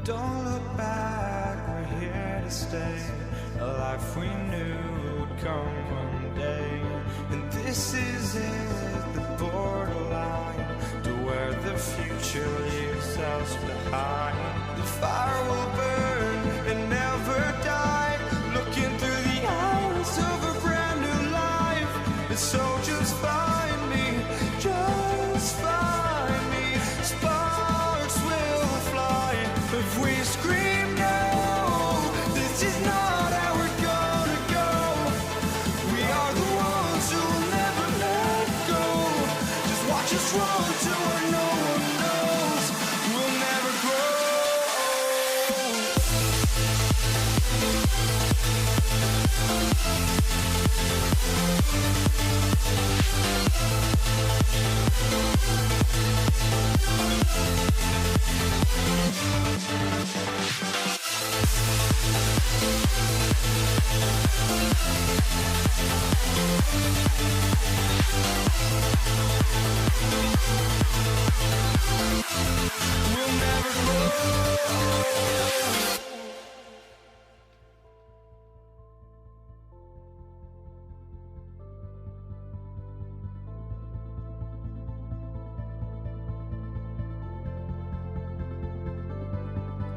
Don't look back, we're here to stay. A life we knew would come one day. And this is it, the borderline to where the future leaves us behind. The fire will burn and never die, looking through the eyes of a brand new life. And so just find me, just find me. Sparks will fly if we scream no. This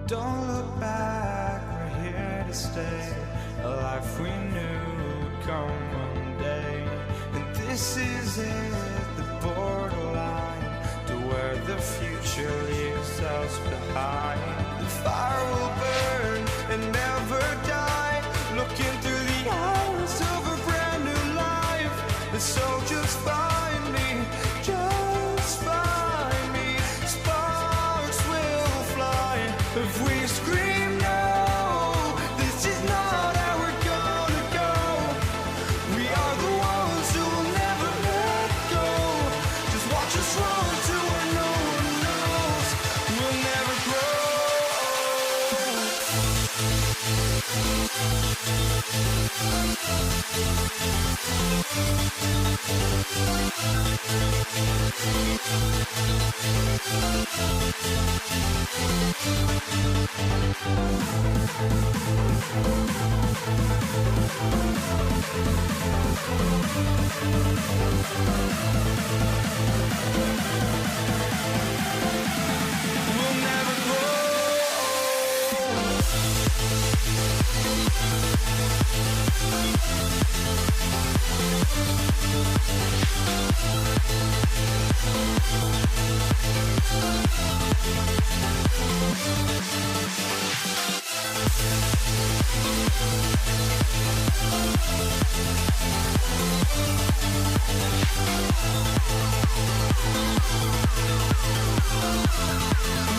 Don't look back, we're here to stay. A life we knew would come one day. And this is it, the borderline to where the future leaves us behind. The fire will burn and never die, looking through the eyes of a brand new life. And so just find me, just find me. Sparks will fly if we scream no. This is not how we're gonna go. We are the ones who will never let go. Just watch us run to where no one knows. We'll never grow. We'll never grow.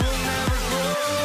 We'll never grow.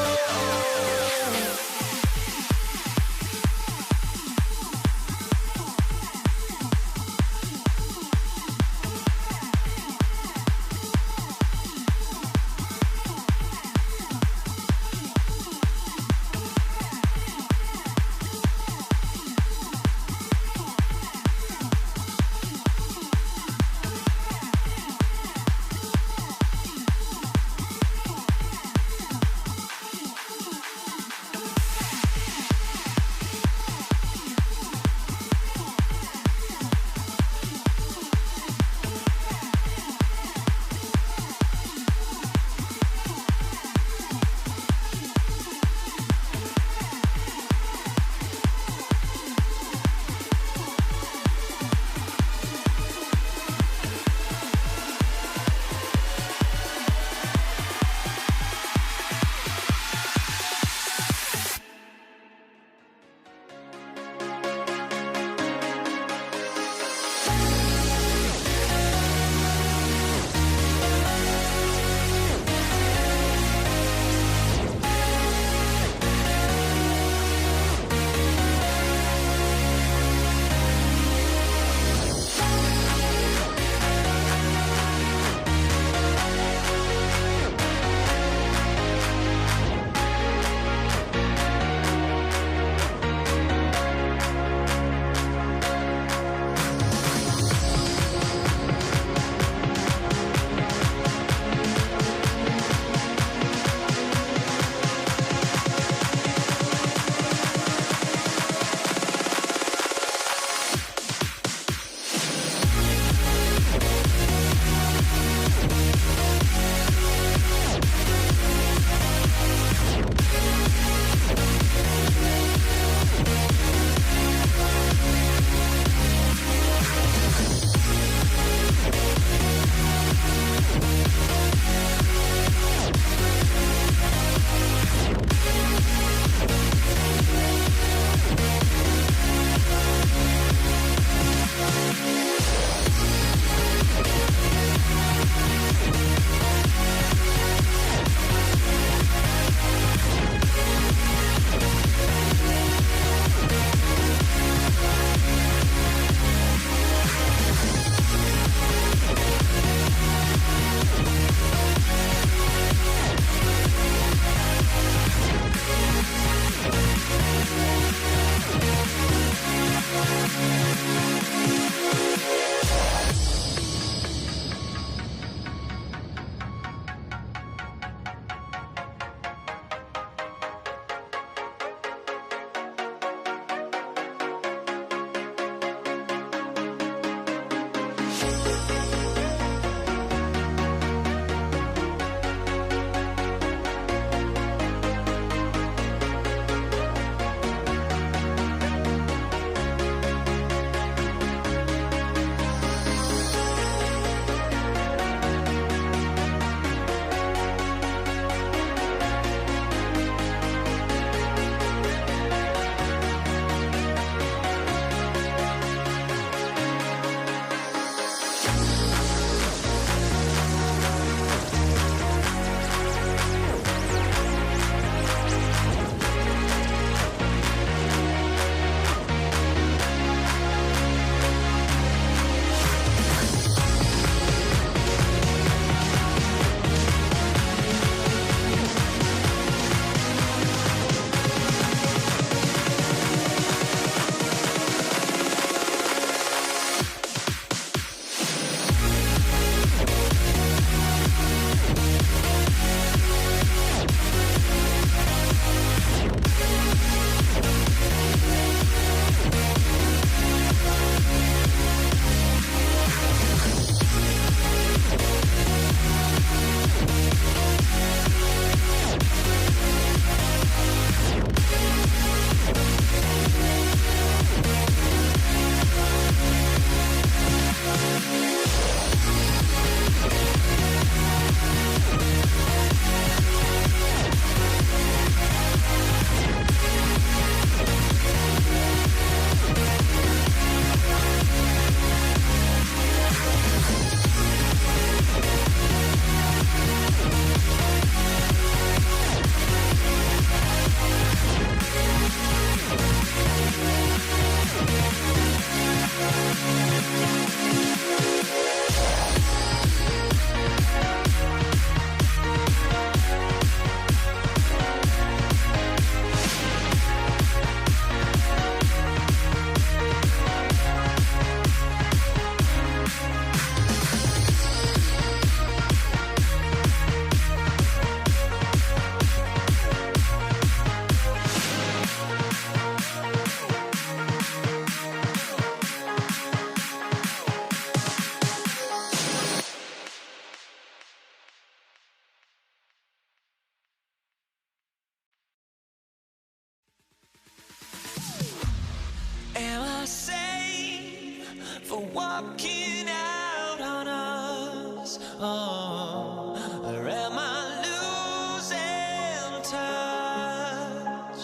for walking out on us? Oh, or am I losing touch?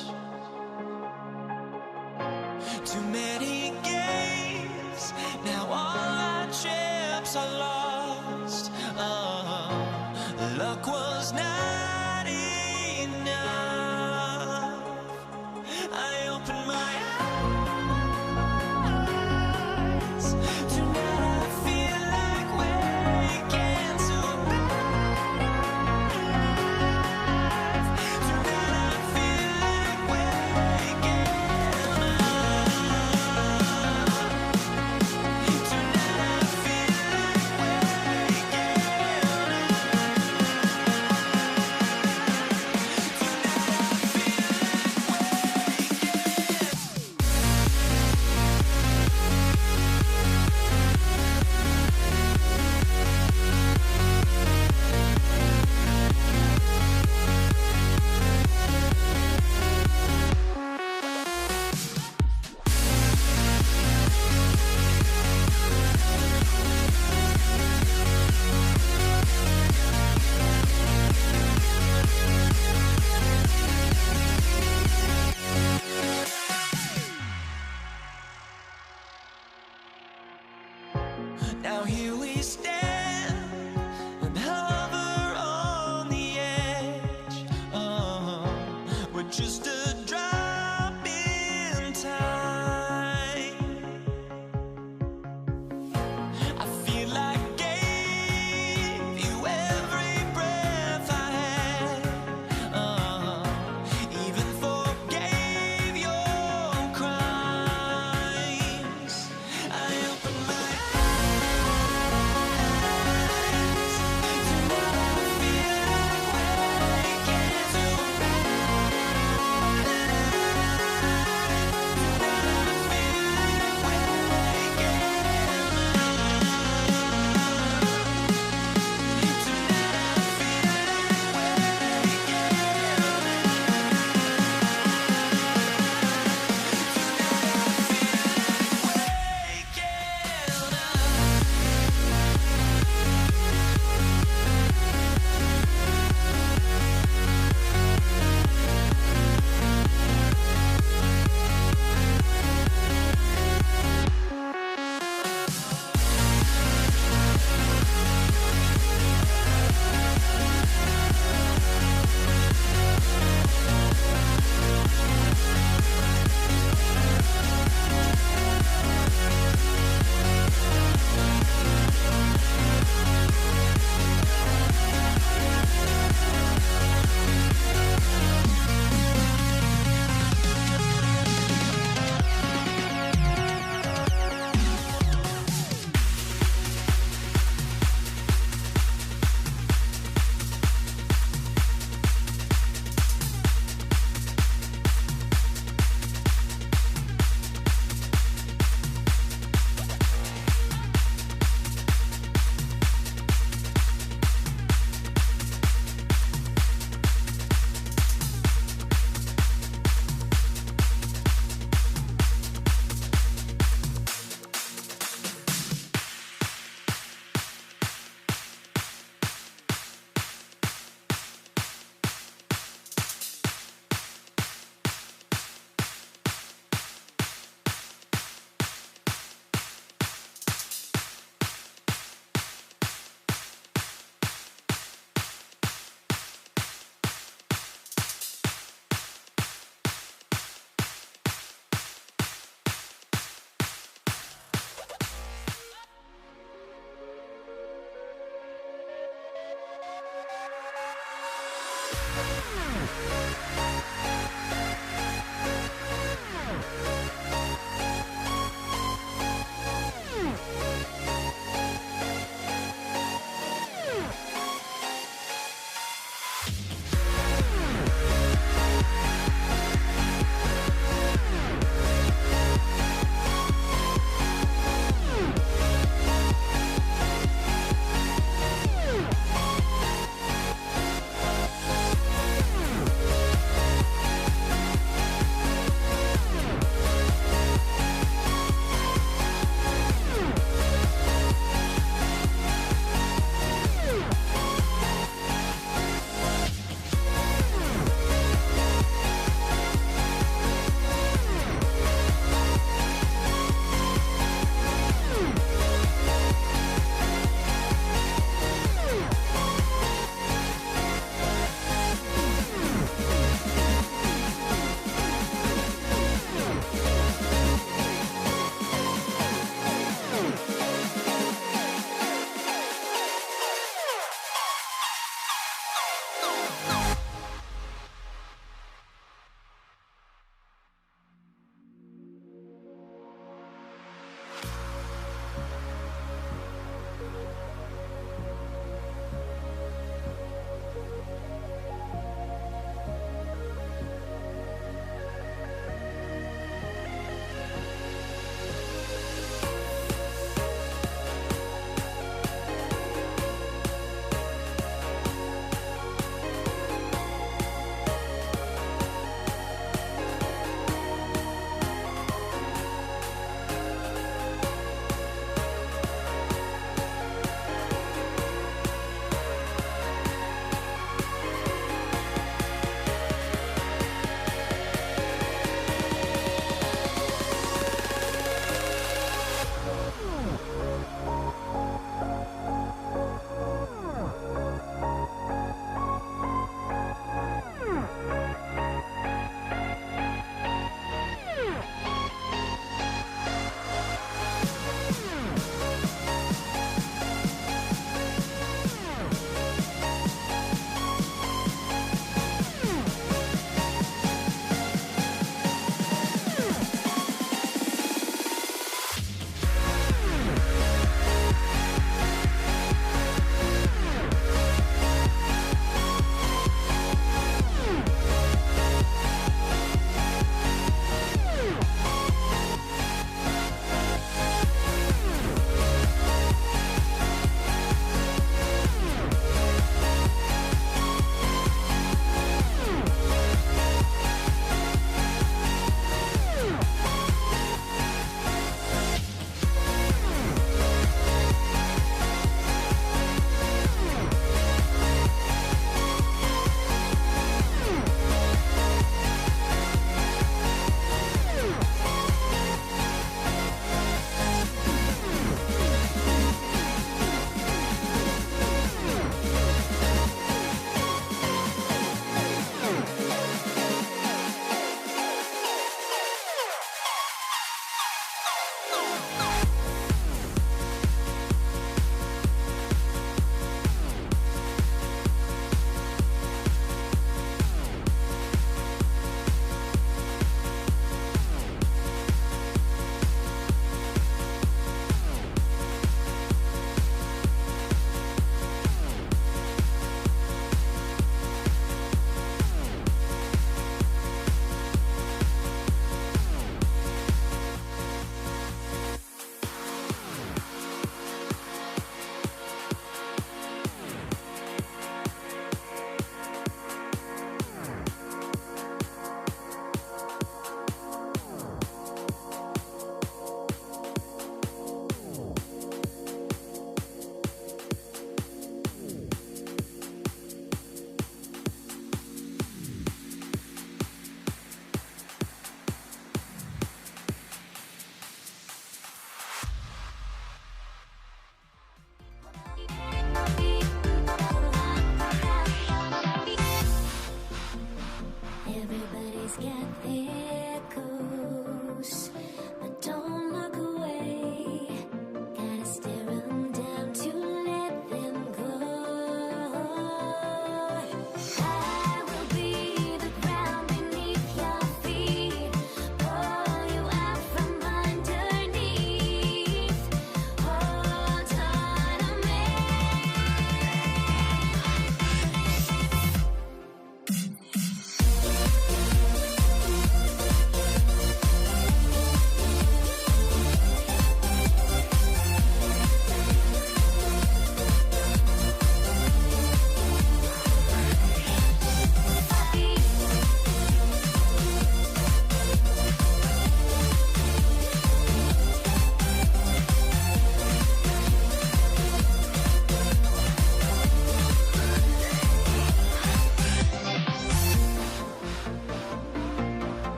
Too many games, now all our chips are lost. Oh, luck was not enough. I opened my eyes. Tonight I feel like waking to life. Tonight I feel like waking up. Tonight I feel like waking up. Tonight I feel like waking up.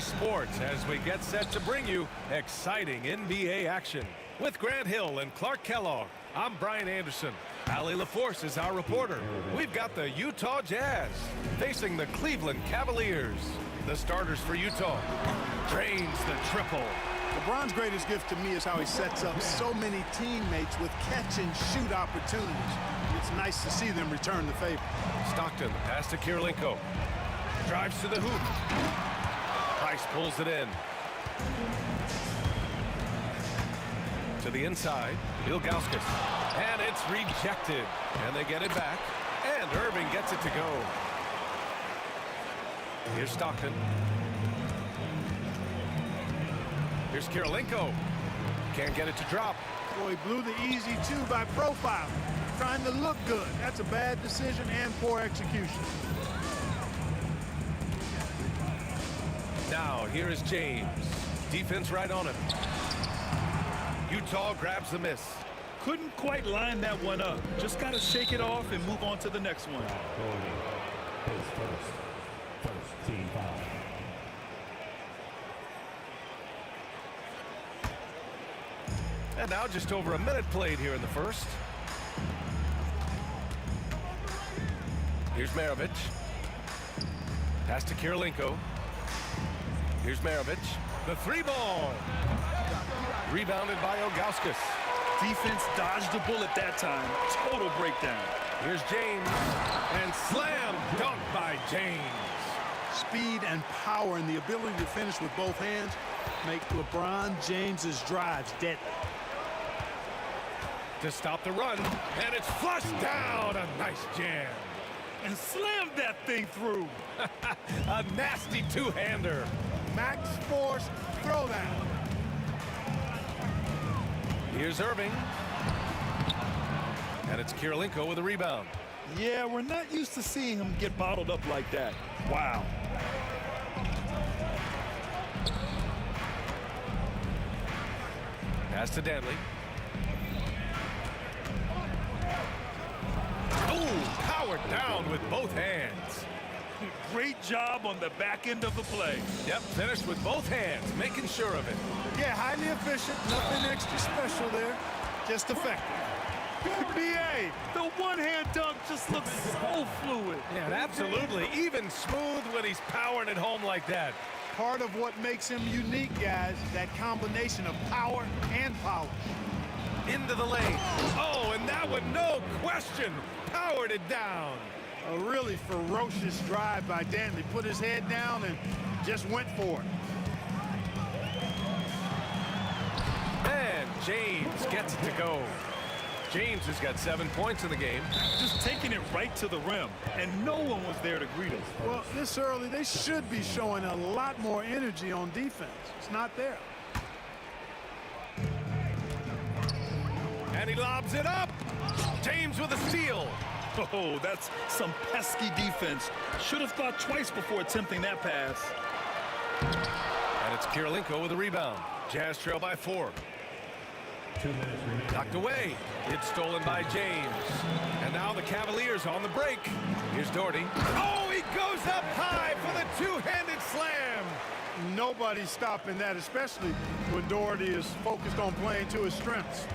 Sports as we get set to bring you exciting NBA action. With Grant Hill and Clark Kellogg, I'm Brian Anderson. Allie LaForce is our reporter. We've got the Utah Jazz facing the Cleveland Cavaliers. The starters for Utah. Drains the triple. LeBron's greatest gift to me is how he sets up so many teammates with catch-and-shoot opportunities. It's nice to see them return the favor. Stockton, pass to Kirilenko. Drives to the hoop. Price pulls it in. To the inside, Ilgauskas. And it's rejected. And they get it back. And Irving gets it to go. Here's Stockton. Here's Kirilenko. Can't get it to drop. Boy, he blew the easy two by profile. Trying to look good. That's a bad decision and poor execution. Now, here is James. Defense right on him. Utah grabs the miss. Couldn't quite line that one up. Just got to shake it off and move on to the next one. First team foul. And now just over a minute played here in the first. Here's Maravich. Pass to Kirilenko. Here's Maravich. The three ball. Rebounded by Ilgauskas. Defense dodged the bullet that time. Total breakdown. Here's James. And slam dunk by James. Speed and power and the ability to finish with both hands make LeBron James's drives deadly. To stop the run. And it's flushed down. A nice jam. And slammed that thing through. A nasty two-hander. Max force throwdown. Here's Irving. And it's Kirilenko with a rebound. Yeah, we're not used to seeing him get bottled up like that. Wow. Pass to Danley. Oh, powered down with both hands. Great job on the back end of the play. Yep, finished with both hands, making sure of it. Yeah, highly efficient. Nothing extra special there. Just effective. BA, the one-hand dunk just looks so fluid. Yeah, absolutely. Even smooth when he's powering it home like that. Part of what makes him unique, guys, that combination of power and polish. Into the lane. Oh, and that one, no question, powered it down. A really ferocious drive by Danley. Put his head down and just went for it. And James gets it to go. James has got 7 points in the game. Just taking it right to the rim, and no one was there to greet us. Well, this early, they should be showing a lot more energy on defense. It's not there. And he lobs it up. James with a steal. Oh, that's some pesky defense. Should have thought twice before attempting that pass. And it's Kirilenko with a rebound. Jazz trail by 4. 2 minutes remaining. Knocked away. It's stolen by James. And now the Cavaliers on the break. Here's Doherty. Oh, he goes up high for the two-handed slam. Nobody's stopping that, especially when Doherty is focused on playing to his strengths.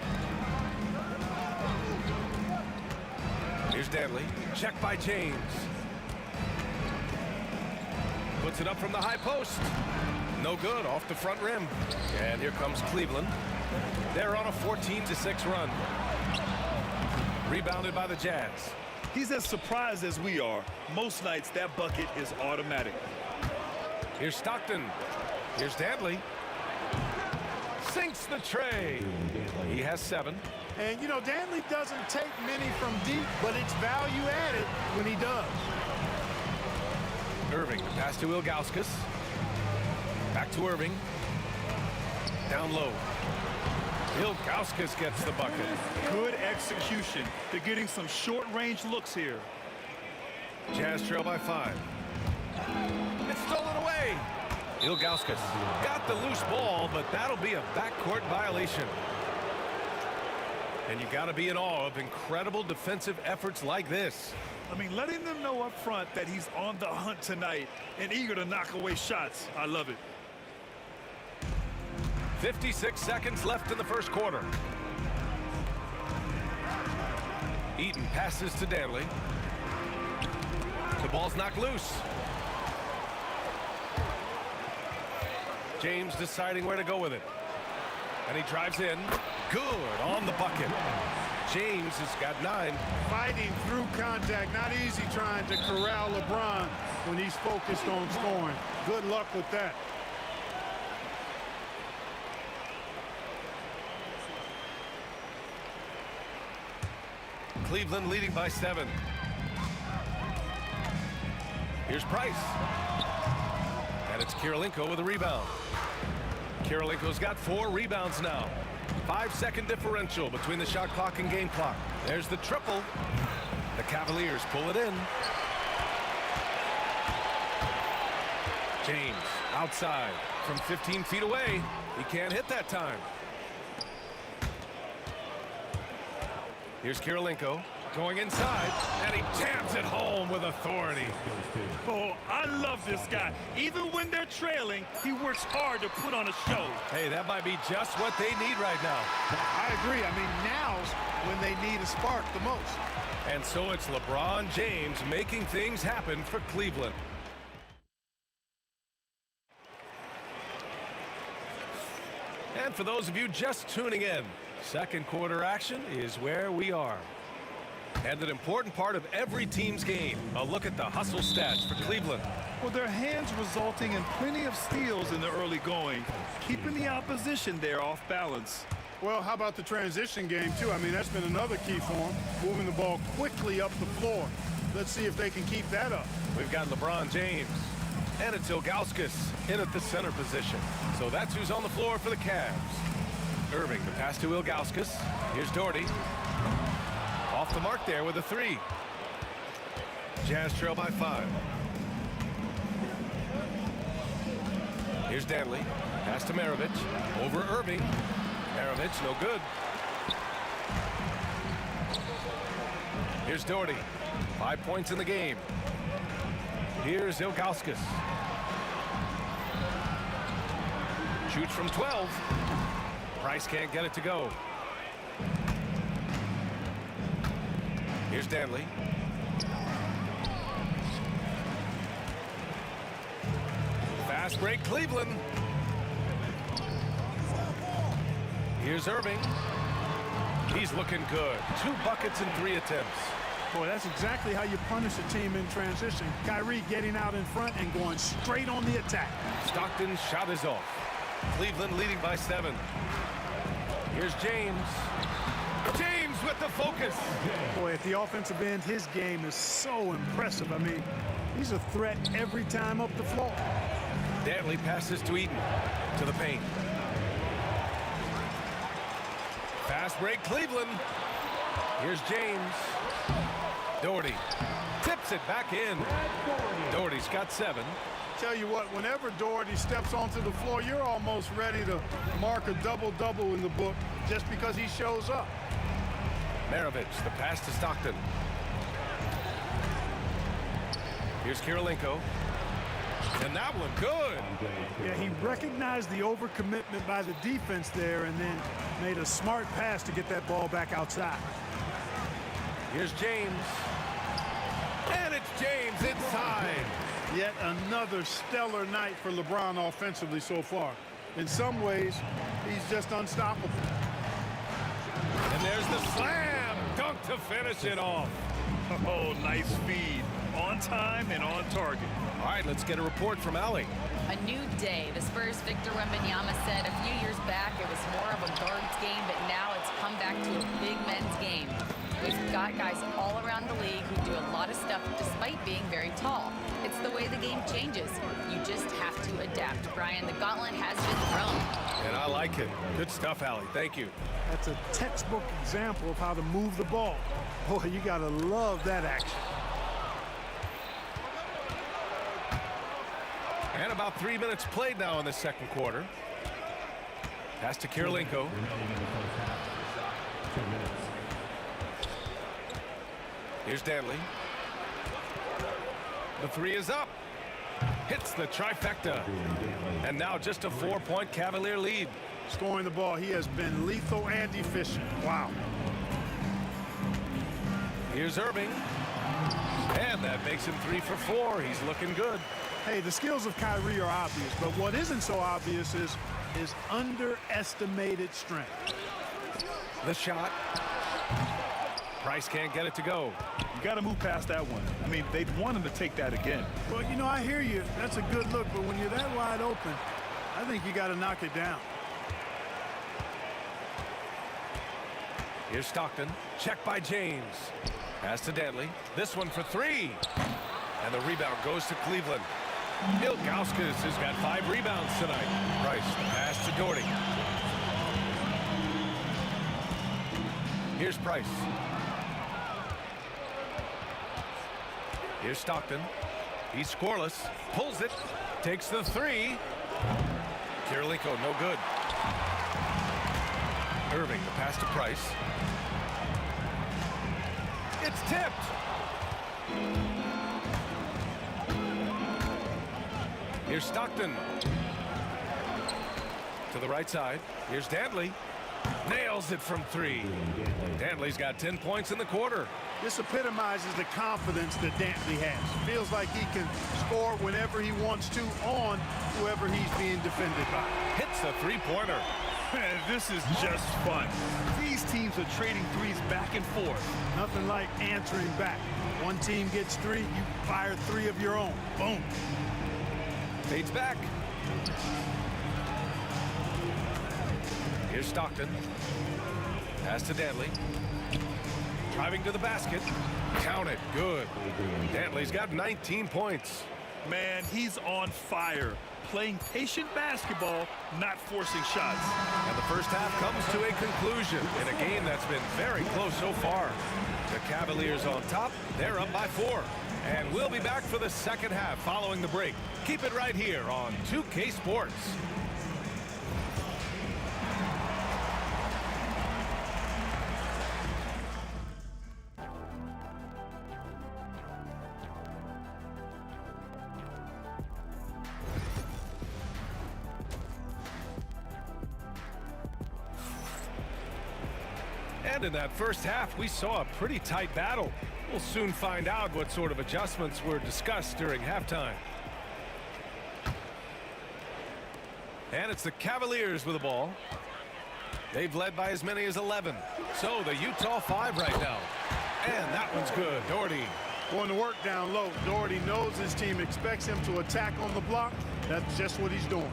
Here's Danley. Check by James. Puts it up from the high post. No good, off the front rim. And here comes Cleveland. They're on a 14-6 run. Rebounded by the Jazz. He's as surprised as we are. Most nights, that bucket is automatic. Here's Stockton. Here's Danley. Sinks the tray. He has 7. And, you know, Danley doesn't take many from deep, but it's value added when he does. Irving, pass to Ilgauskas. Back to Irving. Down low. Ilgauskas gets the bucket. Good execution. They're getting some short-range looks here. Jazz trail by 5. It's stolen away. Ilgauskas got the loose ball, but that'll be a backcourt violation. And you got to be in awe of incredible defensive efforts like this. I mean, letting them know up front that he's on the hunt tonight and eager to knock away shots. I love it. 56 seconds left in the first quarter. Eaton passes to Danley. The ball's knocked loose. James deciding where to go with it. And he drives in. Good on the bucket. James has got 9. Fighting through contact. Not easy trying to corral LeBron when he's focused on scoring. Good luck with that. Cleveland leading by 7. Here's Price. And it's Kirilenko with a rebound. Kirilenko's got 4 rebounds now. 5-second differential between the shot clock and game clock. There's the triple. The Cavaliers pull it in. James Outside from 15 feet away. He can't hit that time. Here's Kirilenko going inside, and he jams it home with authority. Oh, I love this guy. Even when they're trailing, he works hard to put on a show. Hey, that might be just what they need right now. I agree. I mean, now's when they need a spark the most. And so it's LeBron James making things happen for Cleveland. And for those of you just tuning in, second quarter action is where we are. And an important part of every team's game, a look at the hustle stats for Cleveland. Well, their hands resulting in plenty of steals in the early going, keeping the opposition there off balance. Well, how about the transition game, too? I mean, that's been another key for them, moving the ball quickly up the floor. Let's see if they can keep that up. We've got LeBron James, and it's Ilgauskas in at the center position. So that's who's on the floor for the Cavs. Irving, the pass to Ilgauskas. Here's Doherty. Off the mark there with a three. Jazz trail by 5. Here's Danley. Pass to Maravich. Over Irving. Maravich, no good. Here's Doherty. 5 points in the game. Here's Ilgauskas. Shoots from 12. Price can't get it to go. Here's Danley. Fast break, Cleveland. Here's Irving. He's looking good. 2 buckets in 3 attempts. Boy, that's exactly how you punish a team in transition. Kyrie getting out in front and going straight on the attack. Stockton's shot is off. Cleveland leading by 7. Here's James. James with the focus. Boy, at the offensive end, his game is so impressive. I mean, he's a threat every time up the floor. Danley passes to Eaton. To the paint. Fast break, Cleveland. Here's James. Doherty tips it back in. Doherty's got 7. Tell you what, whenever Doherty steps onto the floor, you're almost ready to mark a double-double in the book just because he shows up. Maravich, the pass to Stockton. Here's Kirilenko. And that one good. Yeah, he recognized the overcommitment by the defense there and then made a smart pass to get that ball back outside. Here's James. And it's James inside. Yet another stellar night for LeBron offensively so far. In some ways, he's just unstoppable. And there's the slam dunk to finish it off. Oh, nice feed. On time and on target. All right, let's get a report from Allie. A new day. The Spurs' Victor Wembanyama said a few years back it was more of a guards game, but now it's come back to a big men's game. We've got guys all around the league who do a lot of stuff despite being very tall. It's the way the game changes. You just have to adapt. Brian, the gauntlet has been thrown. And I like it. Good stuff, Allie. Thank you. That's a textbook example of how to move the ball. Boy, you got to love that action. And about 3 minutes played now in the second quarter. Pass to Kirilenko. Here's Danley. The 3 is up. Hits the trifecta. And now just a 4-point Cavalier lead. Scoring the ball, he has been lethal and efficient. Wow. Here's Irving. And that makes him 3 for 4. He's looking good. Hey, the skills of Kyrie are obvious, but what isn't so obvious is his underestimated strength. The shot. Price can't get it to go. You got to move past that one. I mean, they'd want him to take that again. Well, you know, I hear you. That's a good look, but when you're that wide open, I think you got to knock it down. Here's Stockton. Check by James. Pass to Danley. This one for 3. And the rebound goes to Cleveland. Ilgauskas has got 5 rebounds tonight. Price, the pass to Doherty. Here's Price. Here's Stockton. He's scoreless. Pulls it. Takes the three. Kirilenko, no good. Irving, the pass to Price. It's tipped. Here's Stockton. To the right side. Here's Dantley. Nails it from three. Dantley's got 10 points in the quarter. This epitomizes the confidence that Dantley has. Feels like he can score whenever he wants to on whoever he's being defended by. Hits the three-pointer. Man, this is just fun. These teams are trading threes back and forth. Nothing like answering back. One team gets three, you fire three of your own. Boom. Fades back. Here's Stockton. Pass to Dantley. Driving to the basket. Count it. Good. Dantley's got 19 points. Man, he's on fire. Playing patient basketball, not forcing shots. And the first half comes to a conclusion in a game that's been very close so far. The Cavaliers on top. They're up by 4. And we'll be back for the second half following the break. Keep it right here on 2K Sports. And in that first half, we saw a pretty tight battle. We'll soon find out what sort of adjustments were discussed during halftime. And it's the Cavaliers with the ball. They've led by as many as 11. So the Utah 5 right now. And that one's good. Doherty. Going to work down low. Doherty knows his team expects him to attack on the block. That's just what he's doing.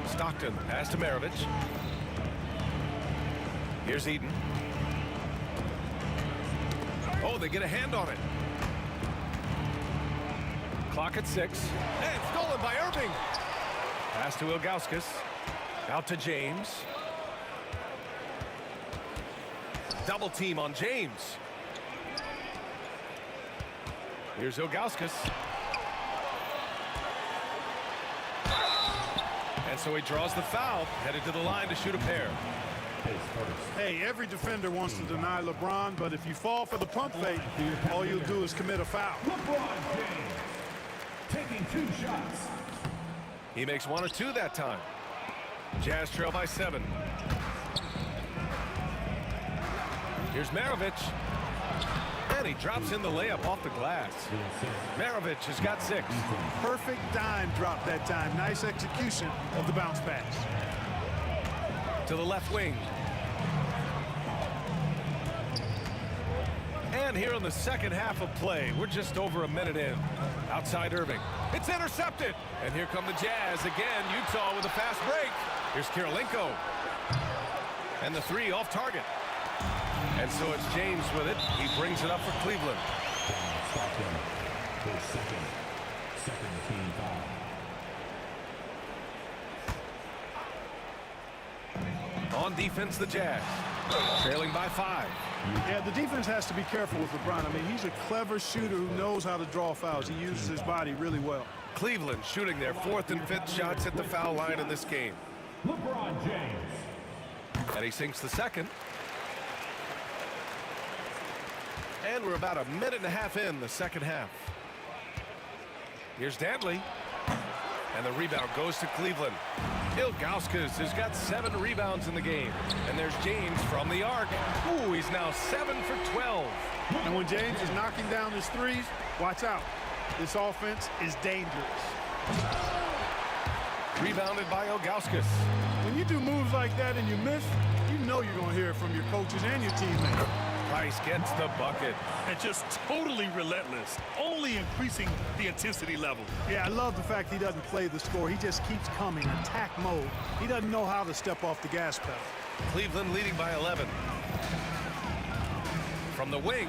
Stockton, pass to Maravich. Here's Eden. Oh, they get a hand on it. Clock at 6. And stolen by Irving. Pass to Ilgauskas. Out to James. Double team on James. Here's Ilgauskas. And so he draws the foul, headed to the line to shoot a pair. Hey, every defender wants to deny LeBron, but if you fall for the pump fake, all you'll do is commit a foul. LeBron James taking 2 shots. He makes 1 or 2 that time. Jazz trail by 7. Here's Maravich. And he drops in the layup off the glass. Maravich has got 6. Perfect dime drop that time. Nice execution of the bounce pass. To the left wing. And here in the second half of play, we're just over a minute in. Outside Irving. It's intercepted. And here come the Jazz again. Utah with a fast break. Here's Kirilenko. And the 3 off target. And so it's James with it. He brings it up for Cleveland. His second team foul. On defense, the Jazz. Trailing by 5. Yeah, the defense has to be careful with LeBron. I mean, he's a clever shooter who knows how to draw fouls. He uses his body really well. Cleveland shooting their 4th and 5th shots at the foul line in this game. LeBron James. And he sinks the second. And we're about a minute and a half in the second half. Here's Dantley. And the rebound goes to Cleveland. Ilgauskas has got 7 rebounds in the game. And there's James from the arc. Ooh, he's now 7 for 12. And when James is knocking down his threes, watch out. This offense is dangerous. Rebounded by Ilgauskas. When you do moves like that and you miss, you know you're going to hear it from your coaches and your teammates. Price gets the bucket. And just totally relentless, only increasing the intensity level. Yeah, I love the fact he doesn't play the score. He just keeps coming, attack mode. He doesn't know how to step off the gas pedal. Cleveland leading by 11. From the wing.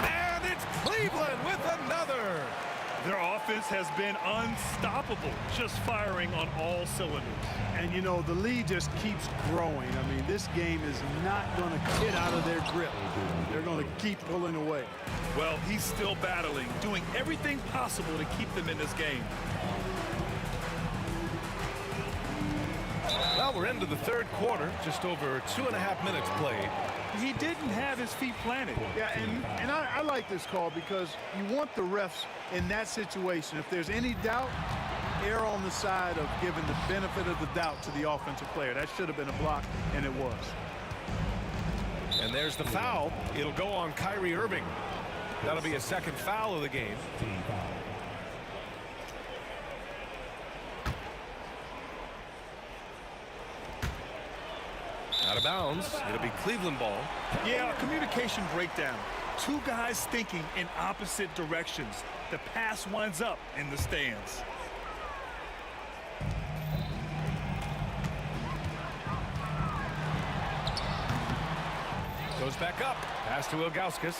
And it's Cleveland with another. Their offense has been unstoppable, just firing on all cylinders. And, you know, the lead just keeps growing. I mean, this game is not going to get out of their grip. They're going to keep pulling away. Well, he's still battling, doing everything possible to keep them in this game. Well, we're into the third quarter, just over 2.5 minutes played. He didn't have his feet planted. Yeah, and I like this call because you want the refs in that situation. If there's any doubt, err on the side of giving the benefit of the doubt to the offensive player. That should have been a block, and it was. And there's the foul. It'll go on Kyrie Irving. That'll be a second foul of the game. Out of bounds. It'll be Cleveland ball. Yeah, communication breakdown. Two guys thinking in opposite directions. The pass winds up in the stands. Goes back up. Pass to Ilgauskas.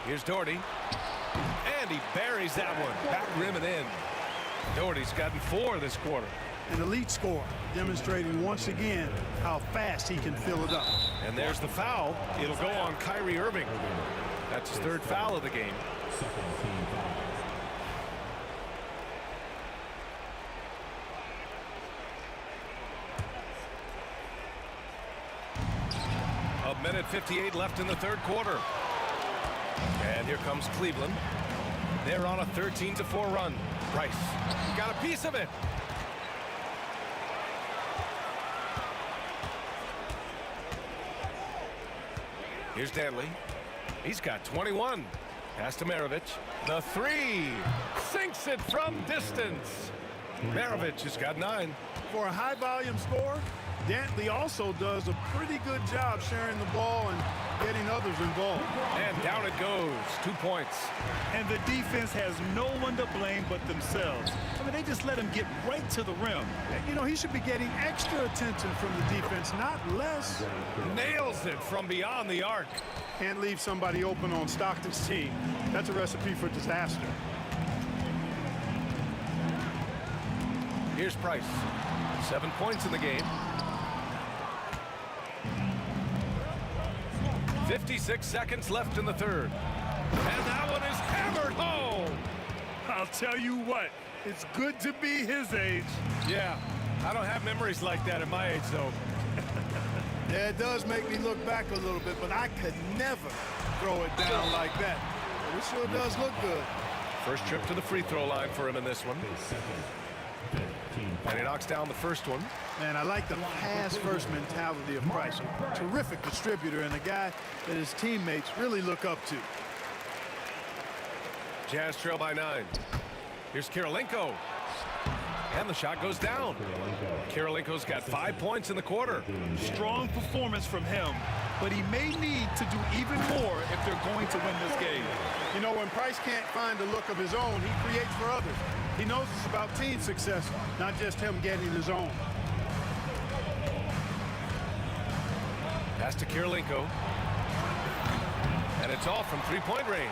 Here's Doherty. And he buries that one. Back rim and in. Doherty's gotten 4 this quarter. An elite scorer, demonstrating once again how fast he can fill it up. And there's the foul. It'll go on Kyrie Irving. That's his third foul of the game. A minute 58 left in the third quarter. And here comes Cleveland. They're on a 13-4 run. Price got a piece of it. Here's Danley. He's got 21. Pass to Maravich. The 3. Sinks it from distance. Maravich has got 9. For a high-volume scorer, Dantley also does a pretty good job sharing the ball and getting others involved. And down it goes. 2 points. And the defense has no one to blame but themselves. I mean, they just let him get right to the rim. You know, he should be getting extra attention from the defense, not less. Nails it from beyond the arc. Can't leave somebody open on Stockton's team. That's a recipe for disaster. Here's Price. 7 points in the game. 56 seconds left in the third. And that one is hammered home. I'll tell you what, it's good to be his age. Yeah, I don't have memories like that at my age, though. Yeah, it does make me look back a little bit, but I could never throw it down like that. But it sure does look good. First trip to the free throw line for him in this one. And he knocks down the first one. Man, I like the pass-first mentality of Price. A terrific distributor and a guy that his teammates really look up to. Jazz trail by 9. Here's Kirilenko. And the shot goes down. Kirilenko's got 5 points in the quarter. Strong performance from him, but he may need to do even more if they're going to win this game. You know, when Price can't find a look of his own, he creates for others. He knows it's about team success, not just him getting his own. Pass to Kirilenko. And it's off from three-point range.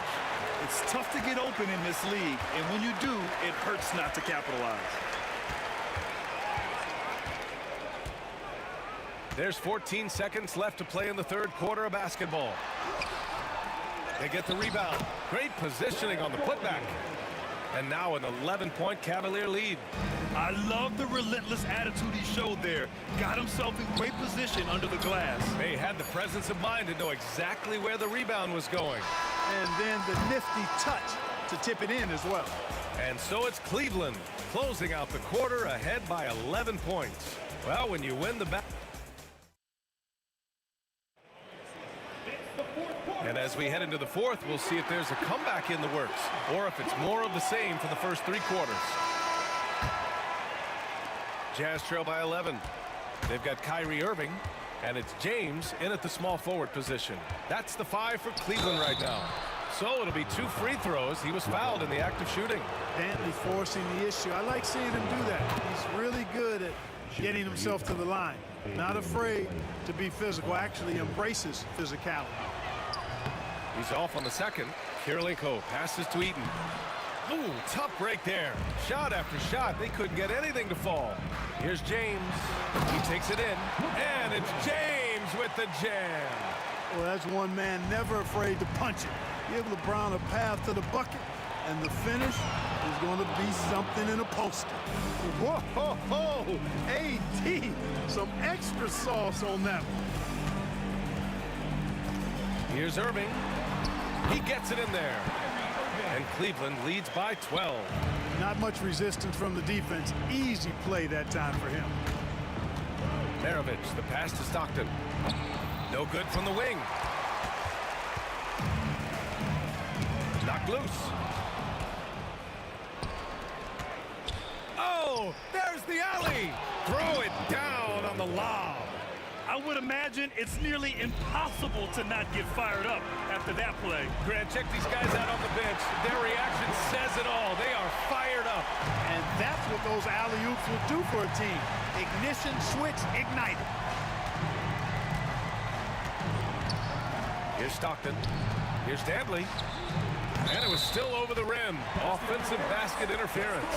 It's tough to get open in this league, and when you do, it hurts not to capitalize. There's 14 seconds left to play in the third quarter of basketball. They get the rebound. Great positioning on the putback. And now an 11-point Cavalier lead. I love the relentless attitude he showed there. Got himself in great position under the glass. They had the presence of mind to know exactly where the rebound was going. And then the nifty touch to tip it in as well. And so it's Cleveland closing out the quarter ahead by 11 points. Well, when you win the back. And as we head into the fourth, we'll see if there's a comeback in the works or if it's more of the same for the first 3 quarters. Jazz trail by 11. They've got Kyrie Irving, and it's James in at the small forward position. That's the 5 for Cleveland right now. So it'll be 2 free throws. He was fouled in the act of shooting. Dantley forcing the issue. I like seeing him do that. He's really good at getting himself to the line. Not afraid to be physical. Actually embraces physicality. He's off on the second. Kirilenko passes to Eaton. Ooh, tough break there. Shot after shot. They couldn't get anything to fall. Here's James. He takes it in. And it's James with the jam. Well, that's one man never afraid to punch it. Give LeBron a path to the bucket, and the finish is going to be something in a poster. Whoa, ho, ho. AD, some extra sauce on that one. Here's Irving. He gets it in there. And Cleveland leads by 12. Not much resistance from the defense. Easy play that time for him. Maravich, the pass to Stockton. No good from the wing. Knocked loose. Oh, there's the alley. Throw it down on the lob. I would imagine it's nearly impossible to not get fired up after that play. Grant, check these guys out on the bench. Their reaction says it all. They are fired up. And that's what those alley-oops will do for a team. Ignition switch ignited. Here's Stockton. Here's Dantley. And it was still over the rim. Offensive basket interference.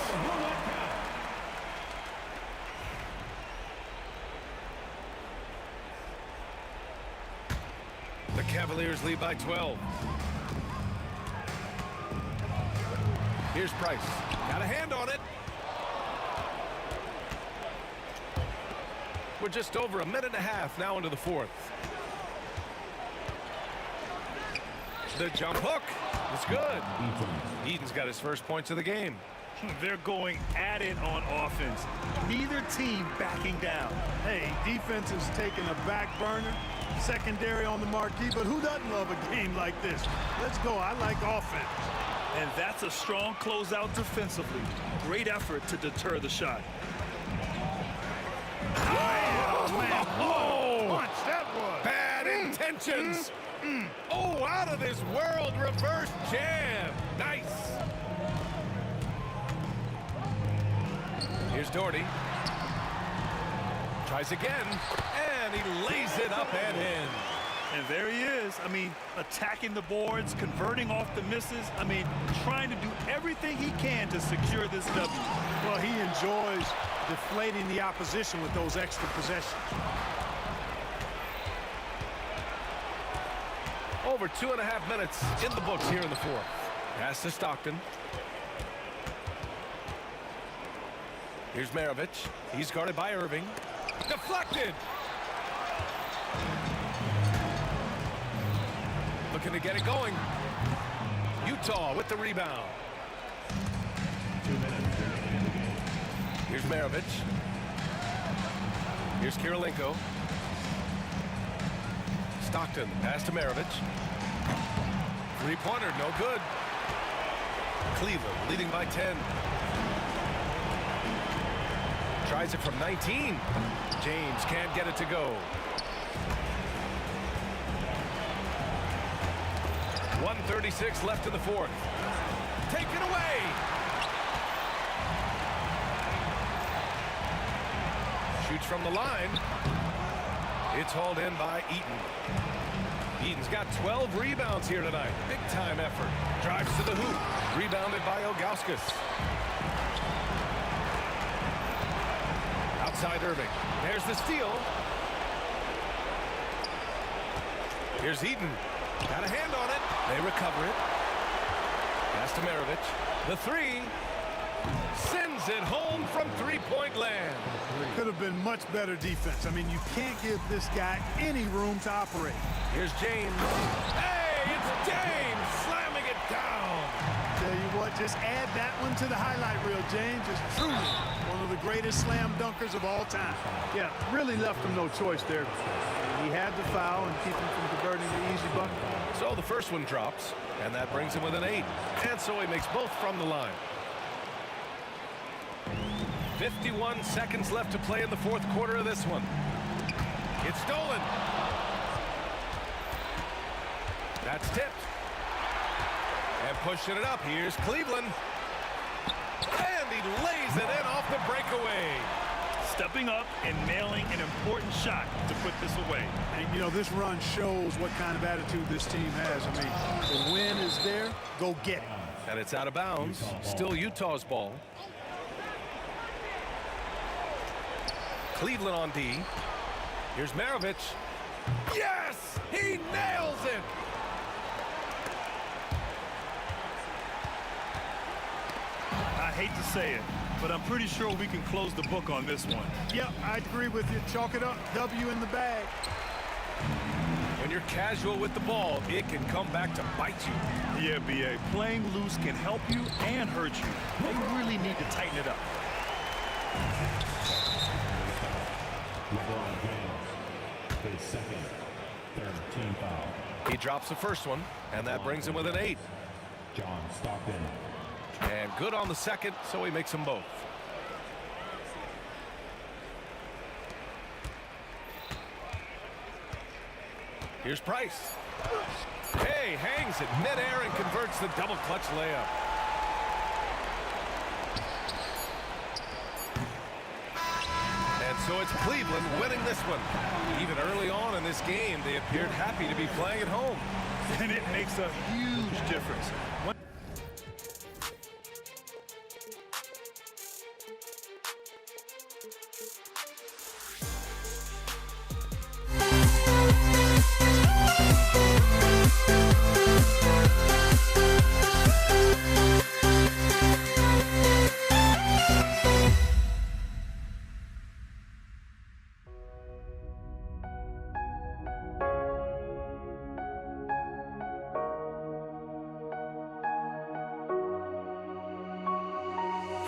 The Cavaliers lead by 12. Here's Price. Got a hand on it. We're just over a minute and a half now into the fourth. The jump hook is good. Eaton's got his first points of the game. They're going at it on offense. Neither team backing down. Hey, defense is taking a back burner. Secondary on the marquee, but who doesn't love a game like this? Let's go. I like offense. And that's a strong closeout defensively. Great effort to deter the shot. Oh, man. Oh, Punch, that was. bad intentions. Oh, out of this world reverse jam. Nice. Here's Doherty. Tries again, and he lays it up and in. And there he is. I mean, attacking the boards, converting off the misses. I mean, trying to do everything he can to secure this W. Well, he enjoys deflating the opposition with those extra possessions. Over 2.5 minutes in the books here in the fourth. Pass to Stockton. Here's Maravich. He's guarded by Irving. Deflected. Looking to get it going. Utah with the rebound. 2 minutes. Here's Maravich. Here's Kirilenko. Stockton, pass to Maravich. Three-pointer, no good. Cleveland leading by 10. Tries it from 19. James can't get it to go. 1:36 left in the fourth. Taken away. Shoots from the line. It's hauled in by Eaton. Eaton's got 12 rebounds here tonight. Big time effort. Drives to the hoop. Rebounded by Ilgauskas. Outside Irving. There's the steal. Here's Eaton. Got a hand on it. They recover it. Pass to Maravich. The three. Sends it home from three-point land. Could have been much better defense. I mean, you can't give this guy any room to operate. Here's James. Hey, it's James slamming it down. Tell you what, just add that one to the highlight reel, James. It's truly one of the greatest slam dunkers of all time. Yeah, really left him no choice there. He had to foul and keep him from converting the easy bucket. So the first one drops, and that brings him with an 8. And so he makes both from the line. 51 seconds left to play in the fourth quarter of this one. It's stolen. That's tipped. And pushing it up. Here's Cleveland. And he lays it in off the breakaway. stepping up and nailing an important shot to put this away. And, you know, this run shows what kind of attitude this team has. I mean, the win is there. Go get it. And it's out of bounds. Still Utah's ball. Cleveland on D. Here's Maravich. Yes! He nails it! I hate to say it, but I'm pretty sure we can close the book on this one. Yep, I agree with you. Chalk it up. W in the bag. When you're casual with the ball, it can come back to bite you. Yeah, B.A. Playing loose can help you and hurt you. They really need to tighten it up. LeBron James, his second, third team foul. He drops the first one, and that brings him with an 8. John Stockton. And good on the second, so he makes them both. Here's Price. Hey, hangs it midair and converts the double clutch layup. And so it's Cleveland winning this one. Even early on in this game, they appeared happy to be playing at home. And it makes a huge difference.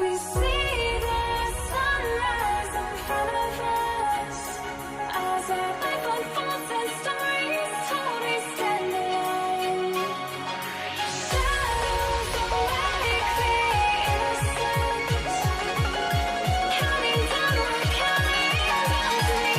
We see the sunrise in front of us as our life unfolds and stories told. We stand alone. Shadows awake the innocence, counting down, we're counting down to the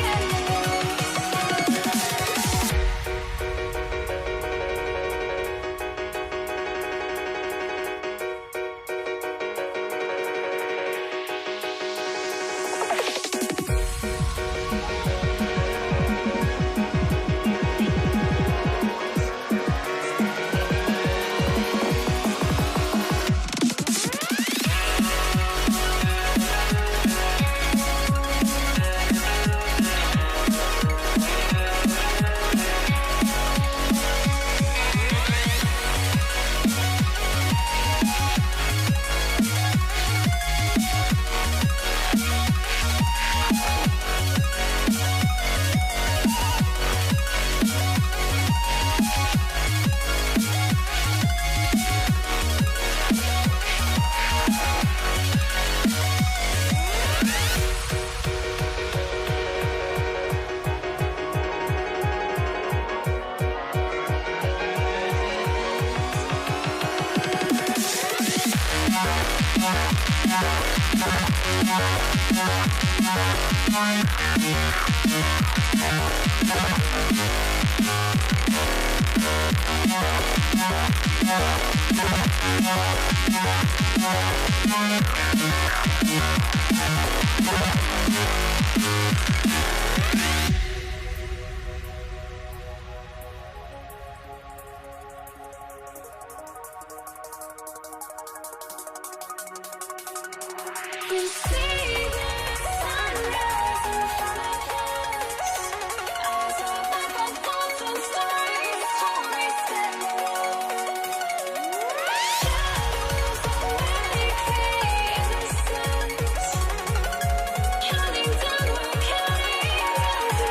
We see the sunrise in front of us as our life unfolds and stories told. We stand alone. Shadows awake the innocence, counting down, we're counting down to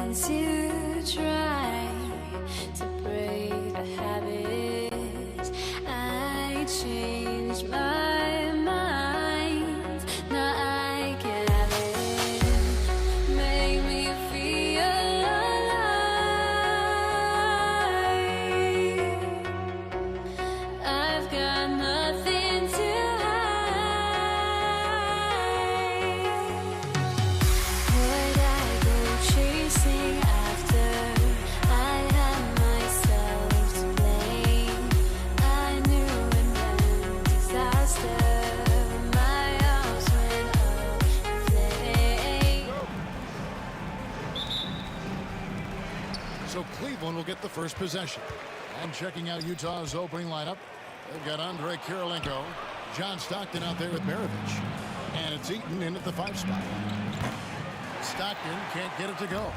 once you try to break the habit, I changed my mind. Now I can have it. Make me feel alive. I've got nothing to hide. Would I go chasing after? I had myself to blame. I knew it meant disaster. My arms went up in flames. So Cleveland will get the first possession. And checking out Utah's opening lineup, they've got Andre Kirilenko, John Stockton out there with Maravich, and it's Eaton in at the 5 spot. Stockton can't get it to go.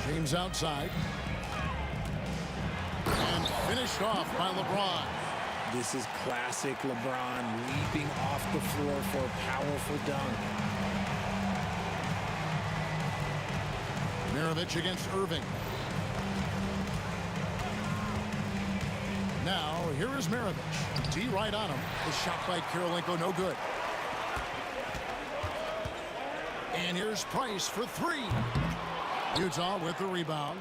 James outside. And finished off by LeBron. This is classic LeBron leaping off the floor for a powerful dunk. Maravich against Irving. Now, here is Maravich. D right on him. The shot by Kirilenko, no good. And here's Price for 3. Utah with the rebound.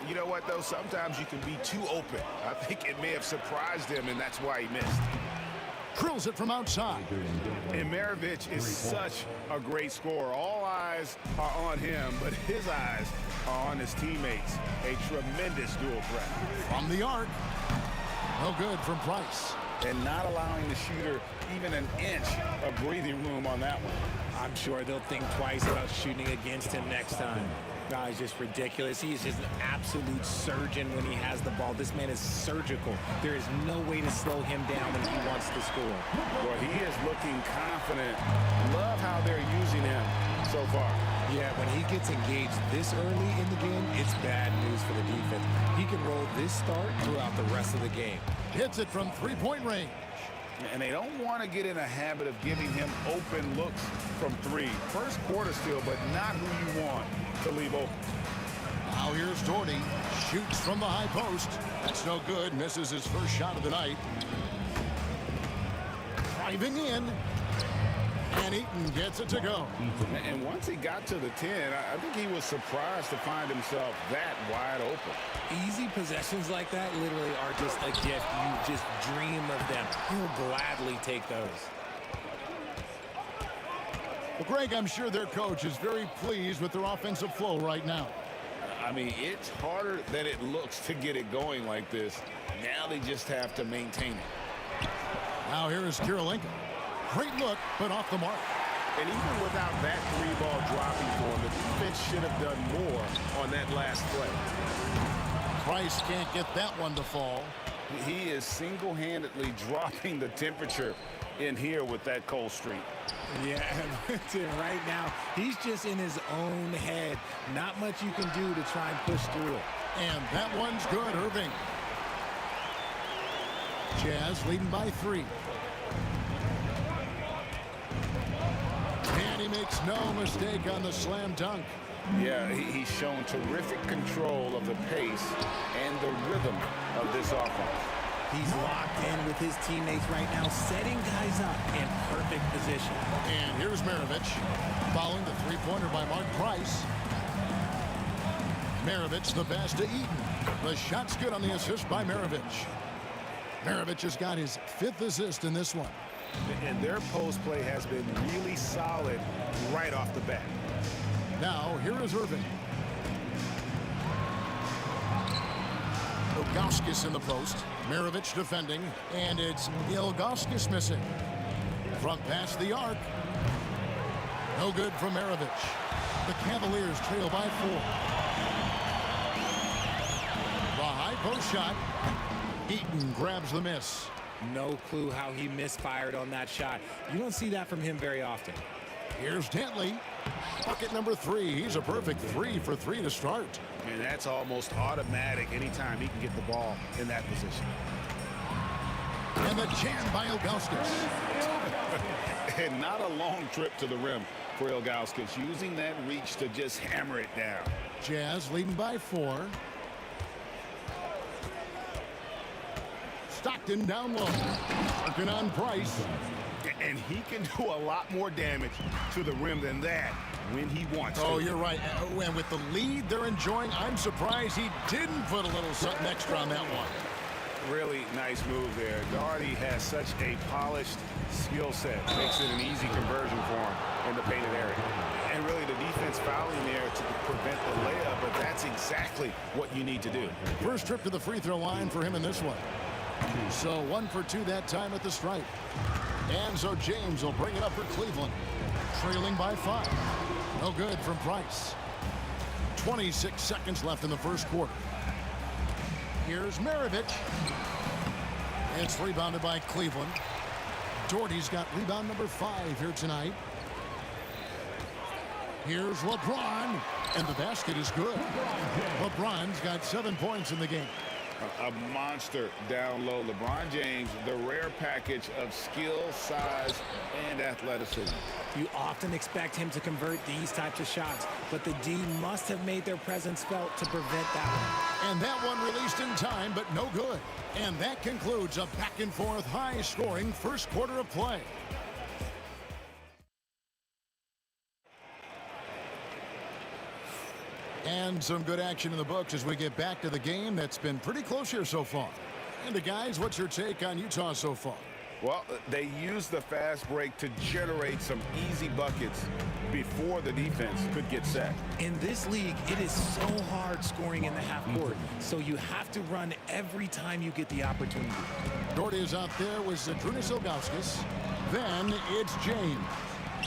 You know what, though? Sometimes you can be too open. I think it may have surprised him, and that's why he missed. Drills it from outside. And Maravich is such a great scorer. All eyes are on him, but his eyes are on his teammates. A tremendous dual threat. From the arc. No good from Price. And not allowing the shooter even an inch of breathing room on that one. I'm sure they'll think twice about shooting against him next time. No, he's just ridiculous. He is just an absolute surgeon when he has the ball. This man is surgical. There is no way to slow him down when he wants to score. Well, he is looking confident. Love how they're using him so far. Yeah, when he gets engaged this early in the game, it's bad news for the defense. He can roll this start throughout the rest of the game. Hits it from 3-point range. And they don't want to get in a habit of giving him open looks from 3. First quarter still, but not who you want to leave open. Now here's Doherty. Shoots from the high post. That's no good. Misses his first shot of the night. Driving in. And Eaton gets it to go. And once he got to the 10, I think he was surprised to find himself that wide open. Easy possessions like that literally are just a gift. You just dream of them. He'll gladly take those. Well, Greg, I'm sure their coach is very pleased with their offensive flow right now. I mean, it's harder than it looks to get it going like this. Now they just have to maintain it. Now here is Kirilenko. Great look, but off the mark. And even without that 3-ball dropping for him, the defense should have done more on that last play. Price can't get that one to fall. He is single-handedly dropping the temperature in here with that cold streak. Yeah, right now, he's just in his own head. Not much you can do to try and push through it. And that one's good, Irving. Jazz leading by 3. And he makes no mistake on the slam dunk. Yeah, he's shown terrific control of the pace and the rhythm of this offense. He's locked in with his teammates right now, setting guys up in perfect position. And here's Maravich, following the 3-pointer by Mark Price. Maravich the pass to Eaton. The shot's good on the assist by Maravich. Maravich has got his 5th assist in this one. And their post play has been really solid right off the bat. Now, here is Irving. Ilgauskas in the post. Maravich defending, and it's Ilgauskas missing. Front pass the arc. No good from Maravich. The Cavaliers trail by 4. The high post shot. Eaton grabs the miss. No clue how he misfired on that shot. You don't see that from him very often. Here's Dantley. Bucket number 3. He's a perfect 3 for 3 to start. And that's almost automatic anytime he can get the ball in that position. And the jam by Ilgauskas. And not a long trip to the rim. for Ilgauskas, using that reach to just hammer it down. Jazz leading by 4. Stockton down low. Working on Price. And he can do a lot more damage to the rim than that when he wants to. Oh, you're right. And with the lead they're enjoying, I'm surprised he didn't put a little something extra on that one. Really nice move there. Doherty has such a polished skill set. Makes it an easy conversion for him in the painted area. And really the defense fouling there to prevent the layup, but that's exactly what you need to do. First trip to the free throw line for him in this one. So 1 for 2 that time at the stripe. And so James will bring it up for Cleveland. Trailing by 5. No good from Price. 26 seconds left in the first quarter. Here's Maravich. It's rebounded by Cleveland. Doherty's got rebound number 5 here tonight. Here's LeBron. And the basket is good. LeBron's got 7 points in the game. A monster down low. LeBron James, the rare package of skill, size, and athleticism. You often expect him to convert these types of shots, but the D must have made their presence felt to prevent that one. And that one released in time, but no good. And that concludes a back-and-forth, high-scoring first quarter of play. And some good action in the books as we get back to the game that's been pretty close here so far. And guys, what's your take on Utah so far? Well, they used the fast break to generate some easy buckets before the defense could get set. In this league, it is so hard scoring in the half court, so you have to run every time you get the opportunity. Doherty is out there with Zydrunas Ilgauskas. Then it's James.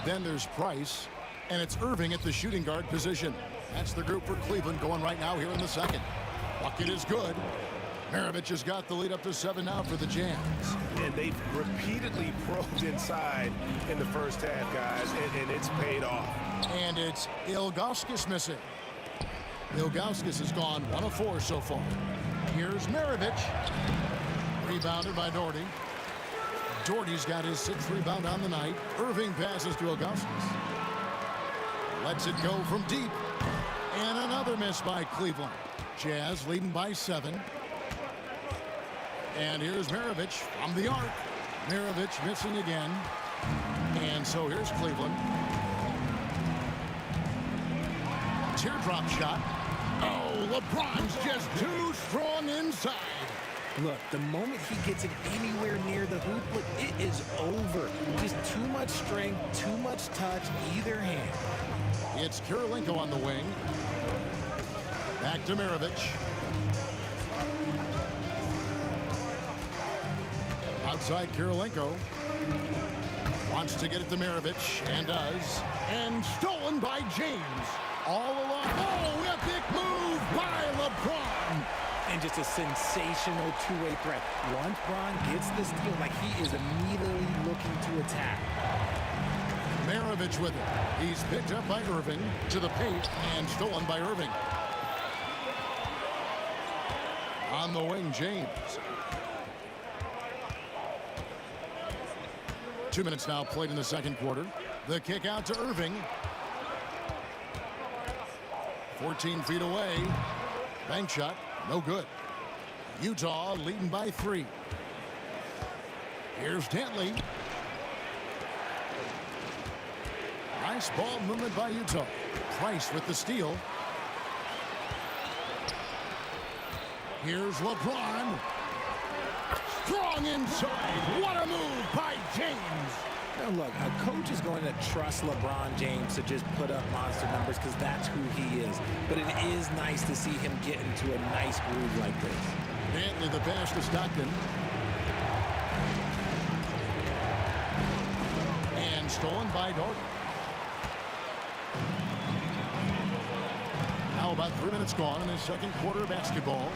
Then there's Price. And it's Irving at the shooting guard position. That's the group for Cleveland going right now here in the second. Bucket is good. Maravich has got the lead up to 7 now for the Jazz. And they've repeatedly probed inside in the first half, guys, and it's paid off. And it's Ilgauskas missing. Ilgauskas has gone 1 of 4 so far. Here's Maravich. Rebounded by Doherty. Doherty's got his 6th rebound on the night. Irving passes to Ilgauskas. Lets it go from deep. And another miss by Cleveland. Jazz leading by 7. And here's Maravich from the arc. Maravich missing again. And so here's Cleveland. Teardrop shot. Oh, LeBron's just too strong inside. Look, the moment he gets it anywhere near the hoop, look, it is over. Just too much strength, too much touch, either hand. It's Kirilenko on the wing. Back to Maravich. Outside Kirilenko. Wants to get it to Maravich, and does. And stolen by James. All along. Oh, epic move by LeBron. And just a sensational two-way threat. Once Bron gets the steal, like he is immediately looking to attack. Maravich with it. He's picked up by Irving to the paint and stolen by Irving. On the wing, James. 2 minutes now played in the second quarter. The kick out to Irving. 14 feet away. Bank shot. No good. Utah leading by 3. Here's Dantley. Nice ball movement by Utah. Price with the steal. Here's LeBron. Strong inside. What a move by James. Now look, a coach is going to trust LeBron James to just put up monster numbers because that's who he is. But it is nice to see him get into a nice groove like this. Dantley the pass to Stockton. And stolen by Doherty. Now about 3 minutes gone in the second quarter of basketball.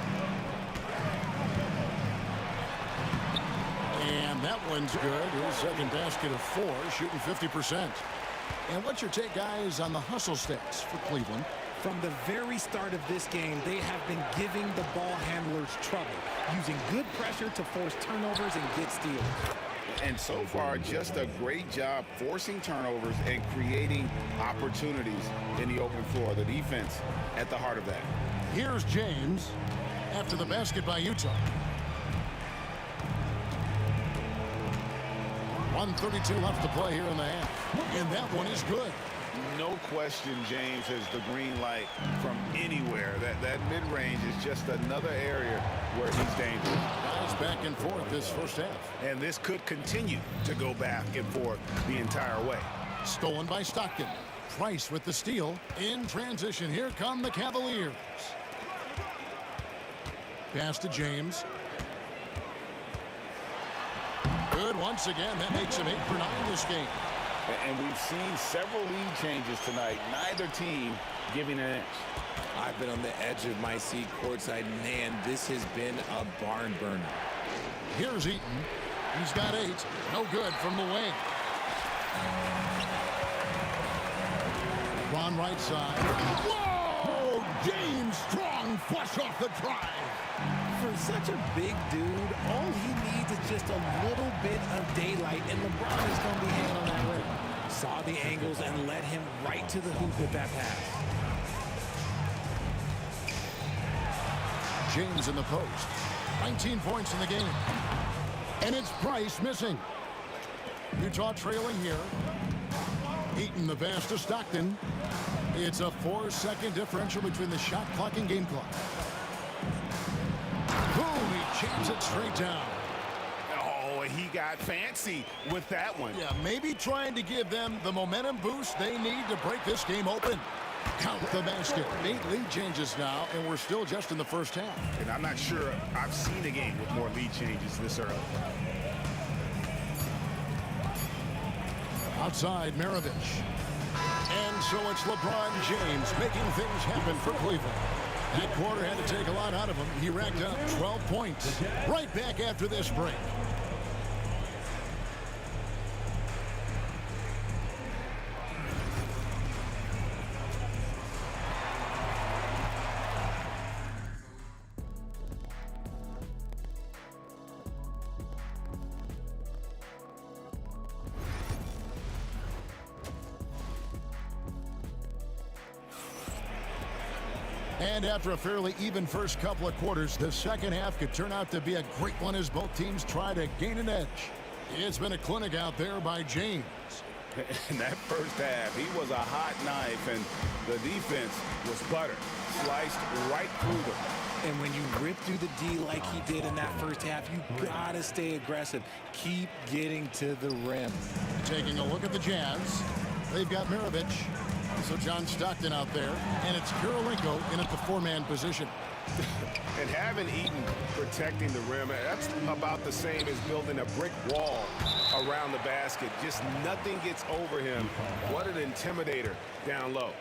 And that one's good. His second basket of 4, shooting 50%. And what's your take, guys, on the hustle stats for Cleveland? From the very start of this game, they have been giving the ball handlers trouble, using good pressure to force turnovers and get steals. And so far, just a great job forcing turnovers and creating opportunities in the open floor. The defense at the heart of that. Here's James after the basket by Utah. 1:32 left to play here in the half. And that one is good. No question James has the green light from anywhere. That mid-range is just another area where he's dangerous. Guys back and forth this first half. And this could continue to go back and forth the entire way. Stolen by Stockton. Price with the steal. In transition, here come the Cavaliers. Pass to James. Good once again. That makes him 8 for 9 this game. And we've seen several lead changes tonight. Neither team giving an inch. I've been on the edge of my seat courtside. Man, this has been a barn burner. Here's Eaton. He's got 8. No good from the wing. Ron right side. Whoa! James Strong flush off the drive. For such a big dude, all he needs is just a little bit of daylight, and LeBron is going to be hanging on that rim. Saw the angles and led him right to the hoop with that pass. James in the post. 19 points in the game. And it's Price missing. Utah trailing here. Eaton the pass to Stockton. It's a 4-second differential between the shot clock and game clock. Boom, he jams it straight down. Oh, he got fancy with that one. Yeah, maybe trying to give them the momentum boost they need to break this game open. Count the basket. 8 lead changes now, and we're still just in the first half. And I'm not sure I've seen a game with more lead changes this early. Outside, Maravich. And so it's LeBron James making things happen for Cleveland. That quarter had to take a lot out of him. He racked up 12 points. Right back after this break. And after a fairly even first couple of quarters, the second half could turn out to be a great one as both teams try to gain an edge. It's been a clinic out there by James. In that first half, he was a hot knife, and the defense was butter. Sliced right through them. And when you rip through the D like he did in that first half, you gotta stay aggressive. Keep getting to the rim. Taking a look at the Jazz. They've got Maravich. So John Stockton out there, and it's Karolinko in at the 4-man position. And having Eaton protecting the rim, that's about the same as building a brick wall around the basket. Just nothing gets over him. What an intimidator down low.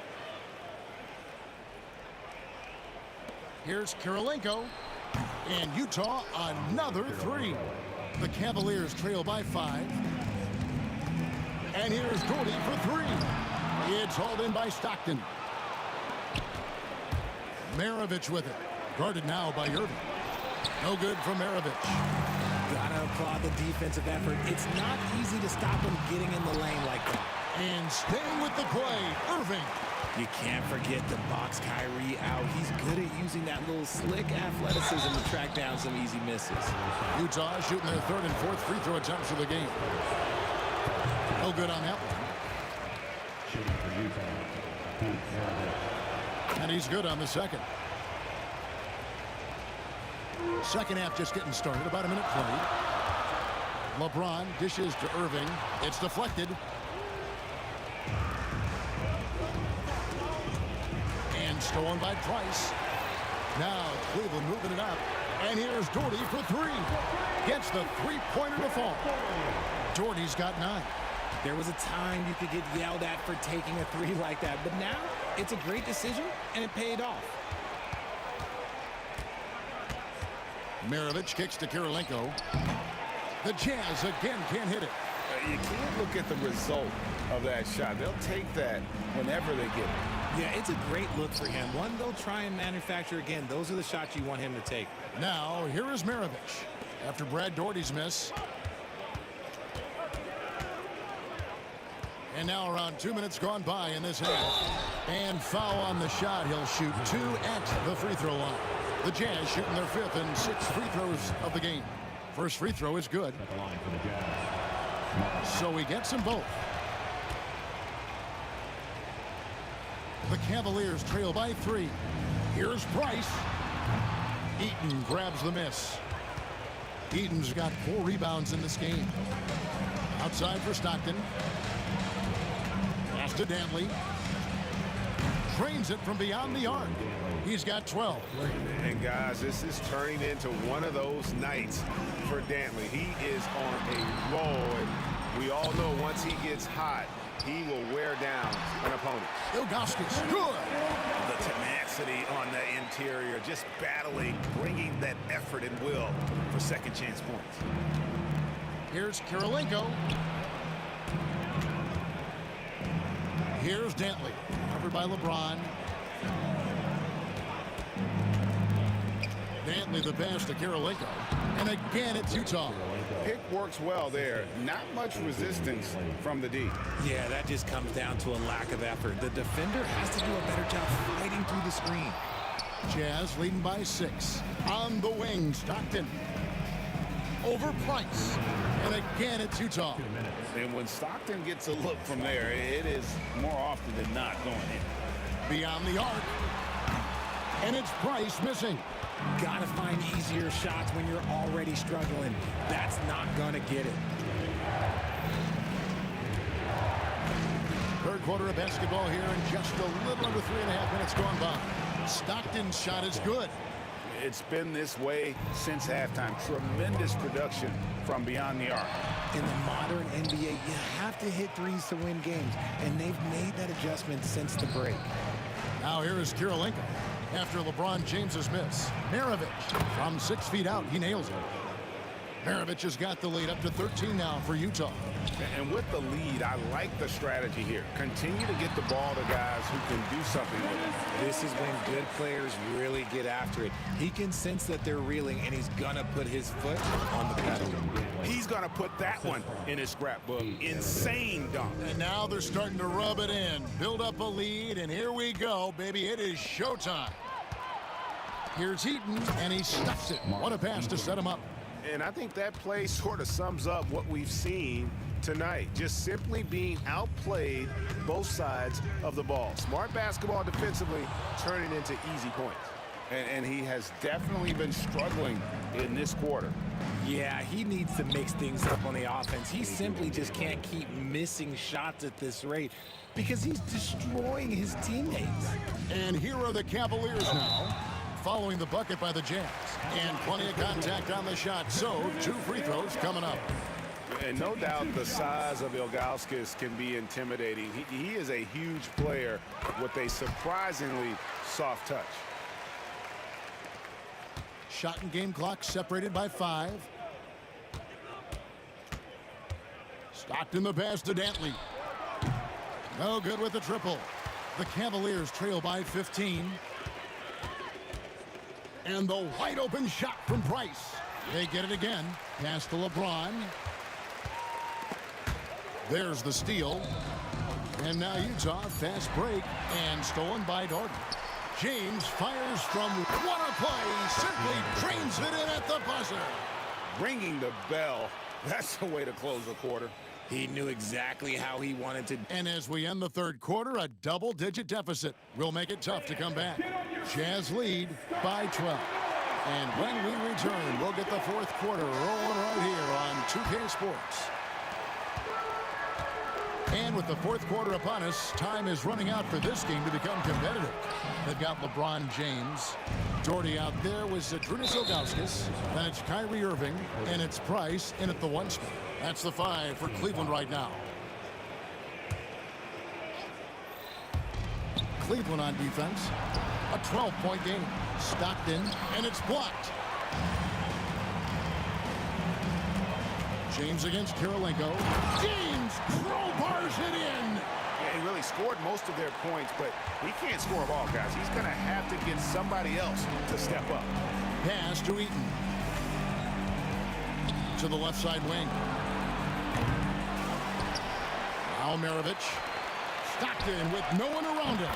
Here's Karolinko, and Utah another 3. The Cavaliers trail by 5. And here's Gordy for 3. It's hauled in by Stockton. Maravich with it. Guarded now by Irving. No good from Maravich. Gotta applaud the defensive effort. It's not easy to stop him getting in the lane like that. And staying with the play, Irving. You can't forget to box Kyrie out. He's good at using that little slick athleticism to track down some easy misses. Utah shooting their 3rd and 4th free throw attempts of the game. No good on that one. And he's good on the second. Second half just getting started. About a minute played. LeBron dishes to Irving. It's deflected. And stolen by Price. Now Cleveland moving it up. And here's Doherty for 3. Gets the 3-pointer to fall. Doherty's got 9. There was a time you could get yelled at for taking a 3 like that, but now it's a great decision, and it paid off. Maravich kicks to Karolinko. The Jazz again can't hit it. You can't look at the result of that shot. They'll take that whenever they get it. Yeah, it's a great look for him. One they'll try and manufacture again. Those are the shots you want him to take. Now, here is Maravich. After Brad Doherty's miss. And now around 2 minutes gone by in this half. And foul on the shot. He'll shoot 2 at the free throw line. The Jazz shooting their 5th and 6th free throws of the game. First free throw is good. So he gets them both. The Cavaliers trail by 3. Here's Price. Eaton grabs the miss. Eaton's got 4 rebounds in this game. Outside for Stockton. Pass to Dantley. Drains it from beyond the arc. He's got 12. And guys, this is turning into one of those nights for Dantley. He is on a roll, and we all know once he gets hot, he will wear down an opponent. Ilgauskas, good. The tenacity on the interior, just battling, bringing that effort and will for second chance points. Here's Kirilenko. Here's Dantley, covered by LeBron. Dantley the pass to Kirilenko. And again, it's Utah. Pick works well there. Not much resistance from the D. Yeah, that just comes down to a lack of effort. The defender has to do a better job fighting through the screen. Jazz leading by 6. On the wing, Stockton. Over Price. And again, it's Utah. And when Stockton gets a look from there, it is more often than not going in. Beyond the arc. And it's Price missing. Gotta find easier shots when you're already struggling. That's not gonna get it. Third quarter of basketball here, and just a little under 3.5 minutes gone by. Stockton's shot is good. It's been this way since halftime. Tremendous production from beyond the arc. In the modern NBA, you have to hit threes to win games, and they've made that adjustment since the break. Now here is Kirilenko. After LeBron James's miss, Maravich from 6 feet out, he nails it. Maravich has got the lead up to 13 now for Utah. And with the lead, I like the strategy here. Continue to get the ball to guys who can do something with it. This is when good players really get after it. He can sense that they're reeling, and he's gonna put his foot on the pedal. He's gonna put that one in his scrapbook. Insane dunk. And now they're starting to rub it in, build up a lead, and here we go, baby. It is showtime. Here's Eaton, and he stuffs it. What a pass to set him up. And I think that play sort of sums up what we've seen tonight. Just simply being outplayed both sides of the ball. Smart basketball defensively, turning into easy points. And he has definitely been struggling in this quarter. Yeah, he needs to mix things up on the offense. He simply just can't keep missing shots at this rate because he's destroying his teammates. And here are the Cavaliers now, following the bucket by the Jazz. And plenty of contact on the shot, so 2 free throws coming up. And no doubt the size of Ilgauskas can be intimidating. He is a huge player with a surprisingly soft touch. Shot and game clock separated by 5. Stockton the pass to Dantley. No good with the triple. The Cavaliers trail by 15. And the wide open shot from Price. They get it again. Pass to LeBron. There's the steal. And now Utah, fast break, and stolen by Dorton. James fires from what a play. Simply drains it in at the buzzer. Ringing the bell. That's the way to close the quarter. He knew exactly how he wanted to. And as we end the third quarter, a double-digit deficit will make it tough to come back. Jazz lead by 12. And when we return, we'll get the fourth quarter rolling right here on 2K Sports. And with the fourth quarter upon us, time is running out for this game to become competitive. They've got LeBron James. Doherty out there was Zydrunas Ilgauskas. Then it's Kyrie Irving, and it's Price in at the 1 spot. That's the 5 for Cleveland right now. Cleveland on defense. A 12-point game. Stockton, and it's blocked. James against Kirilenko. James crowbars it in. Yeah, he really scored most of their points, but he can't score a ball, guys. He's going to have to get somebody else to step up. Pass to Eaton. To the left side wing. Now Now Maravich. Stockton with no one around him.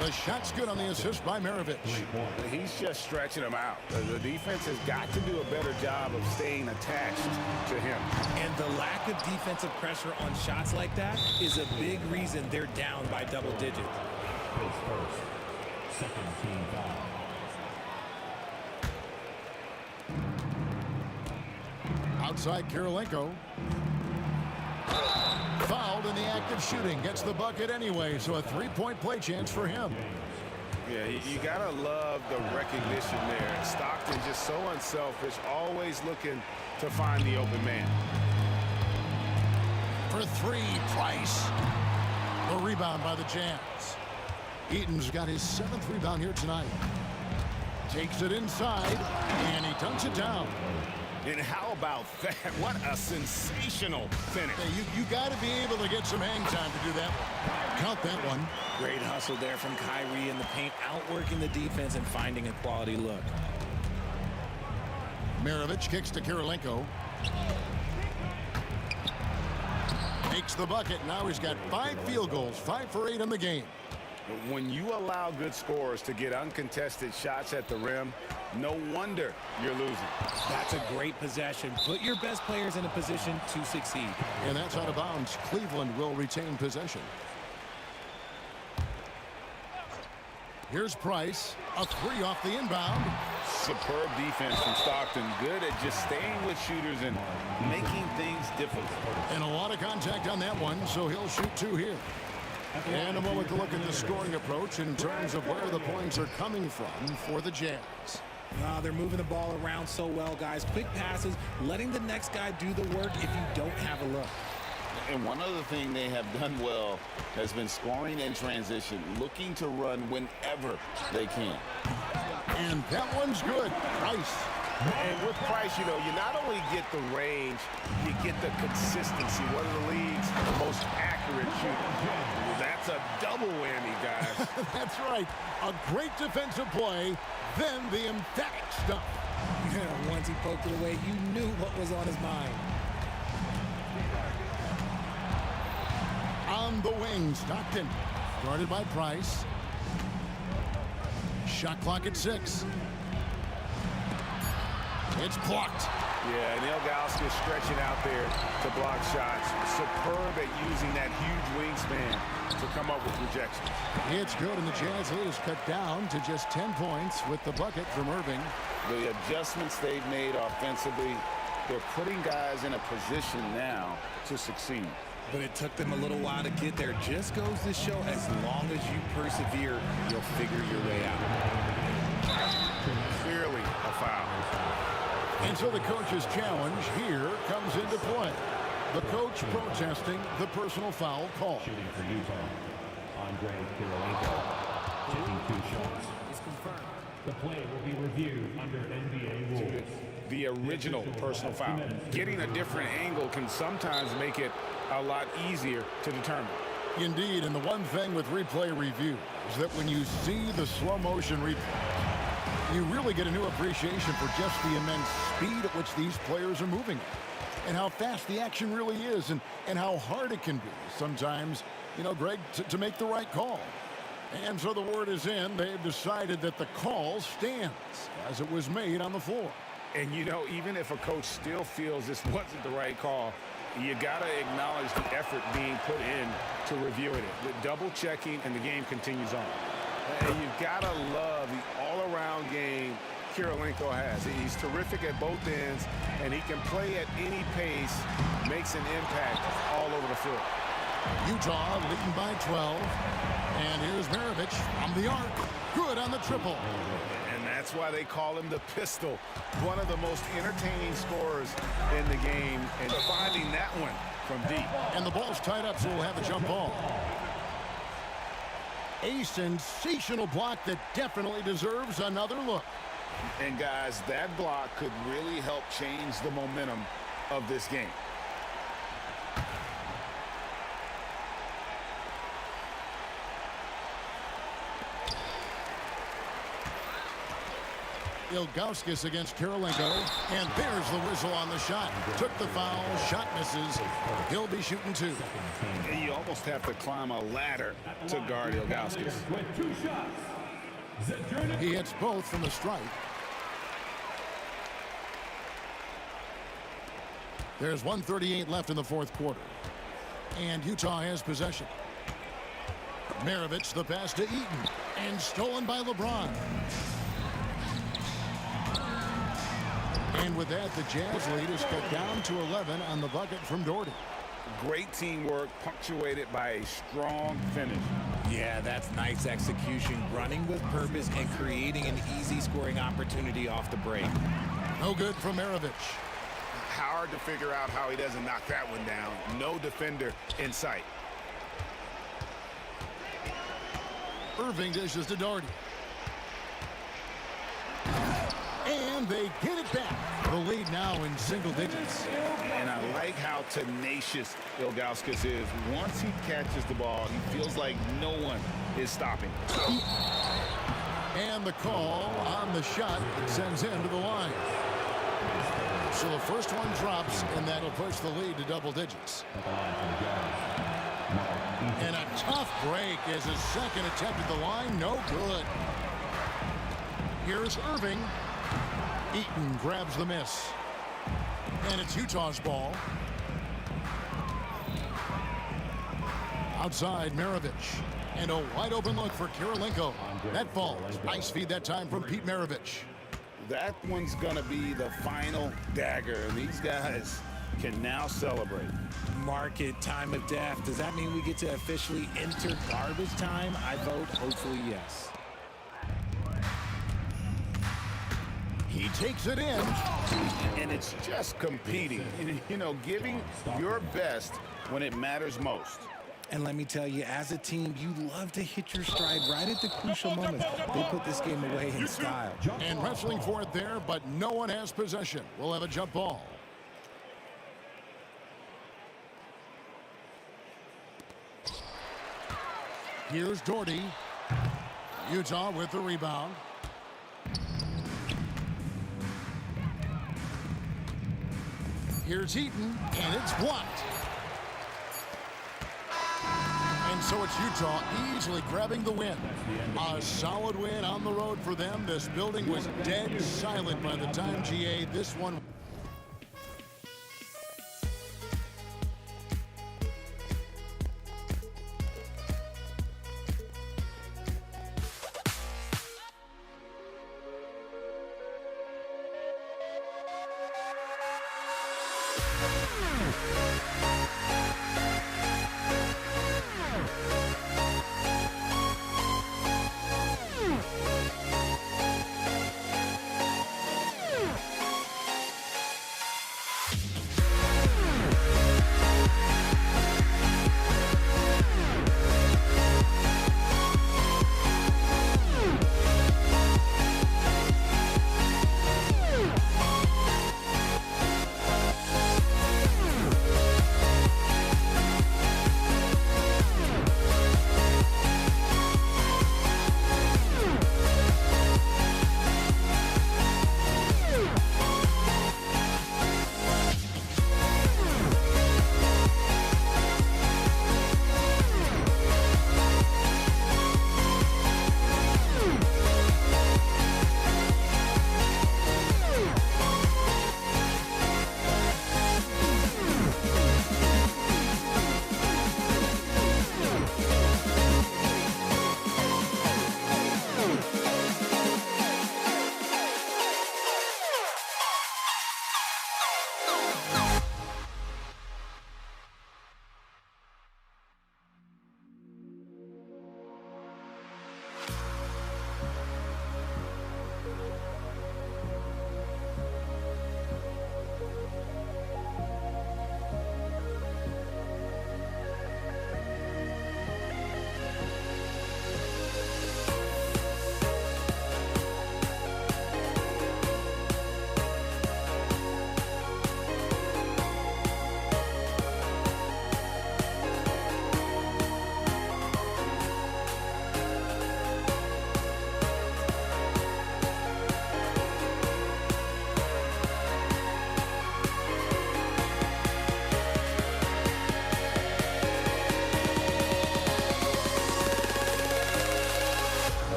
The shot's good on the assist by Maravich. He's just stretching him out. The defense has got to do a better job of staying attached to him. And the lack of defensive pressure on shots like that is a big reason they're down by double digits. First, second team foul. Outside Kirilenko. Fouled in the act of shooting. Gets the bucket anyway, so a three-point play chance for him. Yeah, you got to love the recognition there. Stockton just so unselfish, always looking to find the open man. For three, Price. The rebound by the Jazz. Eaton's got his 7th rebound here tonight. Takes it inside, and he dunks it down. And how about that? What a sensational finish. Hey, you got to be able to get some hang time to do that one. Count that one. Great hustle there from Kyrie in the paint, outworking the defense and finding a quality look. Maravich kicks to Kirilenko. Makes the bucket. Now he's got 5 field goals, 5 for 8 in the game. When you allow good scorers to get uncontested shots at the rim, no wonder you're losing. That's a great possession. Put your best players in a position to succeed. And that's out of bounds. Cleveland will retain possession. Here's Price. A 3 off the inbound. Superb defense from Stockton. Good at just staying with shooters and making things difficult. And a lot of contact on that one, so he'll shoot 2 here. And a moment to look at the scoring approach in terms of where the points are coming from for the Jazz. They're moving the ball around so well, guys. Quick passes, letting the next guy do the work if you don't have a look. And one other thing they have done well has been scoring in transition, looking to run whenever they can. And that one's good. Price. And with Price, you know, you not only get the range, you get the consistency. One of the league's most accurate shooters. That's a double whammy, guys. That's right. A great defensive play, then the emphatic stuff. Yeah, once he poked it away, you knew what was on his mind. On the wing, Stockton. Guarded by Price. Shot clock at 6. It's blocked. Yeah, and Ilgauskas stretching out there to block shots. Superb at using that huge wingspan to come up with rejections. It's good, and the Jazz lead is cut down to just 10 points with the bucket from Irving. The adjustments they've made offensively, they're putting guys in a position now to succeed. But it took them a little while to get there. Just goes to show, as long as you persevere, you'll figure your way out. Clearly a foul. And so the coach's challenge here comes into play. The coach protesting the personal foul call. Shooting for Utah, Andre Kirilenko, taking 2 shots. It's confirmed. The play will be reviewed under NBA rules. The original personal foul. Getting a different angle can sometimes make it a lot easier to determine. Indeed, and the one thing with replay review is that when you see the slow motion replay, you really get a new appreciation for just the immense speed at which these players are moving and how fast the action really is and how hard it can be sometimes, you know, Greg, to make the right call. And so the word is in. They've decided that the call stands as it was made on the floor. And, you know, even if a coach still feels this wasn't the right call, you got to acknowledge the effort being put in to reviewing it. The double checking, and the game continues on. And you've got to love the all-around game Kirilenko has. He's terrific at both ends, and he can play at any pace, makes an impact all over the field. Utah leading by 12. And here's Maravich from the arc. Good on the triple. And that's why they call him the pistol. One of the most entertaining scorers in the game, and finding that one from deep. And the ball's tied up, so we'll have a jump ball. A sensational block that definitely deserves another look. And guys, that block could really help change the momentum of this game. Ilgauskas against Kirilenko. And there's the whistle on the shot. Took the foul. Shot misses. He'll be shooting 2. And you almost have to climb a ladder to guard Ilgauskas. He hits both from the stripe. There's 1:38 left in the fourth quarter. And Utah has possession. Maravich, the pass to Eaton. And stolen by LeBron. And with that, the Jazz lead is cut down to 11 on the bucket from Doherty. Great teamwork, punctuated by a strong finish. Yeah, that's nice execution, running with purpose and creating an easy scoring opportunity off the break. No good from Maravich. Hard to figure out how he doesn't knock that one down. No defender in sight. Irving dishes to Doherty. And they get it back. The lead now in single digits. And I like how tenacious Ilgauskas is. Once he catches the ball, he feels like no one is stopping. And the call on the shot sends him to the line. So the first one drops, and that'll push the lead to double digits. And a tough break as his second attempt at the line, no good. Here's Irving. Eaton grabs the miss. And it's Utah's ball. Outside, Maravich. And a wide open look for Kirilenko. That falls. Nice feed that time from Pete Maravich. That one's going to be the final dagger. And these guys can now celebrate. Market time of death. Does that mean we get to officially enter garbage time? I vote hopefully yes. He takes it in. And it's just competing. You know, giving your best when it matters most. And let me tell you, as a team, you love to hit your stride right at the crucial moments. They put this game away in style. And wrestling for it there, but no one has possession. We'll have a jump ball. Here's Doherty. Utah with the rebound. Here's Eaton, and it's blocked. And so it's Utah easily grabbing the win. A solid win on the road for them. This building was dead silent by the time GA this one.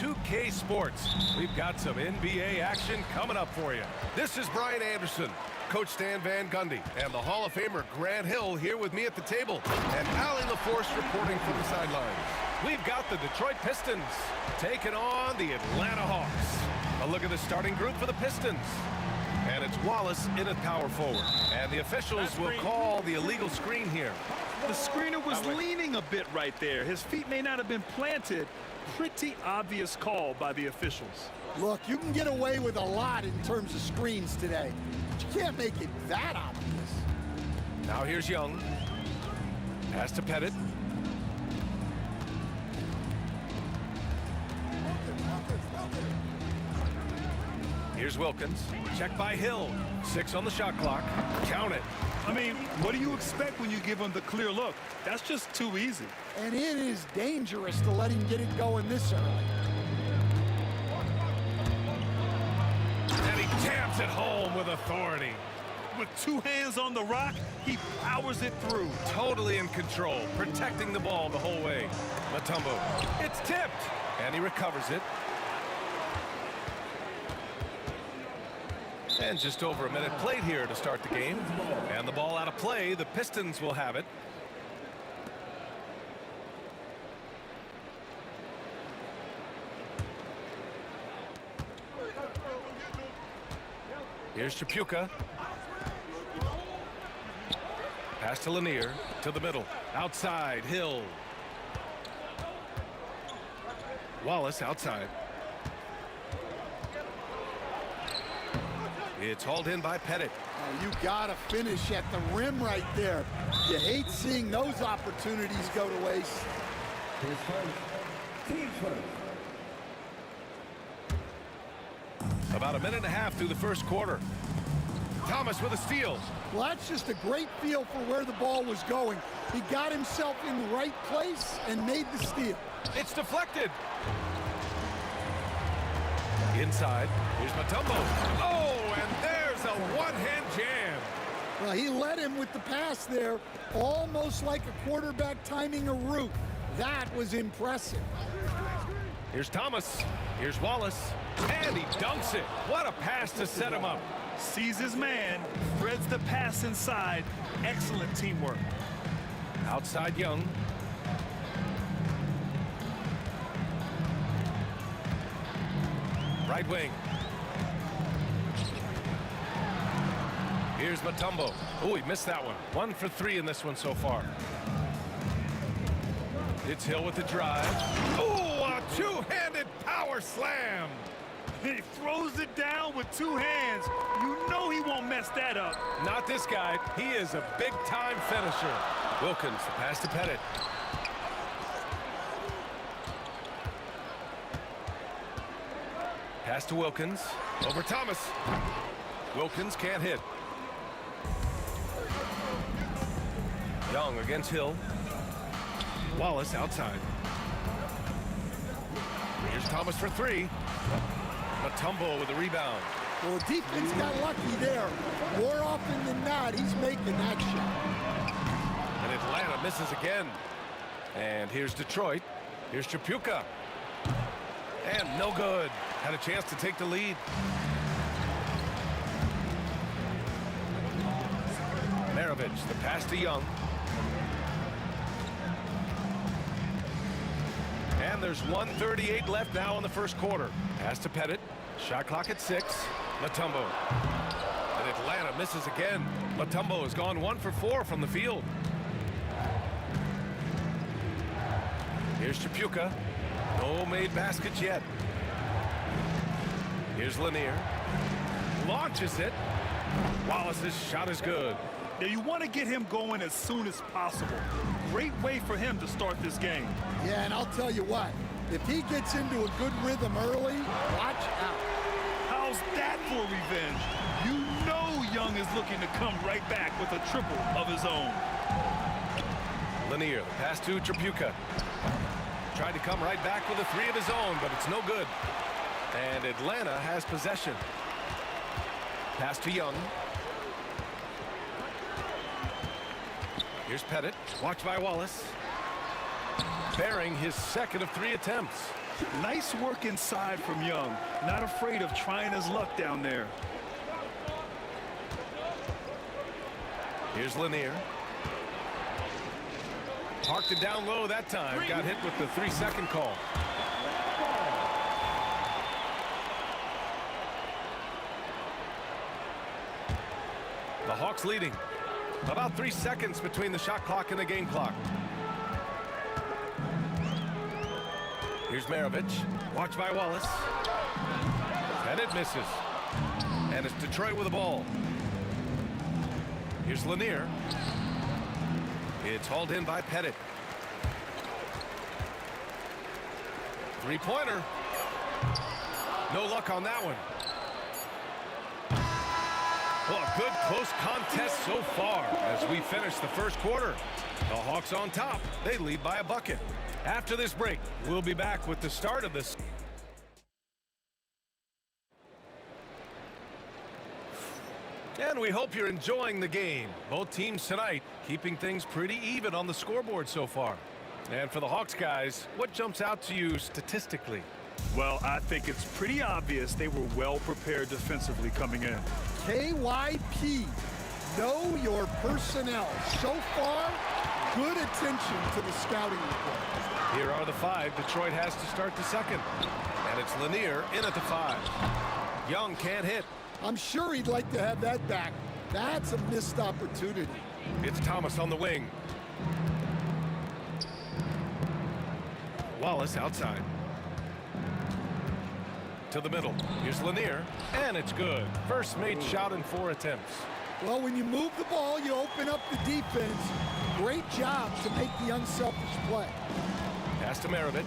2K Sports. We've got some NBA action coming up for you. This is Brian Anderson, Coach Stan Van Gundy, and the Hall of Famer Grant Hill here with me at the table, and Allie LaForce reporting from the sidelines. We've got the Detroit Pistons taking on the Atlanta Hawks. A look at the starting group for the Pistons. And it's Wallace in at power forward. And the officials will call the illegal screen here. The screener was leaning a bit right there. His feet may not have been planted. Pretty obvious call by the officials. Look, you can get away with a lot in terms of screens today, but you can't make it that obvious. Now here's Young. Pass to Pettit. Here's Wilkins. Check by Hill. 6 on the shot clock. Count it. I mean, what do you expect when you give him the clear look? That's just too easy. And it is dangerous to let him get it going this early. And he jams it home with authority. With 2 hands on the rock, he powers it through. Totally in control, protecting the ball the whole way. Mutombo. It's tipped. And he recovers it. And just over a minute played here to start the game. And the ball out of play. The Pistons will have it. Here's Chapuka. Pass to Lanier. To the middle. Outside. Hill. Wallace outside. It's hauled in by Pettit. Oh, you gotta finish at the rim right there. You hate seeing those opportunities go to waste. His first, team first. About a minute and a half through the first quarter. Thomas with a steal. Well, that's just a great feel for where the ball was going. He got himself in the right place and made the steal. It's deflected. Inside. Here's Mutombo. Oh, and there's a one-hand jam. Well, he led him with the pass there, almost like a quarterback timing a route. That was impressive. Here's Thomas. Here's Wallace. And he dunks it. What a pass to set him up. Sees his man, threads the pass inside. Excellent teamwork. Outside Young. Right wing. Here's Mutombo. Oh, he missed that one. 1 for 3 in this one so far. It's Hill with the drive. Oh, a two-handed power slam. He throws it down with 2 hands. You know he won't mess that up. Not this guy. He is a big-time finisher. Wilkins, the pass to Pettit. Pass to Wilkins. Over Thomas. Wilkins can't hit. Young against Hill. Wallace outside. Here's Thomas for 3. Mutombo with the rebound. Well, defense got lucky there. More often than not, he's making that shot. And Atlanta misses again. And here's Detroit. Here's Chapuka. And no good. Had a chance to take the lead. Maravich, the pass to Young. And there's 1:38 left now in the first quarter. Pass to Pettit. Shot clock at 6. Mutombo. And Atlanta misses again. Mutombo has gone 1 for 4 from the field. Here's Chapuka. No made baskets yet. Here's Lanier. Launches it. Wallace's shot is good. Now you want to get him going as soon as possible. Great way for him to start this game. Yeah, and I'll tell you what, if he gets into a good rhythm early, watch out. How's that for revenge? You know Young is looking to come right back with a triple of his own. Lanier, the pass to Chapuka. Tried to come right back with a 3 of his own, but it's no good. And Atlanta has possession. Pass to Young. Here's Pettit. Watched by Wallace. Bearing his second of 3 attempts. Nice work inside from Young. Not afraid of trying his luck down there. Here's Lanier. Parked it down low that time. Got hit with the 3-second call. The Hawks leading. About 3 seconds between the shot clock and the game clock. Here's Maravich. Watched by Wallace. And it misses. And it's Detroit with the ball. Here's Lanier. It's hauled in by Pettit. Three-pointer. No luck on that one. Well, a good close contest so far as we finish the first quarter. The Hawks on top. They lead by a bucket. After this break, we'll be back with the start of this. And we hope you're enjoying the game. Both teams tonight keeping things pretty even on the scoreboard so far. And for the Hawks guys, what jumps out to you statistically? Well, I think it's pretty obvious they were well prepared defensively coming in. KYP, know your personnel. So far, good attention to the scouting report. Here are the 5 Detroit has to start the second. And it's Lanier in at the 5. Young can't hit. I'm sure he'd like to have that back. That's a missed opportunity. It's Thomas on the wing. Wallace outside. To the middle. Here's Lanier. And it's good. First made shot in 4 attempts. Well, when you move the ball, you open up the defense. Great job to make the unselfish play. Pass to Maravich.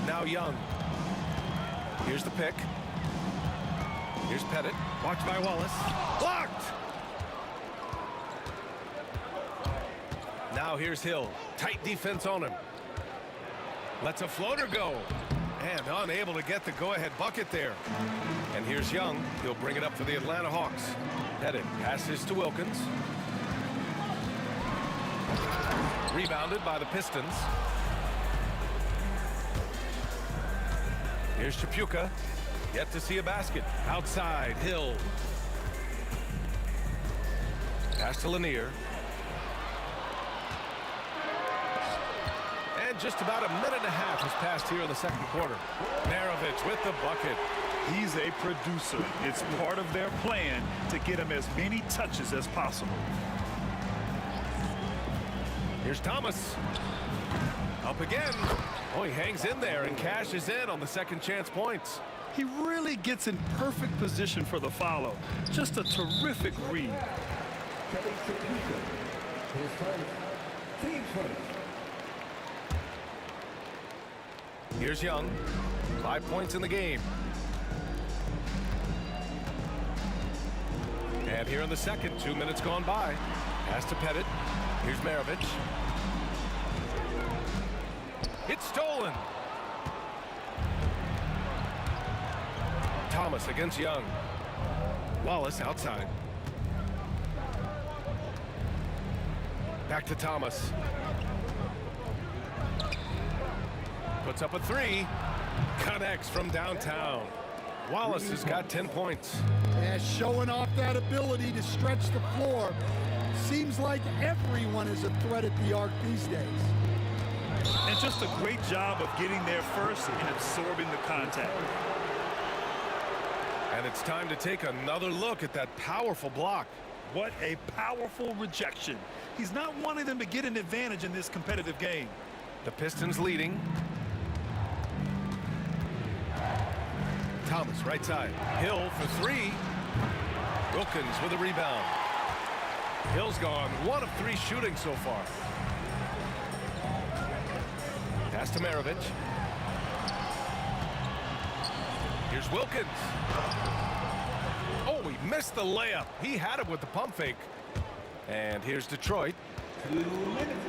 Now Young. Here's the pick. Here's Pettit. Watched by Wallace. Blocked! Now here's Hill. Tight defense on him. Lets a floater go. And unable to get the go-ahead bucket there. And here's Young. He'll bring it up for the Atlanta Hawks. Pettit passes to Wilkins. Rebounded by the Pistons. Here's Chapuka. Yet to see a basket. Outside, Hill. Pass to Lanier. And just about a minute and a half has passed here in the second quarter. Maravich with the bucket. He's a producer. It's part of their plan to get him as many touches as possible. Here's Thomas. Up again. Oh, he hangs in there and cashes in on the second chance points. He really gets in perfect position for the follow. Just a terrific read. Here's Young. 5 points in the game. And here in the second, 2 minutes gone by. Pass to Pettit. Here's Maravich. It's stolen. Thomas against Young. Wallace outside. Back to Thomas. Puts up a 3. Connects from downtown. Wallace has got 10 points. Yeah, showing off that ability to stretch the floor. Seems like everyone is a threat at the arc these days. And just a great job of getting there first and absorbing the contact. And it's time to take another look at that powerful block. What a powerful rejection. He's not wanting them to get an advantage in this competitive game. The Pistons leading. Thomas right side. Hill for 3. Wilkins with a rebound. Hill's gone 1 of 3 shooting so far. Pass to Maravich. Here's Wilkins. Oh, he missed the layup. He had it with the pump fake. And here's Detroit.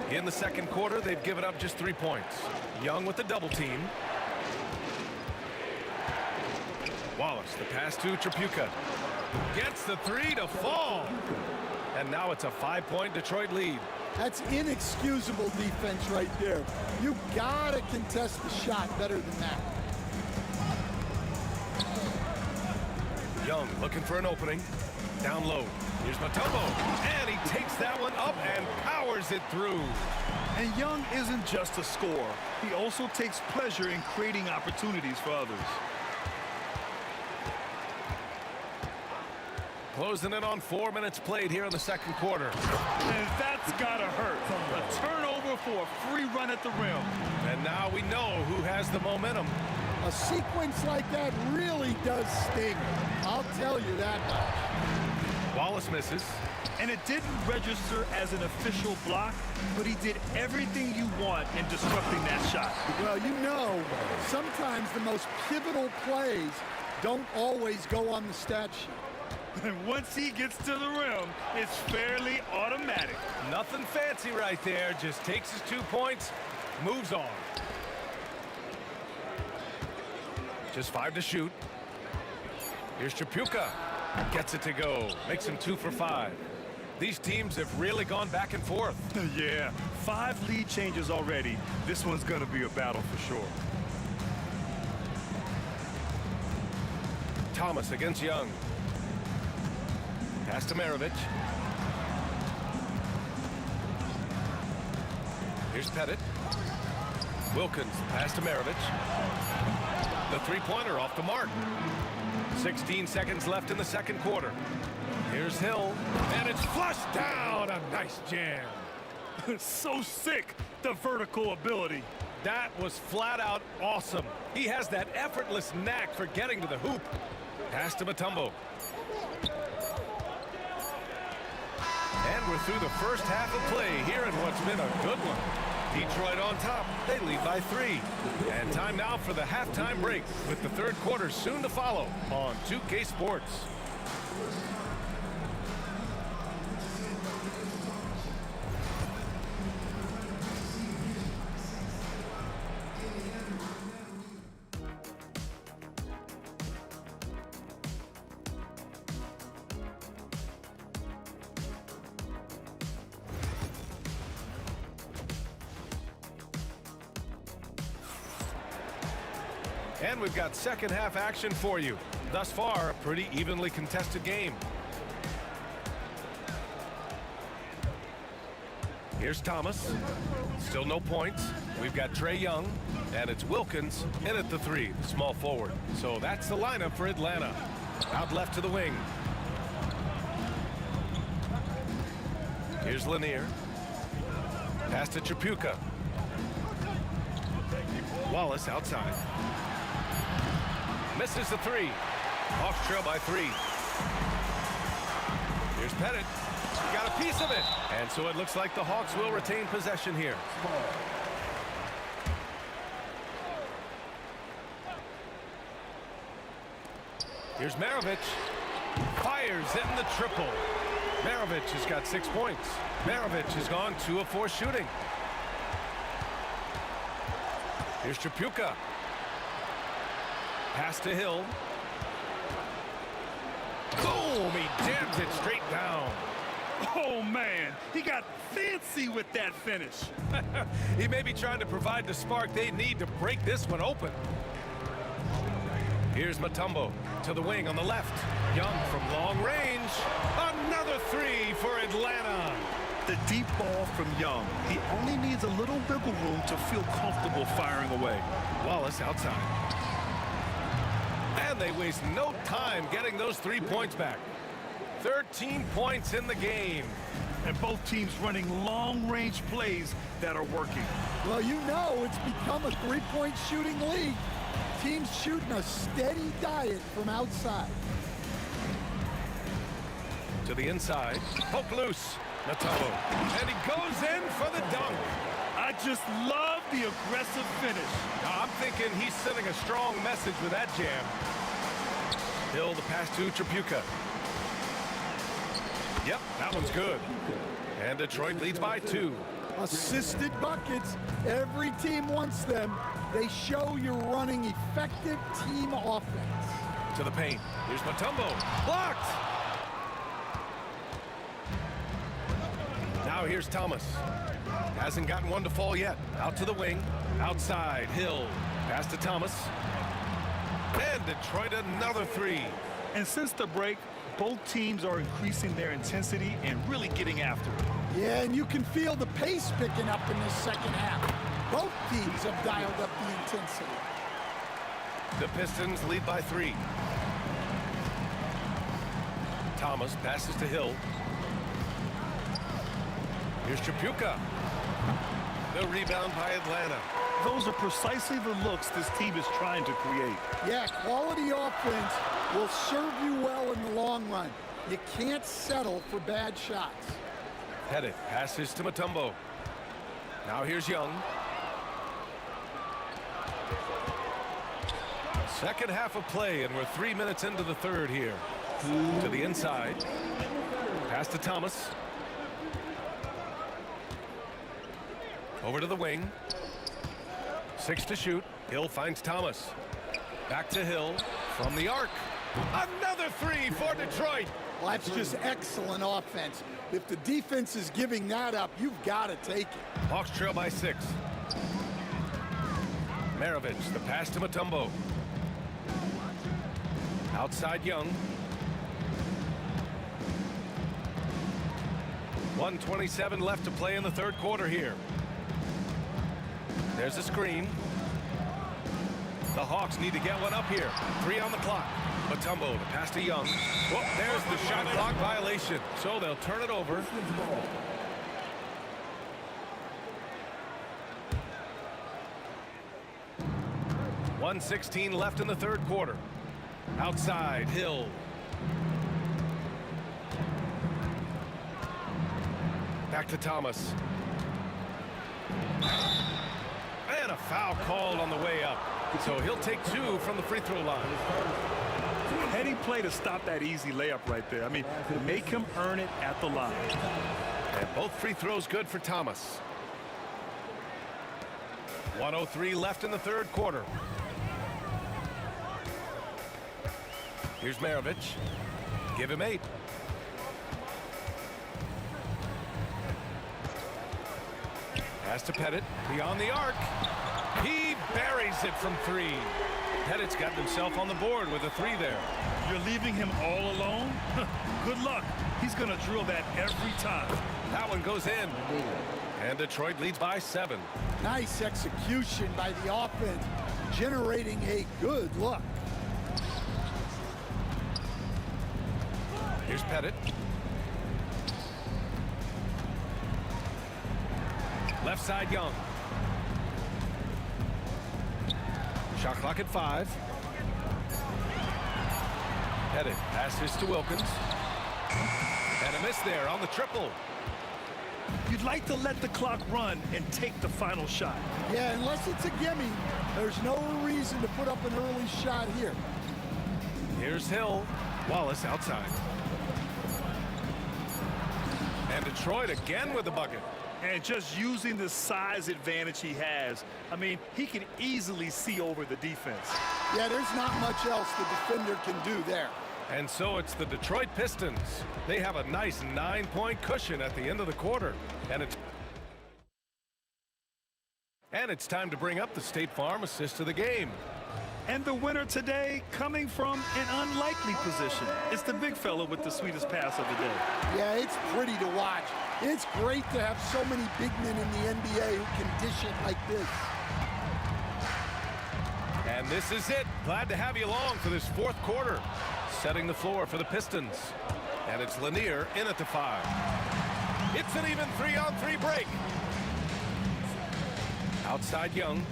In the second quarter, they've given up just 3 points. Young with the double team. Wallace, the pass to Chapuka. Gets the 3 to fall. And now it's a 5-point Detroit lead. That's inexcusable defense right there. You gotta contest the shot better than that. Young looking for an opening. Down low. Here's Mutombo. And he takes that one up and powers it through. And Young isn't just a scorer. He also takes pleasure in creating opportunities for others. Closing in on 4 minutes played here in the second quarter. And that's gotta hurt. A turnover for a free run at the rim. And now we know who has the momentum. A sequence like that really does sting. I'll tell you that much. Wallace misses. And it didn't register as an official block, but he did everything you want in disrupting that shot. Well, you know, sometimes the most pivotal plays don't always go on the stat sheet. And once he gets to the rim, it's fairly automatic. Nothing fancy right there. Just takes his 2 points, moves on. Just 5 to shoot. Here's Tripucka. Gets it to go. Makes him 2 for 5. These teams have really gone back and forth. Yeah, 5 lead changes already. This one's gonna be a battle for sure. Thomas against Young. Pass to Maravich. Here's Pettit. Wilkins, pass to Maravich. The three-pointer off the mark. 16 seconds left in the second quarter. Here's Hill, and it's flushed down. A nice jam. So sick, the vertical ability. That was flat out awesome. He has that effortless knack for getting to the hoop. Pass to Mutombo. And we're through the first half of play here in what's been a good one. Detroit on top. They lead by 3. And time now for the halftime break with the third quarter soon to follow on 2K Sports. And we've got second half action for you. Thus far, a pretty evenly contested game. Here's Thomas. Still no points. We've got Trae Young, and it's Wilkins in at the 3, the small forward. So that's the lineup for Atlanta. Out left to the wing. Here's Lanier. Pass to Tripucka. Wallace outside. Misses the 3. Hawks trail by 3. Here's Pettit. Got a piece of it. And so it looks like the Hawks will retain possession here. Here's Maravich. Fires in the triple. Maravich has got 6 points. Maravich has gone 2 of 4 shooting. Here's Tripucka. Pass to Hill. Boom! He jams it straight down. Oh, man. He got fancy with that finish. He may be trying to provide the spark they need to break this one open. Here's Mutombo to the wing on the left. Young from long range. Another 3 for Atlanta. The deep ball from Young. He only needs a little wiggle room to feel comfortable firing away. Wallace outside. And they waste no time getting those 3 points back. 13 points in the game. And both teams running long-range plays that are working. Well, you know it's become a three-point shooting league. Teams shooting a steady diet from outside. To the inside. Poke loose. Mutombo. And he goes in for the dunk. I just love the aggressive finish. I'm thinking he's sending a strong message with that jam. Hill the pass to Tripucka. Yep, that one's good. And Detroit leads by 2. Assisted buckets. Every team wants them. They show you're running effective team offense. To the paint. Here's Mutombo. Blocked. Now Now here's Thomas. Hasn't gotten one to fall yet. Out to the wing. Outside, Hill. Pass to Thomas. And Detroit another three. And since the break, both teams are increasing their intensity and really getting after it. Yeah, and you can feel the pace picking up in this second half. Both teams have dialed up the intensity. The Pistons lead by 3. Thomas passes to Hill. Here's Chapuka. The rebound by Atlanta. Those are precisely the looks this team is trying to create. Yeah, quality offense will serve you well in the long run. You can't settle for bad shots. Pettit passes to Mutombo. Now here's Young. Second half of play, and we're 3 minutes into the third here. To the inside. Pass to Thomas. Over to the wing. 6 to shoot. Hill finds Thomas. Back to Hill from the arc. Another 3 for Detroit. Well, that's just excellent offense. If the defense is giving that up, you've got to take it. Hawks trail by 6. Maravich, the pass to Mutombo. Outside Young. 1:27 left to play in the third quarter here. There's a screen. The Hawks need to get one up here. 3 on the clock. Mutombo, the pass to Young. Whoop, there's the shot clock violation. So they'll turn it over. .116 left in the third quarter. Outside, Hill. Back to Thomas. And a foul called on the way up. So he'll take 2 from the free throw line. Heady play to stop that easy layup right there. I mean, make him earn it at the line. And both free throws good for Thomas. 1:03 left in the third quarter. Here's Maravich. Give him 8. Pass to Pettit. Beyond the arc. He buries it from 3. Pettit's got himself on the board with a 3 there. You're leaving him all alone? Good luck. He's going to drill that every time. That one goes in. And Detroit leads by 7. Nice execution by the offense, generating a good look. Here's Pettit. Left side, Young. Shot clock at 5. Pettit passes to Wilkins. And a miss there on the triple. You'd like to let the clock run and take the final shot. Yeah, unless it's a gimme, there's no reason to put up an early shot here. Here's Hill. Wallace outside. And Detroit again with the bucket. And just using the size advantage he has, I mean, he can easily see over the defense. Yeah, there's not much else the defender can do there. And so it's the Detroit Pistons. They have a nice 9-point cushion at the end of the quarter. And it's time to bring up the State Farm assist of the game. And the winner today coming from an unlikely position. It's the big fella with the sweetest pass of the day. Yeah, it's pretty to watch. It's great to have so many big men in the NBA who can dish it like this. And this is it. Glad to have you along for this fourth quarter. Setting the floor for the Pistons. And it's Lanier in at the 5. It's an even 3-on-3 break. Outside Young.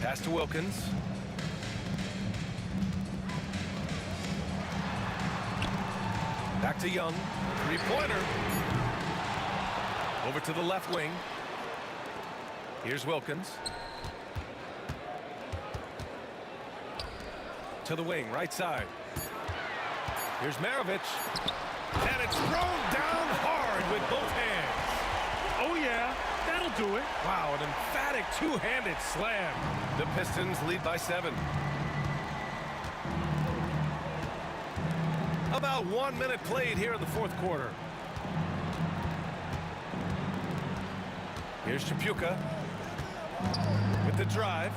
Pass to Wilkins. Back to Young. 3-pointer. Over to the left wing. Here's Wilkins. To the wing, right side. Here's Maravich. And it's thrown down hard with both hands. Oh, yeah. That'll do it. Wow, an emphatic two-handed slam. The Pistons lead by 7. About 1 minute played here in the fourth quarter. Here's Chapuka with the drive.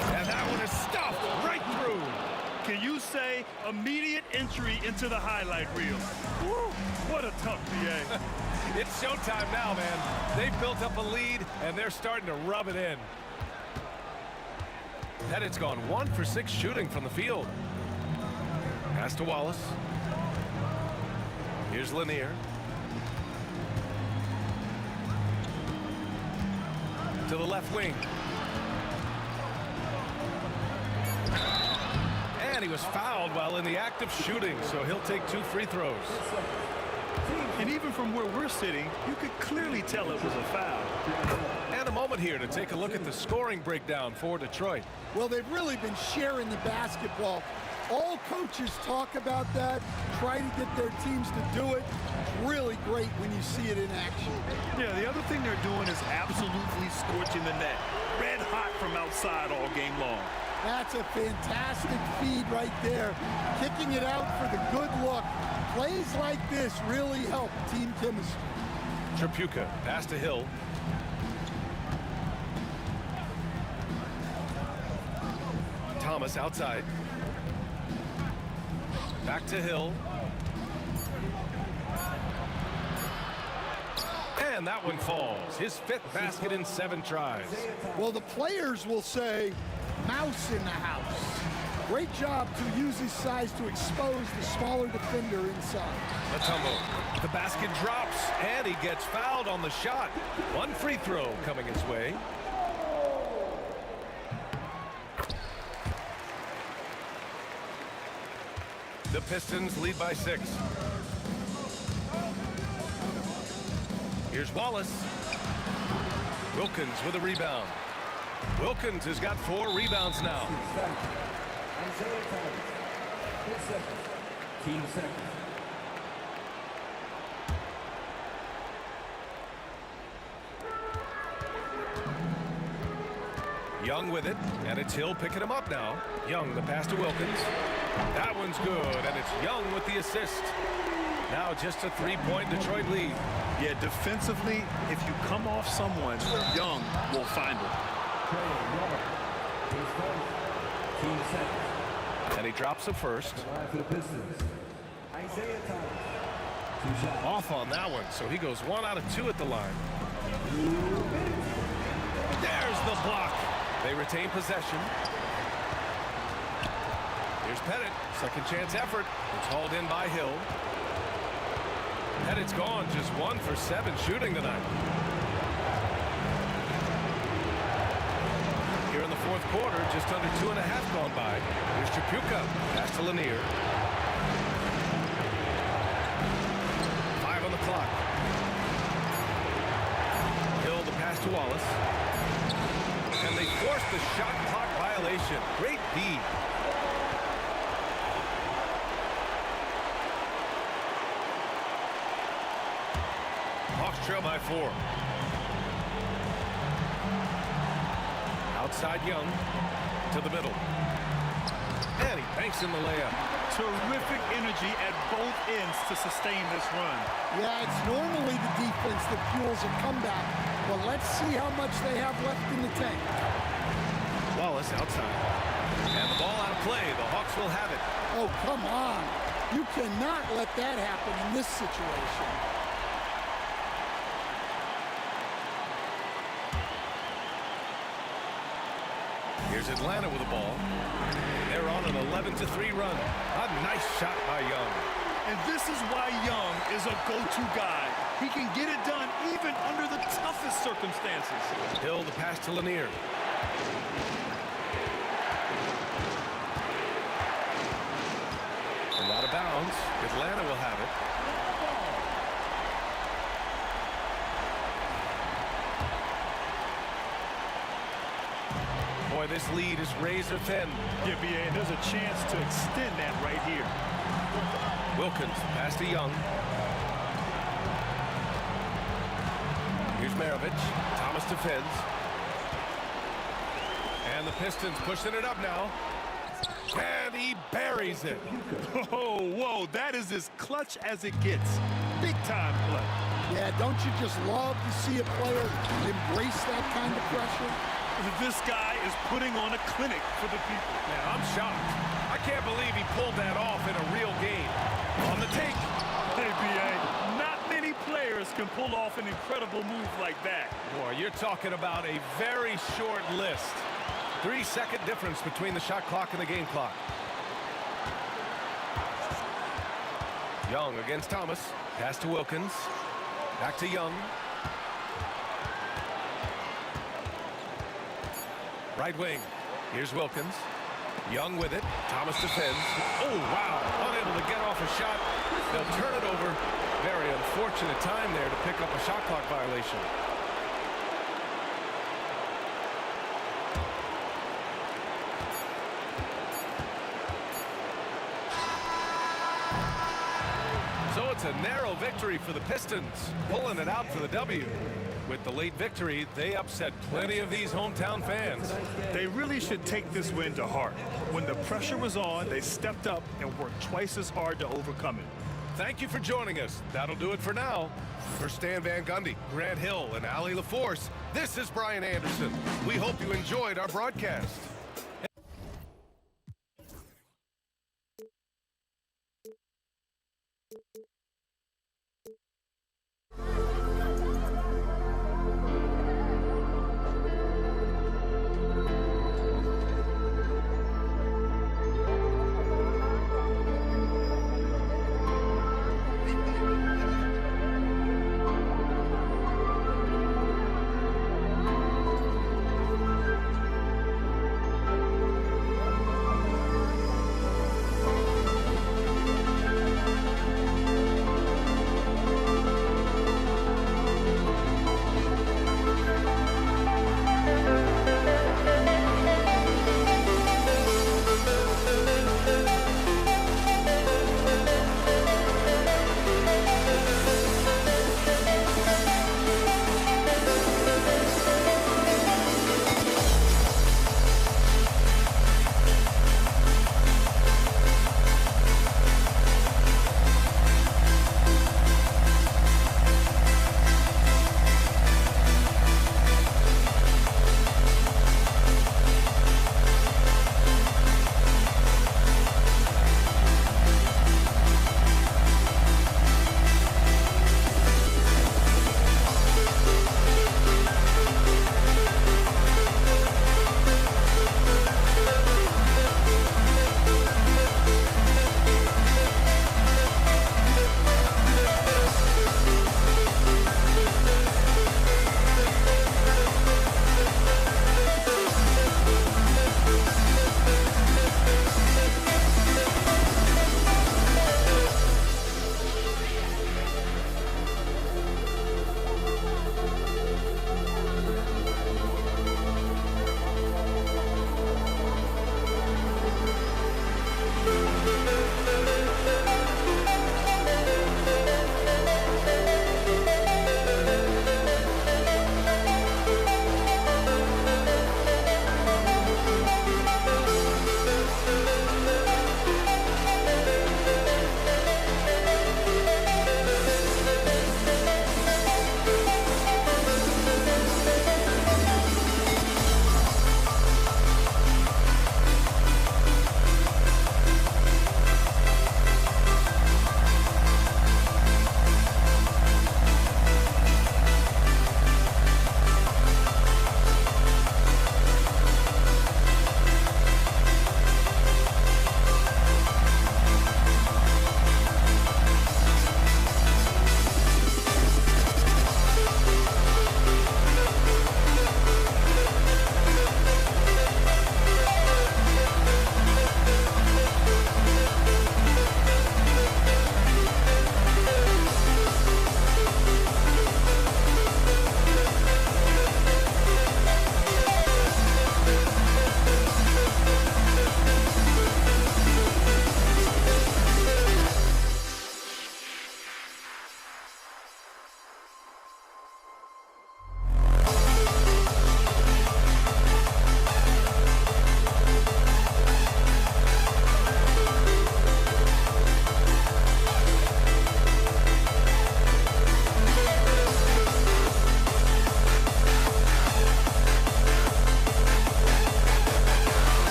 And that one is stuffed right through. Can you say immediate entry into the highlight reel? Woo, what a tough BA. It's showtime now, man. They've built up a lead, and they're starting to rub it in. Pettit's gone 1 for 6 shooting from the field. Pass to Wallace. Here's Lanier. To the left wing. And he was fouled while in the act of shooting, so he'll take 2 free throws. And even from where we're sitting, you could clearly tell it was a foul. And a moment here to take a look at the scoring breakdown for Detroit. Well, they've really been sharing the basketball. All coaches talk about that, try to get their teams to do it. It's really great when you see it in action. Yeah, the other thing they're doing is absolutely scorching the net. Red hot from outside all game long. That's a fantastic feed right there. Kicking it out for the good look. Plays like this really help team chemistry. Chapuka, pass to Hill. Thomas outside. Back to Hill. And that one falls. His 5th basket in 7 tries. Well, the players will say, mouse in the house. Great job to use his size to expose the smaller defender inside. Matumbo. The basket drops, and he gets fouled on the shot. 1 free throw coming his way. The Pistons lead by 6. Here's Wallace. Wilkins with a rebound. Wilkins has got 4 rebounds now. Team second. Young with it, and it's Hill picking him up now. Young, the pass to Wilkins. That one's good, and it's Young with the assist. Now just a 3-point Detroit lead. Yeah, defensively, if you come off someone, Young will find him. Team second. And he drops the first. For the Pistons. Isaiah Thomas. 2 shots. Off on that one, so he goes 1 out of 2 at the line. There's the block. They retain possession. Here's Pettit. Second chance effort. It's hauled in by Hill. Pettit's gone just 1 for 7 shooting tonight. Here in the fourth quarter, just under 2.5 gone by. Here's Chapuka. Pass to Lanier. 5 on the clock. Hill the pass to Wallace. And they force the shot clock violation. Great D. Hawks trail by 4. Outside Young to the middle. And he banks in the layup. Terrific energy at both ends to sustain this run. Yeah, it's normally the defense that fuels a comeback. But let's see how much they have left in the tank. Wallace outside. And the ball out of play. The Hawks will have it. Oh, come on. You cannot let that happen in this situation. Here's Atlanta with the ball. They're on an 11-3 run. A nice shot by Young. And this is why Young is a go-to guy. He can get it done even under the toughest circumstances. Hill the pass to Lanier. And out of bounds. Atlanta will have it. Boy, this lead is razor thin. Yeah, BA, and there's a chance to extend that right here. Wilkins, pass to Young. Here's Maravich. Thomas defends. And the Pistons pushing it up now. And he buries it. Oh, whoa, that is as clutch as it gets. Big time play. Yeah, don't you just love to see a player embrace that kind of pressure? This guy is putting on a clinic for the people. Man, I'm shocked. I can't believe he pulled that off in a real game. On the take. Hey, B.A., not many players can pull off an incredible move like that. Boy, you're talking about a very short list. 3-second difference between the shot clock and the game clock. Young against Thomas. Pass to Wilkins. Back to Young. Right wing. Here's Wilkins. Young with it. Thomas defends. Oh, wow. Unable to get off a shot. They'll turn it over. Very unfortunate time there to pick up a shot clock violation. So it's a narrow victory for the Pistons, pulling it out for the W. With the late victory, they upset plenty of these hometown fans. They really should take this win to heart. When the pressure was on, they stepped up and worked twice as hard to overcome it. Thank you for joining us. That'll do it for now. For Stan Van Gundy, Grant Hill, and Ali LaForce, this is Brian Anderson. We hope you enjoyed our broadcast.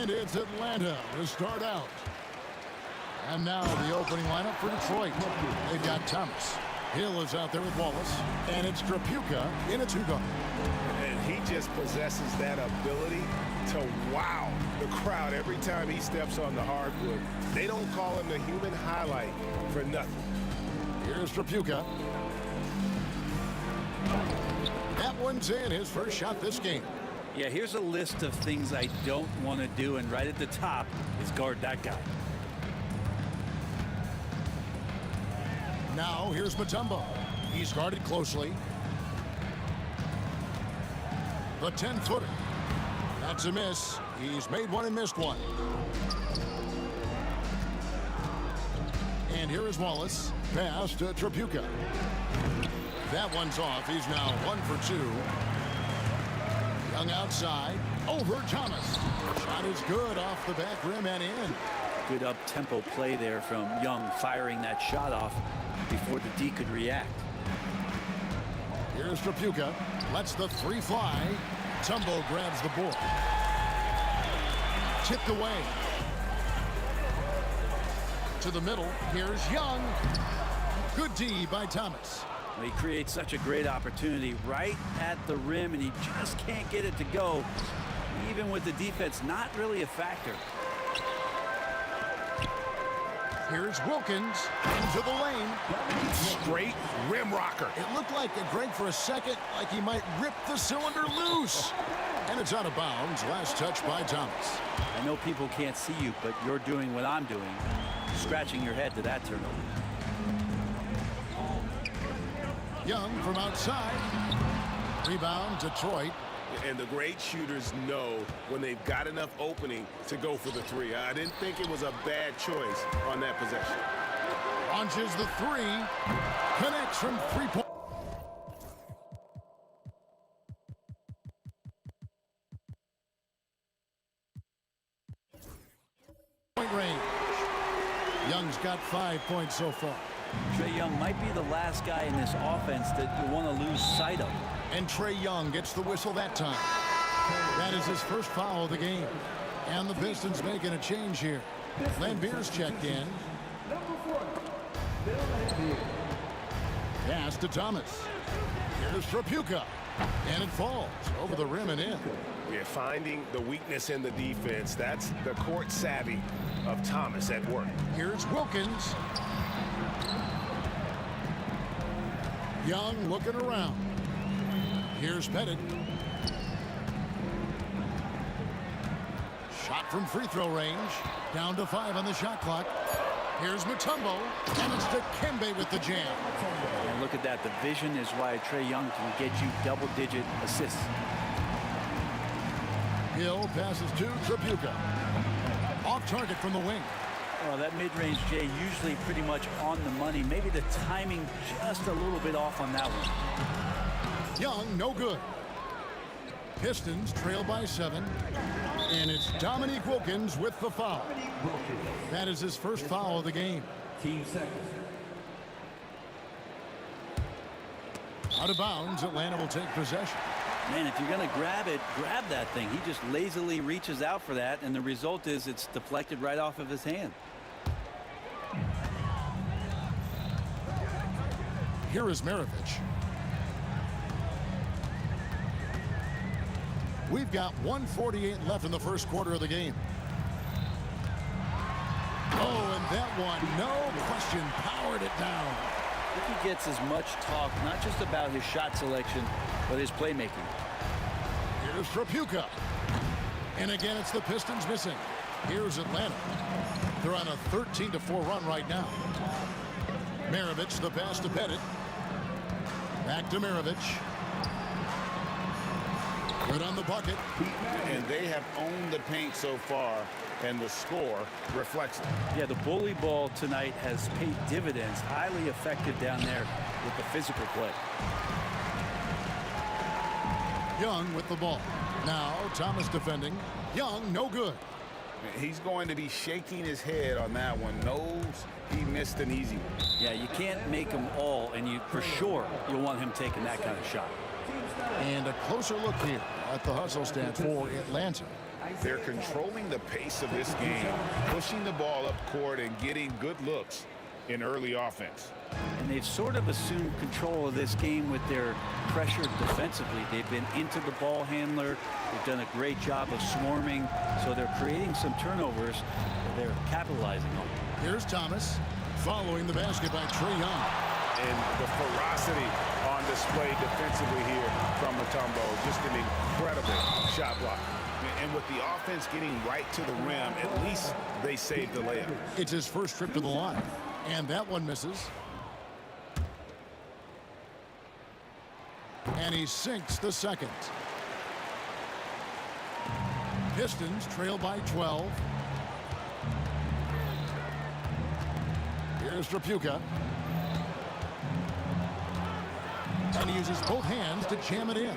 And it's Atlanta to start out. And now the opening lineup for Detroit. They've got Thomas. Hill is out there with Wallace. And it's Trapuka in a two-guard. And he just possesses that ability to wow the crowd every time he steps on the hardwood. They don't call him the human highlight for nothing. Here's Trapuka. That one's in, his first shot this game. Yeah, here's a list of things I don't want to do, and right at the top is guard that guy. Now here's Mutombo. He's guarded closely. The 10-footer. That's a miss. He's made one and missed one. And here is Wallace. Pass to Trapuka. That one's off. He's now 1 for 2. Young outside. Over Thomas. Shot is good off the back rim and in. Good up-tempo play there from Young, firing that shot off before the D could react. Here's Trapuka. Lets the three fly. Tumbo grabs the board. Tipped away. To the middle. Here's Young. Good D by Thomas. He creates such a great opportunity right at the rim, and he just can't get it to go. Even with the defense not really a factor. Here's Wilkins into the lane. Straight rim rocker. It looked like Greg for a second, like he might rip the cylinder loose. And it's out of bounds. Last touch by Thomas. I know people can't see you, but you're doing what I'm doing. Scratching your head to that turnover. Young from outside. Rebound, Detroit. And the great shooters know when they've got enough opening to go for the three. I didn't think it was a bad choice on that possession. Launches the three. Connects from three-point. Range. Young's got 5 points so far. Trae Young might be the last guy in this offense that you want to lose sight of. And Trae Young gets the whistle that time. That is his first foul of the game. And the Pistons making a change here. Lambeer's checked in. Pass to Thomas. Here's Trapuka. And it falls over the rim and in. We're finding the weakness in the defense. That's the court savvy of Thomas at work. Here's Wilkins. Young looking around. Here's Pettit. Shot from free throw range. Down to 5 on the shot clock. Here's Mutombo. And it's Dikembe with the jam. And look at that. The vision is why Trae Young can get you double-digit assists. Hill passes to Trapuka. Off target from the wing. Well, that mid-range, Jay, usually pretty much on the money. Maybe the timing just a little bit off on that one. Young, no good. Pistons trail by 7. And it's Dominique Wilkins with the foul. That is his first foul of the game. Team seconds. Out of bounds, Atlanta will take possession. Man, if you're going to grab it, grab that thing. He just lazily reaches out for that, and the result is it's deflected right off of his hand. Here is Maravich. We've got 1:48 left in the first quarter of the game. Oh, and that one, no question, powered it down. I think he gets as much talk, not just about his shot selection, but his playmaking. Here's Trapuka. And again, it's the Pistons missing. Here's Atlanta. They're on a 13-4 run right now. Maravich, the pass to Pettit. Back to Maravich. Good on the bucket. And they have owned the paint so far, and the score reflects it. Yeah, the bully ball tonight has paid dividends. Highly effective down there with the physical play. Young with the ball. Now Thomas defending. Young, no good. He's going to be shaking his head on that one. Knows he missed an easy one. Yeah, you can't make them all, and you for sure you'll want him taking that kind of shot. And a closer look here at the hustle stat for Atlanta. They're controlling the pace of this game, pushing the ball up court and getting good looks in early offense. And they've sort of assumed control of this game with their pressure defensively. They've been into the ball handler. They've done a great job of swarming. So they're creating some turnovers that they're capitalizing on. Here's Thomas following the basket by Trae Young. And the ferocity on display defensively here from Mutombo. Just an incredible shot block. And with the offense getting right to the rim, at least they saved the layup. It's his first trip to the line. And that one misses. And he sinks the second. Pistons trail by 12. Here's Drapuka. And he uses both hands to jam it in.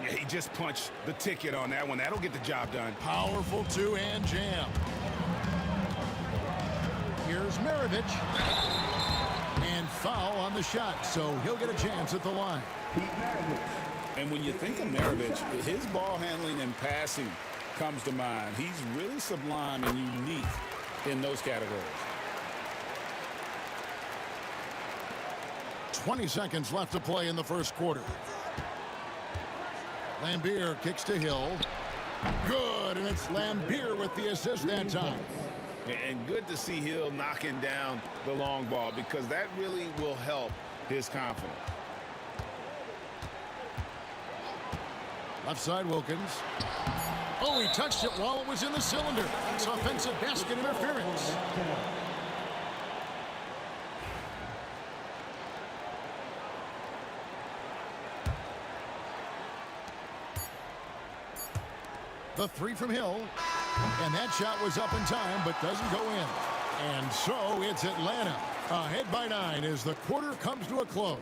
Yeah, he just punched the ticket on that one. That'll get the job done. Powerful two-hand jam. Here's Maravich. And foul on the shot, so he'll get a chance at the line. And when you think of Maravich, his ball handling and passing comes to mind. He's really sublime and unique in those categories. 20 seconds left to play in the first quarter. Lambier kicks to Hill. Good, and it's Lambier with the assist that time. And good to see Hill knocking down the long ball because that really will help his confidence. Left side, Wilkins. Oh, he touched it while it was in the cylinder. It's offensive basket interference. The three from Hill. And that shot was up in time, but doesn't go in. And so it's Atlanta ahead by 9 as the quarter comes to a close.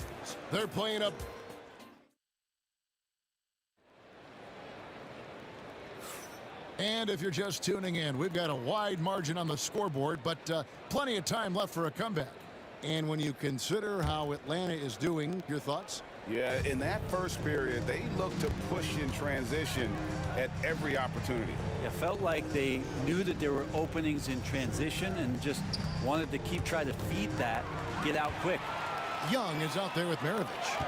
They're playing up. And if you're just tuning in, we've got a wide margin on the scoreboard, but plenty of time left for a comeback. And when you consider how Atlanta is doing, your thoughts? Yeah, in that first period, they looked to push in transition at every opportunity. It felt like they knew that there were openings in transition and just wanted to keep trying to feed that, get out quick. Young is out there with Maravich.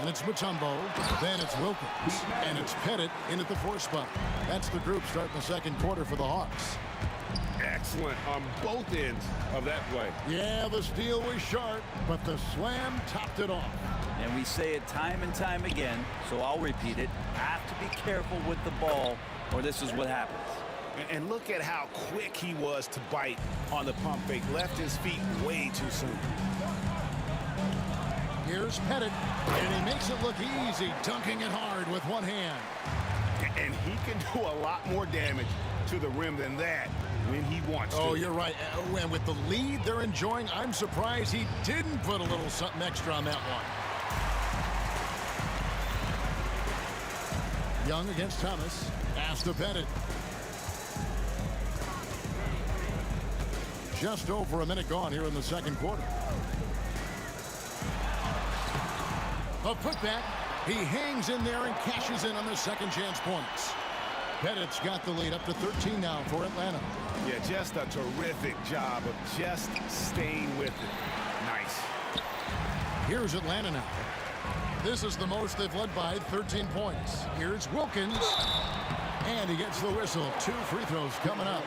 And it's Mutombo, then it's Wilkins, and it's Pettit in at the 4 spot. That's the group starting the second quarter for the Hawks. Excellent on both ends of that play. Yeah, the steal was sharp, but the slam topped it off. And we say it time and time again, so I'll repeat it. Have to be careful with the ball, or this is what happens. And look at how quick he was to bite on the pump fake. Left his feet way too soon. Here's Pettit, and he makes it look easy, dunking it hard with one hand. And he can do a lot more damage to the rim than that when he wants to. Oh, you're right. And with the lead they're enjoying, I'm surprised he didn't put a little something extra on that one. Young against Thomas. Pass to Pettit. Just over a minute gone here in the second quarter. A putback. He hangs in there and cashes in on the second chance points. Pettit's got the lead up to 13 now for Atlanta. Yeah, just a terrific job of just staying with it. Nice. Here's Atlanta now. This is the most they've led by 13 points. Here's Wilkins. And he gets the whistle. 2 free throws coming up.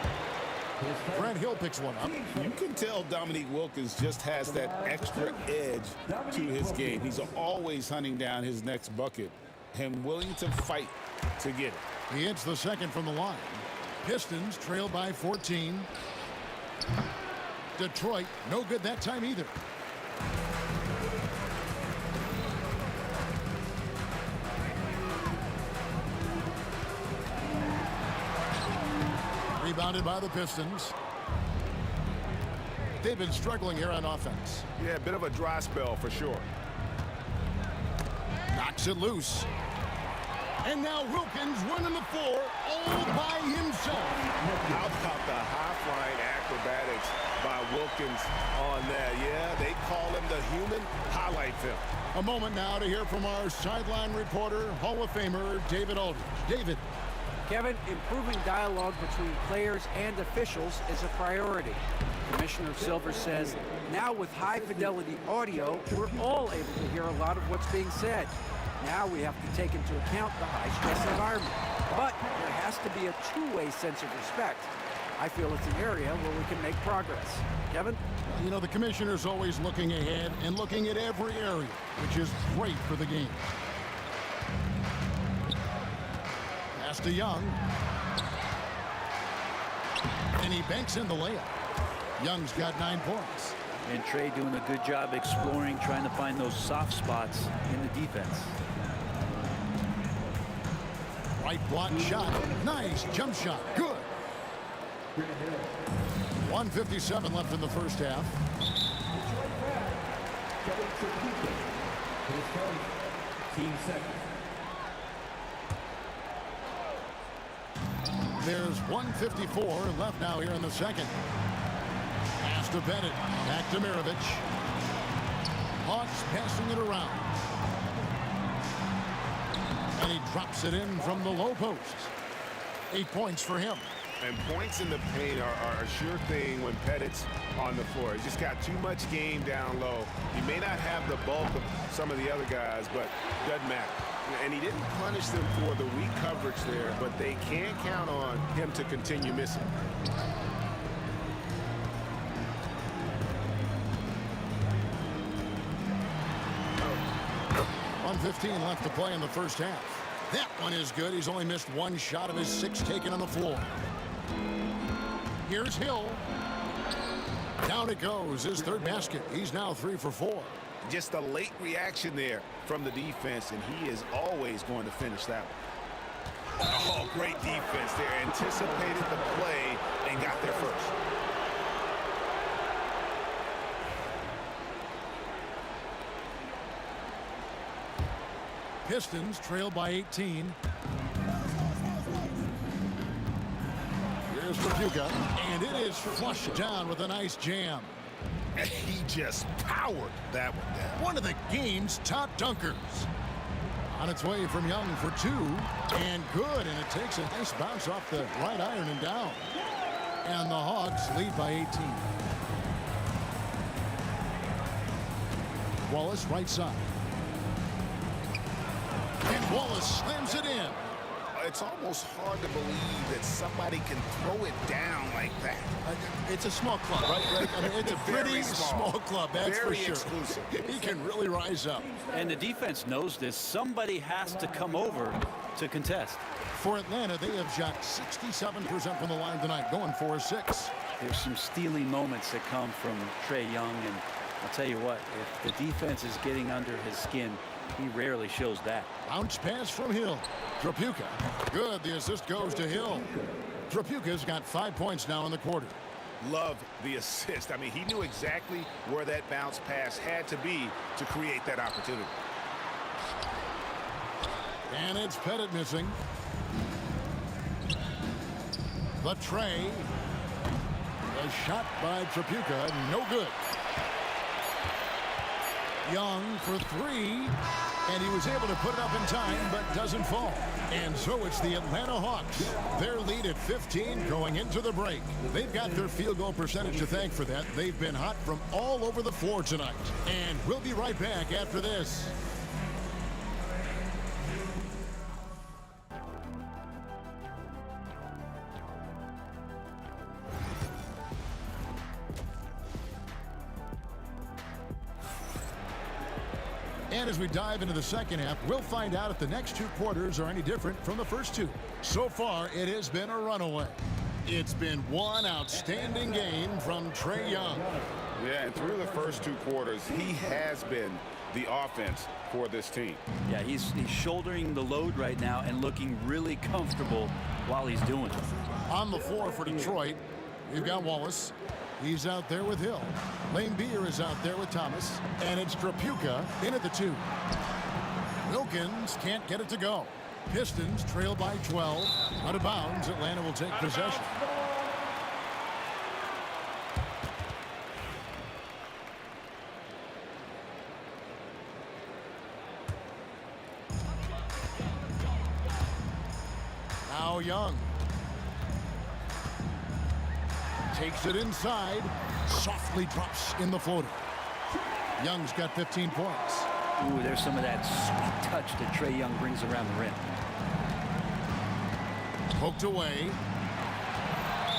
Grant Hill picks one up. You can tell Dominique Wilkins just has that extra edge to his game. He's always hunting down his next bucket and willing to fight to get it. He hits the second from the line. Pistons trail by 14. Detroit, no good that time either. Rebounded by the Pistons. They've been struggling here on offense. Yeah, a bit of a dry spell for sure. Knocks it loose. And now Wilkins running the floor all by himself. How about the high-flying acrobatics by Wilkins on that? Yeah, they call him the human highlight film. A moment now to hear from our sideline reporter, Hall of Famer David Aldridge. David. Kevin, improving dialogue between players and officials is a priority. Commissioner Silver says, now with high-fidelity audio, we're all able to hear a lot of what's being said. Now we have to take into account the high-stress environment. But there has to be a two-way sense of respect. I feel it's an area where we can make progress. Kevin? You know, the commissioner's always looking ahead and looking at every area, which is great for the game. Pass to Young. And he banks in the layup. Young's got 9 points. And Trey doing a good job exploring, trying to find those soft spots in the defense. Right block shot. Nice jump shot. Good. 1:57 left in the first half. Team second. There's 1:54 left now here in the second. Pass to Bennett. Back to Mirovic. Hawks passing it around. And he drops it in from the low post. 8 points for him. And points in the paint are a sure thing when Pettit's on the floor. He's just got too much game down low. He may not have the bulk of some of the other guys, but doesn't matter. And he didn't punish them for the weak coverage there, but they can't count on him to continue missing. Oh. 1:15 left to play in the first half. That one is good. He's only missed 1 shot of his 6 taken on the floor. Here's Hill. Down it goes. His 3rd basket. He's now 3 for 4. Just a late reaction there from the defense, and he is always going to finish that one. Oh, great defense there. Anticipated the play and got there first. Pistons trail by 18. Here's Trapuka, and it is flushed down with a nice jam. He just powered that one down. One of the game's top dunkers. On its way from Young for 2, and good, and it takes a nice bounce off the right iron and down. And the Hawks lead by 18. Wallace right side. And Wallace slams it in. It's almost hard to believe that somebody can throw it down like that. It's a small club, right? I mean, it's a pretty small club, that's very for sure. Exclusive. He can really rise up. And the defense knows this. Somebody has to come over to contest. For Atlanta, they have shot 67% from the line tonight, going 4-6. There's some steely moments that come from Trae Young, and I'll tell you what, if the defense is getting under his skin, he rarely shows that. Bounce pass from Hill. Trapuka. Good. The assist goes to Hill. Trapuka's got 5 points now in the quarter. Love the assist. I mean, he knew exactly where that bounce pass had to be to create that opportunity. And it's Pettit missing. The Trae. A shot by Trapuka. No good. Young for 3. And he was able to put it up in time, but doesn't fall. And so it's the Atlanta Hawks. Their lead at 15 going into the break. They've got their field goal percentage to thank for that. They've been hot from all over the floor tonight. And we'll be right back after this. And as we dive into the second half, we'll find out if the next 2 quarters are any different from the first 2. So far, it has been a runaway. It's been one outstanding game from Trae Young. Yeah, and through the first 2 quarters, he has been the offense for this team. Yeah, he's shouldering the load right now and looking really comfortable while he's doing it. On the floor for Detroit, you've got Wallace. He's out there with Hill. Lane Beer is out there with Thomas. And it's Trapuka in at the 2. Wilkins can't get it to go. Pistons trail by 12. Out of bounds, Atlanta will take possession. Now Young. Takes it inside. Softly drops in the floater. Young's got 15 points. Ooh, there's some of that sweet touch that Trae Young brings around the rim. Poked away.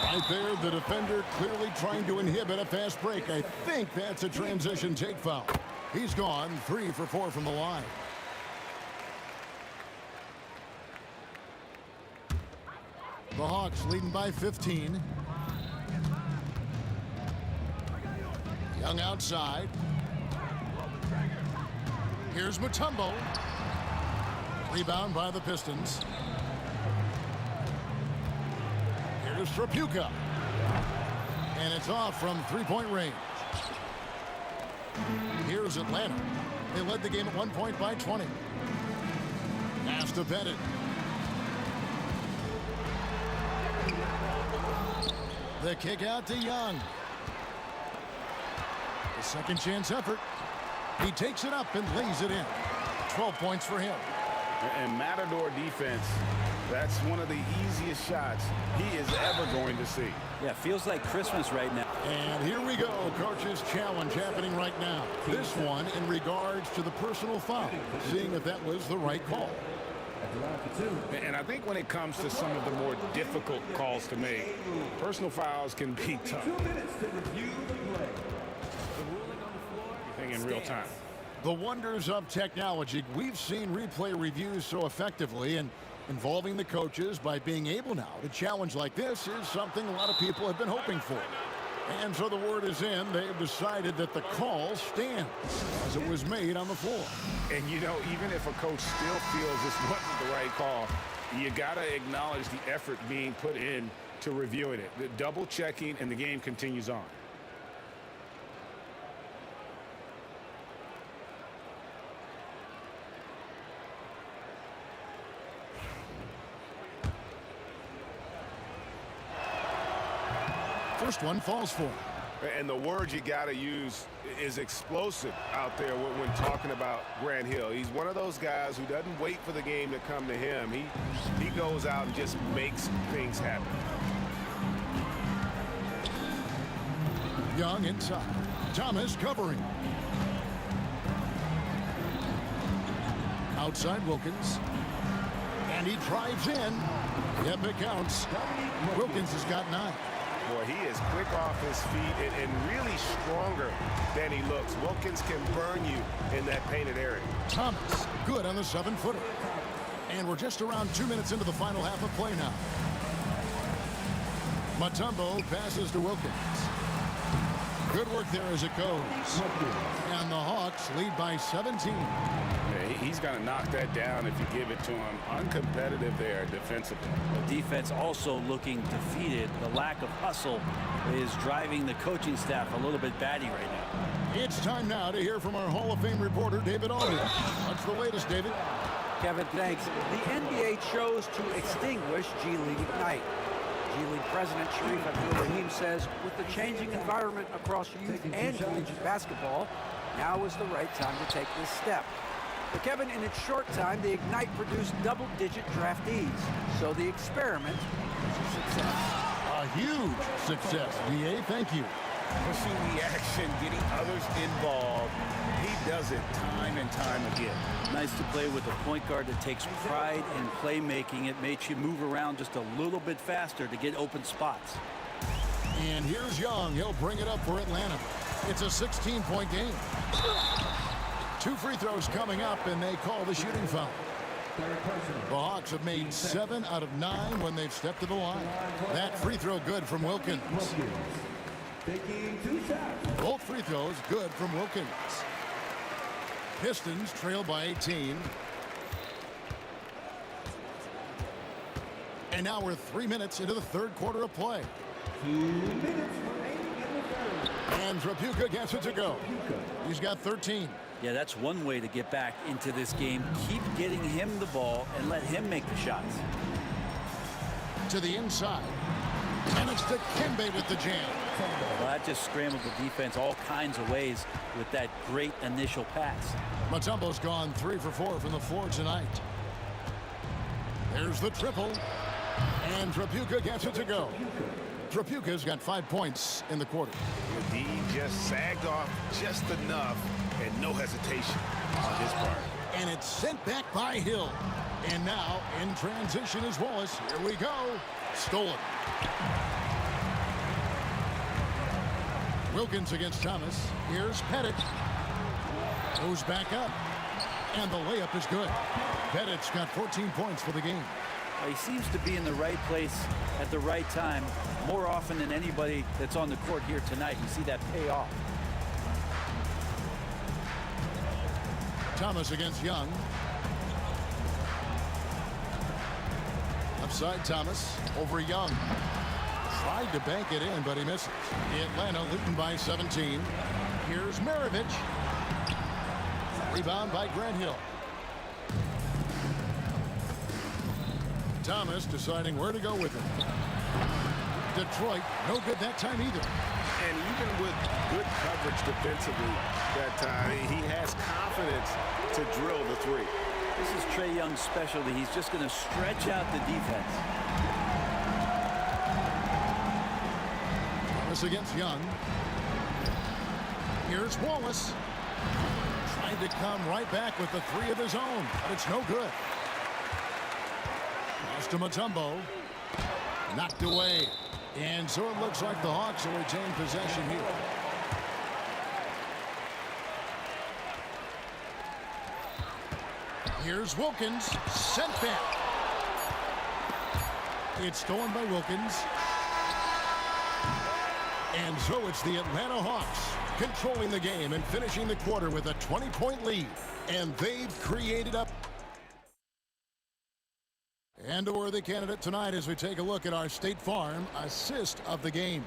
Right there, the defender clearly trying to inhibit a fast break. I think that's a transition take foul. He's gone 3 for 4 from the line. The Hawks leading by 15. Young outside. Here's Mutombo. Rebound by the Pistons. Here's Trapuka. And it's off from three-point range. Here's Atlanta. They led the game at 1 point by 20. Pass to Bennett. The kick out to Young. The second chance effort. He takes it up and lays it in. 12 points for him. And Matador defense, that's one of the easiest shots he is ever going to see. Yeah, feels like Christmas right now. And here we go. Coach's challenge happening right now. This one in regards to the personal foul. Seeing if that was the right call. And I think when it comes to some of the more difficult calls to make, personal fouls can be tough. 2 minutes to review the play. Everything in real time. The wonders of technology. We've seen replay reviews so effectively, and involving the coaches by being able now to challenge like this is something a lot of people have been hoping for. And so the word is in. They've decided that the call stands as it was made on the floor. And, you know, even if a coach still feels this wasn't the right call, you got to acknowledge the effort being put in to reviewing it. The double checking, and the game continues on. First one falls for him. And the word you got to use is explosive out there when talking about Grant Hill. He's one of those guys who doesn't wait for the game to come to him. He goes out and just makes things happen. Young inside. Thomas covering. Outside Wilkins. And he drives in. Yep, it counts. Wilkins has got 9. Boy, he is quick off his feet and really stronger than he looks. Wilkins can burn you in that painted area. Thomas, good on the 7-footer. And we're just around 2 minutes into the final half of play now. Mutombo passes to Wilkins. Good work there as it goes. And the Hawks lead by 17. Yeah, he's going to knock that down if you give it to him. Uncompetitive there defensively. The defense also looking defeated. The lack of hustle is driving the coaching staff a little bit batty right now. It's time now to hear from our Hall of Fame reporter, David Aldridge. What's the latest, David? Kevin, thanks. The NBA chose to extinguish G League Ignite. G League President Sharif Abdul-Rahim says with the changing environment across youth and collegiate basketball, now is the right time to take this step. But Kevin, in its short time, the Ignite produced double-digit draftees. So the experiment was a success. A huge success, DA. Thank you. Pushing the action, getting others involved. He does it time and time again. Nice to play with a point guard that takes pride in playmaking. It makes you move around just a little bit faster to get open spots. And here's Young. He'll bring it up for Atlanta. It's a 16-point game. 2 free throws coming up, and they call the shooting foul. The Hawks have made 7 out of 9 when they've stepped to the line. That free throw good from Wilkins. Both free throws good from Wilkins. Pistons trail by 18. And now we're 3 minutes into the third quarter of play. 2 minutes remaining in the third. And Trapuka gets it to go. He's got 13. Yeah, that's one way to get back into this game. Keep getting him the ball and let him make the shots. To the inside. And it's to Kimbe with the jam. Well, that just scrambled the defense all kinds of ways with that great initial pass. Mutombo's gone 3 for 4 from the floor tonight. There's the triple. And Trapuka gets it to go. Trapuka's got 5 points in the quarter. The D just sagged off just enough and no hesitation on his part. And it's sent back by Hill. And now in transition is Wallace. Here we go. Stolen. Wilkins against Thomas. Here's Pettit. Goes back up. And the layup is good. Pettit's got 14 points for the game. He seems to be in the right place at the right time more often than anybody that's on the court here tonight. You see that pay off. Thomas against Young. Upside Thomas over Young. Tried to bank it in, but he misses. Atlanta leading by 17. Here's Maravich. Rebound by Grant Hill. Thomas deciding where to go with it. Detroit, no good that time either. And even with good coverage defensively that time, he has confidence to drill the three. This is Trae Young's specialty. He's just going to stretch out the defense. Thomas against Young. Here's Wallace. Trying to come right back with the three of his own, but it's no good. Lost to Mutombo. Knocked away. And so it looks like the Hawks will retain possession here. Here's Wilkins. Sent back. It's stolen by Wilkins. And so it's the Atlanta Hawks controlling the game and finishing the quarter with a 20-point lead. And they've created up. And a worthy candidate tonight as we take a look at our State Farm assist of the game.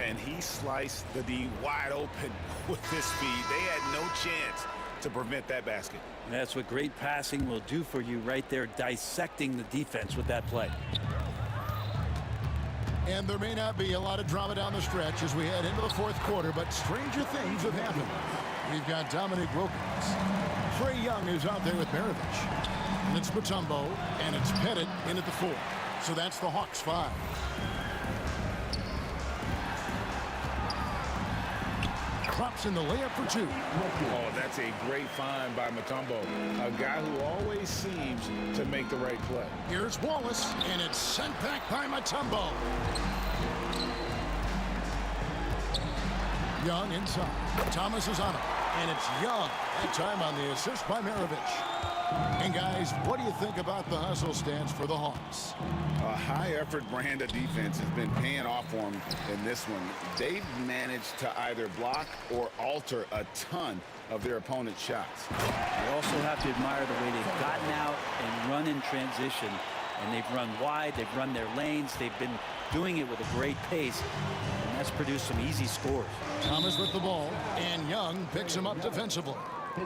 And he sliced the D wide open with his speed. They had no chance to prevent that basket. That's what great passing will do for you right there, dissecting the defense with that play. And there may not be a lot of drama down the stretch as we head into the fourth quarter, but stranger things have happened. We've got Dominic Wilkins. Trae Young is out there with Maravich. And it's Mutombo, and it's Pettit in at the 4. So that's the Hawks 5. Drops in the layup for 2. Oh, that's a great find by Mutombo, a guy who always seems to make the right play. Here's Wallace, and it's sent back by Mutombo. Young inside. Thomas is on it, and it's Young. That time on the assist by Maravich. And guys, what do you think about the hustle stance for the Hawks? A high-effort brand of defense has been paying off for them in this one. They've managed to either block or alter a ton of their opponent's shots. You also have to admire the way they've gotten out and run in transition. And they've run wide, they've run their lanes, they've been doing it with a great pace. And that's produced some easy scores. Thomas with the ball, and Young picks him up defensively.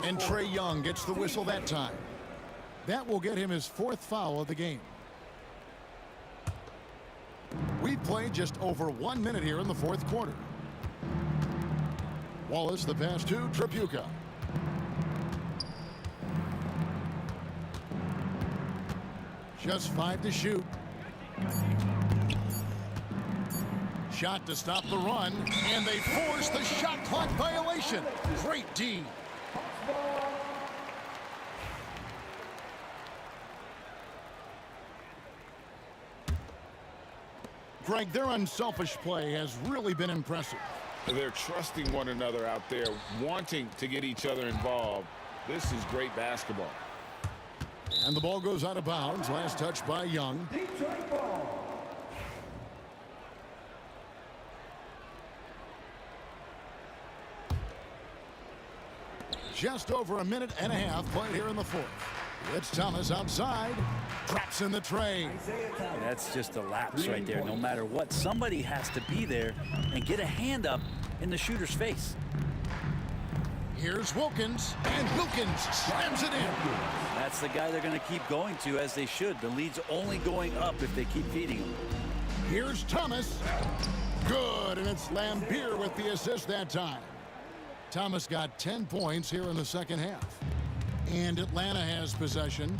And Trae Young gets the whistle that time. That will get him his 4th foul of the game. We've played just over 1 minute here in the fourth quarter. Wallace the pass to Trapuka. Just 5 to shoot. Shot to stop the run, and they force the shot clock violation. Great D. Greg, their unselfish play has really been impressive. They're trusting one another out there, wanting to get each other involved. This is great basketball. And the ball goes out of bounds. Last touch by Young. Just over a minute and a half played here in the fourth. It's Thomas outside. Drops in the tray. That's just a lapse right there. No matter what, somebody has to be there and get a hand up in the shooter's face. Here's Wilkins, and Wilkins slams it in. That's the guy they're going to keep going to, as they should. The lead's only going up if they keep feeding him. Here's Thomas. Good, and it's Lambier with the assist that time. Thomas got 10 points here in the second half. And Atlanta has possession.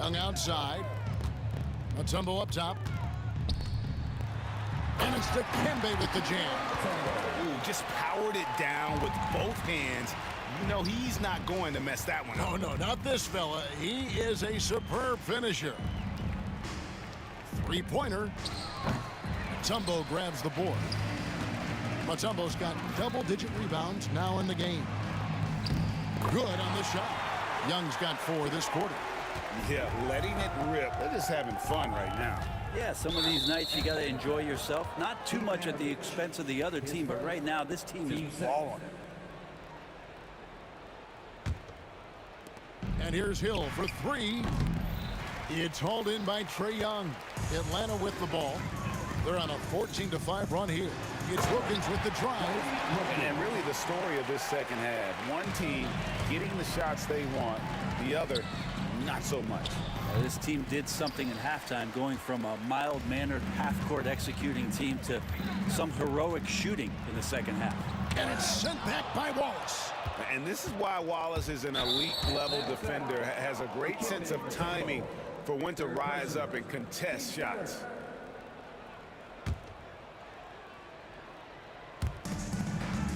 Young outside. Mutombo up top. And it's Dikembe with the jam. Ooh, just powered it down with both hands. You know he's not going to mess that one up. No, not this fella. He is a superb finisher. Three-pointer. Mutombo grabs the board. Mutombo's got double-digit rebounds now in the game. Good on the shot. Young's got 4 this quarter. Yeah, letting it rip. They're just having fun right now. Yeah, some of these nights you got to enjoy yourself. Not too much at the expense of the other team, but right now this team is balling. And here's Hill for 3. It's hauled in by Trae Young. Atlanta with the ball. They're on a 14-5 run here. It's Wilkins with the drive. And really the story of this second half. One team getting the shots they want, the other not so much. This team did something in halftime, going from a mild-mannered half-court executing team to some heroic shooting in the second half. And it's sent back by Wallace. And this is why Wallace is an elite-level defender, has a great sense of timing for when to rise up and contest shots.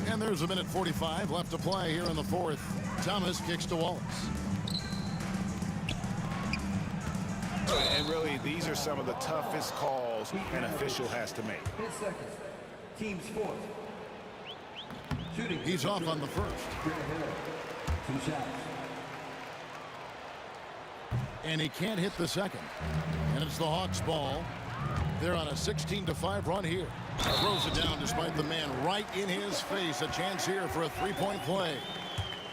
And there's a minute 45 left to play here in the fourth. Thomas kicks to Wallace. And really, these are some of the toughest calls an official has to make. Team's fourth. Shooting. He's off on the first. 2 shots. And he can't hit the second. And it's the Hawks' ball. They're on a 16-5 run here. Throws it down despite the man right in his face. A chance here for a 3-point play.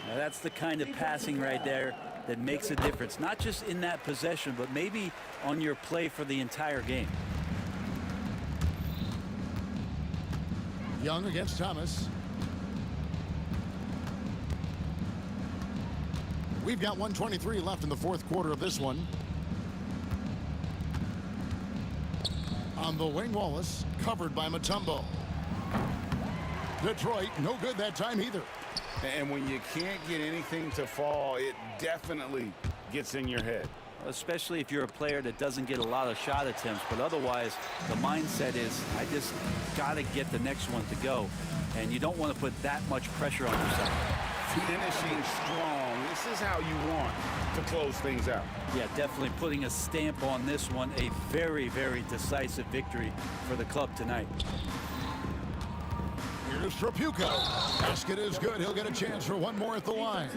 Now that's the kind of passing right there that makes a difference, not just in that possession, but maybe on your play for the entire game. Young against Thomas. We've got 1:23 left in the fourth quarter of this one. On the wing, Wallace, covered by Mutombo. Detroit, no good that time either. And when you can't get anything to fall, it definitely gets in your head. Especially if you're a player that doesn't get a lot of shot attempts, but otherwise the mindset is, I just got to get the next one to go. And you don't want to put that much pressure on yourself. Finishing strong. This is how you want to close things out. Yeah, definitely putting a stamp on this one. A very, very decisive victory for the club tonight. Here's Trapuco. Basket is good. He'll get a chance for one more at the line.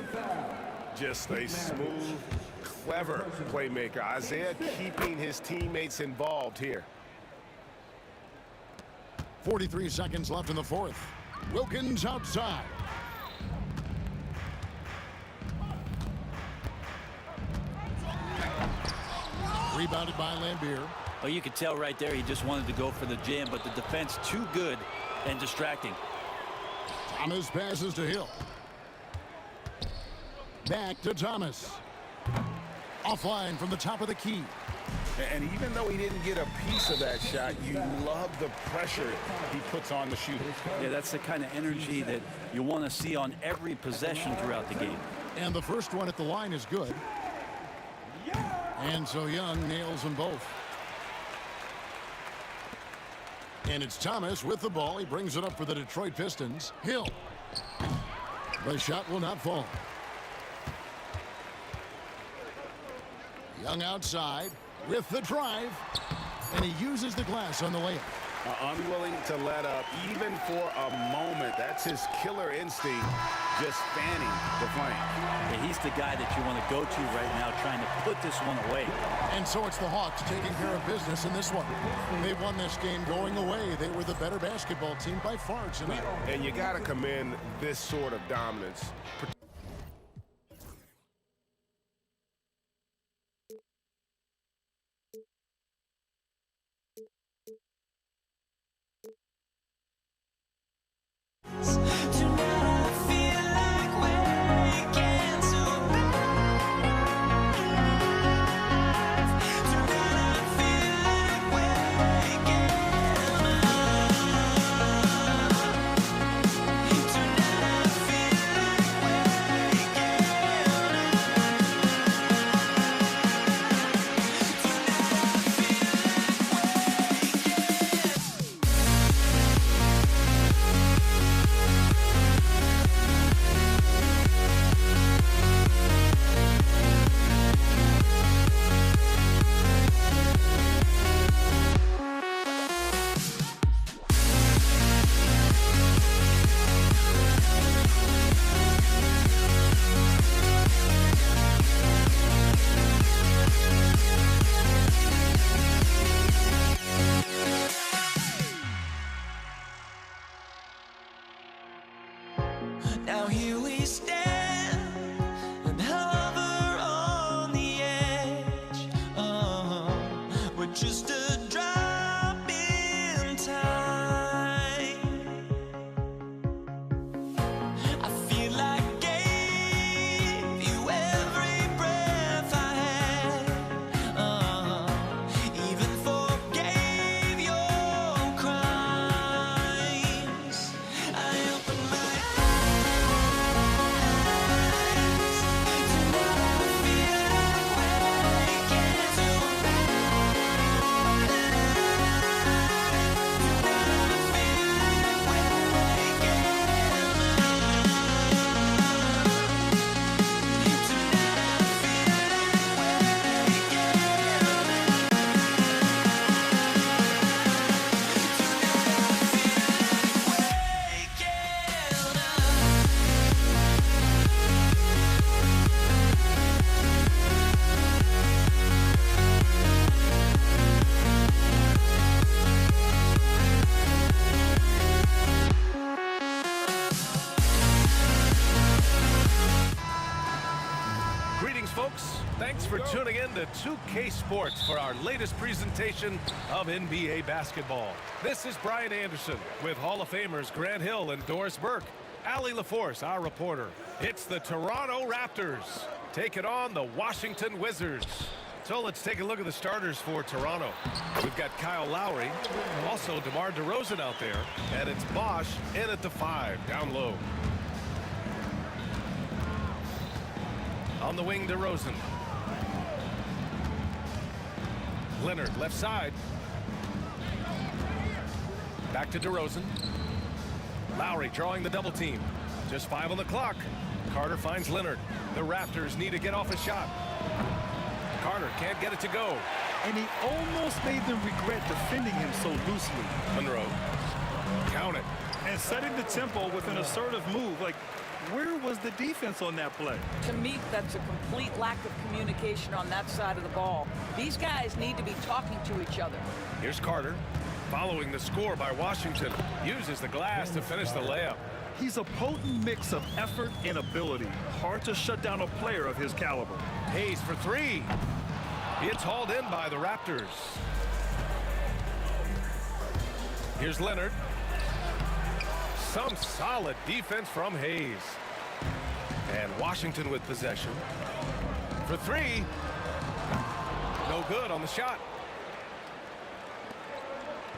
Just a smooth, clever playmaker. Isaiah keeping his teammates involved here. 43 seconds left in the fourth. Wilkins outside. Rebounded by Lambier. Well, you could tell right there he just wanted to go for the jam, but the defense too good and distracting. Thomas passes to Hill. Back to Thomas. Offline from the top of the key. And even though he didn't get a piece of that shot, you love the pressure he puts on the shooter. Yeah, that's the kind of energy that you want to see on every possession throughout the game. And the first one at the line is good. And so Young nails them both. And it's Thomas with the ball. He brings it up for the Detroit Pistons. Hill. The shot will not fall. Young outside with the drive. And he uses the glass on the layup. Unwilling to let up even for a moment. That's his killer instinct, just fanning the flame. Yeah, he's the guy that you want to go to right now, trying to put this one away. And so it's the Hawks taking care of business in this one. They won this game going away. They were the better basketball team by far tonight. And you got to commend this sort of dominance. folks. Thanks for tuning in to 2K Sports for our latest presentation of NBA basketball. This is Brian Anderson with Hall of Famers Grant Hill and Doris Burke. Allie LaForce, our reporter. It's the Toronto Raptors taking on the Washington Wizards. So let's take a look at the starters for Toronto. We've got Kyle Lowry, also DeMar DeRozan out there, and it's Bosch in at the 5, down low. On the wing, DeRozan. Leonard, left side. Back to DeRozan. Lowry drawing the double team. Just 5 on the clock. Carter finds Leonard. The Raptors need to get off a shot. Carter can't get it to go. And he almost made them regret defending him so loosely. Monroe. Count it. And setting the tempo with an assertive move. Like, where was the defense on that play? To me, that's a complete lack of communication on that side of the ball. These guys need to be talking to each other. Here's Carter. Following the score by Washington. Uses the glass to finish the layup. He's a potent mix of effort and ability. Hard to shut down a player of his caliber. Hayes for 3. It's hauled in by the Raptors. Here's Leonard. Some solid defense from Hayes. And Washington with possession. For 3. No good on the shot.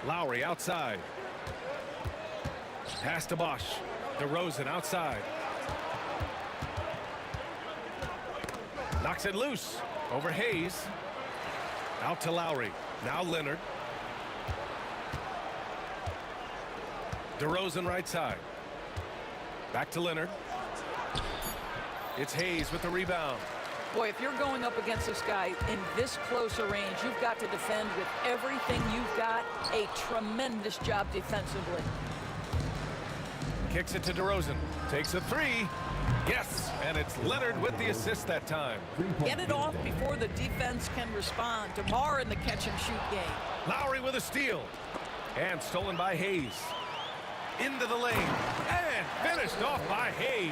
Lowry outside. Pass to Bosch. DeRozan outside. Knocks it loose. Over Hayes. Out to Lowry. Now Leonard. DeRozan right side. Back to Leonard. It's Hayes with the rebound. Boy, if you're going up against this guy in this close a range, you've got to defend with everything you've got. A tremendous job defensively. Kicks it to DeRozan. Takes a 3. Yes, and it's Leonard with the assist that time. Get it off before the defense can respond. DeMar in the catch-and-shoot game. Lowry with a steal. And stolen by Hayes. Into the lane. And finished off by Hayes.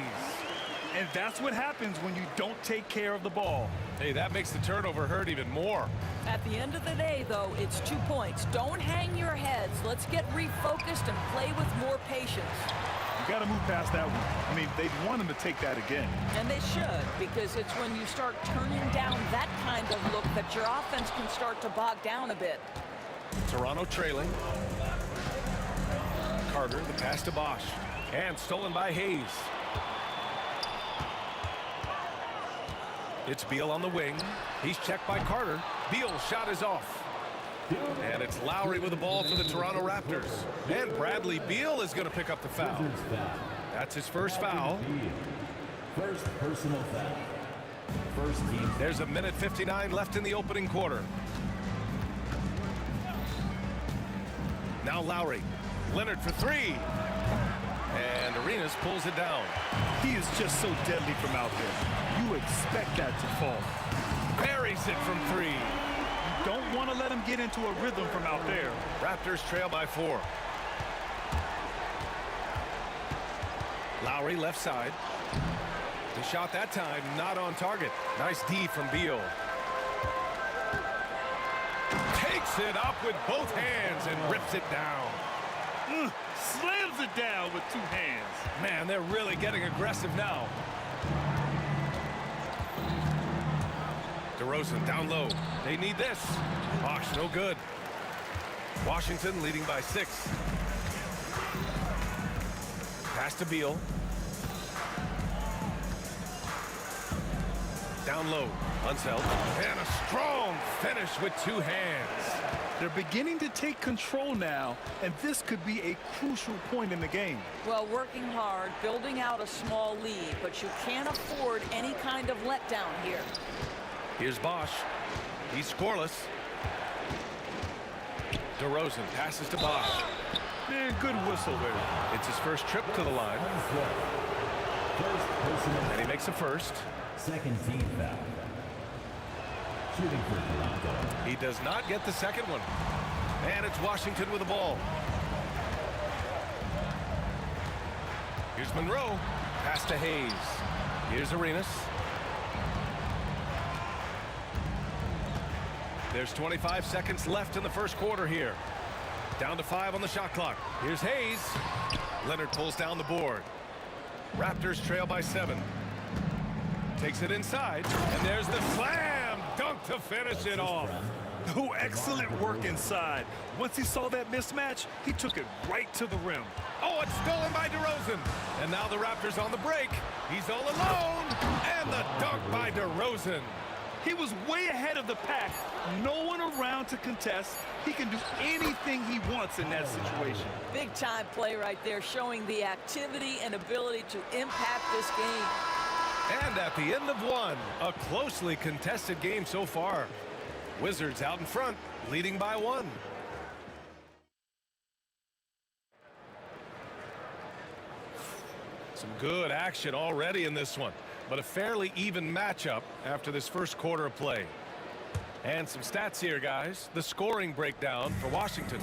And that's what happens when you don't take care of the ball. Hey, that makes the turnover hurt even more. At the end of the day, though, it's 2 points. Don't hang your heads. Let's get refocused and play with more patience. You got to move past that one. I mean, they'd want him to take that again. And they should, because it's when you start turning down that kind of look that your offense can start to bog down a bit. Toronto trailing. Carter, the pass to Bosch. And stolen by Hayes. It's Beal on the wing. He's checked by Carter. Beal's shot is off. And it's Lowry with the ball for the Toronto Raptors. And Bradley Beal is going to pick up the foul. That's his first foul. First personal foul. First team. There's a minute 59 left in the opening quarter. Now Lowry. Leonard for 3. And Arenas pulls it down. He is just so deadly from out there. You expect that to fall. Buries it from 3. Don't want to let him get into a rhythm from out there. Raptors trail by 4. Lowry left side. The shot that time not on target. Nice D from Beal. Takes it up with both hands and rips it down. Slams it down with 2 hands. Man, they're really getting aggressive now. DeRozan down low. They need this. Bosch, no good. Washington leading by 6. Pass to Beal. Down low. Unseld. And a strong finish with 2 hands. They're beginning to take control now, and this could be a crucial point in the game. Well, working hard, building out a small lead, but you can't afford any kind of letdown here. Here's Bosch. He's scoreless. DeRozan passes to Bosch. Man, good whistle there. It's his first trip to the line. And he makes a first. Second team foul. Shooting for Toronto. He does not get the second one. And it's Washington with the ball. Here's Monroe. Pass to Hayes. Here's Arenas. There's 25 seconds left in the first quarter here. Down to 5 on the shot clock. Here's Hayes. Leonard pulls down the board. Raptors trail by 7. Takes it inside, and there's the slam dunk to finish it off. Oh, excellent work inside. Once he saw that mismatch, he took it right to the rim. Oh, it's stolen by DeRozan. And now the Raptors on the break. He's all alone, and the dunk by DeRozan. He was way ahead of the pack. No one around to contest. He can do anything he wants in that situation. Big time play right there, showing the activity and ability to impact this game. And at the end of one, a closely contested game so far. Wizards out in front, leading by 1. Some good action already in this one, but a fairly even matchup after this first quarter of play. And some stats here, guys. The scoring breakdown for Washington.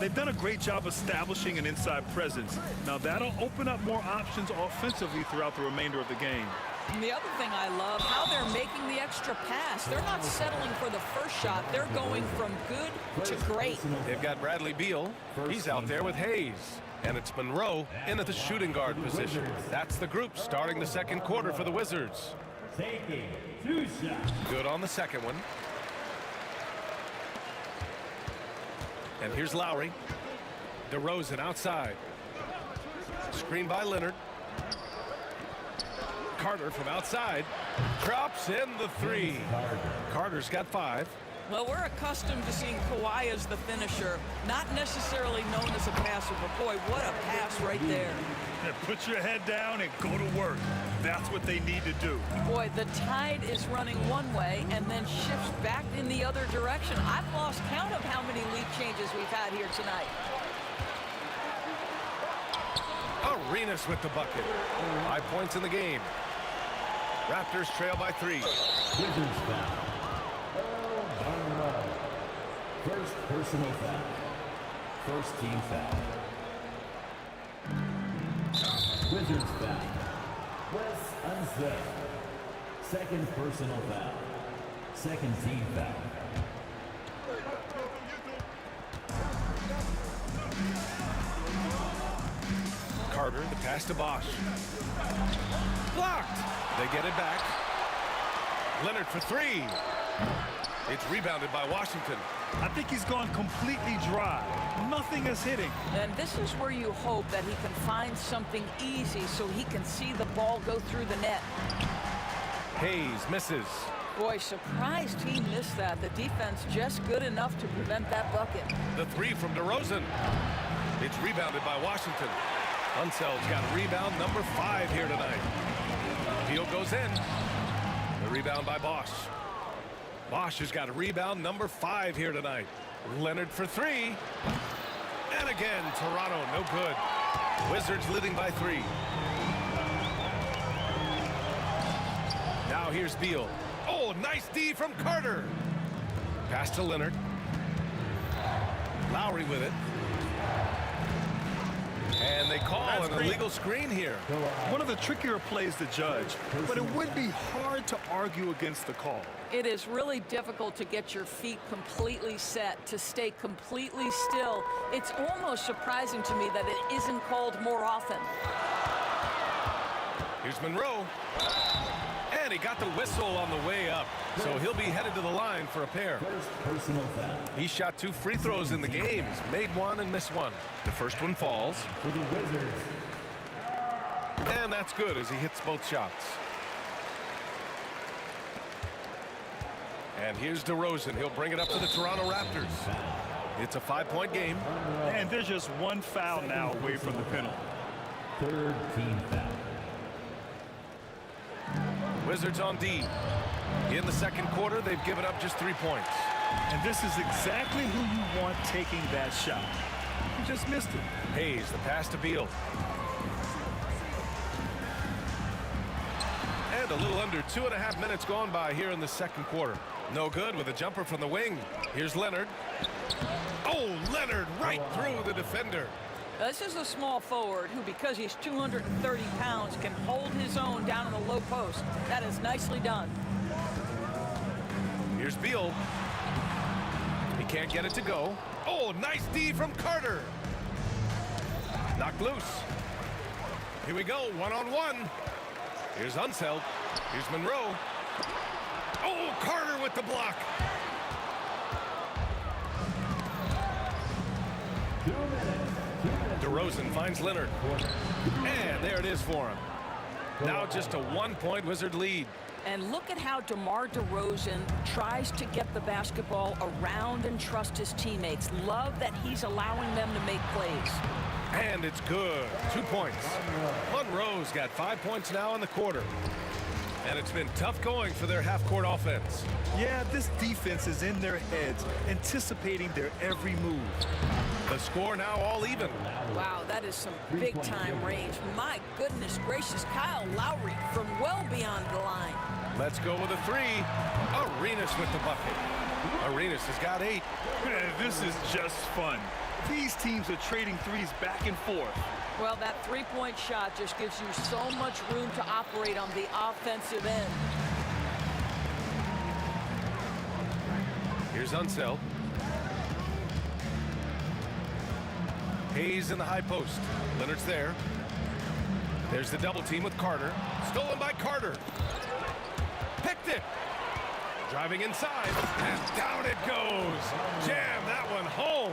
They've done a great job establishing an inside presence. Now that'll open up more options offensively throughout the remainder of the game. And the other thing I love, how they're making the extra pass. They're not settling for the first shot. They're going from good to great. They've got Bradley Beal. He's out there with Hayes. And it's Monroe in at the shooting guard position. That's the group starting the second quarter for the Wizards. Taking 2 shots. Good on the second one. And here's Lowry. DeRozan outside. Screen by Leonard. Carter from outside. Drops in the 3. Carter's got 5. Well, we're accustomed to seeing Kawhi as the finisher, not necessarily known as a passer, but boy, what a pass right there. Yeah, put your head down and go to work. That's what they need to do. Boy, the tide is running one way and then shifts back in the other direction. I've lost count of how many lead changes we've had here tonight. Arenas with the bucket. 5 points in the game. Raptors trail by 3. Wizards foul. First personal foul. First team foul. Wizards foul. Wes Unseld. Second personal foul. Second team foul. Carter, the pass to Bosch. Blocked. They get it back. Leonard for 3. It's rebounded by Washington. I think he's gone completely dry. Nothing is hitting. And this is where you hope that he can find something easy so he can see the ball go through the net. Hayes misses. Boy, surprised he missed that. The defense just good enough to prevent that bucket. The 3 from DeRozan. It's rebounded by Washington. Unseld's got rebound number 5 here tonight. Beal goes in. The rebound by Bosch. Bosch has got a rebound number 5 here tonight. Leonard for 3. And again, Toronto, no good. Wizards leading by 3. Now here's Beal. Oh, nice D from Carter. Pass to Leonard. Lowry with it. And they call an illegal screen here. One of the trickier plays to judge, but it would be hard to argue against the call. It is really difficult to get your feet completely set, to stay completely still. It's almost surprising to me that it isn't called more often. Here's Monroe. And he got the whistle on the way up. So he'll be headed to the line for a pair. Personal foul. He shot 2 free throws in the game. He's made 1 and missed 1. The first one falls. For the Wizards. And that's good as he hits both shots. And here's DeRozan. He'll bring it up to the Toronto Raptors. It's a 5-point game. And there's just one foul now away from the penalty. Third team foul. Wizards on D. In the second quarter, they've given up just 3 points. And this is exactly who you want taking that shot. He just missed it. Hayes, the pass to Beal. And a little under 2.5 minutes gone by here in the second quarter. No good with a jumper from the wing. Here's Leonard. Oh, Leonard right through the defender. This is a small forward who, because he's 230 pounds, can hold his own down in the low post. That is nicely done. Here's Beal. Can't get it to go. Oh, nice D from Carter. Knocked loose. Here we go, one-on-one. Here's Unseld. Here's Monroe. Oh, Carter with the block. DeRozan finds Leonard. And there it is for him. Now just a one-point Wizard lead. And look at how DeMar DeRozan tries to get the basketball around and trust his teammates. Love that he's allowing them to make plays. And it's good. 2 points. Monroe's got 5 points now in the quarter. And it's been tough going for their half-court offense. Yeah, this defense is in their heads, anticipating their every move. The score now all even. Wow, that is some big-time range. My goodness gracious, Kyle Lowry from well beyond the line. Let's go with a three. Arenas with the bucket. Arenas has got 8. This is just fun. These teams are trading threes back and forth. Well, that three-point shot just gives you so much room to operate on the offensive end. Here's Unseld. Hayes in the high post. Leonard's there. There's the double team with Carter. Stolen by Carter. Picked it. Driving inside. And down it goes. Jam that one home.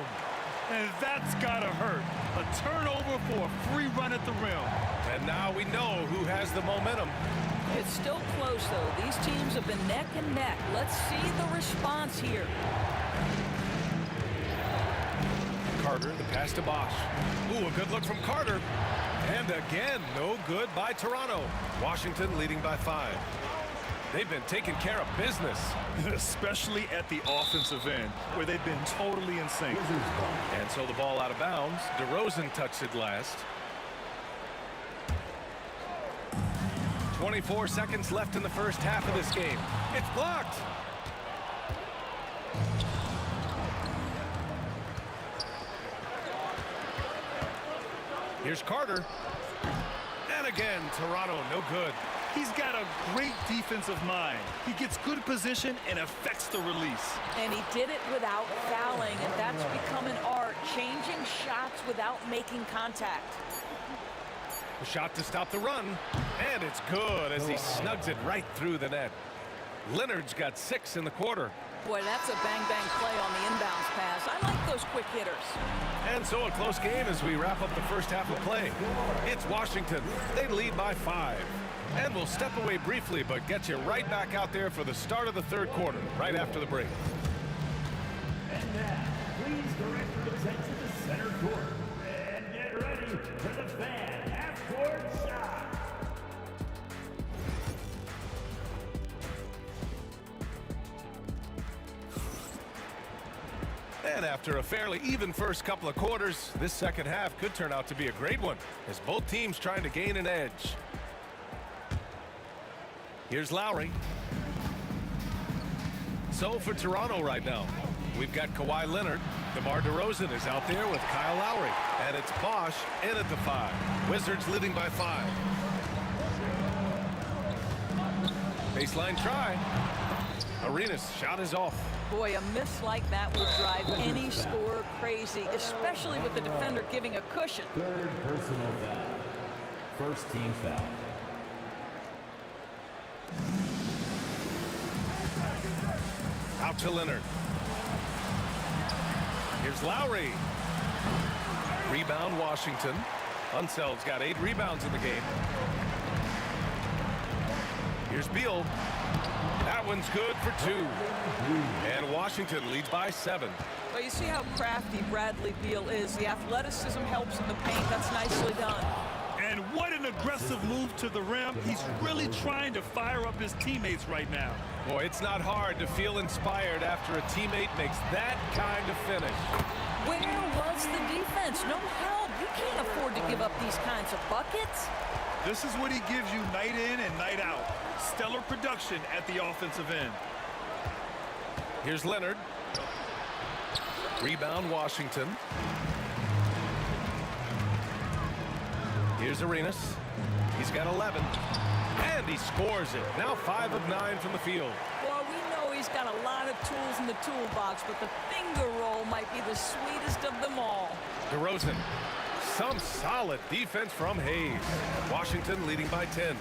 And that's gotta hurt. A turnover for a free run at the rim. And now we know who has the momentum. It's still close, though. These teams have been neck and neck. Let's see the response here. Carter, the pass to Bosch. Ooh, a good look from Carter. And again, no good by Toronto. Washington leading by 5. They've been taking care of business. Especially at the offensive end, where they've been totally in sync. And so the ball out of bounds. DeRozan touched it last. 24 seconds left in the first half of this game. It's blocked. Here's Carter. And again, Toronto, no good. He's got a great defensive mind. He gets good position and affects the release. And he did it without fouling, and that's become an art, changing shots without making contact. A shot to stop the run, and it's good as he snugs it right through the net. Leonard's got 6 in the quarter. Boy, that's a bang-bang play on the inbounds pass. I like those quick hitters. And so a close game as we wrap up the first half of play. It's Washington. They lead by 5. And we'll step away briefly, but get you right back out there for the start of the third quarter, right after the break. And now, please direct your attention to center court. And get ready for the fan half-court shot. And after a fairly even first couple of quarters, this second half could turn out to be a great one, as both teams trying to gain an edge. Here's Lowry. So for Toronto right now, we've got Kawhi Leonard. DeMar DeRozan is out there with Kyle Lowry. And it's Bosch in at the 5. Wizards leading by 5. Baseline try. Arenas shot is off. Boy, a miss like that will drive any scorer crazy, especially with the defender giving a cushion. Third personal foul. First team foul. Out to Leonard. Here's Lowry. Rebound Washington. Unseld's got 8 rebounds in the game. Here's Beal. That one's good for 2. And Washington leads by 7. Well, you see how crafty Bradley Beal is. The athleticism helps in the paint. That's nicely done. And what an aggressive move to the rim. He's really trying to fire up his teammates right now. Boy, it's not hard to feel inspired after a teammate makes that kind of finish. Where was the defense? No help. You can't afford to give up these kinds of buckets. This is what he gives you night in and night out. Stellar production at the offensive end. Here's Leonard. Rebound Washington. Here's Arenas. He's got 11. And he scores it. Now 5 of 9 from the field. Well, we know he's got a lot of tools in the toolbox, but the finger roll might be the sweetest of them all. DeRozan. Some solid defense from Hayes. Washington leading by 10.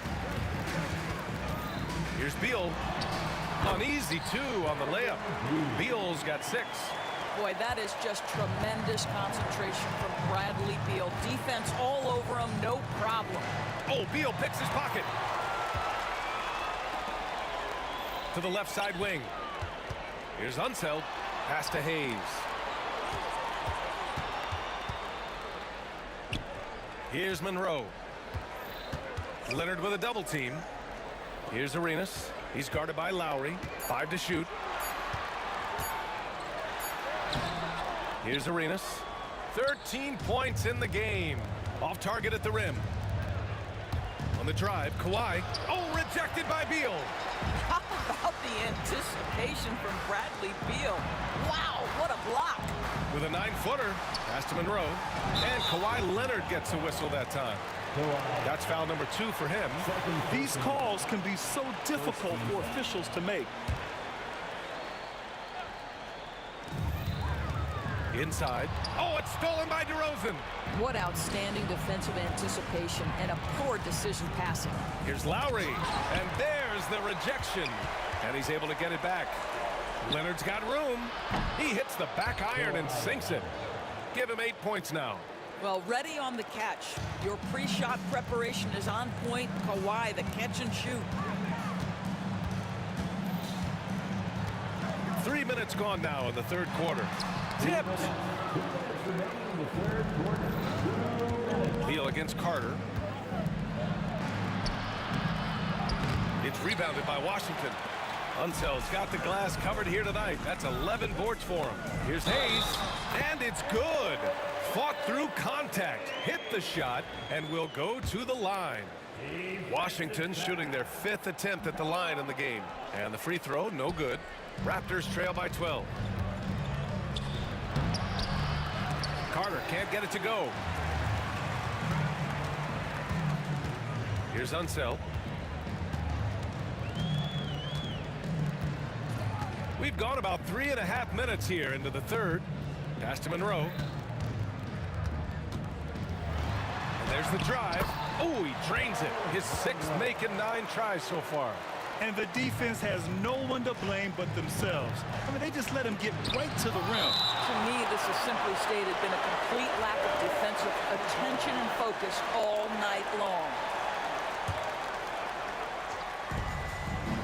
Here's Beal. An easy 2 on the layup. Beal's got 6. Boy, that is just tremendous concentration from Bradley Beal. Defense all over him, no problem. Oh, Beal picks his pocket. To the left side wing. Here's Unseld. Pass to Hayes. Here's Monroe. Leonard with a double team. Here's Arenas. He's guarded by Lowry. 5 to shoot. Here's Arenas. 13 points in the game. Off target at the rim. On the drive, Kawhi. Oh, rejected by Beal. How about the anticipation from Bradley Beal? Wow, what a block. With a 9-footer, pass to Monroe. And Kawhi Leonard gets a whistle that time. That's foul number 2 for him. These calls can be so difficult for officials to make. Inside. Oh, it's stolen by DeRozan. What outstanding defensive anticipation and a poor decision passing. Here's Lowry. And there's the rejection. And he's able to get it back. Leonard's got room. He hits the back iron and sinks it. Give him 8 points now. Well, ready on the catch. Your pre-shot preparation is on point. Kawhi, the catch and shoot. 3 minutes gone now in the third quarter. Tipped. Beal against Carter. It's rebounded by Washington. Unsel's got the glass covered here tonight. That's 11 boards for him. Here's Hayes, and it's good. Fought through contact, hit the shot, and will go to the line. Washington shooting their 5th attempt at the line in the game. And the free throw, no good. Raptors trail by 12. Carter can't get it to go. Here's Unseld. We've gone about 3.5 minutes here into the third. Pass to Monroe. And there's the drive. Oh, he drains it. His 6th make in 9 tries so far. And the defense has no one to blame but themselves. I mean, they just let him get right to the rim. To me, this has simply stated been a complete lack of defensive attention and focus all night long.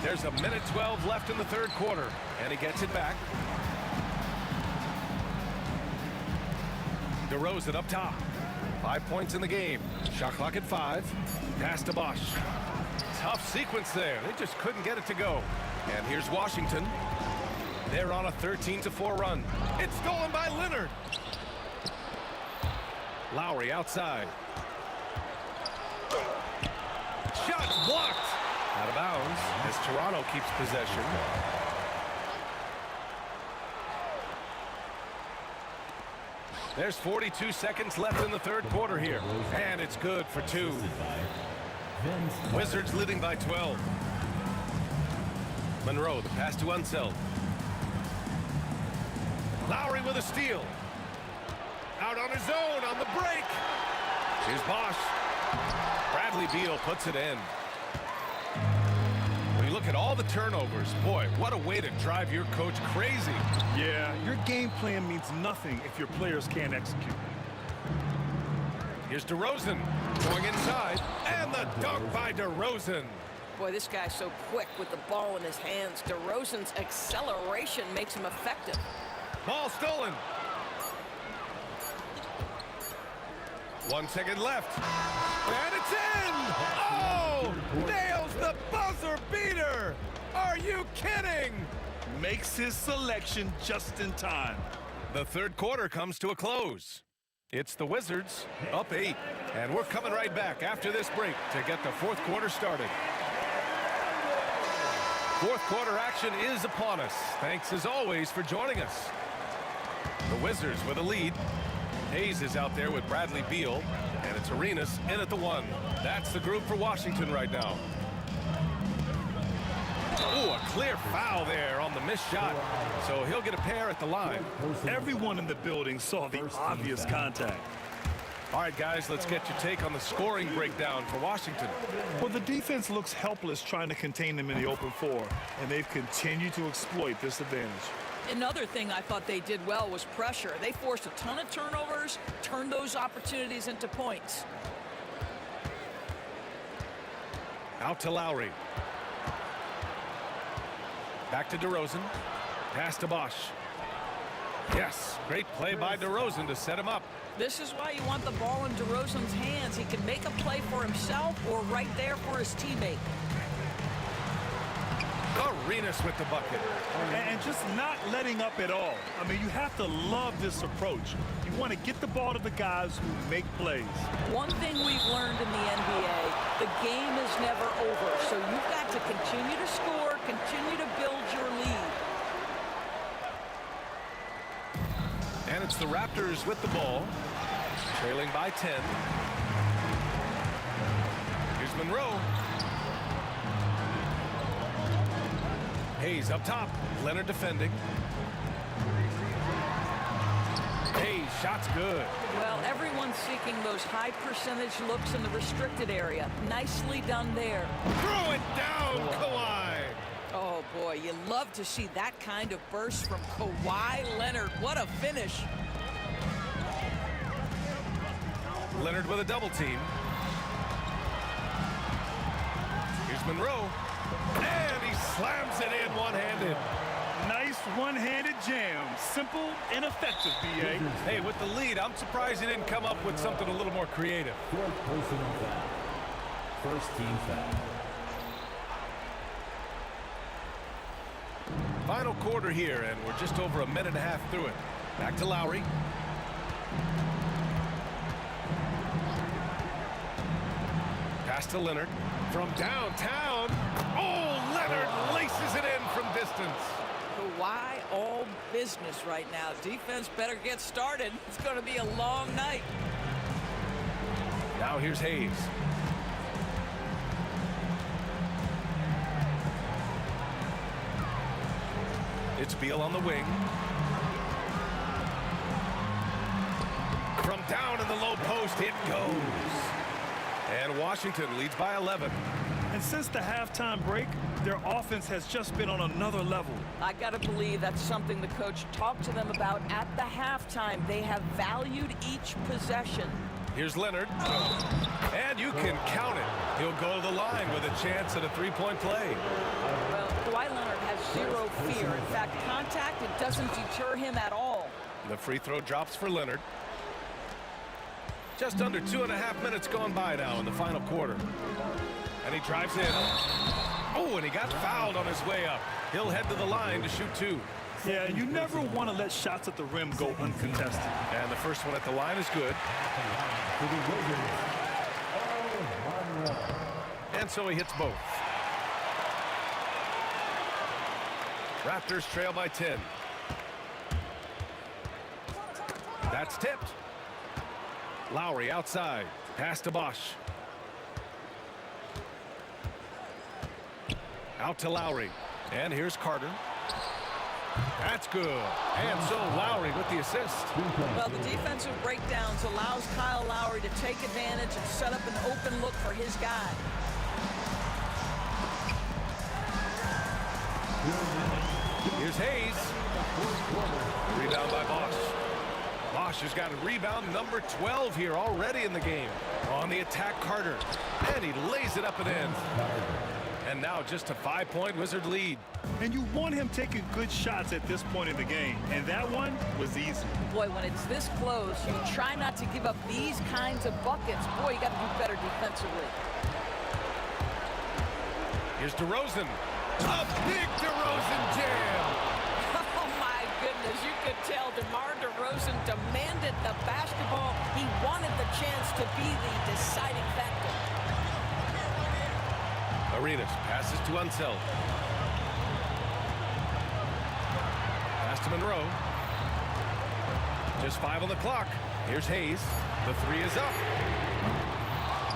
There's 1:12 left in the third quarter, and he gets it back. DeRozan up top. 5 points in the game. Shot clock at 5. Pass to Bosch. Tough sequence there. They just couldn't get it to go. And here's Washington. They're on a 13-4 run. It's stolen by Leonard. Lowry outside. Shots blocked. Out of bounds as Toronto keeps possession. There's 42 seconds left in the third quarter here. And it's good for 2. Wizards leading by 12. Monroe, the pass to Unseld. Lowry with a steal. Out on his own on the break. Here's Bosch. Bradley Beal puts it in. When you look at all the turnovers, boy, what a way to drive your coach crazy. Yeah, your game plan means nothing if your players can't execute. Here's DeRozan going inside, and the dunk by DeRozan. Boy, this guy's so quick with the ball in his hands. DeRozan's acceleration makes him effective. Ball stolen. 1 second left. And it's in! Oh! Nails the buzzer beater! Are you kidding? Makes his selection just in time. The third quarter comes to a close. It's the Wizards up 8. And we're coming right back after this break to get the fourth quarter started. Fourth quarter action is upon us. Thanks as always for joining us. The Wizards with a lead. Hayes is out there with Bradley Beal, and it's Arenas in at the 1. That's the group for Washington right now. Ooh, a clear foul there on the missed shot. So he'll get a pair at the line. Everyone in the building saw the obvious contact. All right, guys, let's get your take on the scoring breakdown for Washington. Well, the defense looks helpless trying to contain them in the open floor, and they've continued to exploit this advantage. Another thing I thought they did well was pressure. They forced a ton of turnovers, turned those opportunities into points. Out to Lowry. Back to DeRozan. Pass to Bosch. Yes, great play by DeRozan to set him up. This is why you want the ball in DeRozan's hands. He can make a play for himself or right there for his teammate. Arenas with the bucket. And just not letting up at all. I mean, you have to love this approach. You want to get the ball to the guys who make plays. One thing we've learned in the NBA, the game is never over. So you've got to continue to score, continue to build your lead. And it's the Raptors with the ball, trailing by 10. Here's Monroe. Hayes up top. Leonard defending. Hayes, shot's good. Well, everyone's seeking those high percentage looks in the restricted area. Nicely done there. Throw it down, Kawhi. Oh, boy, you love to see that kind of burst from Kawhi Leonard. What a finish. Leonard with a double team. Here's Monroe. And he slams it in one-handed. Nice one-handed jam. Simple and effective, B.A. Hey, with the lead, I'm surprised he didn't come up with something a little more creative. Fourth personal foul. First team foul. Final quarter here, and we're just over a minute and a half through it. Back to Lowry. Pass to Leonard. From downtown. Oh, Leonard laces it in from distance. Kawhi all business right now. Defense better get started. It's going to be a long night. Now here's Hayes. It's Beal on the wing. From down in the low post, it goes. And Washington leads by 11. And since the halftime break, their offense has just been on another level. I got to believe that's something the coach talked to them about at the halftime. They have valued each possession. Here's Leonard. And you can count it. He'll go to the line with a chance at a three-point play. Well, Kawhi Leonard has zero fear. In fact, contact, it doesn't deter him at all. The free throw drops for Leonard. Just under 2.5 minutes gone by now in the final quarter. And he drives in. Oh, and he got fouled on his way up. He'll head to the line to shoot two. Yeah, you never want to let shots at the rim go uncontested. And the first one at the line is good. And so he hits both. Raptors trail by 10. That's tipped. Lowry outside. Pass to Bosch. Out to Lowry. And here's Carter. That's good. And so Lowry with the assist. Well, the defensive breakdowns allows Kyle Lowry to take advantage and set up an open look for his guy. Here's Hayes. Rebound by Bosch. Bosch has got a rebound number 12 here already in the game. On the attack, Carter. And he lays it up and in. And now just a 5-point Wizard lead. And you want him taking good shots at this point in the game. And that one was easy. Boy, when it's this close, you try not to give up these kinds of buckets. Boy, you got to do better defensively. Here's DeRozan. A big DeRozan jam. Oh, my goodness. You could tell DeMar DeRozan demanded the basketball. He wanted the chance to be the deciding factor. Arenas passes to Unseld. Pass to Monroe. Just 5 on the clock. Here's Hayes. The three is up.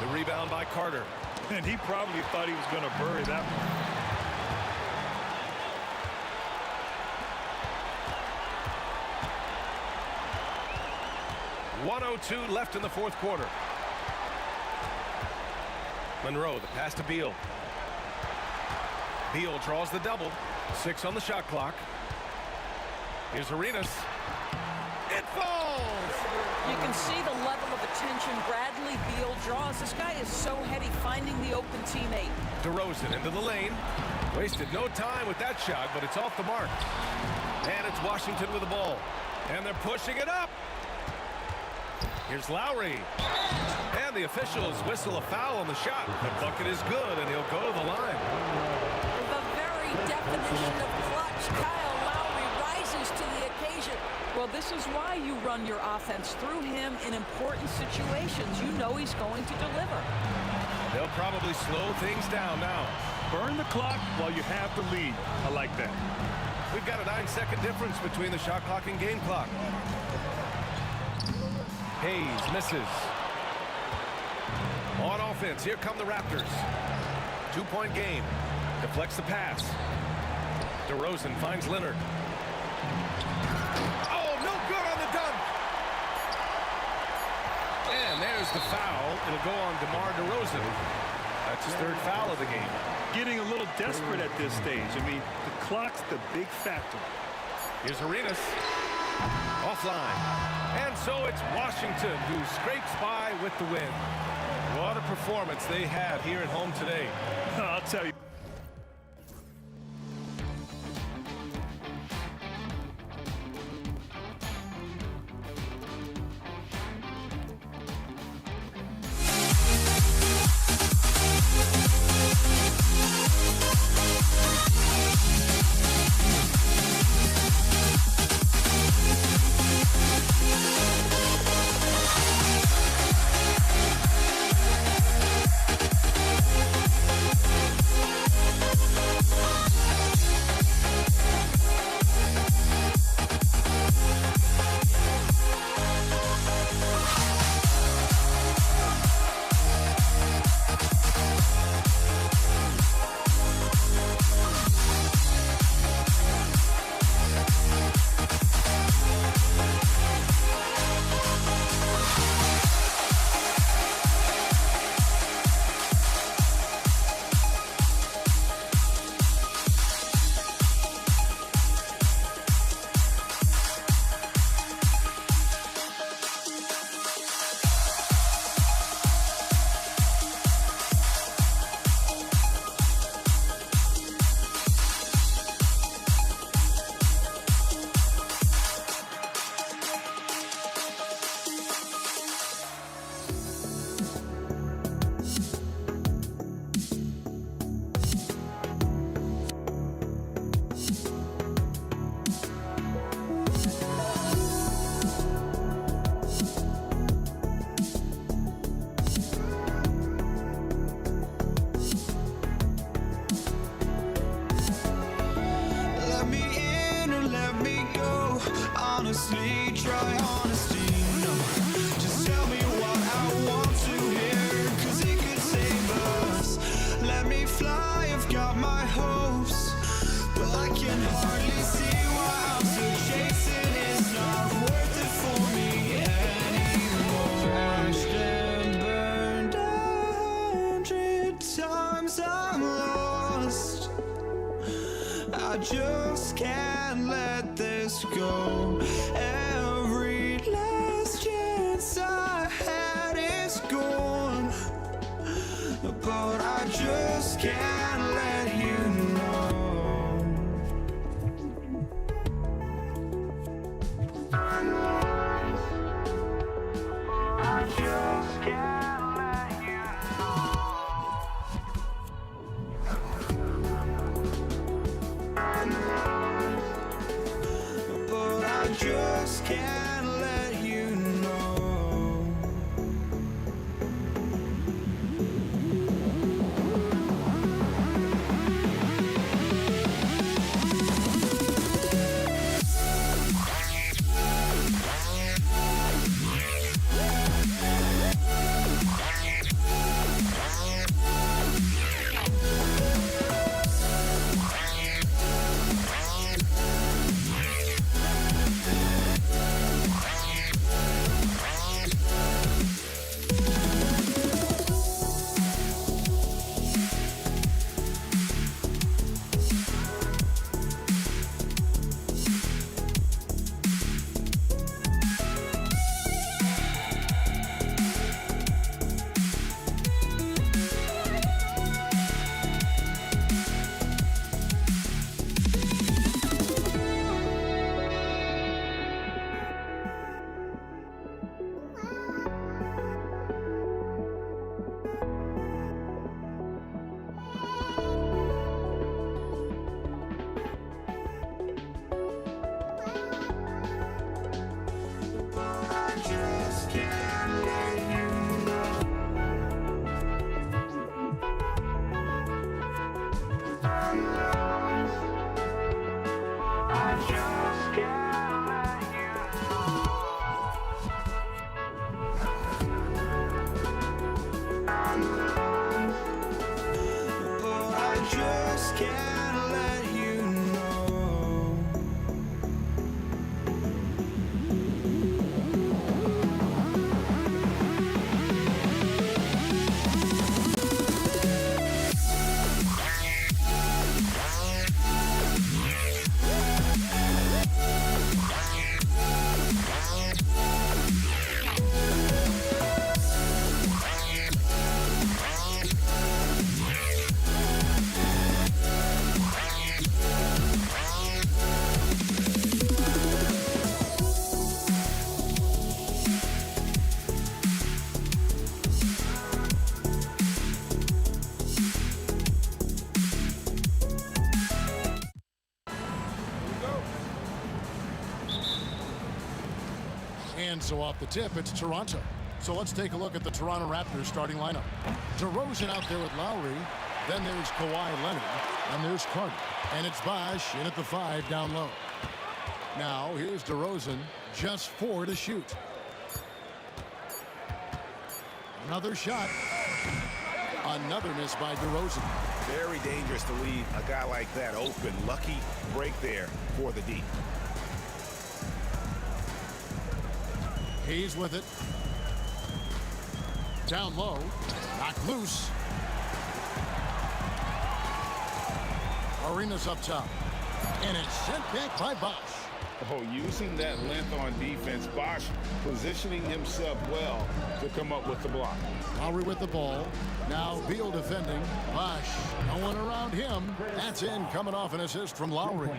The rebound by Carter. And he probably thought he was going to bury that one. 1:02 left in the fourth quarter. Monroe, the pass to Beal. Beal draws the double. 6 on the shot clock. Here's Arenas. It falls! You can see the level of attention Bradley Beal draws. This guy is so heady finding the open teammate. DeRozan into the lane. Wasted no time with that shot, but it's off the mark. And it's Washington with the ball. And they're pushing it up. Here's Lowry. And the officials whistle a foul on the shot. The bucket is good, and he'll go to the line. The very definition of clutch. Kyle Lowry rises to the occasion. Well, this is why you run your offense through him in important situations. You know he's going to deliver. They'll probably slow things down now. Burn the clock while you have the lead. I like that. We've got a 9-second difference between the shot clock and game clock. Hayes misses. On offense, here come the Raptors. 2-point game. Deflects the pass. DeRozan finds Leonard. Oh, no good on the dunk. And there's the foul. It'll go on DeMar DeRozan. That's his 3rd foul of the game. Getting a little desperate at this stage. I mean, the clock's the big factor. Here's Arenas. Offline. And so it's Washington who scrapes by with the win. What a performance they had here at home today. I'll tell you. honestly, try honesty, no. Just tell me what I want to hear, 'cause it could save us. Let me fly, I've got my hopes, but I can hardly see why I'm still chasing. It's not worth it for me anymore. Crashed and burned 100 times, I'm lost. I just can't let this go. Every last chance I had is gone, but I just can't let you know. I just can't let you know. But I just can't let you know. And so off the tip, it's Toronto. So let's take a look at the Toronto Raptors starting lineup. DeRozan out there with Lowry. Then there's Kawhi Leonard. And there's Carter. And it's Bosh in at the 5 down low. Now here's DeRozan. Just 4 to shoot. Another shot. Another miss by DeRozan. Very dangerous to leave a guy like that open. Lucky break there for the D. He's with it. Down low. Knocked loose. Arenas up top. And it's sent back by Bosh. Oh, using that length on defense, Bosh positioning himself well to come up with the block. Lowry with the ball. Now Beal defending. Bosh, no one around him. That's in, coming off an assist from Lowry.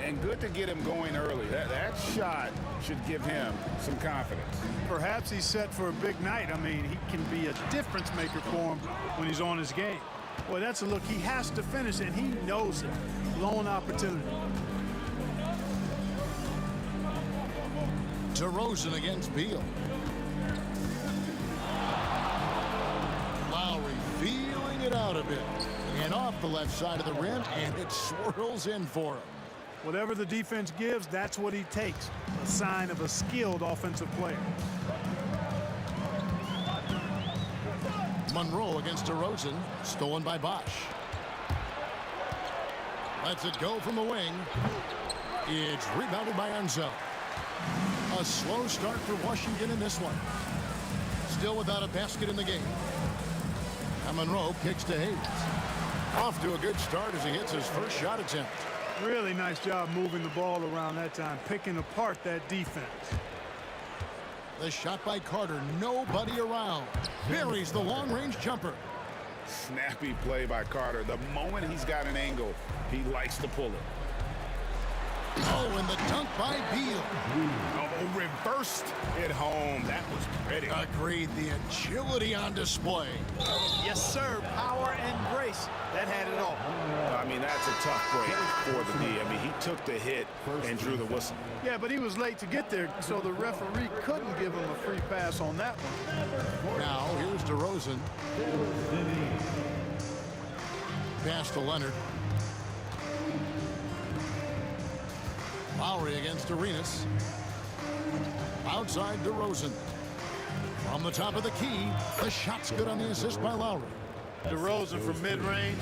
And good to get him going early. That shot should give him some confidence. Perhaps he's set for a big night. I mean, he can be a difference maker for him when he's on his game. Boy, that's a look. He has to finish, and he knows it. Lone opportunity. DeRozan against Beal. Lowry feeling it out a bit. And off the left side of the rim, and it swirls in for him. Whatever the defense gives, that's what he takes. A sign of a skilled offensive player. Monroe against DeRozan. Stolen by Bosh. Lets it go from the wing. It's rebounded by Enzo. A slow start for Washington in this one. Still without a basket in the game. And Monroe kicks to Hayes. Off to a good start as he hits his first shot attempt. Really nice job moving the ball around that time, picking apart that defense. The shot by Carter, nobody around. Buries the long-range jumper. Snappy play by Carter. The moment he's got an angle, he likes to pull it. Oh, and the dunk by Beal. Oh, reversed it home. That was pretty. Agreed. The agility on display. Yes, sir. Power and grace. That had it all. I mean, that's a tough break for the D. I mean, he took the hit and drew the whistle. Yeah, but he was late to get there, so the referee couldn't give him a free pass on that one. Now, here's DeRozan. Pass to Leonard. Lowry against Arenas. Outside DeRozan. From the top of the key, the shot's good on the assist by Lowry. DeRozan from mid-range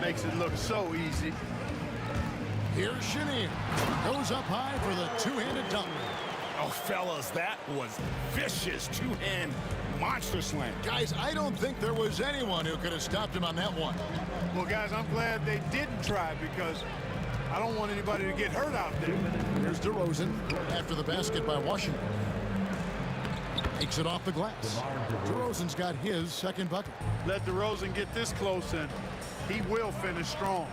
makes it look so easy. Here's Chenier. Goes up high for the two-handed dunk. Oh, fellas, that was vicious two-hand monster slam. Guys, I don't think there was anyone who could have stopped him on that one. Well, guys, I'm glad they didn't try because I don't want anybody to get hurt out there. Here's DeRozan after the basket by Washington. Takes it off the glass. DeRozan's got his second bucket. Let DeRozan get this close and he will finish strong.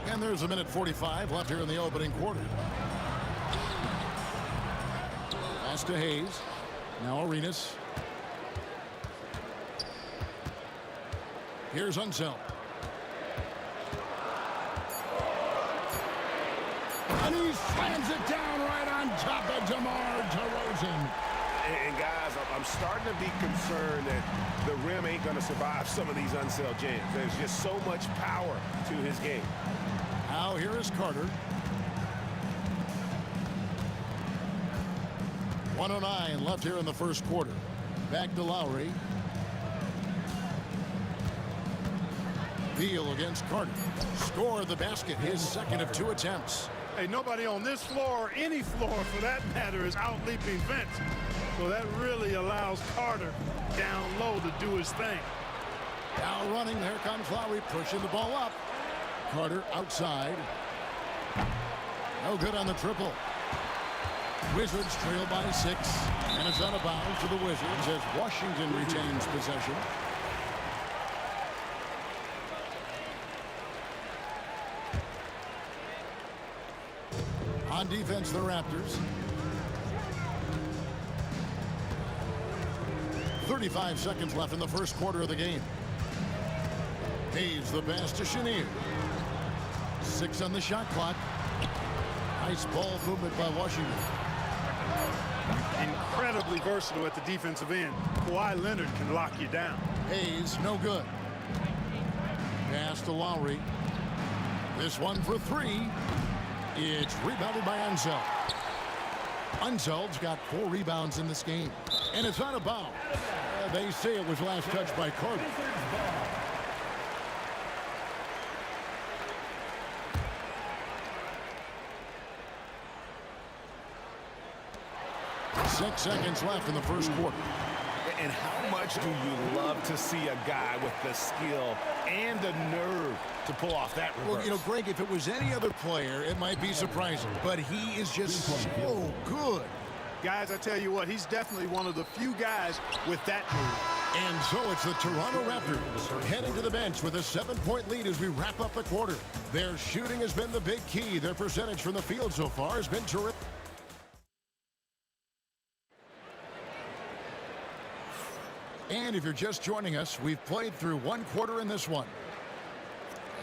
And there's a minute 45 left here in the opening quarter. Pass to Hayes. Now Arenas. Here's Unseld. And he slams it down right on top of DeMar DeRozan. And guys, I'm starting to be concerned that the rim ain't going to survive some of these Unseld jams. There's just so much power to his game. Now here is Carter. 1:09 left here in the first quarter. Back to Lowry. Beal against Carter. Score the basket, his second of 2 attempts. Hey, nobody on this floor, or any floor for that matter, is out leaping Vince. So that really allows Carter down low to do his thing. Now running, there comes Lowry pushing the ball up. Carter outside. No good on the triple. Wizards trail by 6. And it's out of bounds to the Wizards as Washington retains possession. On defense, the Raptors. 35 seconds left in the first quarter of the game. Hayes the pass to Chenier. 6 on the shot clock. Nice ball movement by Washington. Incredibly versatile at the defensive end. Kawhi Leonard can lock you down. Hayes, no good. Pass to Lowry. This one for three. It's rebounded by Unseld. Unseld's got 4 rebounds in this game. And it's out of bounds. They say it was last touched by Carter. Six seconds left in the first quarter. And how much do you love to see a guy with the skill and the nerve to pull off that reverse? Well, you know, Greg, if it was any other player, it might be surprising. But he is just so good. Guys, I tell you what, he's definitely one of the few guys with that move. And so it's the Toronto Raptors heading to the bench with a 7-point lead as we wrap up the quarter. Their shooting has been the big key. Their percentage from the field so far has been terrific. And if you're just joining us, we've played through 1 quarter in this one.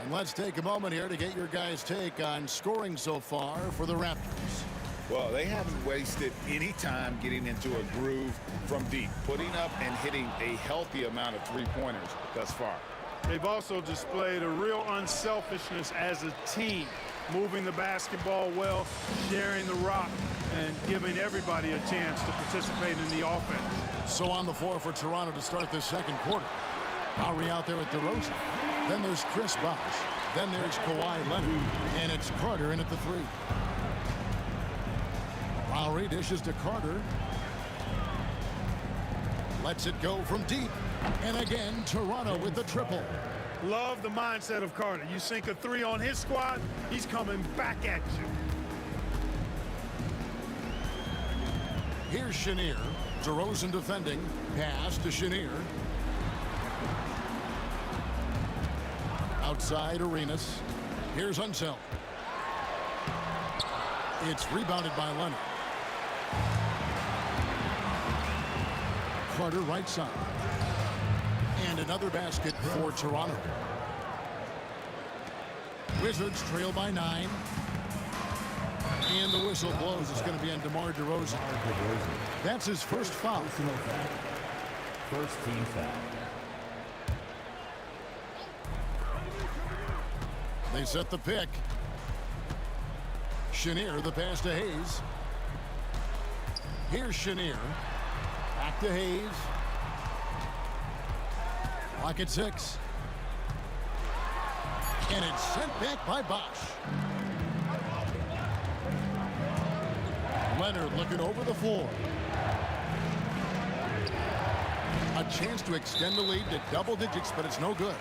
And let's take a moment here to get your guys' take on scoring so far for the Raptors. Well, they haven't wasted any time getting into a groove from deep, putting up and hitting a healthy amount of three-pointers thus far. They've also displayed a real unselfishness as a team, moving the basketball well, sharing the rock, and giving everybody a chance to participate in the offense. So on the floor for Toronto to start this second quarter. Lowry out there with DeRozan. Then there's Chris Bosh. Then there's Kawhi Leonard. And it's Carter in at the 3. Lowry dishes to Carter. Lets it go from deep. And again, Toronto with the triple. Love the mindset of Carter. You sink a 3 on his squad, he's coming back at you. Here's Chenier. DeRozan defending. Pass to Chenier. Outside Arenas. Here's Unseld. It's rebounded by Leonard. Carter right side. And another basket for Toronto. Wizards trail by 9. And the whistle blows. It's going to be on DeMar DeRozan. That's his first foul. First team foul. They set the pick. Chenier, the pass to Hayes. Here's Chenier. Back to Hayes. Clock at 6. And it's sent back by Bosh. Leonard looking over the floor. A chance to extend the lead to double digits, but it's no good.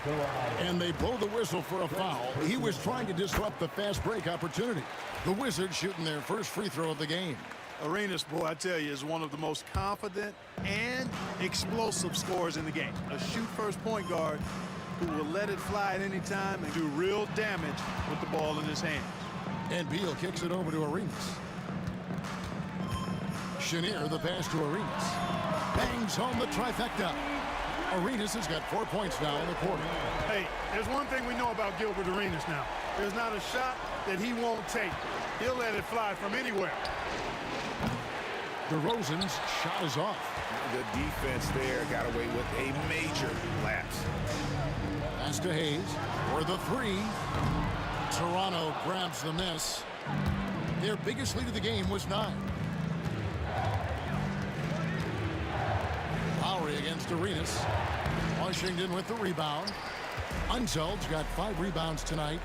And they blow the whistle for a foul. He was trying to disrupt the fast break opportunity. The Wizards shooting their first free throw of the game. Arenas, boy, I tell you, is one of the most confident and explosive scorers in the game. A shoot-first point guard who will let it fly at any time and do real damage with the ball in his hands. And Beal kicks it over to Arenas. Chenier, the pass to Arenas. Bangs home the trifecta. Arenas has got 4 points now in the quarter. Hey, there's one thing we know about Gilbert Arenas now. There's not a shot that he won't take. He'll let it fly from anywhere. DeRozan's shot is off. The defense there got away with a major lapse. Pass to Hayes for the 3. Toronto grabs the miss. Their biggest lead of the game was 9. Lowry against Arenas. Washington with the rebound. Unseld's got 5 rebounds tonight.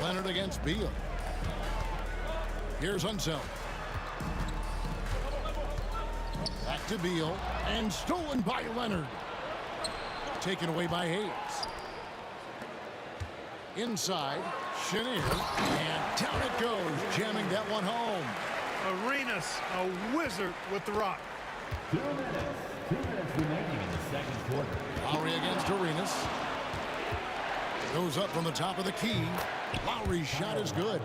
Leonard against Beal. Here's Unseld. Back to Beal. And stolen by Leonard. Taken away by Hayes. Inside, Chenier. And down it goes, jamming that one home. Arenas, a wizard with the rock. 2 minutes. 2 minutes remaining in the second quarter. Lowry against Arenas. Goes up from the top of the key. Lowry's shot is good.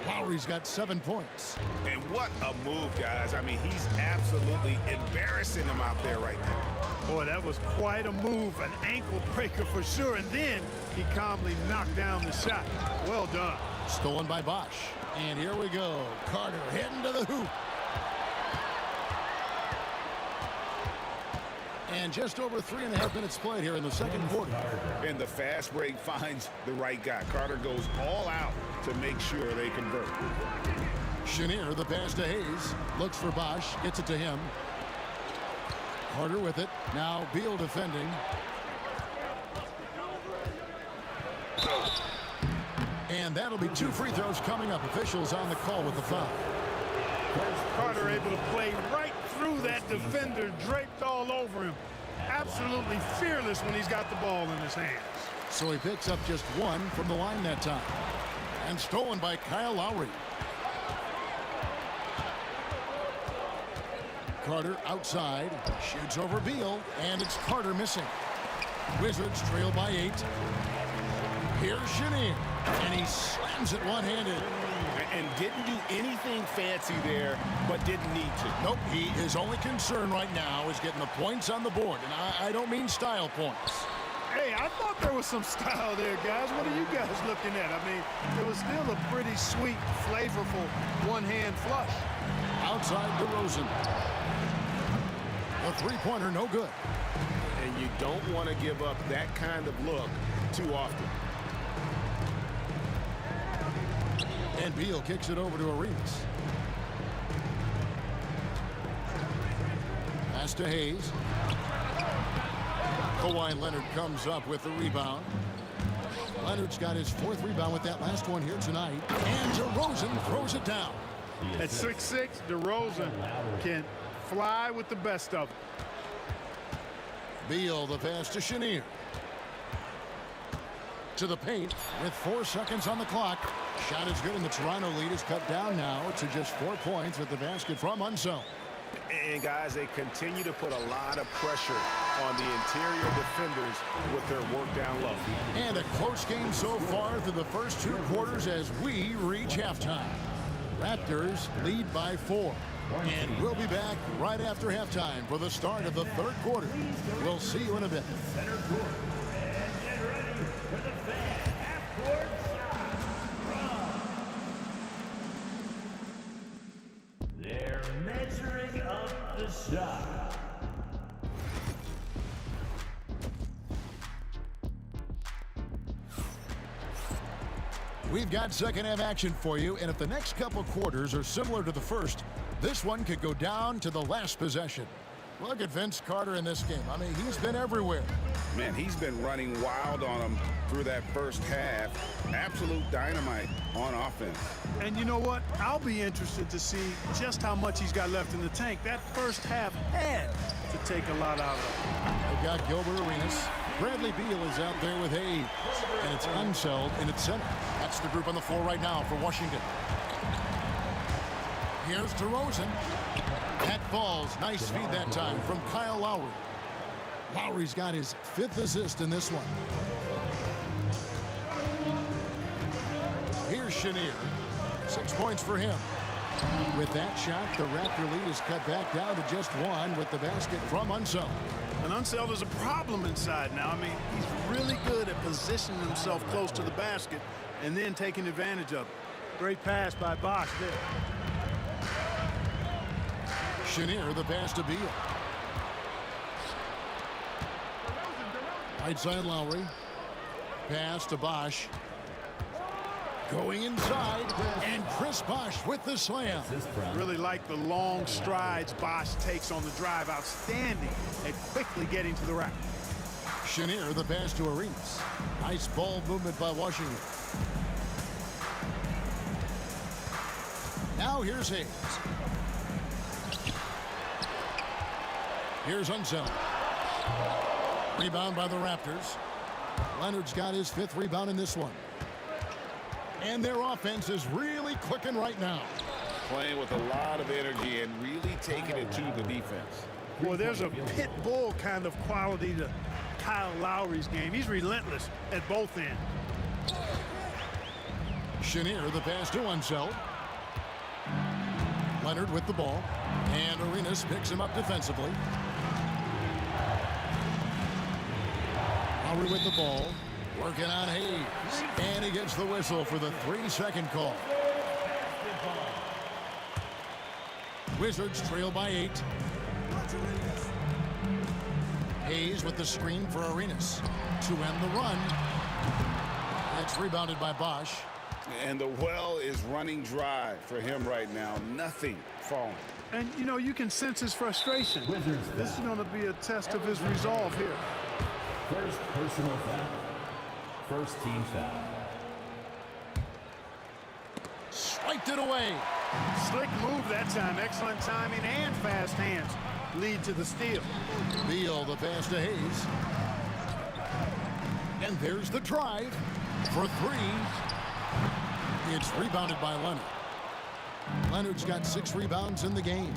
Lowry's got 7 points. And what a move, guys. I mean, he's absolutely embarrassing him out there right now. Boy, that was quite a move, an ankle breaker for sure. And then he calmly knocked down the shot. Well done. Stolen by Bosch. And here we go. Carter heading to the hoop. And just over 3.5 minutes played here in the second quarter. And the fast break finds the right guy. Carter goes all out to make sure they convert. Chenier, the pass to Hayes. Looks for Bosch. Gets it to him. Carter with it. Now Beal defending. And that'll be 2 free throws coming up. Officials on the call with the foul. Carter able to play right through that defender, draped all over him. Absolutely fearless when he's got the ball in his hands. So he picks up just 1 from the line that time. And stolen by Kyle Lowry. Carter outside, shoots over Beal, and it's Carter missing. Wizards trail by 8. Here's Chenier, and he slams it one-handed. And didn't do anything fancy there, but didn't need to. Nope, his only concern right now is getting the points on the board, and I don't mean style points. Hey, I thought there was some style there, guys. What are you guys looking at? I mean, it was still a pretty sweet, flavorful one-hand flush. Outside DeRozan. The three-pointer, no good. And you don't want to give up that kind of look too often. And Beal kicks it over to Arenas. Pass to Hayes. Kawhi Leonard comes up with the rebound. Leonard's got his 4th rebound with that last one here tonight. And DeRozan throws it down. At 6'6", DeRozan can fly with the best of them. Beal, the pass to Chenier. To the paint with 4 seconds on the clock. Shot is good, and the Toronto lead is cut down now to just 4 points with the basket from Unseld. And guys, they continue to put a lot of pressure on the interior defenders with their work down low. And a close game so far through the first 2 quarters as we reach halftime. Raptors lead by 4. And we'll be back right after halftime for the start of the 3rd quarter. We'll see you in a bit. They're measuring up the shot. We've got second half action for you, and if the next couple quarters are similar to the first, this one could go down to the last possession. Look at Vince Carter in this game. I mean, he's been everywhere. Man, he's been running wild on them through that first half. Absolute dynamite on offense. And you know what? I'll be interested to see just how much he's got left in the tank. That first half had to take a lot out of it. They've got Gilbert Arenas. Bradley Beal is out there with Hayes. And it's Unseld in its center. That's the group on the floor right now for Washington. Here's DeRozan. That falls. Nice feed that time from Kyle Lowry. Lowry's got his 5th assist in this one. Here's Chenier. 6 points for him. With that shot, the Raptor lead is cut back down to just 1 with the basket from Unseld. And Unseld is a problem inside now. I mean, he's really good at positioning himself close to the basket and then taking advantage of it. Great pass by Bosch there. Chenier, the pass to Beal. Right side Lowry. Pass to Bosch. Going inside, and Chris Bosch with the slam. Really like the long strides Bosch takes on the drive. Outstanding at quickly getting to the rack. Chenier, the pass to Arenas. Nice ball movement by Washington. Now here's Hayes. Here's Unseld. Rebound by the Raptors. Leonard's got his 5th rebound in this one. And their offense is really clicking right now. Playing with a lot of energy and really taking it to the defense. Boy, there's a pit bull kind of quality to Kyle Lowry's game. He's relentless at both ends. Chenier, the pass to Unseld. Leonard with the ball. And Arenas picks him up defensively. Lowry with the ball. Working on Hayes. And he gets the whistle for the 3-second call. Wizards trail by 8. Hayes with the screen for Arenas to end the run. It's rebounded by Bosch. And the well is running dry for him right now. Nothing falling. And, you know, you can sense his frustration. This is going to be a test of his resolve here. First personal foul. First team foul. Swiped it away. Slick move that time. Excellent timing and fast hands lead to the steal. Beal, the pass to Hayes. And there's the drive for 3. It's rebounded by Leonard. Leonard's got 6 rebounds in the game.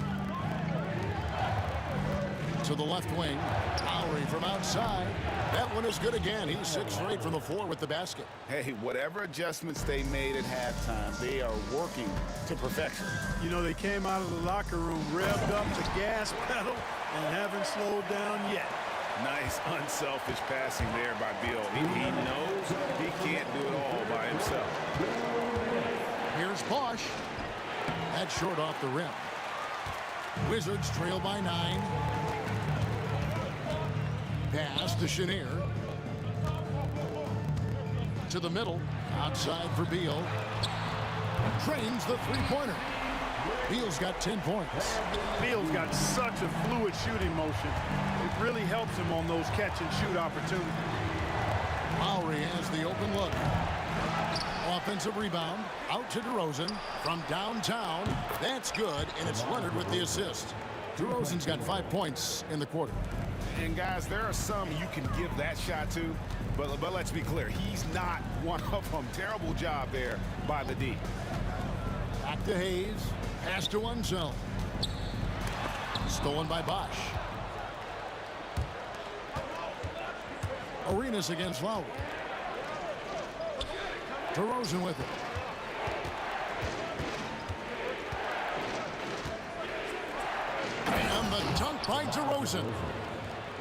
To the left wing. Lowry from outside. That one is good again. He's 6 for 8 from the floor with the basket. Hey, whatever adjustments they made at halftime, they are working to perfection. You know, they came out of the locker room revved up the gas pedal and haven't slowed down yet. Nice, unselfish passing there by Beal. He knows he can't do it all by himself. Here's Bosch. That's short off the rim. Wizards trail by 9. Pass to Chenier. To the middle. Outside for Beal. Drains the 3-pointer. Beal's got 10 points. Beal's got such a fluid shooting motion. It really helps him on those catch-and-shoot opportunities. Lowry has the open look. Offensive rebound. Out to DeRozan from downtown. That's good, and it's Leonard with the assist. DeRozan's got 5 points in the quarter. And guys, there are some you can give that shot to, but let's be clear, he's not one of them. Terrible job there by the D. Back to Hayes. Pass to Unseld. Stolen by Bosch. Arenas against Lowry. DeRozan with it. And the dunk by DeRozan.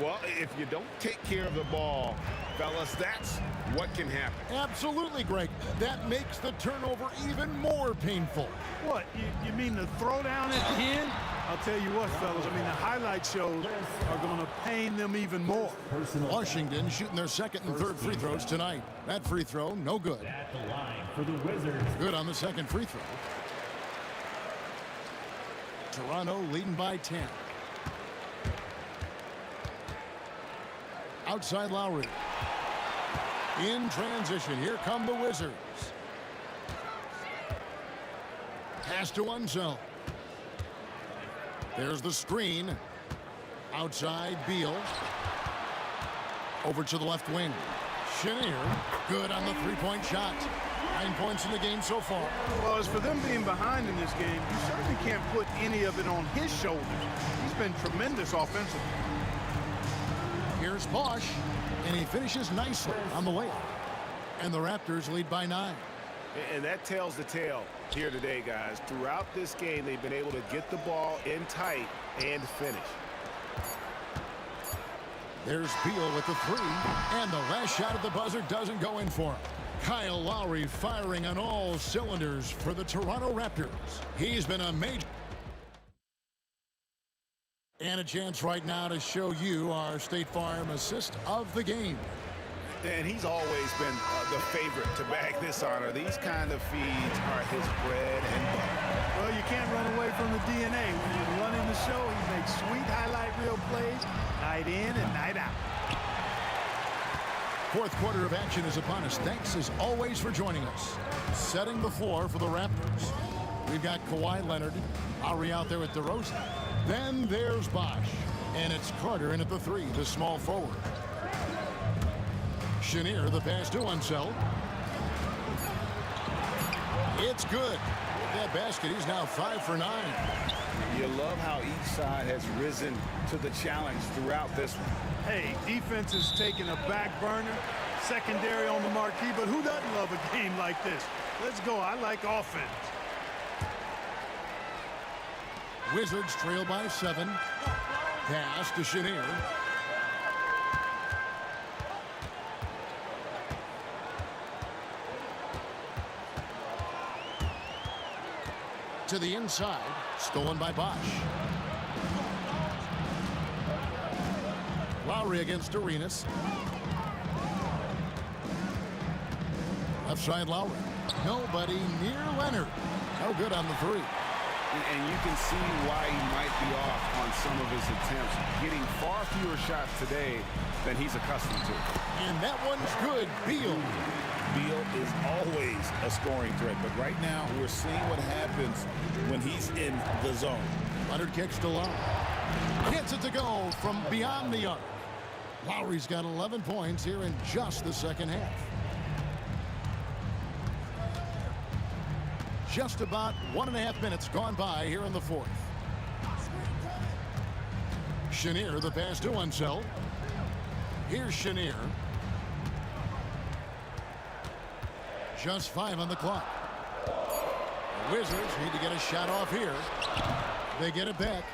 Well, if you don't take care of the ball, fellas, that's what can happen. Absolutely, Greg. That makes the turnover even more painful. What, you mean the throwdown at the end? I'll tell you what, fellas, I mean, the highlight shows are going to pain them even more. Washington shooting their second and third free throws tonight. That free throw, no good. At the line for the Wizards. Good on the second free throw. Toronto leading by 10. Outside Lowry. In transition, here come the Wizards. Pass to Unseld. There's the screen. Outside Beal. Over to the left wing. Chenier, good on the 3-point shot. 9 points in the game so far. Well, as for them being behind in this game, you certainly can't put any of it on his shoulders. He's been tremendous offensively. Here's Bosch, and he finishes nicely on the layup. And the Raptors lead by 9. And that tells the tale here today, guys. Throughout this game, they've been able to get the ball in tight and finish. There's Beal with the 3, and the last shot at the buzzer doesn't go in for him. Kyle Lowry firing on all cylinders for the Toronto Raptors. He's been a major... And a chance right now to show you our State Farm assist of the game. And he's always been the favorite to bag this honor. These kind of feeds are his bread and butter. Well, you can't run away from the DNA. When you're running the show, he makes sweet highlight reel plays night in and night out. Fourth quarter of action is upon us. Thanks as always for joining us. Setting the floor for the Raptors. We've got Kawhi Leonard, Lowry out there with DeRozan. Then there's Bosch. And it's Carter in at the 3, the small forward. Chenier, the pass to Unseld. It's good. With that basket, he's now 5 for 9. You love how each side has risen to the challenge throughout this one. Hey, defense is taking a back burner, secondary on the marquee, but who doesn't love a game like this? Let's go. I like offense. Wizards trail by 7. Pass to Chenier. To the inside. Stolen by Bosch. Lowry against Arenas. Left side Lowry. Nobody near Leonard. No good on the 3. And you can see why he might be off on some of his attempts, getting far fewer shots today than he's accustomed to. And that one's good. Beal. Beal is always a scoring threat, but right now we're seeing what happens when he's in the zone. Leonard kicks to Lowry. Gets it to go from beyond the arc. Lowry's got 11 points here in just the second half. Just about 1.5 minutes gone by here in the 4th. Chenier, the pass to Unseld. Here's Chenier. Just 5 on the clock. The Wizards need to get a shot off here. They get it back.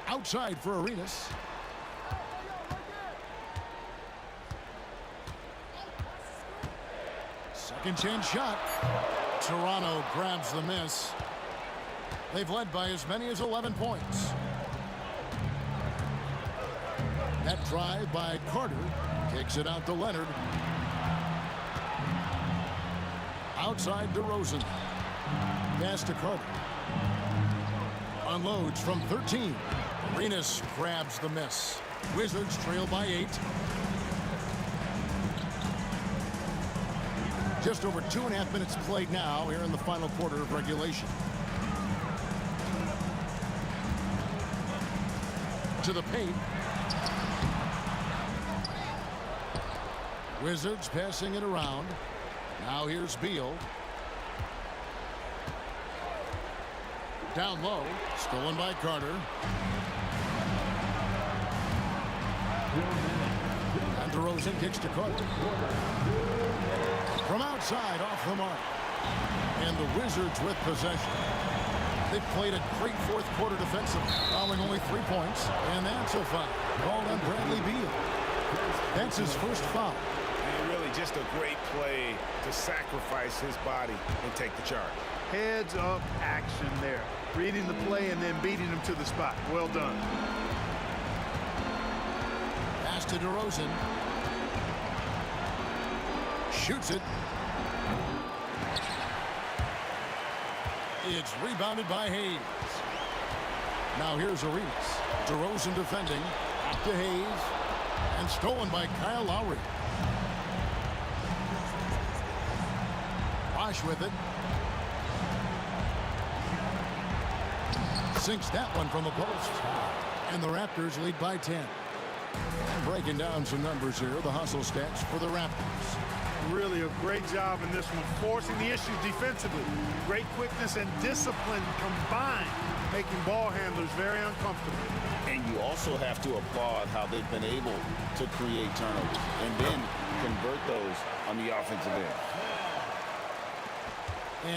Outside for Arenas. Second chance shot. Toronto grabs the miss. They've led by as many as 11 points. That drive by Carter kicks it out to Leonard. Outside DeRozan. Pass to Carter. Unloads from 13. Arenas grabs the miss. Wizards trail by 8. Just over 2.5 minutes played now here in the final quarter of regulation. To the paint. Wizards passing it around. Now here's Beal. Down low. Stolen by Carter. And DeRozan kicks to Carter. From outside, off the mark. And the Wizards with possession. They've played a great fourth quarter defensively, allowing only 3 points. And that's a foul called on Bradley Beal. That's his first foul. And really just a great play to sacrifice his body and take the charge. Heads up action there. Reading the play and then beating him to the spot. Well done. Pass to DeRozan. Shoots it. It's rebounded by Hayes. Now here's Arenas. DeRozan defending. Up to Hayes. And stolen by Kyle Lowry. Bosch with it. Sinks that one from the post. And the Raptors lead by 10. And breaking down some numbers here, the hustle stats for the Raptors. Really a great job in this one, forcing the issue defensively. Great quickness and discipline combined, making ball handlers very uncomfortable. And you also have to applaud how they've been able to create turnovers and then convert those on the offensive end.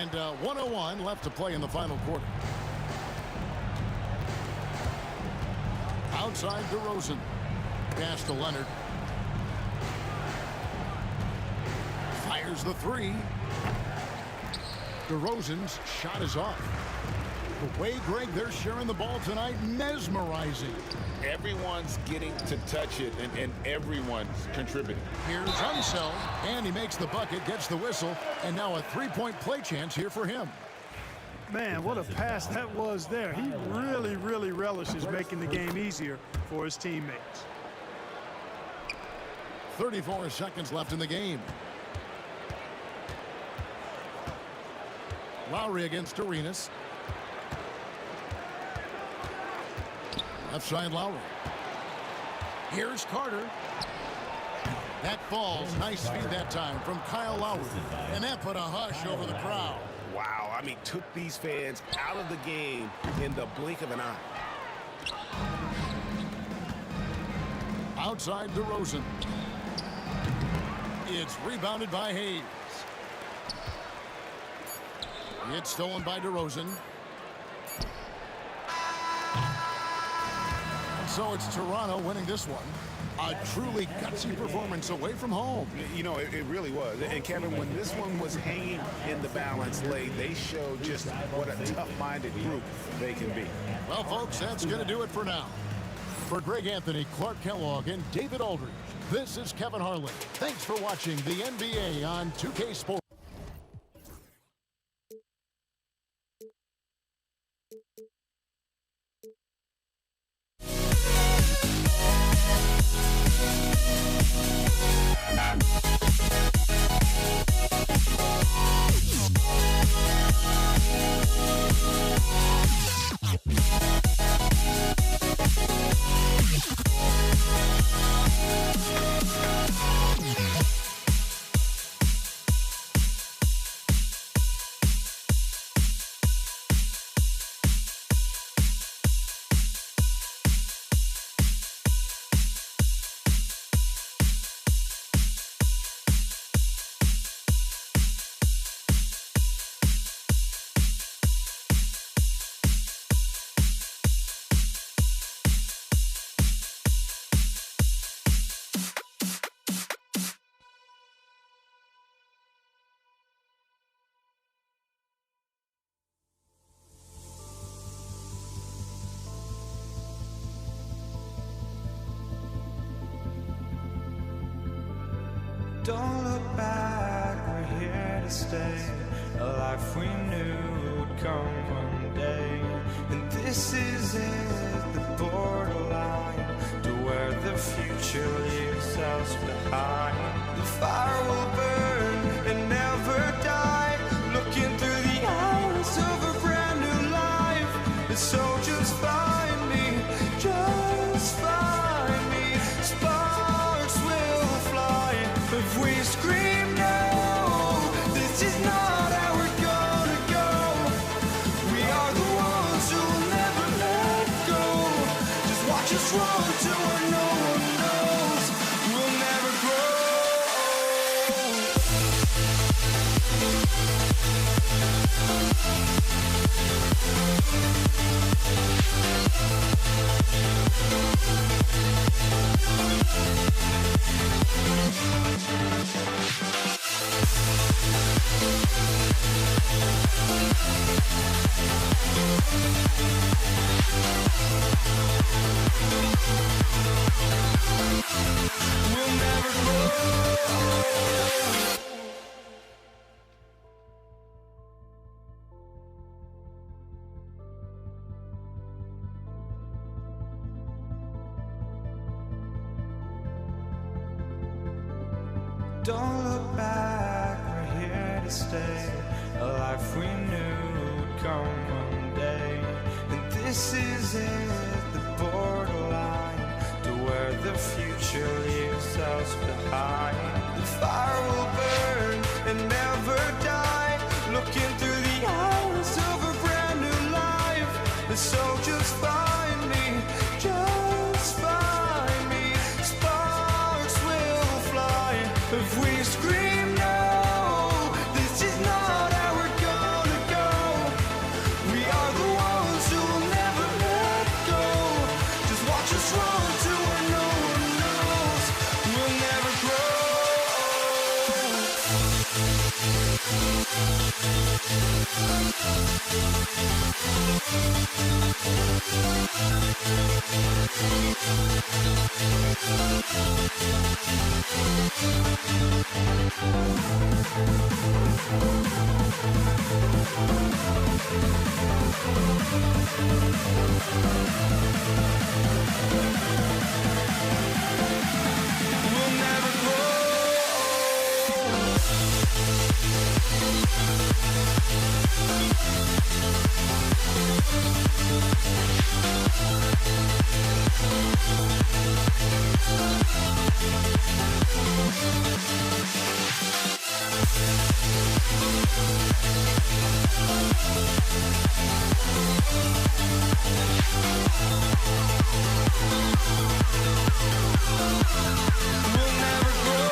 And 1:01 left to play in the final quarter. Outside DeRozan. Pass to Leonard. Fires the 3. DeRozan's shot is off. The way, Greg, they're sharing the ball tonight, mesmerizing. Everyone's getting to touch it, and everyone's contributing. Here's Unseld, and he makes the bucket, gets the whistle, and now a 3-point play chance here for him. Man, what a pass that was there. He really, really relishes making the game easier for his teammates. 34 seconds left in the game. Lowry against Arenas. Left side Lowry. Here's Carter. That falls. Nice feed that time from Kyle Lowry. And that put a hush over the crowd. Wow, I mean, took these fans out of the game in the blink of an eye. Outside DeRozan. It's rebounded by Hayes. It's stolen by DeRozan. So it's Toronto winning this one. A truly gutsy performance away from home. You know, it really was. And Kevin, when this one was hanging in the balance late, they showed just what a tough-minded group they can be. Well, folks, that's going to do it for now. For Greg Anthony, Clark Kellogg, and David Aldridge, this is Kevin Harlan. Thanks for watching the NBA on 2K Sports. Don't look back, we're here to stay. A life we knew would come one day. And this is it, the borderline to where the future leaves us behind. The fire will burn and never die. Looking through the eyes of a brand new life. And so just find me, just find me. Sparks will fly if we scream no. This is not how we're gonna go. We are the ones who'll never let go. Just watch us run to where no one knows. We'll never grow. We'll never grow. Don't look back, we're here to stay. A life we knew would come one day. And this is it, the borderline to where the future leaves us behind. The fire will burn and never die. Looking through the eyes of a brand new life. And so just find me, just find me. Sparks will fly if we scream no. This is not how we're gonna go. We are the ones who'll never let go. Just watch us run to where no one knows. We'll never grow. We'll never grow. We'll never grow.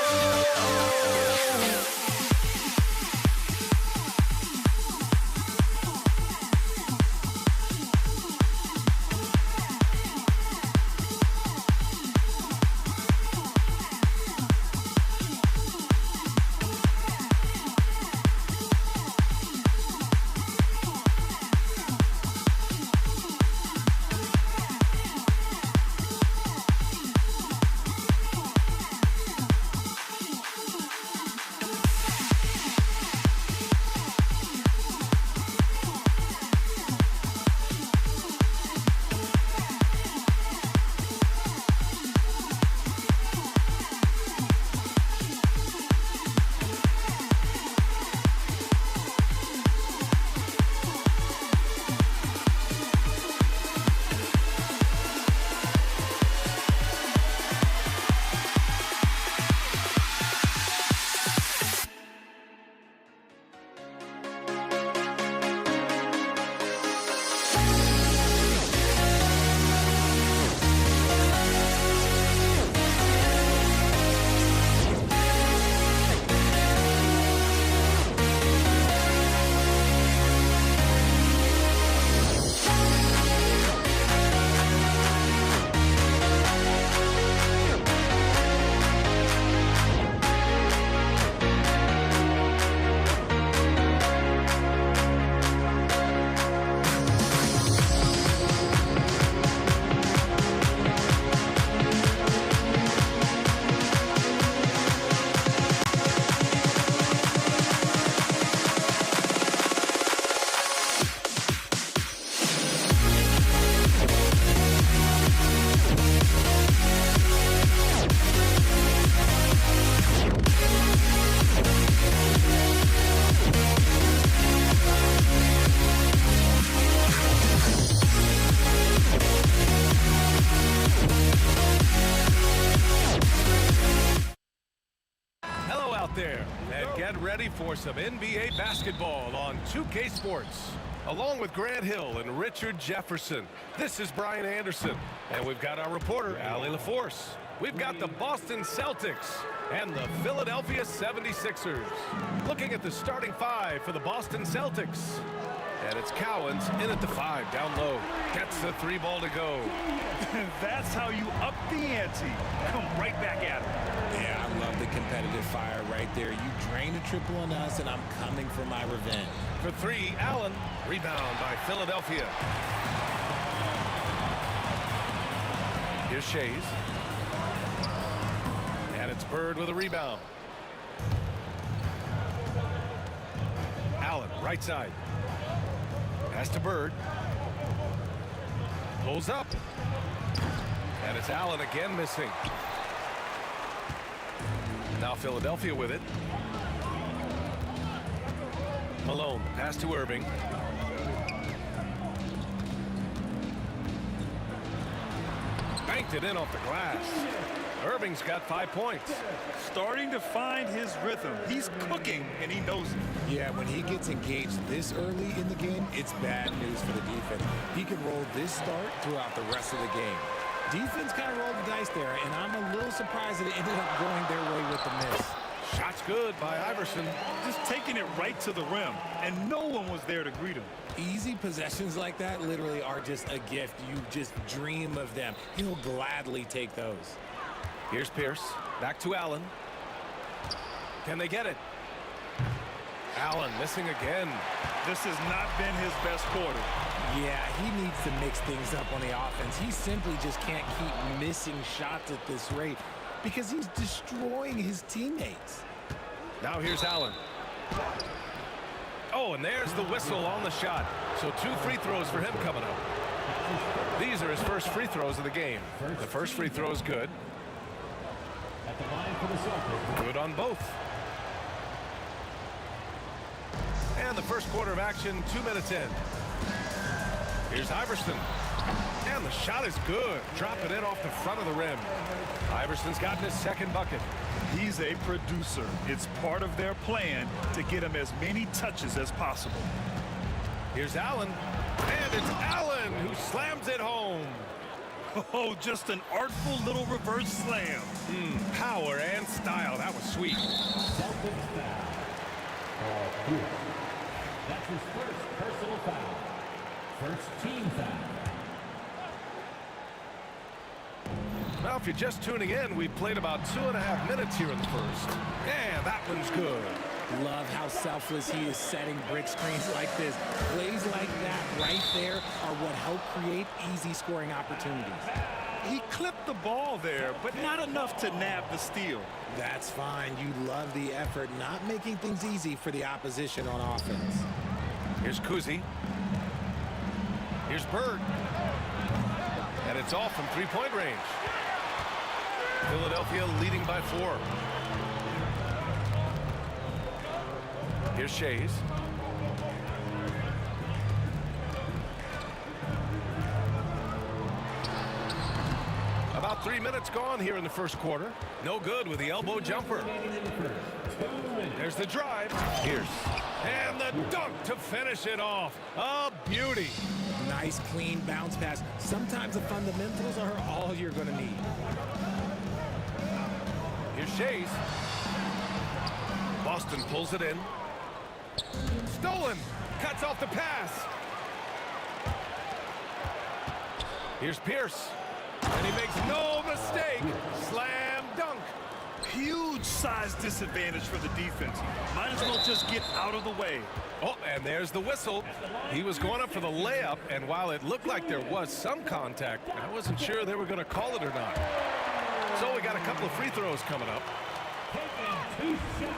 out there and get ready for some NBA basketball on 2K Sports. Along with Grant Hill and Richard Jefferson, this is Brian Anderson, and we've got our reporter, Allie LaForce. We've got the Boston Celtics and the Philadelphia 76ers. Looking at the starting five for the Boston Celtics. And it's Cowens in at the 5, down low. Gets the 3 ball to go. That's how you up the ante. Come right back at him. Yeah, I love the competitive fire right there. You drain a triple on us, and I'm coming for my revenge. For 3, Allen. Rebound by Philadelphia. Here's Shays. And it's Bird with a rebound. Allen, right side. Pass to Bird. Pulls up. And it's Allen again missing. Now Philadelphia with it. Malone, pass to Irving. Banked it in off the glass. Irving's got 5 points. Starting to find his rhythm. He's cooking, and he knows it. Yeah, when he gets engaged this early in the game, it's bad news for the defense. He can roll this start throughout the rest of the game. Defense kind of rolled the dice there, and I'm a little surprised that it ended up going their way with the miss. Shot's good by Iverson. Just taking it right to the rim, and no one was there to greet him. Easy possessions like that literally are just a gift. You just dream of them. He'll gladly take those. Here's Pierce. Back to Allen. Can they get it? Allen missing again. This has not been his best quarter. Yeah, he needs to mix things up on the offense. He simply just can't keep missing shots at this rate because he's destroying his teammates. Now here's Allen. Oh, and there's the whistle on the shot. So 2 free throws for him coming up. These are his first free throws of the game. The first free throw is good. Good on both. And the first quarter of action, 2 minutes in. Here's Iverson. And the shot is good. Drop it in off the front of the rim. Iverson's gotten his second bucket. He's a producer. It's part of their plan to get him as many touches as possible. Here's Allen. And it's Allen who slams it home. Oh, just an artful little reverse slam. Power and style. That was sweet. Celtics foul. That's his first personal foul. First team foul. Now, if you're just tuning in, we played about 2.5 minutes here in the first. And that one's good. Love how selfless he is setting brick screens like this. Plays like that right there are what help create easy scoring opportunities. He clipped the ball there, but not enough to nab the steal. That's fine. You love the effort, not making things easy for the opposition on offense. Here's Kuzi. Here's Bird. And it's off from 3-point range. Philadelphia leading by 4. Here's Shays. About 3 minutes gone here in the first quarter. No good with the elbow jumper. There's the drive. Here's. And the dunk to finish it off. A beauty. Nice, clean bounce pass. Sometimes the fundamentals are all you're going to need. Here's Shays. Boston pulls it in. Stolen. Cuts off the pass. Here's Pierce. And he makes no mistake. Slam dunk. Huge size disadvantage for the defense. Might as well just get out of the way. Oh, and there's the whistle. He was going up for the layup, and while it looked like there was some contact, I wasn't sure they were going to call it or not. So we got a couple of free throws coming up. Taking 2 shots.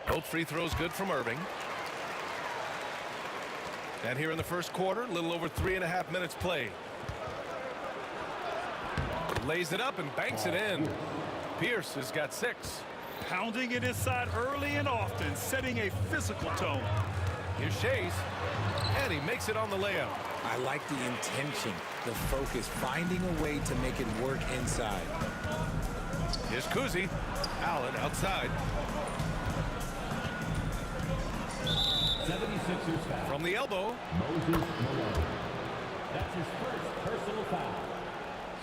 Both free throws good from Irving. And here in the first quarter, a little over 3.5 minutes played. Lays it up and banks it in. Pierce has got 6. Pounding it inside early and often, setting a physical tone. Here's Shays. And he makes it on the layup. I like the intention, the focus, finding a way to make it work inside. Here's Kuzi. Allen outside. 76ers foul. From the elbow. Moses Malone. That's his first personal foul.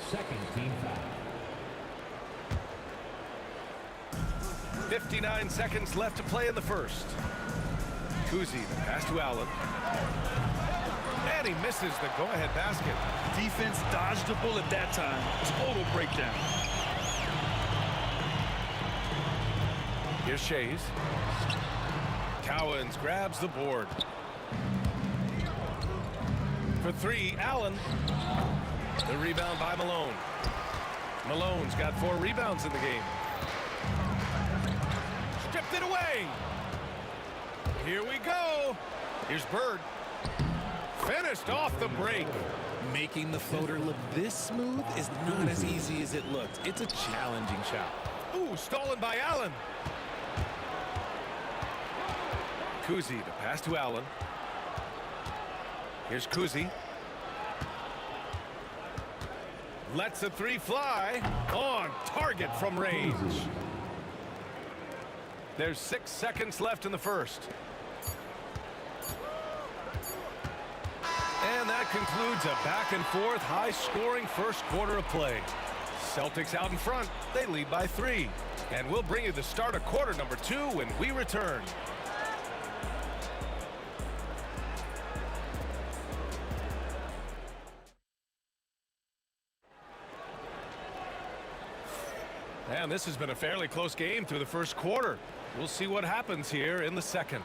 Second team foul. 59 seconds left to play in the first. Kuzi, the pass to Allen. And he misses the go-ahead basket. Defense dodged a bullet that time. Total breakdown. Here's Shays. Cowens grabs the board. For three, Allen. The rebound by Malone. Malone's got 4 rebounds in the game. Stripped it away. Here we go. Here's Bird. Finished off the break. Making the floater look this smooth is not as easy as it looked. It's a challenging shot. Ooh, stolen by Allen. Kuzi, the pass to Allen. Here's Kuzi. Lets a 3 fly. On target from range. There's 6 seconds left in the first. And that concludes a back-and-forth, high-scoring first quarter of play. Celtics out in front. They lead by 3. And we'll bring you the start of quarter number 2 when we return. And this has been a fairly close game through the first quarter. We'll see what happens here in the second.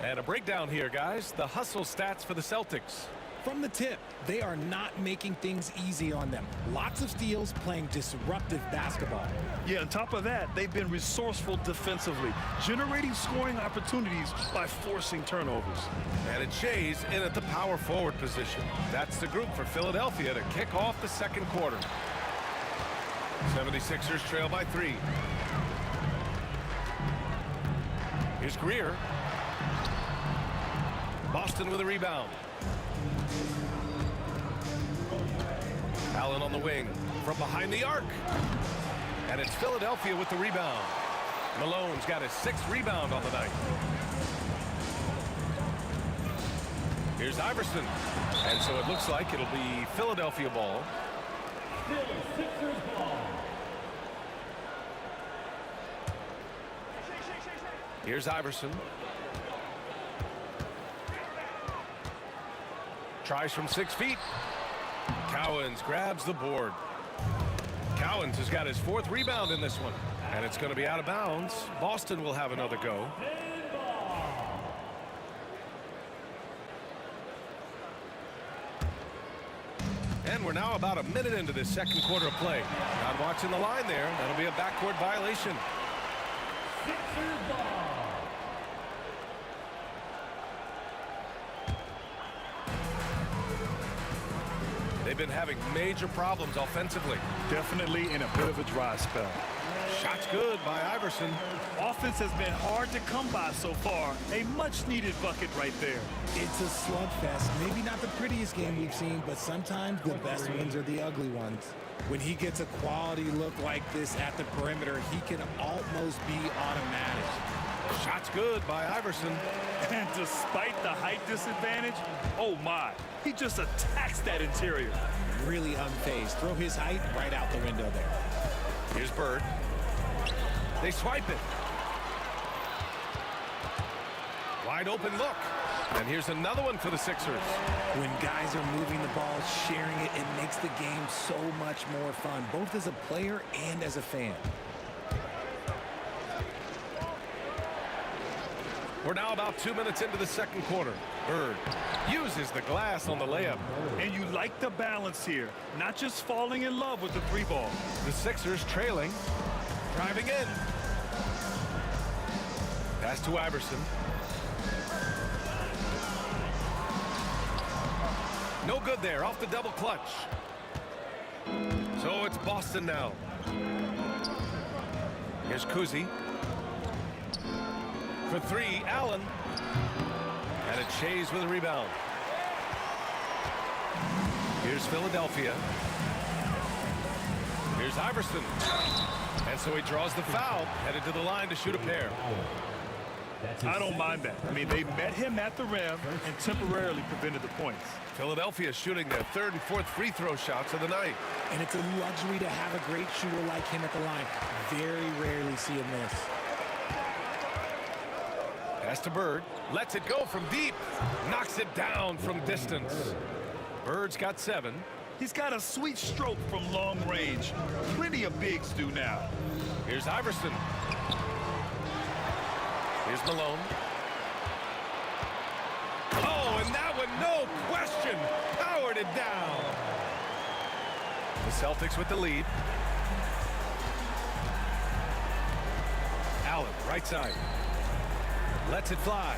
And a breakdown here, guys. The hustle stats for the Celtics. From the tip, they are not making things easy on them. Lots of steals, playing disruptive basketball. Yeah, on top of that, they've been resourceful defensively, generating scoring opportunities by forcing turnovers. And it's Shays in at the power forward position. That's the group for Philadelphia to kick off the second quarter. 76ers trail by 3. Here's Greer. Boston with a rebound. Allen on the wing from behind the arc. And it's Philadelphia with the rebound. Malone's got his 6th rebound on the night. Here's Iverson. And so it looks like it'll be Philadelphia ball. Still Sixers ball. Here's Iverson. Tries from 6 feet. Cowens grabs the board. Cowens has got his 4th rebound in this one. And it's going to be out of bounds. Boston will have another go. And we're now about a minute into this second quarter of play. Not watching the line there. That'll be a backcourt violation. Sixers ball. They've been having major problems offensively. Definitely in a bit of a dry spell. Shots good by Iverson. Offense has been hard to come by so far. A much-needed bucket right there. It's a slugfest. Maybe not the prettiest game we've seen, but sometimes the best ones are the ugly ones. When he gets a quality look like this at the perimeter, he can almost be automatic. Shots good by Iverson. And despite the height disadvantage, oh my, he just attacks that interior. Really unfazed. Throw his height right out the window there. Here's Bird. They swipe it. Wide open look. And here's another one for the Sixers. When guys are moving the ball, sharing it, it makes the game so much more fun, both as a player and as a fan. We're now about 2 minutes into the second quarter. Bird uses the glass on the layup. And you like the balance here, not just falling in love with the 3 ball. The Sixers trailing, driving in. Pass to Iverson. No good there, off the double clutch. So it's Boston now. Here's Kuzi. For 3, Allen. And it's Shays with a rebound. Here's Philadelphia. Here's Iverson. And so he draws the foul, headed to the line to shoot a pair. I don't mind that. I mean, they met him at the rim and temporarily prevented the points. Philadelphia shooting their third and fourth free throw shots of the night. And it's a luxury to have a great shooter like him at the line. Very rarely see him miss. Pass to Bird. Lets it go from deep. Knocks it down from distance. Bird's got 7. He's got a sweet stroke from long range. Plenty of bigs do now. Here's Iverson. Here's Malone. Oh, and that one, no question, powered it down. The Celtics with the lead. Allen, right side. Lets it fly.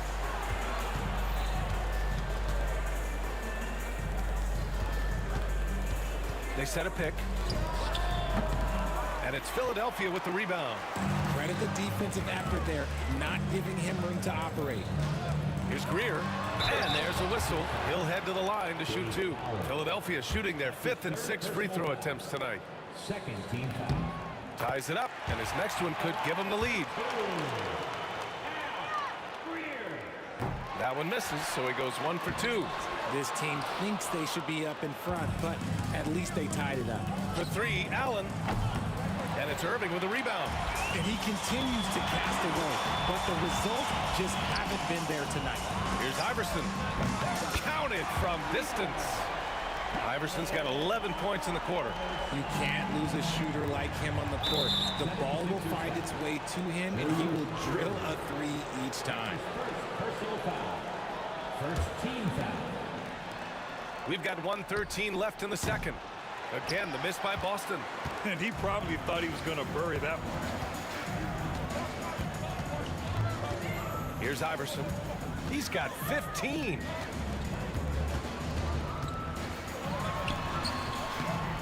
They set a pick. And it's Philadelphia with the rebound. Credit the defensive effort there, not giving him room to operate. Here's Greer. And there's a whistle. He'll head to the line to shoot 2. Philadelphia shooting their 5th and 6th free throw attempts tonight. Second team foul. Ties it up, and his next one could give him the lead. That one misses, so he goes 1 for 2. This team thinks they should be up in front, but at least they tied it up. For 3, Allen. And it's Irving with a rebound. And he continues to cast away, but the results just haven't been there tonight. Here's Iverson. Counted from distance. Iverson's got 11 points in the quarter. You can't lose a shooter like him on the court. The ball will find its way to him, and he will drill a 3 each time. Personal foul. First team foul. We've got 1:13 left in the second. Again, the miss by Boston. And he probably thought he was going to bury that one. Here's Iverson. He's got 15.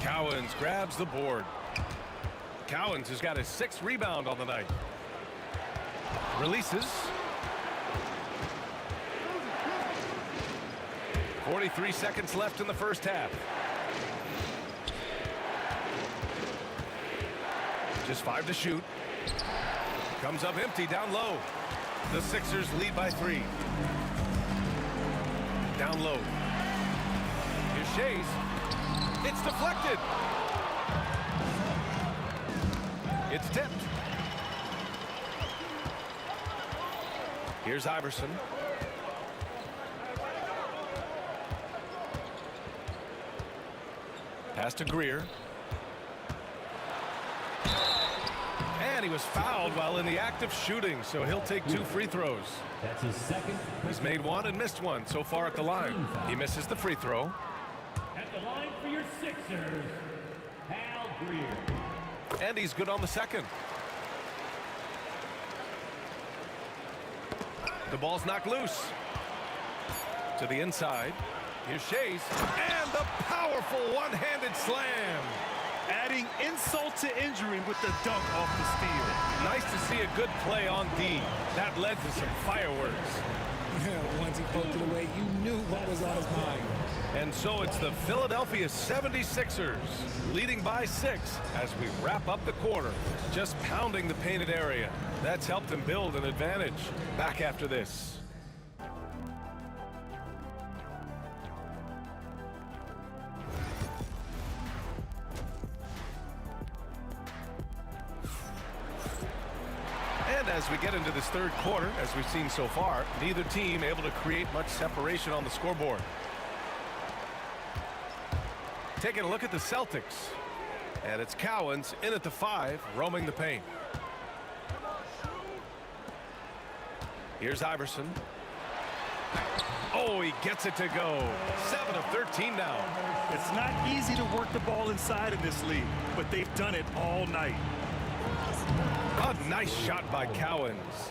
Cowens grabs the board. Cowens has got his 6th rebound on the night. Releases. 43 seconds left in the first half. Just 5 to shoot. Comes up empty down low. The Sixers lead by 3. Down low. Here's Shays. It's deflected. It's tipped. Here's Iverson. Pass to Greer. And he was fouled while in the act of shooting, so he'll take 2 free throws. That's his second. He's made 1 and missed 1 so far at the line. He misses the free throw. At the line for your Sixers, Hal Greer. And he's good on the second. The ball's knocked loose. To the inside. Here's Shays. And the powerful one-handed slam. Adding insult to injury with the dunk off the steal. Nice to see a good play on D. That led to some fireworks. Once he poked it away, you knew what was on his mind. And so it's the Philadelphia 76ers leading by 6 as we wrap up the quarter. Just pounding the painted area. That's helped them build an advantage. Back after this. And as we get into this third quarter, as we've seen so far, neither team able to create much separation on the scoreboard. Taking a look at the Celtics. And it's Cowens in at the 5, roaming the paint. Here's Iverson. Oh, he gets it to go. 7 of 13 now. It's not easy to work the ball inside in this league, but they've done it all night. A nice shot by Cowens.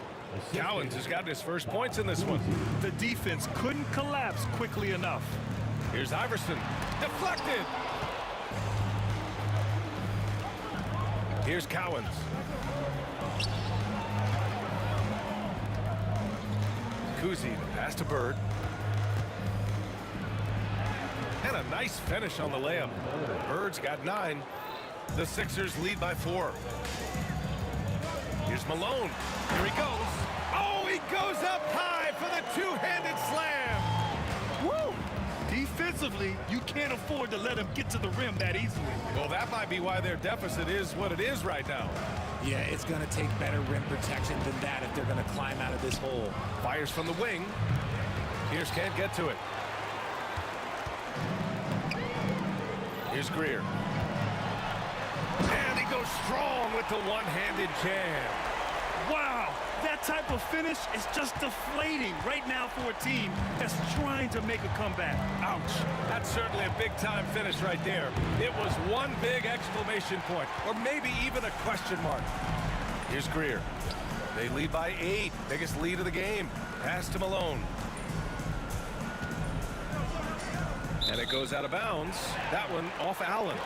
Cowens has gotten his first points in this one. The defense couldn't collapse quickly enough. Here's Iverson. Deflected. Here's Cowens. Kuzi, pass to Bird. And a nice finish on the layup. Bird's got 9. The Sixers lead by 4. Here's Malone. Here he goes. Oh, he goes up high for the two-handed slam. Woo! Defensively, you can't afford to let him get to the rim that easily. Well, that might be why their deficit is what it is right now. Yeah, it's going to take better rim protection than that if they're going to climb out of this hole. Fires from the wing. Pierce can't get to it. Here's Greer. And he goes strong with the one-handed jam. Wow, that type of finish is just deflating right now for a team that's trying to make a comeback. Ouch. That's certainly a big-time finish right there. It was one big exclamation point, or maybe even a question mark. Here's Greer. They lead by 8. Biggest lead of the game. Pass to Malone. And it goes out of bounds. That one off Allen.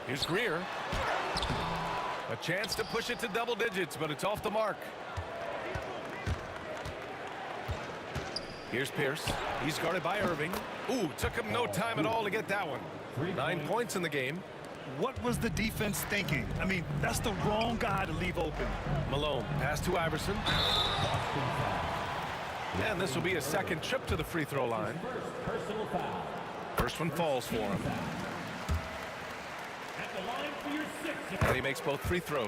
Here's Greer. A chance to push it to double digits, but it's off the mark. Here's Pierce. He's guarded by Irving. Ooh, took him no time at all to get that one. 9 points in the game. What was the defense thinking? I mean, that's the wrong guy to leave open. Malone, pass to Iverson. And this will be a second trip to the free throw line. First one falls for him. And he makes both free throws.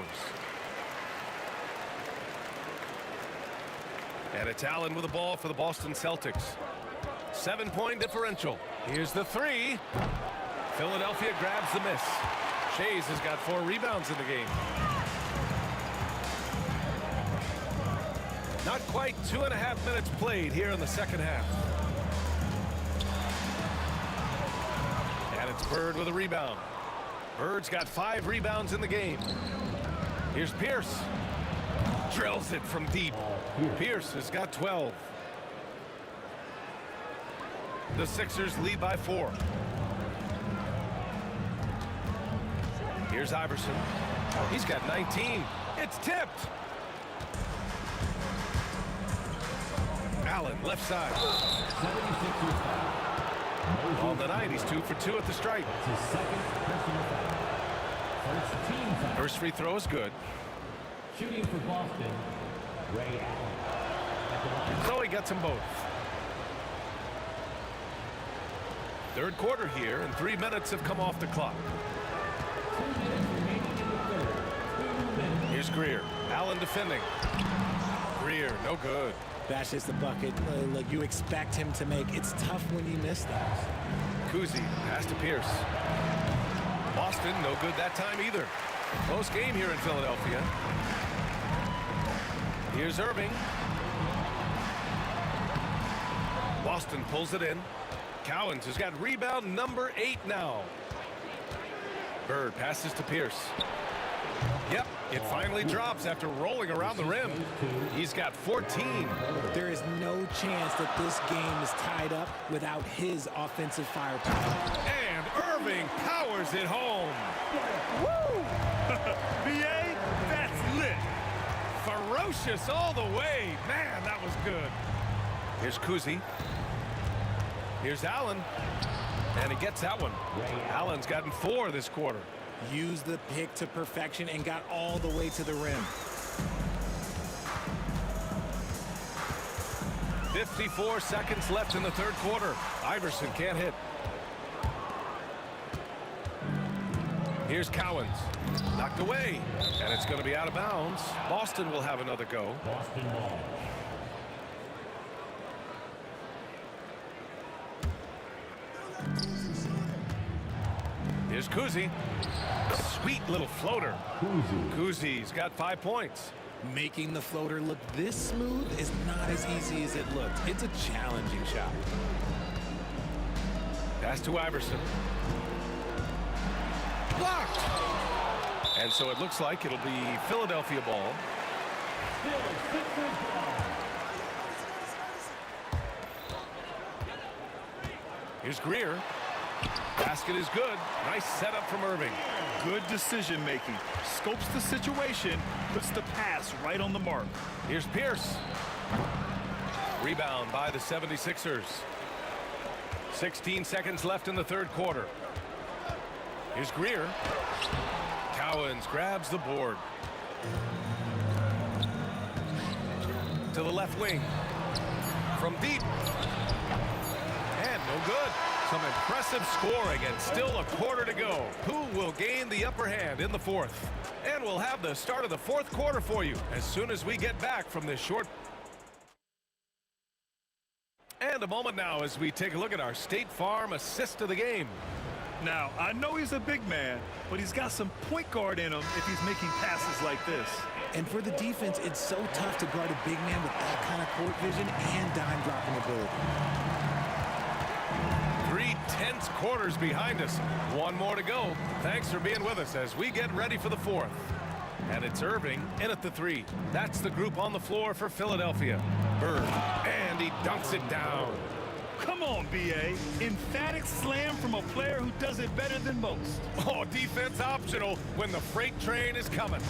And it's Allen with the ball for the Boston Celtics. 7-point differential. Here's the 3. Philadelphia grabs the miss. Shays has got 4 rebounds in the game. Not quite 2.5 minutes played here in the second half. And it's Bird with a rebound. Bird's got 5 rebounds in the game. Here's Pierce. Drills it from deep. Pierce has got 12. The Sixers lead by 4. Here's Iverson. He's got 19. It's tipped. Allen, left side. On the night, he's 2 for 2 at the stripe. First free throw is good. Shooting for Boston, Ray Allen. So he gets them both. Third quarter here, and 3 minutes have come off the clock. 2 minutes remaining in the third. 2 minutes. Here's Greer. Allen defending. Greer, no good. That's just the bucket. Look, you expect him to make. It's tough when you miss those. Kuzi, pass to Pierce. Boston, no good that time either. Close game here in Philadelphia. Here's Irving. Boston pulls it in. Cowens has got rebound number 8 now. Bird passes to Pierce. Yep, it finally drops after rolling around the rim. He's got 14. There is no chance that this game is tied up without his offensive firepower. And Irving powers it home. Woo! BA, that's lit. Ferocious all the way. Man, that was good. Here's Kuzi. Here's Allen. And he gets that one. Allen's gotten 4 this quarter. Used the pick to perfection and got all the way to the rim. 54 seconds left in the third quarter. Iverson can't hit. Here's Cowens. Knocked away. And it's going to be out of bounds. Boston will have another go. Boston ball. Here's Kuzi. Sweet little floater. Kuzi's got 5 points. Making the floater look this smooth is not as easy as it looked. It's a challenging shot. Pass to Iverson. Blocked. And so it looks like it'll be Philadelphia ball. Still Sixers ball. Here's Greer. Basket is good. Nice setup from Irving. Good decision making. Scopes the situation, puts the pass right on the mark. Here's Pierce. Rebound by the 76ers. 16 seconds left in the third quarter. Here's Greer. Cowens grabs the board. To the left wing. From deep. And no good. Some impressive scoring and still a quarter to go. Who will gain the upper hand in the fourth? And we'll have the start of the fourth quarter for you as soon as we get back from this short. And a moment now as we take a look at our State Farm assist of the game. Now, I know he's a big man, but he's got some point guard in him if he's making passes like this. And for the defense, it's so tough to guard a big man with that kind of court vision and dime dropping ability. 3 tense quarters behind us. One more to go. Thanks for being with us as we get ready for the fourth. And it's Irving in at the 3. That's the group on the floor for Philadelphia. Bird, and he dunks it down. Come on, B.A. Emphatic slam from a player who does it better than most. Oh, defense optional when the freight train is coming.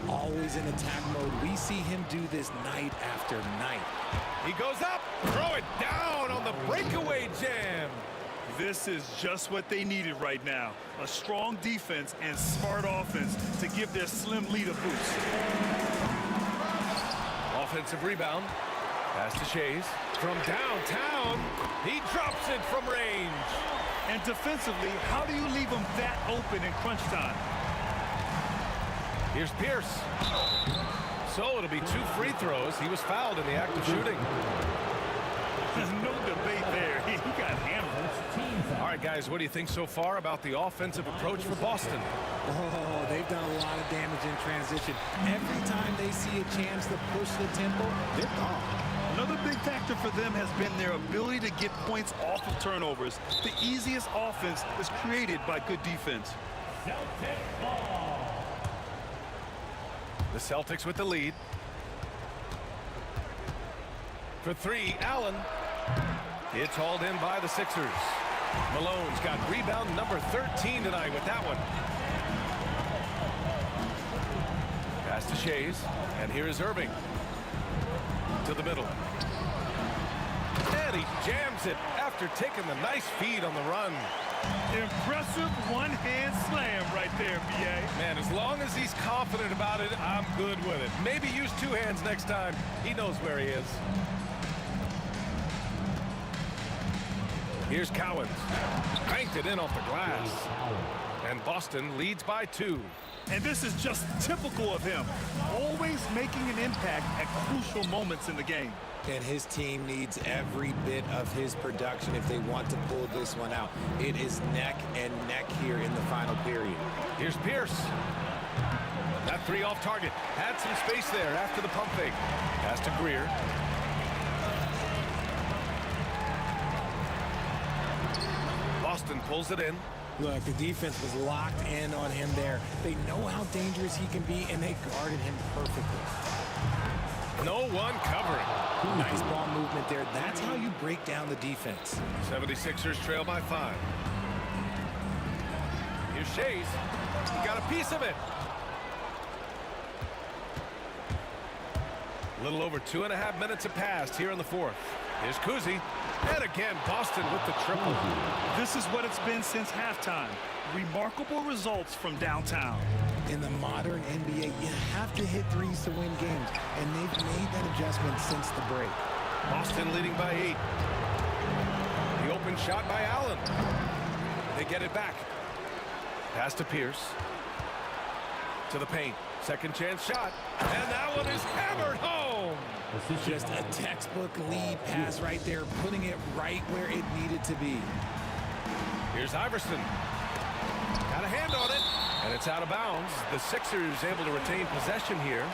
Always in attack mode. We see him do this night after night. He goes up, throw it down on the breakaway jam. This is just what they needed right now. A strong defense and smart offense to give their slim lead a boost. Offensive rebound. Pass to Shays. From downtown, he drops it from range. And defensively, how do you leave them that open in crunch time? Here's Pierce. So it'll be 2 free throws. He was fouled in the act of shooting. There's no debate there. He got hammered. All right, guys, what do you think so far about the offensive approach for Boston? Oh, they've done a lot of damage in transition. Every time they see a chance to push the tempo, they're gone. Another big factor for them has been their ability to get points off of turnovers. The easiest offense is created by good defense. The Celtics with the lead. For 3, Allen. It's hauled in by the Sixers. Malone's got rebound number 13 tonight with that one. Pass to Shays. And here is Irving. To the middle. And he jams it after taking the nice feed on the run. Impressive one-hand slam right there, B.A. Man, as long as he's confident about it, I'm good with it. Maybe use 2 hands next time. He knows where he is. Here's Cowens. Cranked it in off the glass. And Boston leads by 2. And this is just typical of him. Always making an impact at crucial moments in the game. And his team needs every bit of his production if they want to pull this one out. It is neck and neck here in the final period. Here's Pierce. That 3 off target. Had some space there after the pump fake. Pass to Greer. Boston pulls it in. Look, the defense was locked in on him there. They know how dangerous he can be, and they guarded him perfectly. No one covering. Nice ball movement there. That's how you break down the defense. 76ers trail by 5. Here's Shays. He got a piece of it. A little over 2.5 minutes have passed here in the fourth. Here's Kuzi. And again, Boston with the triple. This is what it's been since halftime. Remarkable results from downtown. In the modern NBA, you have to hit threes to win games, and they've made that adjustment since the break. Boston leading by 8. The open shot by Allen. They get it back. Pass to Pierce. To the paint. Second chance shot. And that one is hammered home. Just a textbook lead pass right there, putting it right where it needed to be. Here's Iverson. Got a hand on it. And it's out of bounds. The Sixers able to retain possession here.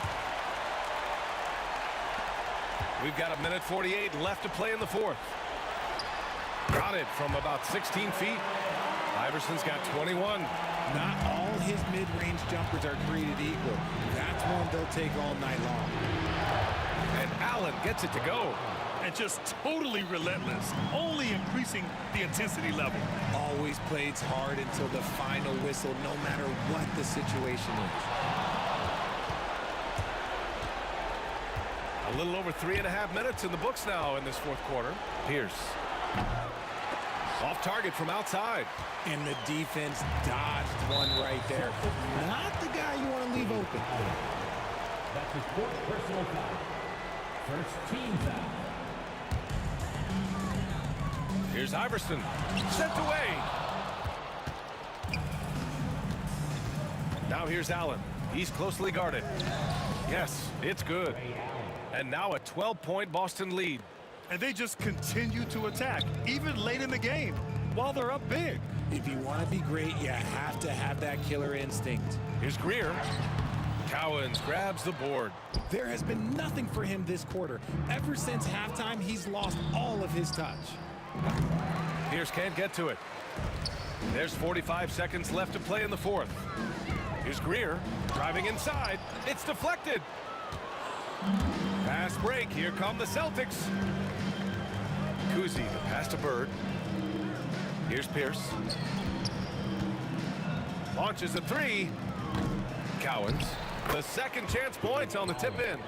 We've got 1:48 left to play in the fourth. Got it from about 16 feet. Iverson's got 21. Not all his mid-range jumpers are created equal. That's one they'll take all night long. And Allen gets it to go. and just totally relentless, only increasing the intensity level. Always plays hard until the final whistle, no matter what the situation is. A little over 3.5 minutes in the books now in this fourth quarter. Pierce. Off target from outside. And the defense dodged one right there. Not the guy you want to leave open. That's his fourth personal foul. First team foul. Here's Iverson. Sent away. Now here's Allen. He's closely guarded. Yes, it's good. And now a 12-point Boston lead. And they just continue to attack, even late in the game, while they're up big. If you want to be great, you have to have that killer instinct. Here's Greer. Cowens grabs the board. There has been nothing for him this quarter. Ever since halftime, he's lost all of his touch. Pierce can't get to it. There's 45 seconds left to play in the fourth. Here's Greer driving inside. It's deflected. Fast break. Here come the Celtics. Kuzi, the pass to Bird. Here's Pierce. Launches a three. Cowens. The second chance points on the tip in.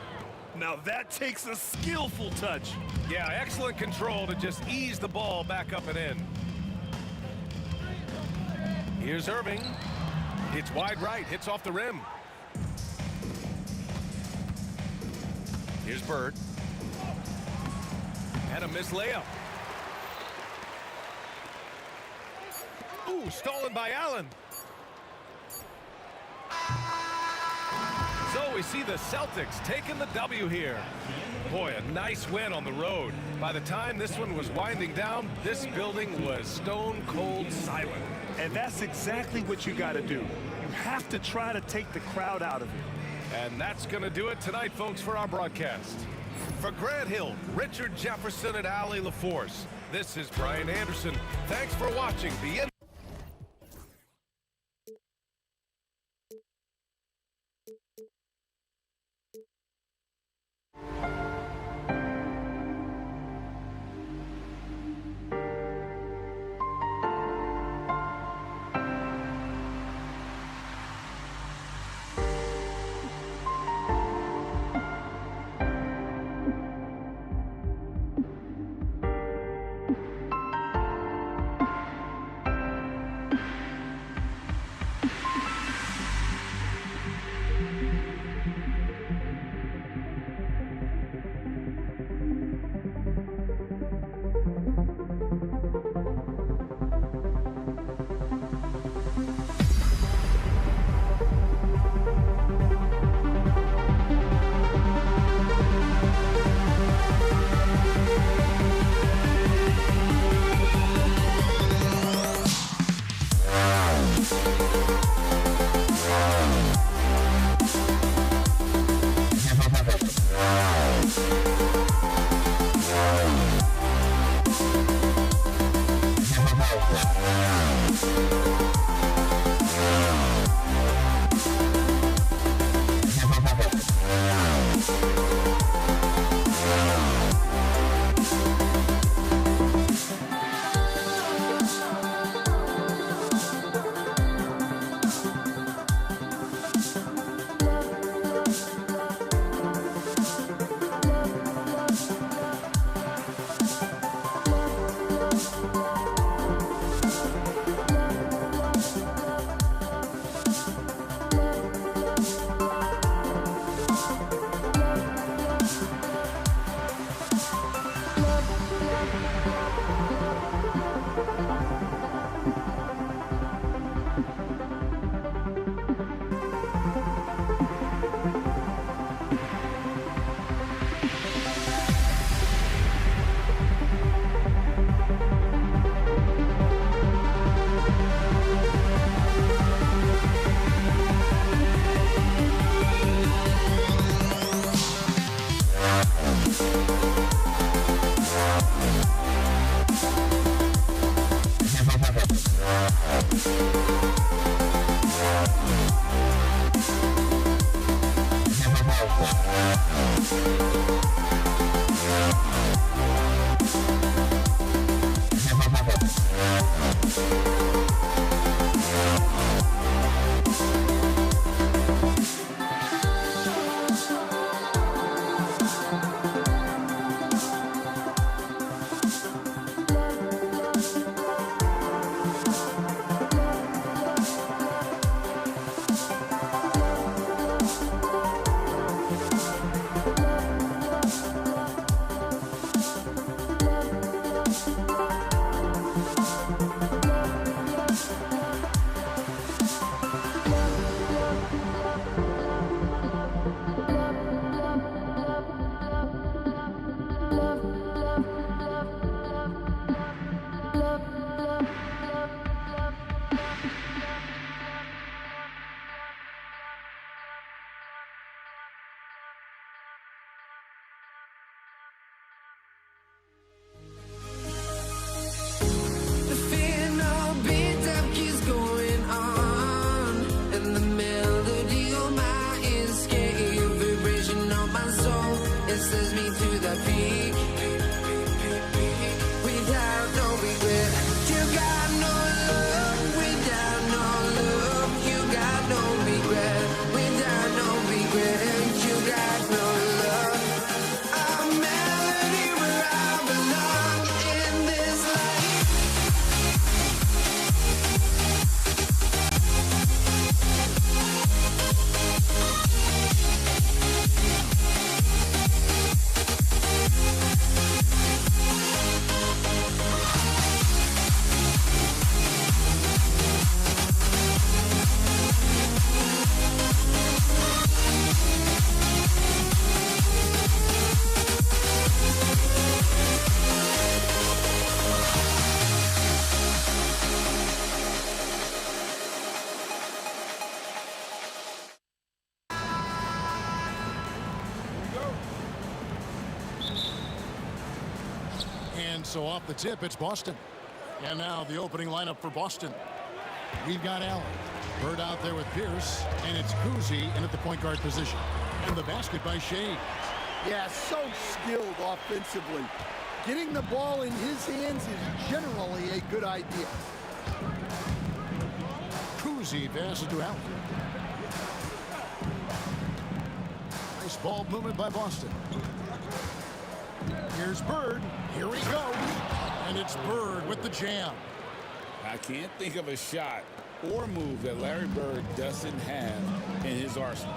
Now that takes a skillful touch. Yeah, excellent control to just ease the ball back up and in. Here's Irving. It's wide right, hits off the rim. Here's Bird. And a missed layup. Ooh, stolen by Allen. So we see the Celtics taking the W here. Boy, a nice win on the road. By the time this one was winding down, this building was stone cold silent. And that's exactly what you got to do. You have to try to take the crowd out of it. And that's going to do it tonight, folks, for our broadcast. For Grant Hill, Richard Jefferson, and Allie LaForce, this is Brian Anderson. Thanks for watching the And so off the tip, it's Boston. And now the opening lineup for Boston. We've got Allen. Bird out there with Pierce. And it's Kuzi in at the point guard position. And the basket by Shea. Yeah, so skilled offensively. Getting the ball in his hands is generally a good idea. Kuzi passes to Allen. Nice ball movement by Boston. Here's Bird. Here he goes. And it's Bird with the jam. I can't think of a shot or move that Larry Bird doesn't have in his arsenal.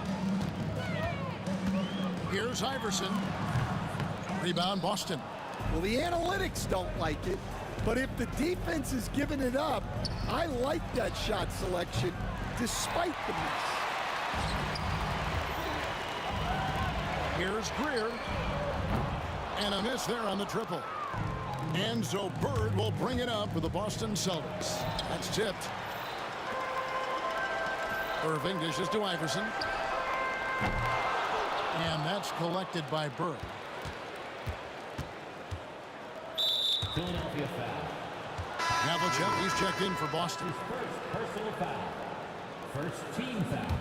Here's Iverson. Rebound Boston. Well, the analytics don't like it, but if the defense is giving it up, I like that shot selection despite the miss. Here's Greer. And a miss there on the triple. And so Bird will bring it up for the Boston Celtics. That's tipped. Irving dishes to Iverson. And that's collected by Bird. Philadelphia foul. Havlicek, he's checked in for Boston. His first personal foul. First team foul.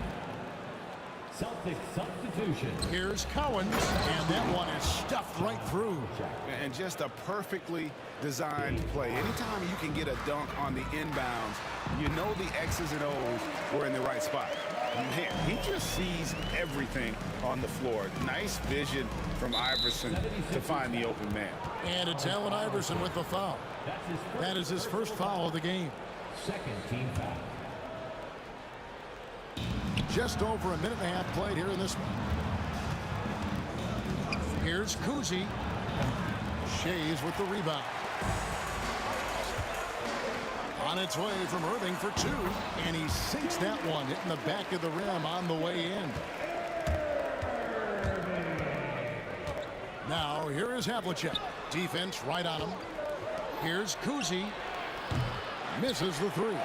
Celtics substitution. Here's Cowens, and that one is stuffed right through. And just a perfectly designed play. Anytime you can get a dunk on the inbounds, you know the X's and O's were in the right spot. Man, he just sees everything on the floor. Nice vision from Iverson to find the open man. And it's Allen Iverson with the foul. That is his first foul of the game. Second team foul. Just over a minute and a half played here in this one. Here's Kuzi. Shays with the rebound. On its way from Irving for two. And he sinks that one, hitting the back of the rim on the way in. Now, here is Havlicek. Defense right on him. Here's Kuzi. Misses the three.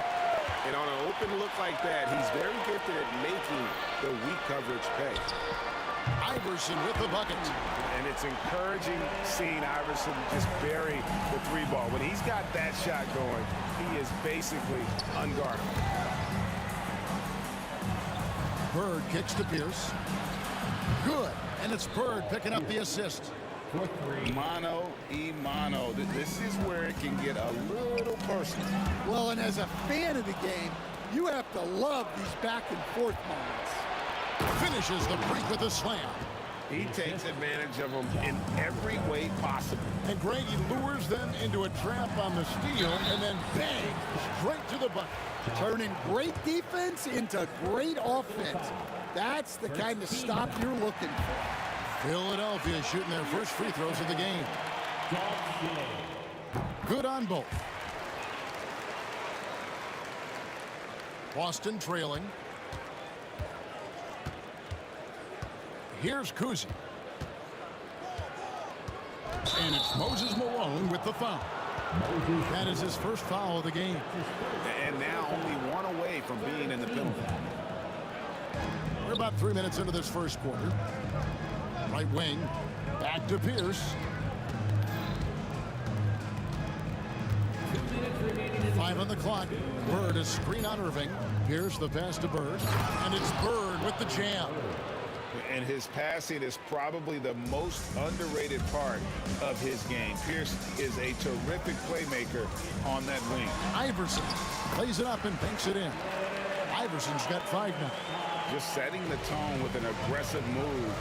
And on an open look like that, he's very gifted at making the weak coverage pay. Iverson with the bucket. And it's encouraging seeing Iverson just bury the three ball. When he's got that shot going, he is basically unguardable. Bird kicks to Pierce. Good. And it's Bird picking up the assist. Mano y mano. This is where it can get a little personal. Well, and as a fan of the game, you have to love these back and forth moments. Finishes the break with a slam. He takes advantage of them in every way possible. And Greg, he lures them into a trap on the steal and then bang, straight to the bucket. Turning great defense into great offense. That's the kind of stop you're looking for. Philadelphia shooting their first free throws of the game. Good on both. Boston trailing. Here's Kuzi. And it's Moses Malone with the foul. That is his first foul of the game. And now only one away from being in the penalty. We're about 3 minutes into this first quarter. Right wing, back to Pierce. 5 on the clock. Bird is screen on Irving. Pierce the pass to Bird. And it's Bird with the jam. And his passing is probably the most underrated part of his game. Pierce is a terrific playmaker on that wing. Iverson plays it up and banks it in. Iverson's got 5 now. Just setting the tone with an aggressive move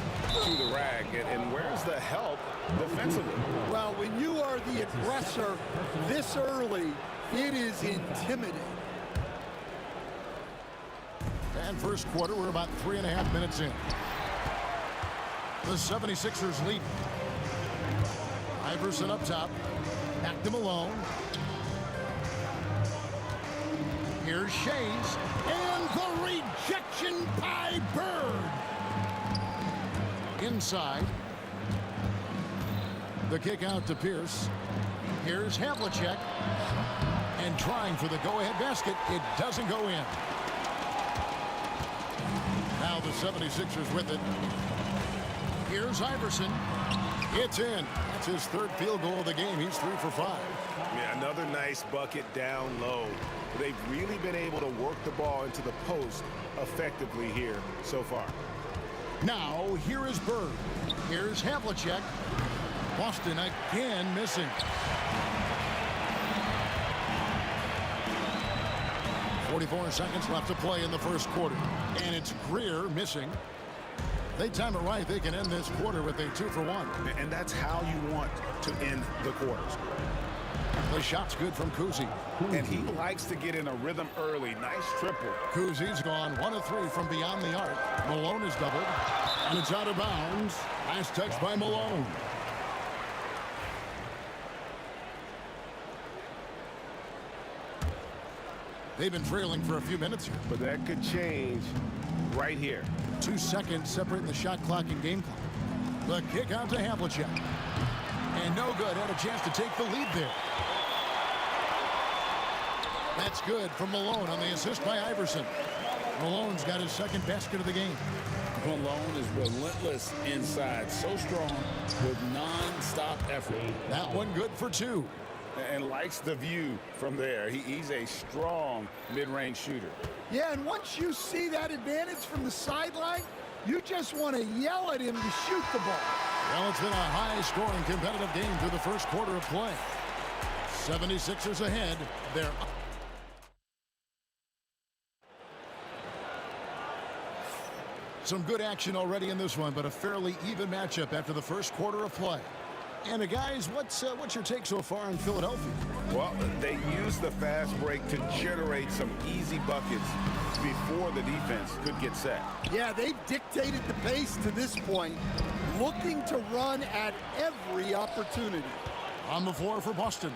to the rack. And where's the help defensively? Well, when you are the aggressor this early, it is intimidating. And first quarter, we're about 3.5 minutes in. The 76ers lead. Iverson up top. Back to Malone. Here's Shays. And the rejection by Bird. Inside. The kick out to Pierce. Here's Havlicek. And trying for the go-ahead basket. It doesn't go in. Now the 76ers with it. Here's Iverson. It's in. That's his third field goal of the game. He's 3 for 5. Yeah, another nice bucket down low. They've really been able to work the ball into the post effectively here so far. Now, here is Bird. Here's Havlicek. Boston again missing. 44 seconds left to play in the first quarter. And it's Greer missing. They time it right. They can end this quarter with a 2 for 1. And that's how you want to end the quarters. The shot's good from Kuzi. And he likes to get in a rhythm early. Nice triple. Kuzi's gone 1 of 3 from beyond the arc. Malone is doubled. And it's out of bounds. Last touch by Malone. They've been trailing for a few minutes here. But that could change right here. 2 seconds separating the shot clock and game clock. The kick out to Havlicek. And no good. Had a chance to take the lead there. That's good from Malone on the assist by Iverson. Malone's got his second basket of the game. Malone is relentless inside. So strong with non-stop effort. That one good for 2. And likes the view from there. He's a strong mid-range shooter. Yeah, and once you see that advantage from the sideline, you just want to yell at him to shoot the ball. Well, it's been a high-scoring competitive game through the first quarter of play. 76ers ahead. They're up. Some good action already in this one, but a fairly even matchup after the first quarter of play. And guys, what's your take so far in Philadelphia? Well, they used the fast break to generate some easy buckets before the defense could get set. Yeah, they've dictated the pace to this point, looking to run at every opportunity. On the floor for Boston.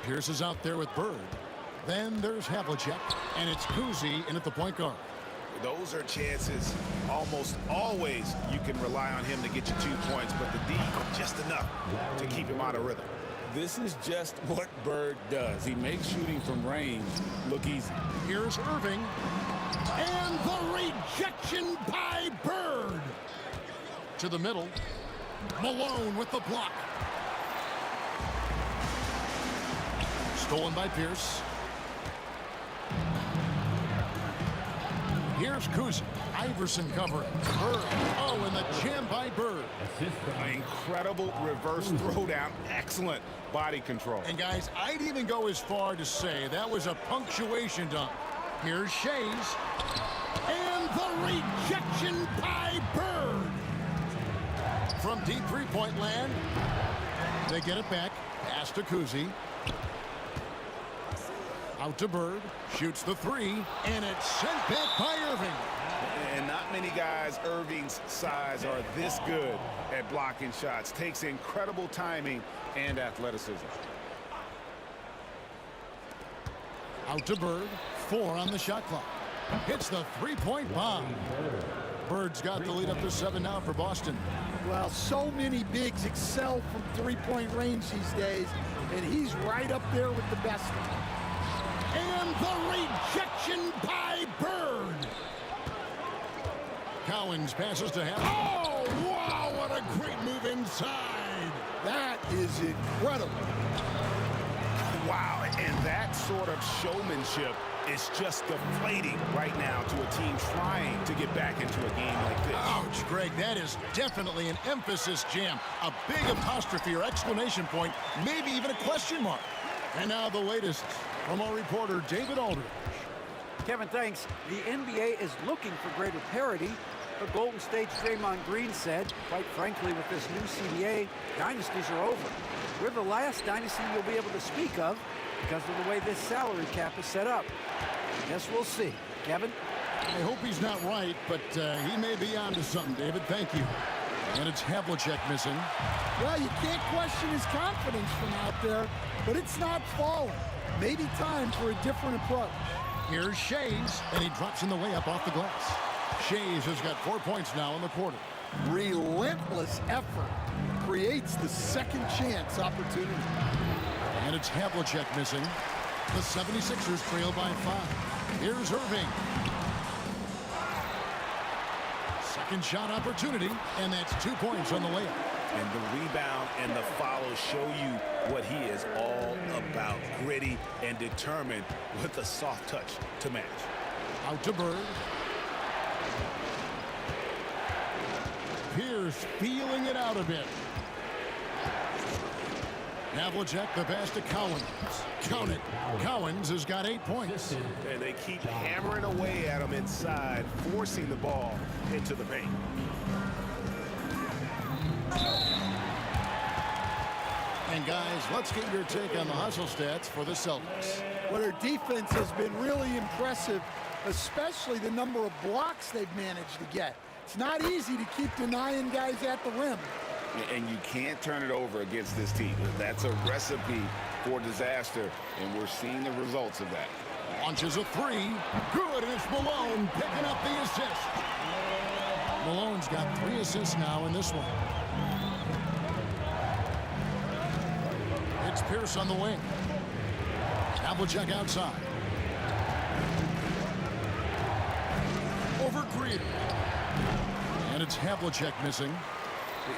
Pierce is out there with Bird. Then there's Havlicek, and it's Kuzi in at the point guard. Those are chances almost always you can rely on him to get you 2 points, but the D just enough to keep him out of rhythm. This is just what Bird does. He makes shooting from range look easy. Here's Irving. And the rejection by Bird. To the middle. Malone with the block. Stolen by Pierce. Here's Kuzi. Iverson covering. Bird. Oh, and the jam by Bird. Incredible reverse throwdown. Excellent body control. And guys, I'd even go as far to say that was a punctuation dunk. Here's Shays. And the rejection by Bird. From deep three-point land. They get it back. Pass to Kuzi. Out to Bird, shoots the 3, and it's sent back by Irving. And not many guys Irving's size are this good at blocking shots. Takes incredible timing and athleticism. Out to Bird, 4 on the shot clock. Hits the three-point bomb. Bird's got the lead up to 7 now for Boston. Well, so many bigs excel from three-point range these days, and he's right up there with the best. And the rejection by Bird. Cowens passes to him. Oh, wow, what a great move inside. That is incredible. Wow, and that sort of showmanship is just deflating right now to a team trying to get back into a game like this. Ouch, Greg, that is definitely an emphasis jam. A big apostrophe or exclamation point, maybe even a question mark. And now the latest from our reporter, David Aldridge. Kevin, thanks. The NBA is looking for greater parity, but Golden State's Draymond Green said, quite frankly, with this new CBA, dynasties are over. We're the last dynasty you'll be able to speak of because of the way this salary cap is set up. I guess we'll see. Kevin? I hope he's not right, but he may be onto something, David. Thank you. And it's Havlicek missing. Well, you can't question his confidence from out there, but it's not falling. Maybe time for a different approach. Here's Shays, and he drops in the layup off the glass. Shays has got 4 points now in the quarter. Relentless effort creates the second chance opportunity. And it's Havlicek missing. The 76ers trail by 5. Here's Irving. Second shot opportunity, and that's 2 points on the layup. And the rebound and the follow show you what he is all about. Gritty and determined with a soft touch to match. Out to Bird. Pierce feeling it out a bit. Havlicek the pass to Cowens. Count it. Cowens has got 8 points. And they keep hammering away at him inside, forcing the ball into the paint. And guys, let's get your take on the hustle stats for the Celtics. Well, their defense has been really impressive, especially the number of blocks they've managed to get. It's not easy to keep denying guys at the rim. And you can't turn it over against this team. That's a recipe for disaster, and we're seeing the results of that. Launches a three. Good, and it's Malone picking up the assist. Malone's got 3 assists now in this one. It's Pierce on the wing. Havlicek outside. Over Greer. And it's Havlicek missing.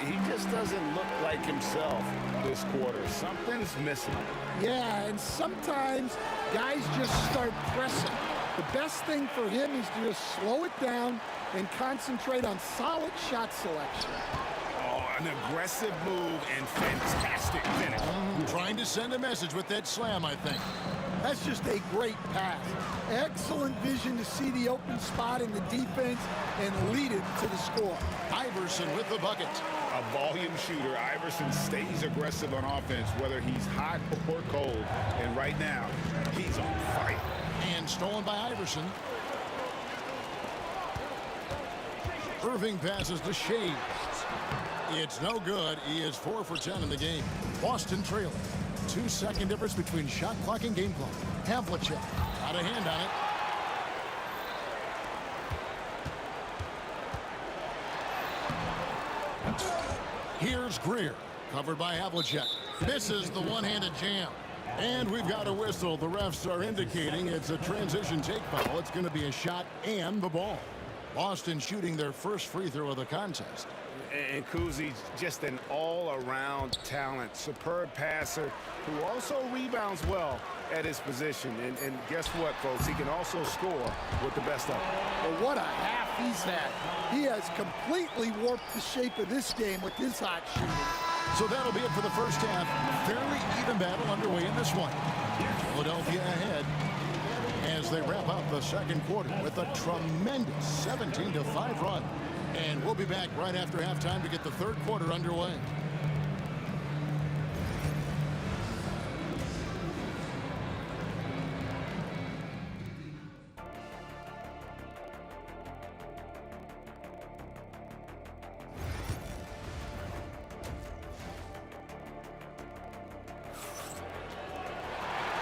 He just doesn't look like himself this quarter. Something's missing. Yeah, and sometimes guys just start pressing. The best thing for him is to just slow it down and concentrate on solid shot selection. Oh, an aggressive move and fantastic finish. Trying to send a message with that slam, I think. That's just a great pass. Excellent vision to see the open spot in the defense and lead it to the score. Iverson with the bucket. A volume shooter. Iverson stays aggressive on offense, whether he's hot or cold. And right now, he's on fire. And stolen by Iverson. Irving passes to Shades. It's no good. He is 4 for 10 in the game. Boston trailing. 2-second difference between shot clock and game clock. Havlicek got a hand on it. Here's Greer, covered by Havlicek. Misses the one-handed jam. And we've got a whistle. The refs are indicating it's a transition take foul. It's going to be a shot and the ball. Boston shooting their first free throw of the contest. And Kuzi's just an all-around talent, superb passer who also rebounds well at his position. And guess what, folks? He can also score with the best of them. Well, what a half he's had. He has completely warped the shape of this game with his hot shooting. So that'll be it for the first half. Fairly even battle underway in this one. Philadelphia ahead as they wrap up the second quarter with a tremendous 17-5 run. And we'll be back right after halftime to get the third quarter underway.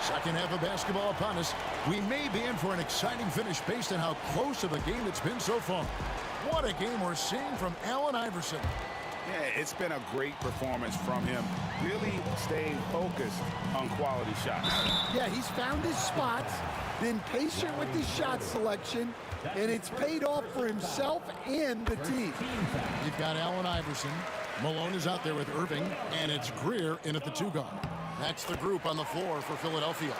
Second half of basketball upon us. We may be in for an exciting finish based on how close of a game it's been so far. What a game we're seeing from Allen Iverson. Yeah, it's been a great performance from him. Really staying focused on quality shots. Yeah, he's found his spots, been patient with his shot selection, and it's paid off for himself and the team. You've got Allen Iverson. Malone is out there with Irving, and it's Greer in at the 2 guard. That's the group on the floor for Philadelphia.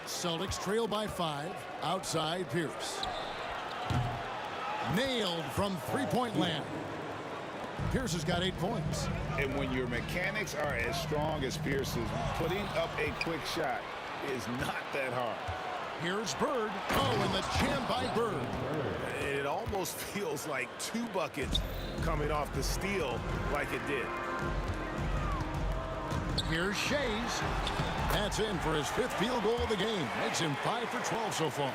Celtics trail by 5. Outside Pierce. Nailed from three-point land. Pierce has got 8 points. And when your mechanics are as strong as Pierce's, putting up a quick shot is not that hard. Here's Bird. Oh, and the jam by Bird. It almost feels like 2 buckets coming off the steal like it did. Here's Shays. That's in for his 5th field goal of the game. Makes him 5 for 12 so far.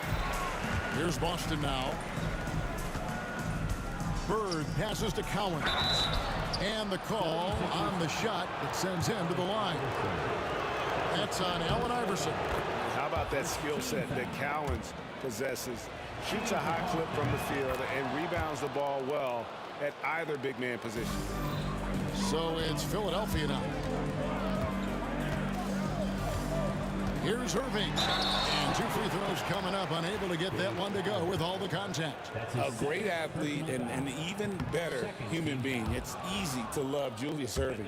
Here's Boston now. Bird passes to Cowens. And the call on the shot that sends him to the line. That's on Allen Iverson. How about that skill set that Cowens possesses? Shoots a hot clip from the field and rebounds the ball well at either big man position. So it's Philadelphia now. Here's Irving. And 2 free throws coming up. Unable to get that one to go with all the contact. A great athlete and an even better human being. It's easy to love Julius Irving.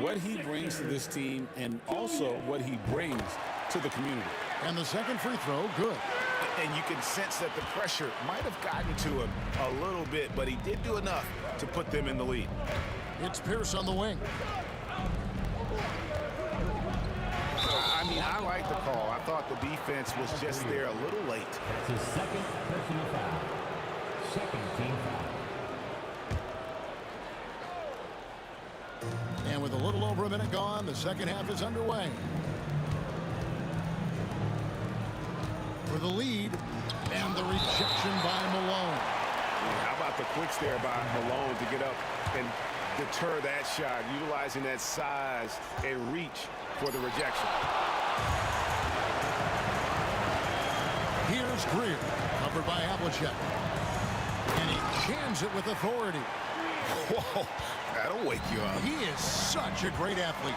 What he brings to this team and also what he brings to the community. And the second free throw, good. And you can sense that the pressure might have gotten to him a little bit, but he did do enough to put them in the lead. It's Pierce on the wing. I mean, I like the call. I thought the defense was just there a little late. That's his second personal foul. Second team foul. And with a little over a minute gone, the second half is underway. For the lead, and the rejection by Malone. How about the quicks there by Malone to get up and deter that shot, utilizing that size and reach for the rejection. Here's Greer, covered by Havlicek. And he jams it with authority. Whoa, that'll wake you up. He is such a great athlete.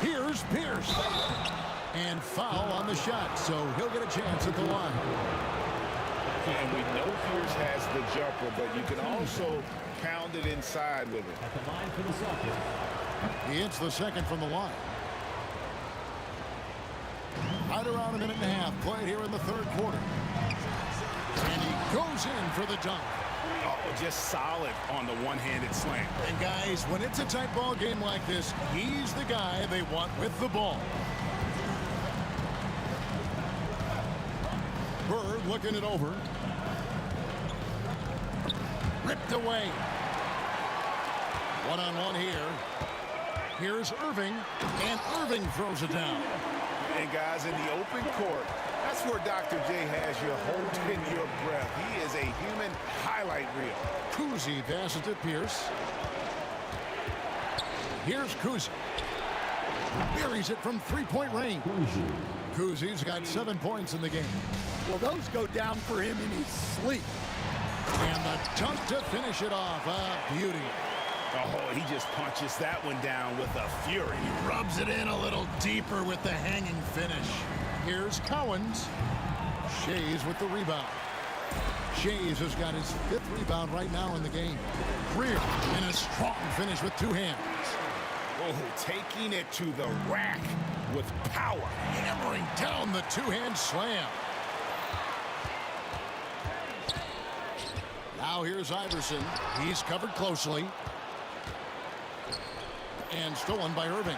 Here's Pierce. And foul on the shot, so he'll get a chance at the line. And we know Pierce has the jumper, but you can also pound it inside with it. At the line for the Celtics. He hits the second from the line. Right around a minute and a half played here in the third quarter. And he goes in for the dunk. Oh, just solid on the one-handed slam. And guys, when it's a tight ball game like this, he's the guy they want with the ball. Bird looking it over. Ripped away. One-on-one here. Here's Irving, and Irving throws it down. And guys, in the open court, that's where Dr. J has you holding your breath. He is a human highlight reel. Kuzi passes to Pierce. Here's Kuzi. Buries it from three-point range. Kuzi's got 7 points in the game. Well, those go down for him in his sleep. And the dunk to finish it off. A beauty. Oh, he just punches that one down with a fury. He rubs it in a little deeper with the hanging finish. Here's Cowens. Shays with the rebound. Shays has got his 5th rebound right now in the game. Greer in a strong finish with 2 hands. Oh, taking it to the rack with power. Hammering down the 2-hand slam. Now here's Iverson. He's covered closely. And stolen by Irving.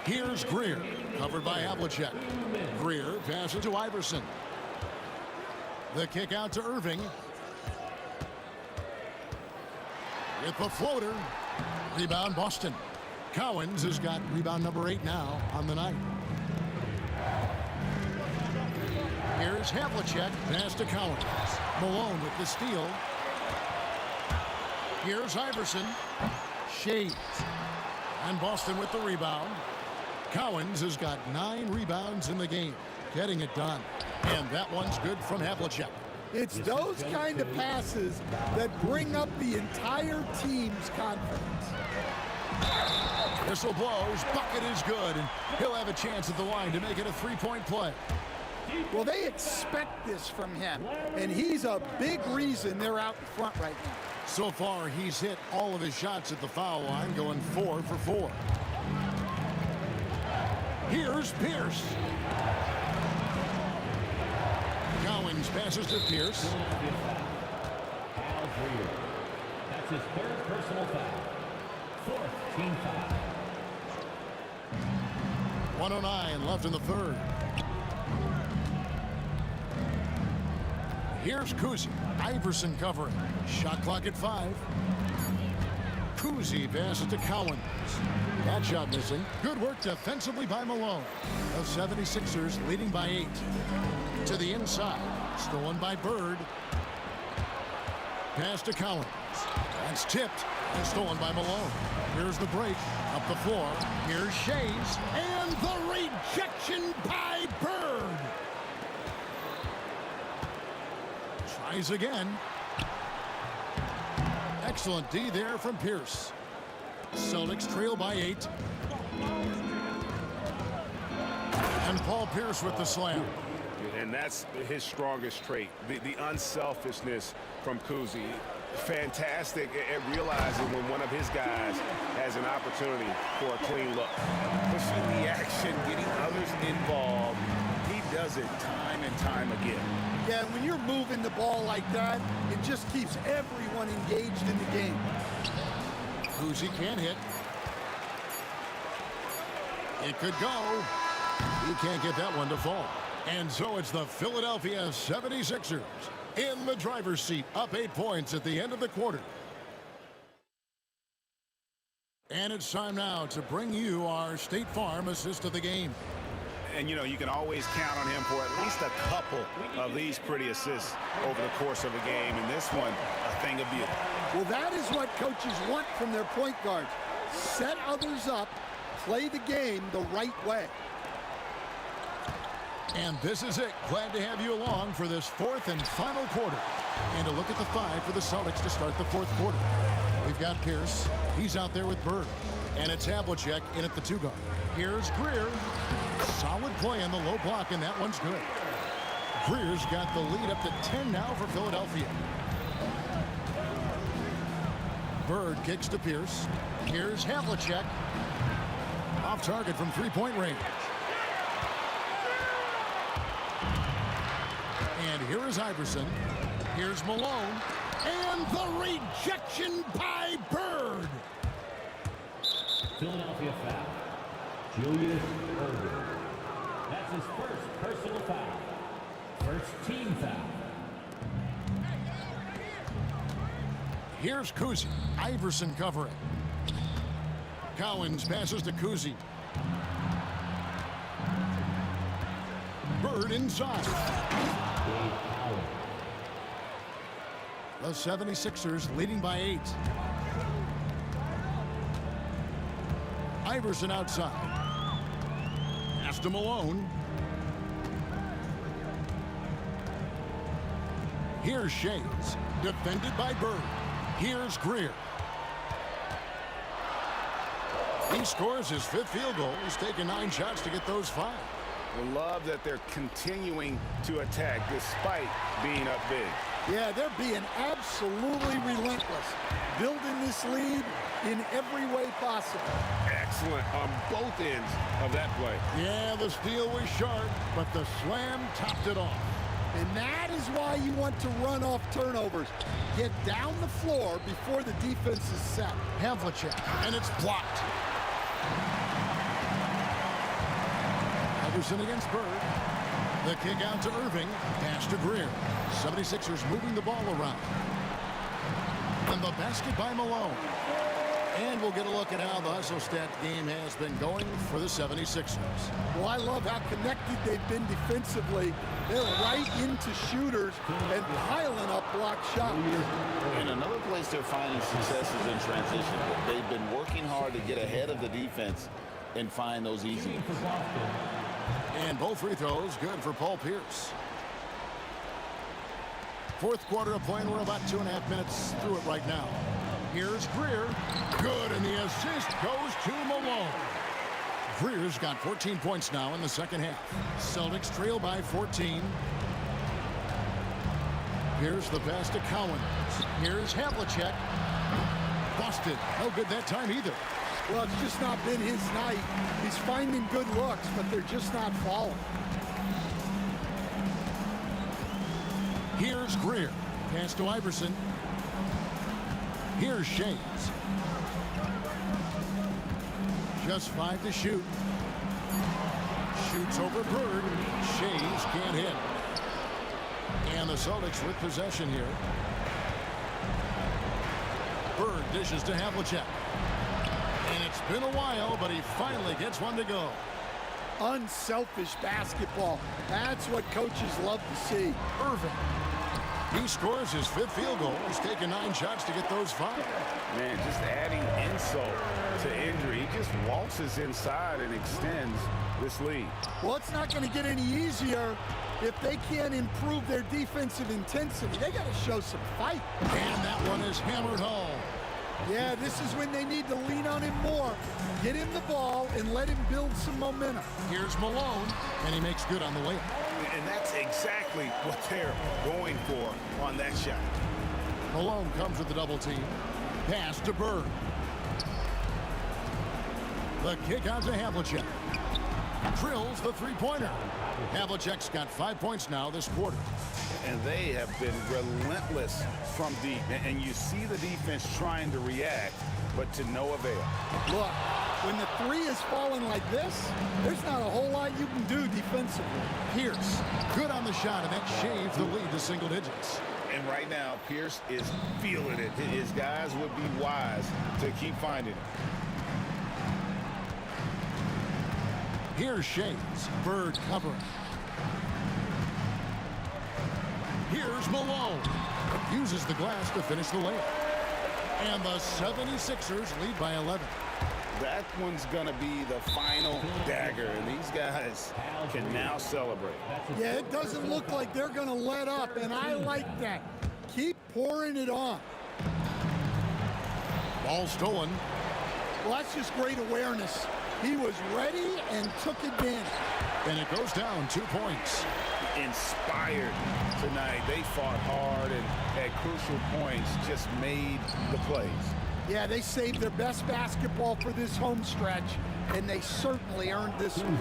Here's Greer, covered by Havlicek. Greer passes to Iverson. The kick out to Irving. With the floater. Rebound Boston. Cowens has got rebound number 8 now on the night. Here's Havlicek. Pass to Cowens. Malone with the steal. Here's Iverson. Shades. And Boston with the rebound. Cowens has got 9 rebounds in the game. Getting it done. And that one's good from Havlicek. It's those kind of passes that bring up the entire team's confidence. Whistle blows. Bucket is good. And he'll have a chance at the line to make it a 3-point play. Well, they expect this from him. And he's a big reason they're out in front right now. So far, he's hit all of his shots at the foul line, going 4 for 4. Here's Pierce. Cowens passes to Pierce. Foul Greer. That's his 3rd personal foul. 4th team foul. 1:09 left in the 3rd. Here's Kuzi. Iverson covering. Shot clock at 5. Kuzi passes to Cowens. That shot missing. Good work defensively by Malone. The 76ers leading by 8. To the inside. Stolen by Bird. Pass to Cowens. That's tipped and stolen by Malone. Here's the break. Up the floor. Here's Shays. And the rejection by Bird. Tries again. Excellent D there from Pierce. Celtics trail by 8. And Paul Pierce with the slam. And that's his strongest trait, the unselfishness from Kuzi. Fantastic at realizing when one of his guys has an opportunity for a clean look. Pushing the action, getting others involved. He does it time and time again. Yeah, when you're moving the ball like that, it just keeps everyone engaged in the game. Kuzi can't hit. It could go. He can't get that one to fall. And so it's the Philadelphia 76ers in the driver's seat, up 8 points at the end of the quarter. And it's time now to bring you our State Farm assist of the game. And, you know, you can always count on him for at least a couple of these pretty assists over the course of a game. And this one, a thing of beauty. Well, that is what coaches want from their point guards. Set others up, play the game the right way. And this is it. Glad to have you along for this fourth and final quarter. And a look at the 5 for the Celtics to start the fourth quarter. We've got Pierce. He's out there with Bird. And it's Havlicek in at the 2 guard. Here's Greer. Solid play on the low block, and that one's good. Greer's got the lead up to 10 now for Philadelphia. Bird kicks to Pierce. Here's Havlicek. Off target from three-point range. And here is Iverson. Here's Malone. And the rejection by Bird. Philadelphia foul. Julius Erving. That's his first personal foul. First team foul. Here's Kuzi. Iverson covering. Cowens passes to Kuzi. Bird inside. The 76ers leading by 8. Iverson outside. Pass to Malone. Here's Shades. Defended by Bird. Here's Greer. He scores his 5th field goal. He's taken 9 shots to get those 5. I love that they're continuing to attack despite being up big. Yeah, they're being absolutely relentless. Building this lead in every way possible. Excellent on both ends of that play. Yeah, the steal was sharp, but the slam topped it off. And that is why you want to run off turnovers. Get down the floor before the defense is set. Havlicek, and it's blocked. Iverson against Bird. The kick out to Irving. Pass to Greer. 76ers moving the ball around. And the basket by Malone. And we'll get a look at how the hustle stat game has been going for the 76ers. Well, I love how connected they've been defensively. They're right into shooters and piling up block shots. And another place they're finding success is in transition. They've been working hard to get ahead of the defense and find those easy ones. And both free throws good for Paul Pierce. Fourth quarter of play, and we're about 2.5 minutes through it right now. Here's Greer. Good, and the assist goes to Malone. Greer's got 14 points now in the second half. Celtics trail by 14. Here's the pass to Cowens. Here's Havlicek. Busted. No good that time either. Well, it's just not been his night. He's finding good looks, but they're just not falling. Here's Greer. Pass to Iverson. Here's Shades. Just 5 to shoot. Shoots over Bird. Shades can't hit. And the Celtics with possession here. Bird dishes to Havlicek. And it's been a while, but he finally gets one to go. Unselfish basketball. That's what coaches love to see. Irving. He scores his 5th field goal. He's taken 9 shots to get those 5. Man, just adding insult to injury. He just waltzes inside and extends this lead. Well, it's not going to get any easier if they can't improve their defensive intensity. They got to show some fight. And that one is hammered home. Yeah, this is when they need to lean on him more. Get him the ball and let him build some momentum. Here's Malone, and he makes good on the layup. And that's exactly what they're going for on that shot. Malone comes with the double team. Pass to Bird. The kick out to Havlicek. Drills the three-pointer. Havlicek's got 5 points now this quarter. And they have been relentless from deep. And you see the defense trying to react, but to no avail. Look, when the three is falling like this, there's not a whole lot you can do defensively. Pierce, good on the shot, and that shaves the lead to single digits. And right now, Pierce is feeling it. His guys would be wise to keep finding it. Here's Shades. Bird covering. Here's Malone. Uses the glass to finish the layup. And the 76ers lead by 11. That one's going to be the final dagger, and these guys can now celebrate. Yeah, it doesn't look like they're going to let up, and I like that. Keep pouring it on. Ball stolen. Well, that's just great awareness. He was ready and took advantage. And it goes down 2 points. Inspired tonight. They fought hard and at crucial points just made the plays. Yeah, they saved their best basketball for this home stretch, and they certainly earned this one.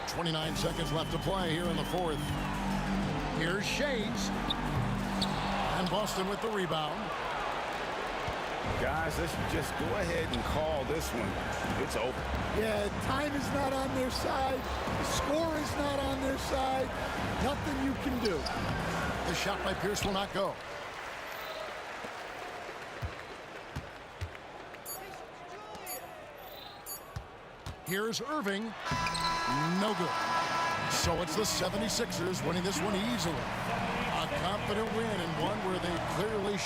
29 seconds left to play here in the fourth. Here's Shades. And Boston with the rebound. Guys, let's just go ahead and call this one. It's over. Yeah, time is not on their side. The score is not on their side. Nothing you can do. The shot by Pierce will not go. Here's Irving. No good. So it's the 76ers winning this one easily. A confident win and one where they clearly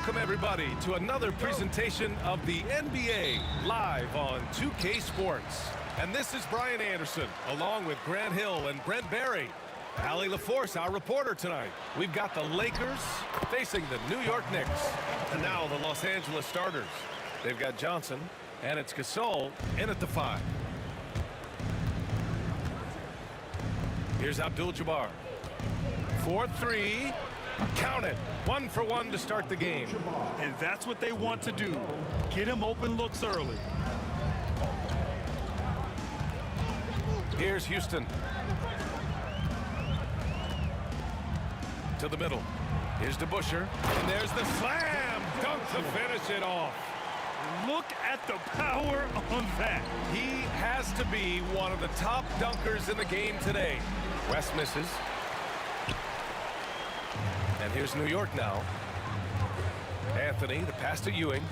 Welcome, everybody, to another presentation of the NBA live on 2K Sports. And this is Brian Anderson, along with Grant Hill and Brent Barry. Allie LaForce, our reporter tonight. We've got the Lakers facing the New York Knicks. And now the Los Angeles starters. They've got Johnson, and it's Gasol in at the 5. Here's Abdul-Jabbar. 4-3. Count it. 1 for 1 to start the game. And that's what they want to do. Get him open looks early. Here's Houston. To the middle. Here's DeBusschere. And there's the slam dunk to finish it off. Look at the power on that. He has to be one of the top dunkers in the game today. West misses. And here's New York now. Anthony, the pass to Ewing.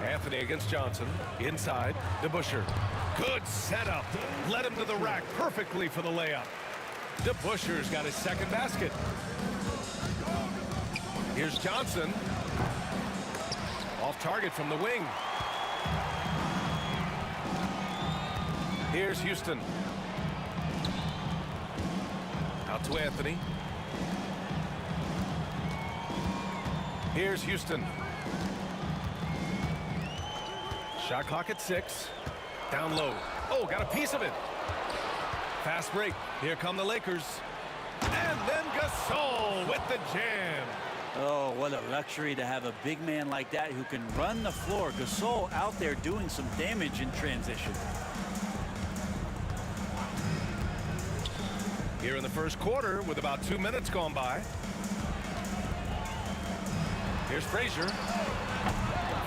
Anthony against Johnson. Inside, DeBusschere. Good setup. Led him to the rack perfectly for the layup. DeBusschere's got his second basket. Here's Johnson. Off target from the wing. Here's Houston. Out to Anthony. Here's Houston. Shot clock at 6. Down low. Oh, got a piece of it. Fast break. Here come the Lakers. And then Gasol with the jam. Oh, what a luxury to have a big man like that who can run the floor. Gasol out there doing some damage in transition. Here in the first quarter with about 2 minutes gone by. Here's Frazier.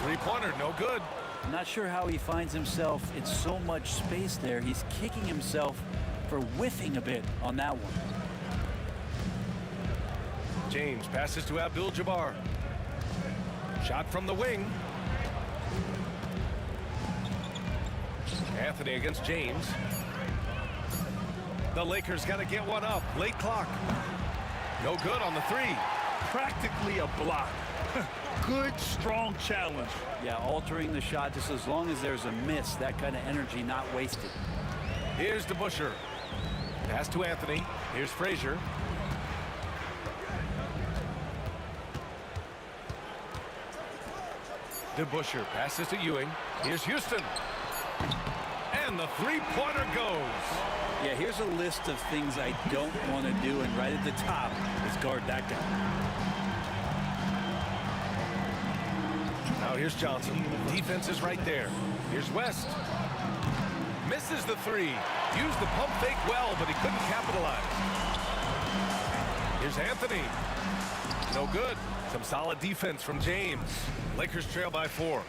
Three-pointer, no good. I'm not sure how he finds himself in so much space there. He's kicking himself for whiffing a bit on that one. James passes to Abdul-Jabbar. Shot from the wing. Anthony against James. The Lakers got to get one up. Late clock. No good on the 3. Practically a block. Good, strong challenge. Yeah, altering the shot just as long as there's a miss. That kind of energy not wasted. Here's DeBusschere. Pass to Anthony. Here's Frazier. DeBusschere passes to Ewing. Here's Houston. And the three-pointer goes. Yeah, here's a list of things I don't want to do, and right at the top is guard that guy. Now here's Johnson. Defense is right there. Here's West. Misses the 3. Used the pump fake well, but he couldn't capitalize. Here's Anthony. No good. Some solid defense from James. Lakers trail by 4.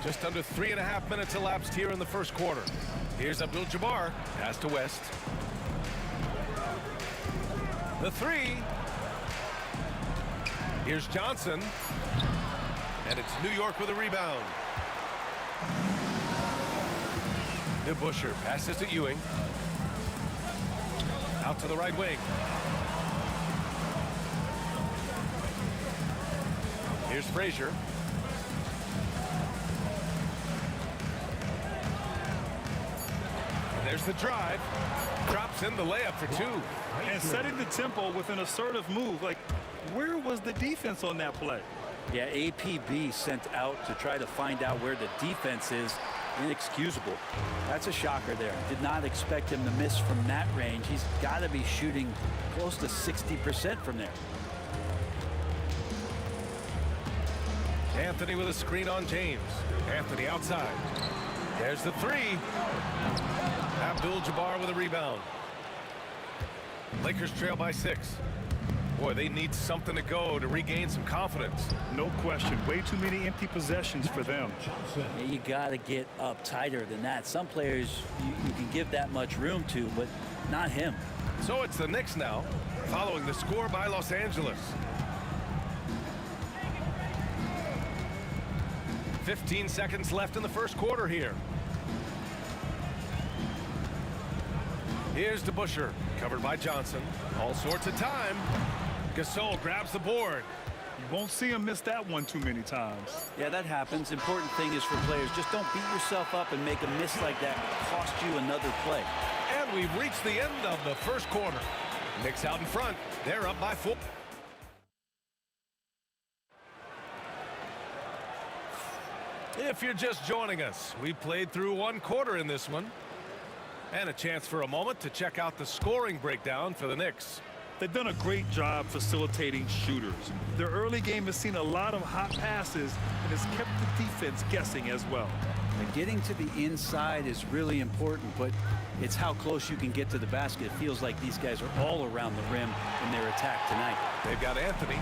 Just under 3.5 minutes elapsed here in the first quarter. Here's Abdul-Jabbar. Pass to West. The 3. Here's Johnson. And it's New York with a rebound. DeBusschere passes to Ewing. Out to the right wing. Here's Frazier. There's the drive. Drops in the layup for 2. And setting the tempo with an assertive move. Like, where was the defense on that play? Yeah, APB sent out to try to find out where the defense is. Inexcusable. That's a shocker there. Did not expect him to miss from that range. He's got to be shooting close to 60% from there. Anthony with a screen on James. Anthony outside. There's the 3. Abdul-Jabbar with a rebound. Lakers trail by 6. Boy, they need something to go to regain some confidence. No question. Way too many empty possessions for them. Yeah, you got to get up tighter than that. Some players you can give that much room to, but not him. So it's the Knicks now, following the score by Los Angeles. 15 seconds left in the first quarter here. Here's DeBusschere, covered by Johnson. All sorts of time. Gasol grabs the board. You won't see him miss that one too many times. Yeah, that happens. Important thing is for players, just don't beat yourself up and make a miss like that cost you another play. And we've reached the end of the first quarter. Knicks out in front. They're up by 4. If you're just joining us, we played through one quarter in this one. And a chance for a moment to check out the scoring breakdown for the Knicks. They've done a great job facilitating shooters. Their early game has seen a lot of hot passes and has kept the defense guessing as well. And getting to the inside is really important, but it's how close you can get to the basket. It feels like these guys are all around the rim in their attack tonight. They've got Anthony,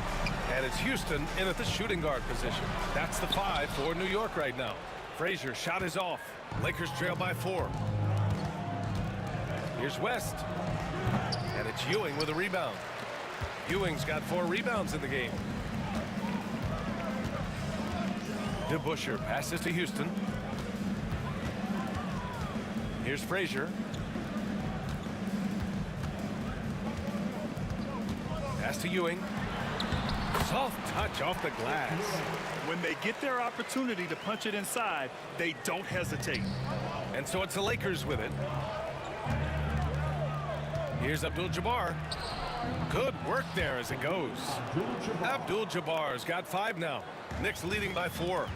and it's Houston in at the shooting guard position. That's the 5 for New York right now. Frazier shot is off. Lakers trail by 4. Here's West. And it's Ewing with a rebound. Ewing's got 4 rebounds in the game. DeBusschere passes to Houston. Here's Frazier. Pass to Ewing. Soft touch off the glass. When they get their opportunity to punch it inside, they don't hesitate. And so it's the Lakers with it. Here's Abdul-Jabbar. Good work there as it goes. Abdul-Jabbar's got 5 now. Knicks leading by 4.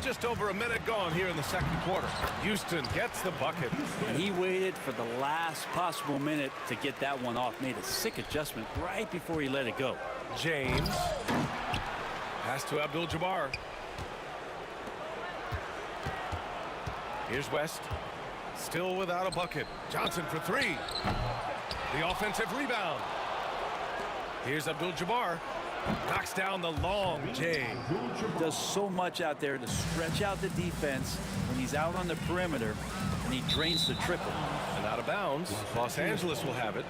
Just over a minute gone here in the second quarter. Houston gets the bucket. And he waited for the last possible minute to get that one off. Made a sick adjustment right before he let it go. James. Pass to Abdul-Jabbar. Here's West. Still without a bucket. Johnson for 3. The offensive rebound. Here's Abdul-Jabbar. Knocks down the long J. Does so much out there to stretch out the defense when he's out on the perimeter, and he drains the triple. And out of bounds. Los Angeles will have it.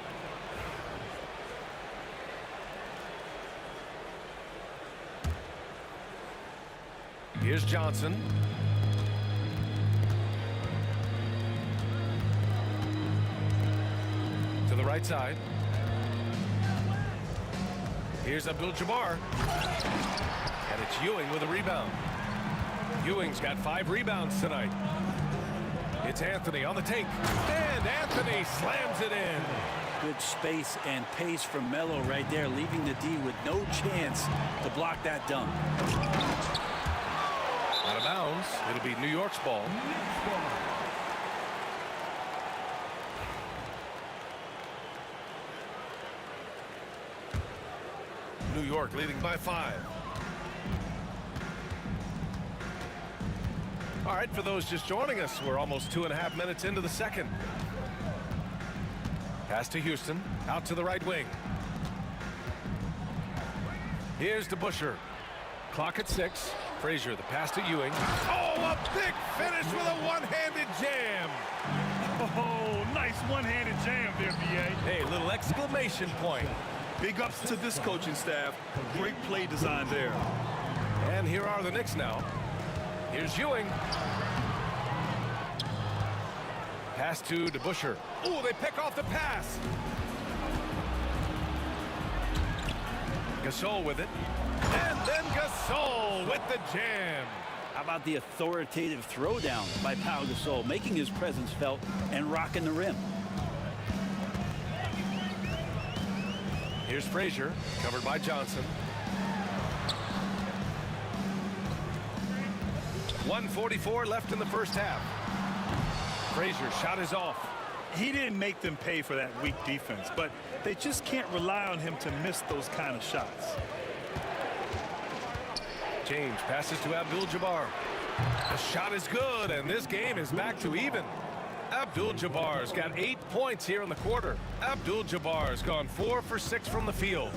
Here's Johnson. To the right side. Here's Abdul-Jabbar. And it's Ewing with a rebound. Ewing's got 5 rebounds tonight. It's Anthony on the take. And Anthony slams it in. Good space and pace from Melo right there, leaving the D with no chance to block that dunk. Out of bounds. It'll be New York's ball. New York leading by 5. All right, for those just joining us, we're almost 2.5 minutes into the second. Pass to Houston, out to the right wing. Here's DeBusschere. Clock at 6. Frazier, the pass to Ewing. Oh, a big finish with a one-handed jam. Oh, nice one-handed jam there, B.A. Hey, little exclamation point. Big ups to this coaching staff. Great play design there. And here are the Knicks now. Here's Ewing. Pass to DeBusschere. Ooh, they pick off the pass. Gasol with it. And then Gasol with the jam. How about the authoritative throwdown by Pau Gasol, making his presence felt and rocking the rim. Here's Frazier, covered by Johnson. 1:44 left in the first half. Frazier's shot is off. He didn't make them pay for that weak defense, but they just can't rely on him to miss those kind of shots. James passes to Abdul-Jabbar. The shot is good, and this game is back to even. Abdul-Jabbar's got 8 points here in the quarter. Abdul-Jabbar's gone 4 for 6 from the field.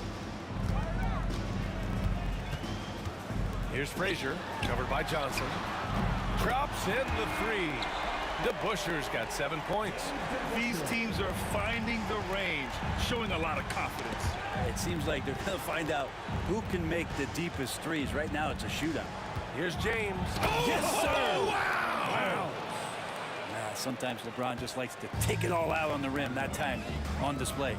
Here's Frazier, covered by Johnson. Drops in the 3. DeBusschere's got 7 points. These teams are finding the range, showing a lot of confidence. It seems like they're going to find out who can make the deepest threes. Right now, it's a shootout. Here's James. Oh, yes, sir. Wow. Sometimes LeBron just likes to take it all out on the rim. That time on display.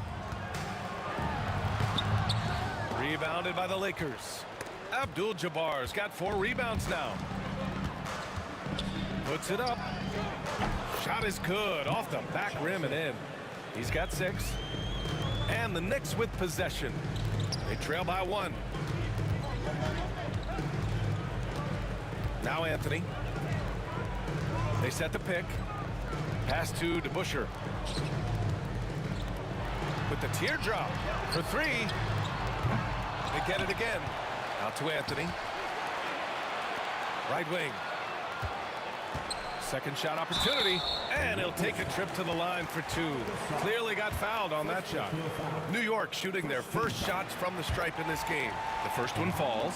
Rebounded by the Lakers. Abdul-Jabbar's got 4 rebounds now. Puts it up. Shot is good off the back rim and in. He's got 6. And the Knicks with possession. They trail by 1. Now Anthony. They set the pick. Pass to DeBusschere. With the teardrop for 3. They get it again. Out to Anthony. Right wing. Second shot opportunity, and he'll take a trip to the line for 2. Clearly got fouled on that shot. New York shooting their first shots from the stripe in this game. The first one falls.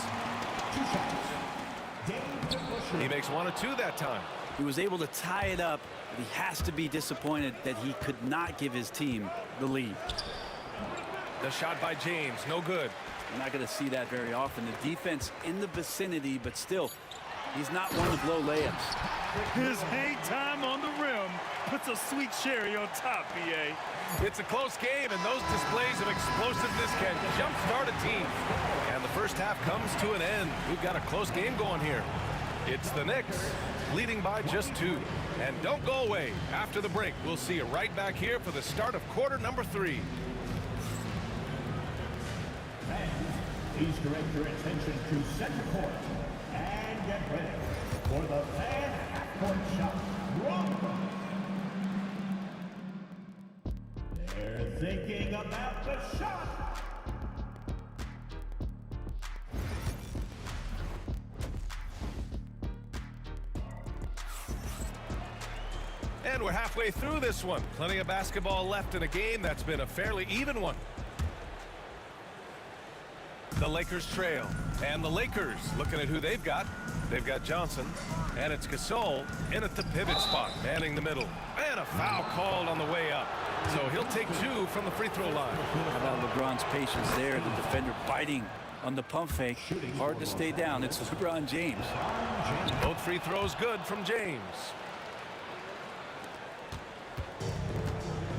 He makes 1 of 2 that time. He was able to tie it up, but he has to be disappointed that he could not give his team the lead. The shot by James, no good. You're not going to see that very often. The defense in the vicinity, but still, he's not one to blow layups. His hang time on the rim puts a sweet cherry on top, B.A. It's a close game, and those displays of explosiveness can jumpstart a team. And the first half comes to an end. We've got a close game going here. It's the Knicks leading by just 2. And don't go away. After the break, we'll see you right back here for the start of quarter number 3. Please direct your attention to center court and get ready for the fan half-court shot. Wrong. They're thinking about the shot. And we're halfway through this one. Plenty of basketball left in a game that's been a fairly even one. The Lakers trail, and the Lakers looking at who they've got. They've got Johnson, and it's Gasol in at the pivot spot, manning the middle. And a foul called on the way up. So he'll take 2 from the free throw line. How about LeBron's patience there? The defender biting on the pump fake. Hard to stay down. It's LeBron James. Both free throws good from James.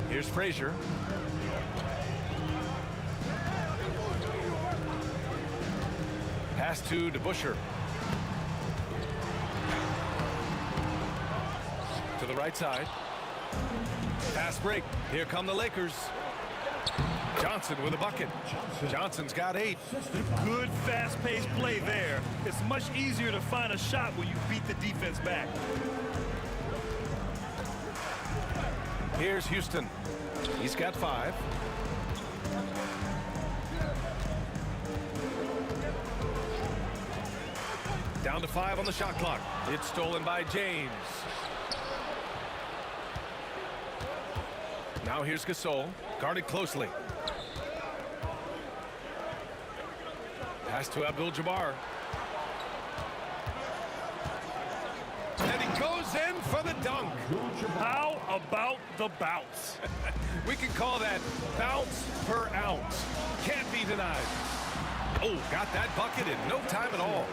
Here's Frazier. Pass to DeBusschere. To the right side. Pass break. Here come the Lakers. Johnson with a bucket. Johnson's got 8. Good fast-paced play there. It's much easier to find a shot when you beat the defense back. Here's Houston. He's got 5. Down to 5 on the shot clock. It's stolen by James. Now here's Gasol, guarded closely. Pass to Abdul-Jabbar. And he goes in for the dunk. How about the bounce? We can call that bounce per ounce. Can't be denied. Oh, got that bucket in no time at all.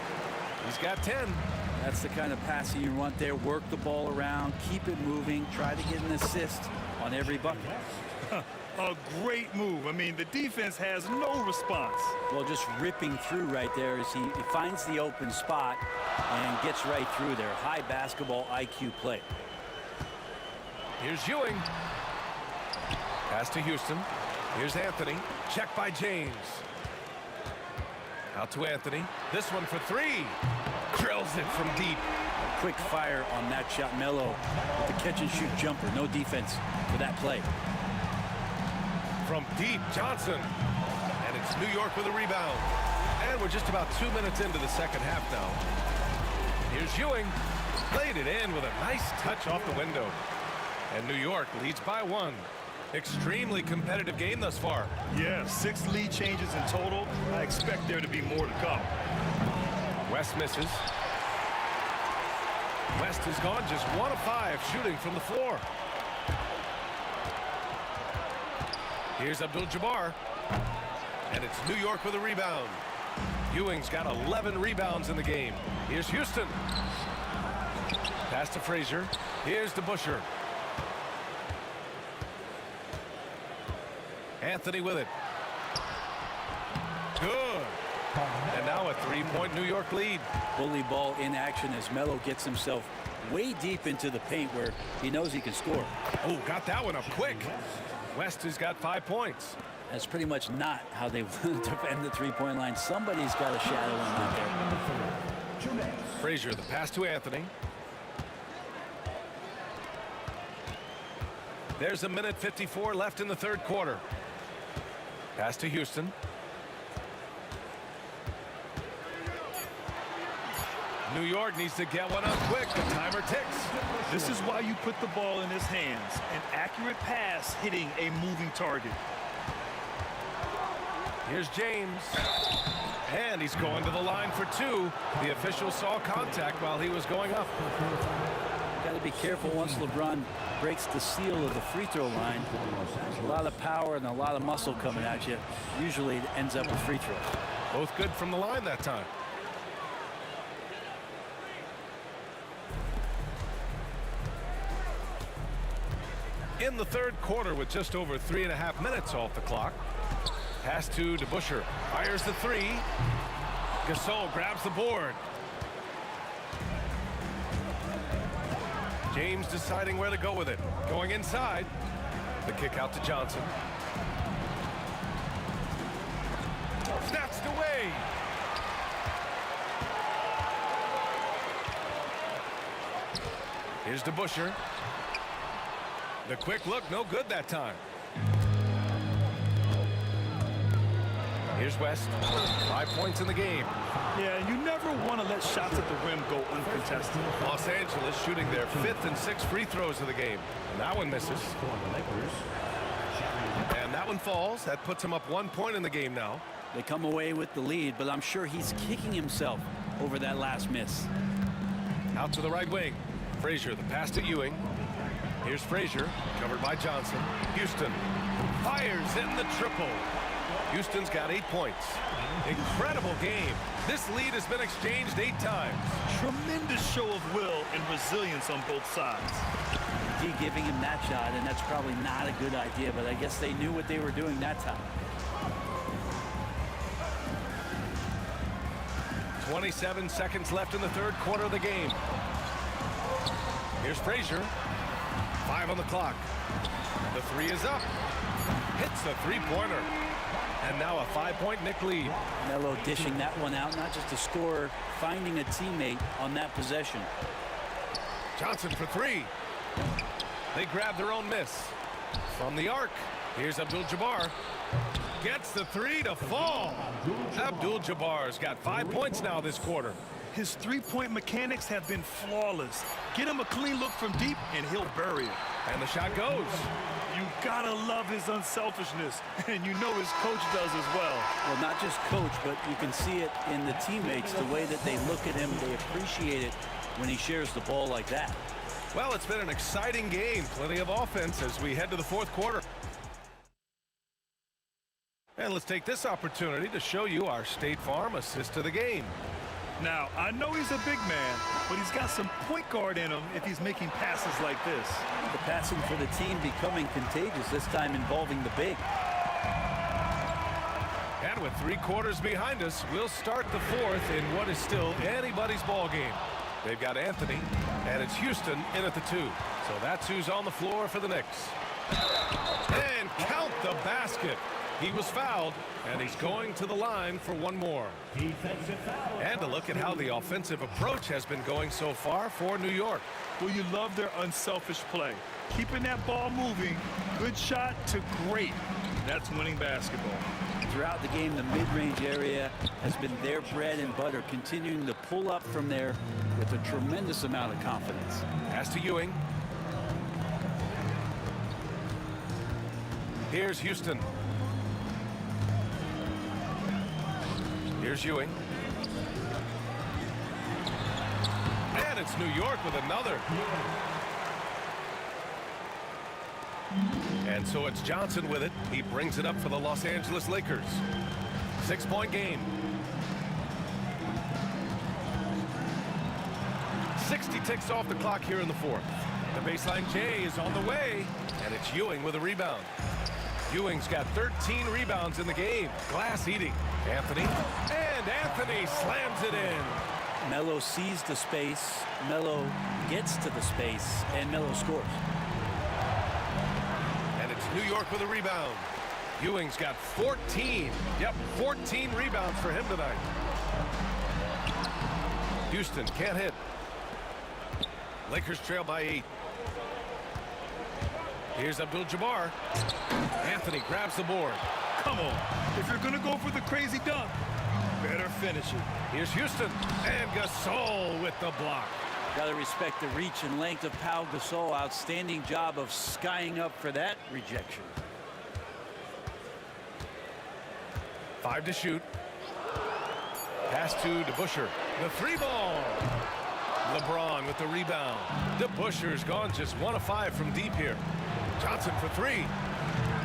He's got 10. That's the kind of passing you want there. Work the ball around, keep it moving, try to get an assist on every bucket. A great move. I mean, the defense has no response. Well, just ripping through right there as he finds the open spot and gets right through there. High basketball IQ play. Here's Ewing. Pass to Houston. Here's Anthony. Check by James. Out to Anthony. This one for 3. Drills it from deep. A quick fire on that shot. Melo with the catch-and-shoot jumper. No defense for that play. From deep, Johnson. And it's New York with a rebound. And we're just about 2 minutes into the second half now. Here's Ewing. Played it in with a nice touch off the window. And New York leads by 1. Extremely competitive game thus far. Yeah, 6 lead changes in total. I expect there to be more to come. West misses. West has gone just 1 of 5 shooting from the floor. Here's Abdul-Jabbar. And it's New York with a rebound. Ewing's got 11 rebounds in the game. Here's Houston. Pass to Frazier. Here's DeBusschere. Anthony with it. Good. And now a three-point New York lead. Bully ball in action as Melo gets himself way deep into the paint where he knows he can score. Oh, got that one up quick. West has got 5 points. That's pretty much not how they defend the three-point line. Somebody's got a shadow on out there. Frazier, the pass to Anthony. There's a minute 54 left in the third quarter. Pass to Houston. New York needs to get one up quick. The timer ticks. This is why you put the ball in his hands. An accurate pass hitting a moving target. Here's James. And he's going to the line for two. The official saw contact while he was going up. Got to be careful once LeBron breaks the seal of the free throw line. A lot of power and a lot of muscle coming at you. Usually it ends up with free throws. Both good from the line that time. In the third quarter with just over 3.5 minutes off the clock. Pass to DeBusschere. Fires the three. Gasol grabs the board. James deciding where to go with it. Going inside. The kick out to Johnson. Snatched away. Here's DeBusschere. The quick look, no good that time. Here's West. 5 points in the game. Yeah, you never want to let shots at the rim go uncontested. Los Angeles shooting their 5th and 6th free throws of the game. And that one misses. And that one falls. That puts him up 1 point in the game now. They come away with the lead, but I'm sure he's kicking himself over that last miss. Out to the right wing. Frazier, the pass to Ewing. Here's Frazier, covered by Johnson. Houston fires in the triple. Houston's got 8 points. Incredible game. This lead has been exchanged 8 times. Tremendous show of will and resilience on both sides. D giving him that shot, and that's probably not a good idea, but I guess they knew what they were doing that time. 27 seconds left in the third quarter of the game. Here's Frazier. 5 on the clock. The three is up. Hits the three-pointer. And now a 5-point Knick lead. Melo dishing that one out, not just a scorer, finding a teammate on that possession. Johnson for three. They grab their own miss. From the arc, here's Abdul-Jabbar. Gets the three to fall. Abdul-Jabbar's got 5 points now this quarter. His three-point mechanics have been flawless. Get him a clean look from deep, and he'll bury it. And the shot goes. You gotta love his unselfishness, and you know his coach does as well. Well, not just coach, but you can see it in the teammates, the way that they look at him. They appreciate it when he shares the ball like that. Well, it's been an exciting game. Plenty of offense as we head to the fourth quarter. And let's take this opportunity to show you our State Farm assist to the game. Now, I know he's a big man, but he's got some point guard in him if he's making passes like this. The passing for the team becoming contagious, this time involving the big. And with 3 quarters behind us, we'll start the fourth in what is still anybody's ball game. They've got Anthony, and it's Houston in at the 2. So that's who's on the floor for the Knicks. And count the basket. He was fouled, and he's going to the line for one more. And a look at how the offensive approach has been going so far for New York. Well, you love their unselfish play. Keeping that ball moving, good shot to great. That's winning basketball. Throughout the game, the mid-range area has been their bread and butter, continuing to pull up from there with a tremendous amount of confidence. Pass to Ewing. Here's Houston. Here's Ewing. And it's New York with another. And so it's Johnson with it. He brings it up for the Los Angeles Lakers. 6-point game. 60 ticks off the clock here in the fourth. The baseline J is on the way, and it's Ewing with a rebound. Ewing's got 13 rebounds in the game. Glass eating. Anthony. And Anthony slams it in. Melo sees the space. Melo gets to the space. And Melo scores. And it's New York with a rebound. Ewing's got 14. Yep, 14 rebounds for him tonight. Houston can't hit. Lakers trail by 8. Here's Abdul-Jabbar. Anthony grabs the board. Come on. If you're going to go for the crazy dunk, you better finish it. Here's Houston. And Gasol with the block. Got to respect the reach and length of Pau Gasol. Outstanding job of skying up for that rejection. 5 to shoot. Pass to DeBusschere. The 3-ball. LeBron with the rebound. DeBusschere's gone just 1 of 5 from deep here. Johnson for 3.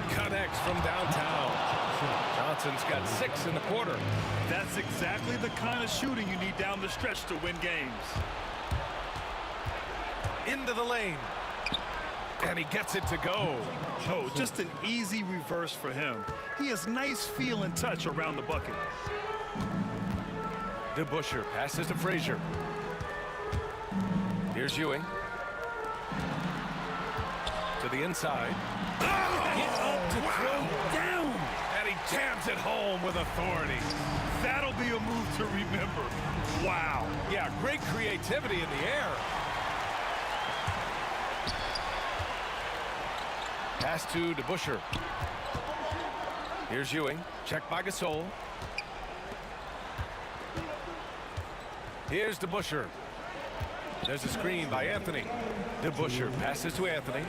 Connects from downtown. Johnson's got 6 in the quarter. That's exactly the kind of shooting you need down the stretch to win games. Into the lane. And he gets it to go. Oh, just an easy reverse for him. He has nice feel and touch around the bucket. DeBusschere passes to Frazier. Here's Ewing. To the inside. Get up to throw down. And he jams it home with authority. That'll be a move to remember. Wow. Yeah, great creativity in the air. Pass to DeBusschere. Here's Ewing. Checked by Gasol. Here's DeBusschere. There's a screen by Anthony. DeBusschere passes to Anthony.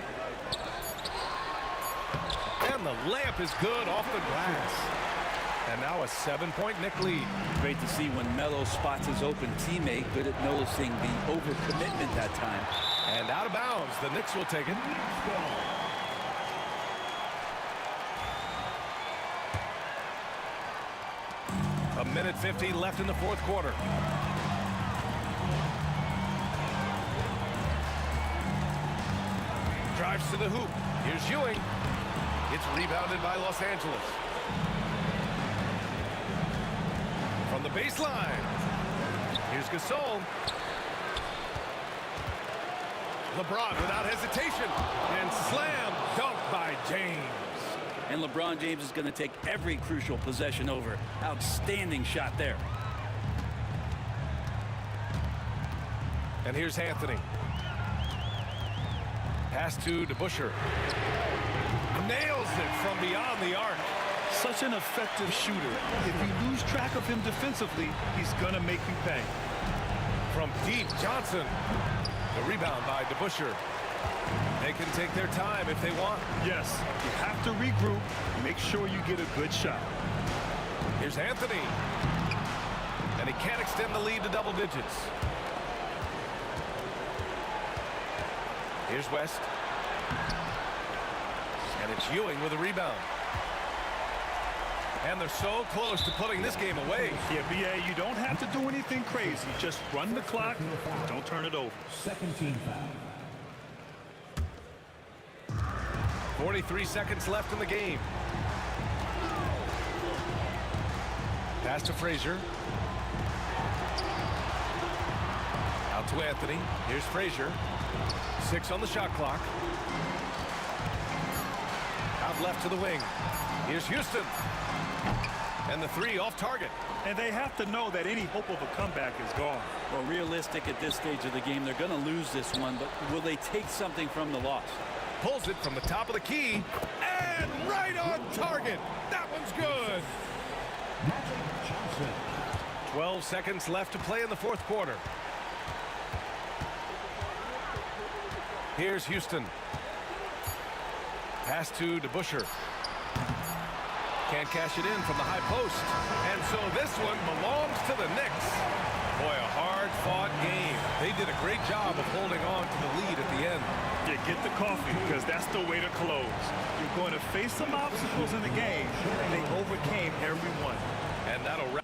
And the layup is good off the glass. And now a 7-point Knick lead. Great to see when Melo spots his open teammate. Good at noticing the overcommitment that time. And out of bounds. The Knicks will take it. A minute 50 left in the fourth quarter. Drives to the hoop. Here's Ewing. It's rebounded by Los Angeles. From the baseline. Here's Gasol. LeBron without hesitation. And slam dunk by James. And LeBron James is going to take every crucial possession over. Outstanding shot there. And here's Anthony. Pass to DeBusschere. Nails it from beyond the arc. Such an effective shooter. If you lose track of him defensively, he's going to make you pay. From deep, Johnson. The rebound by DeBusschere. They can take their time if they want. Yes, you have to regroup. Make sure you get a good shot. Here's Anthony. And he can't extend the lead to double digits. Here's West. And it's Ewing with a rebound. And they're so close to putting this game away. Yeah, B.A., you don't have to do anything crazy. Just run the clock. Don't turn it over. Second team foul. 43 seconds left in the game. Pass to Frazier. Out to Anthony. Here's Frazier. 6 on the shot clock. Out left to the wing. Here's Houston. And the 3 off target. And they have to know that any hope of a comeback is gone. Well, realistic at this stage of the game. They're going to lose this one, but will they take something from the loss? Pulls it from the top of the key. And right on target. That one's good. 12 seconds left to play in the fourth quarter. Here's Houston. Pass to DeBusschere. Can't cash it in from the high post. And so this one belongs to the Knicks. Boy, a hard-fought game. They did a great job of holding on to the lead at the end. Yeah, get the coffee, because that's the way to close. You're going to face some obstacles in the game, and they overcame every one. And that'll wrap.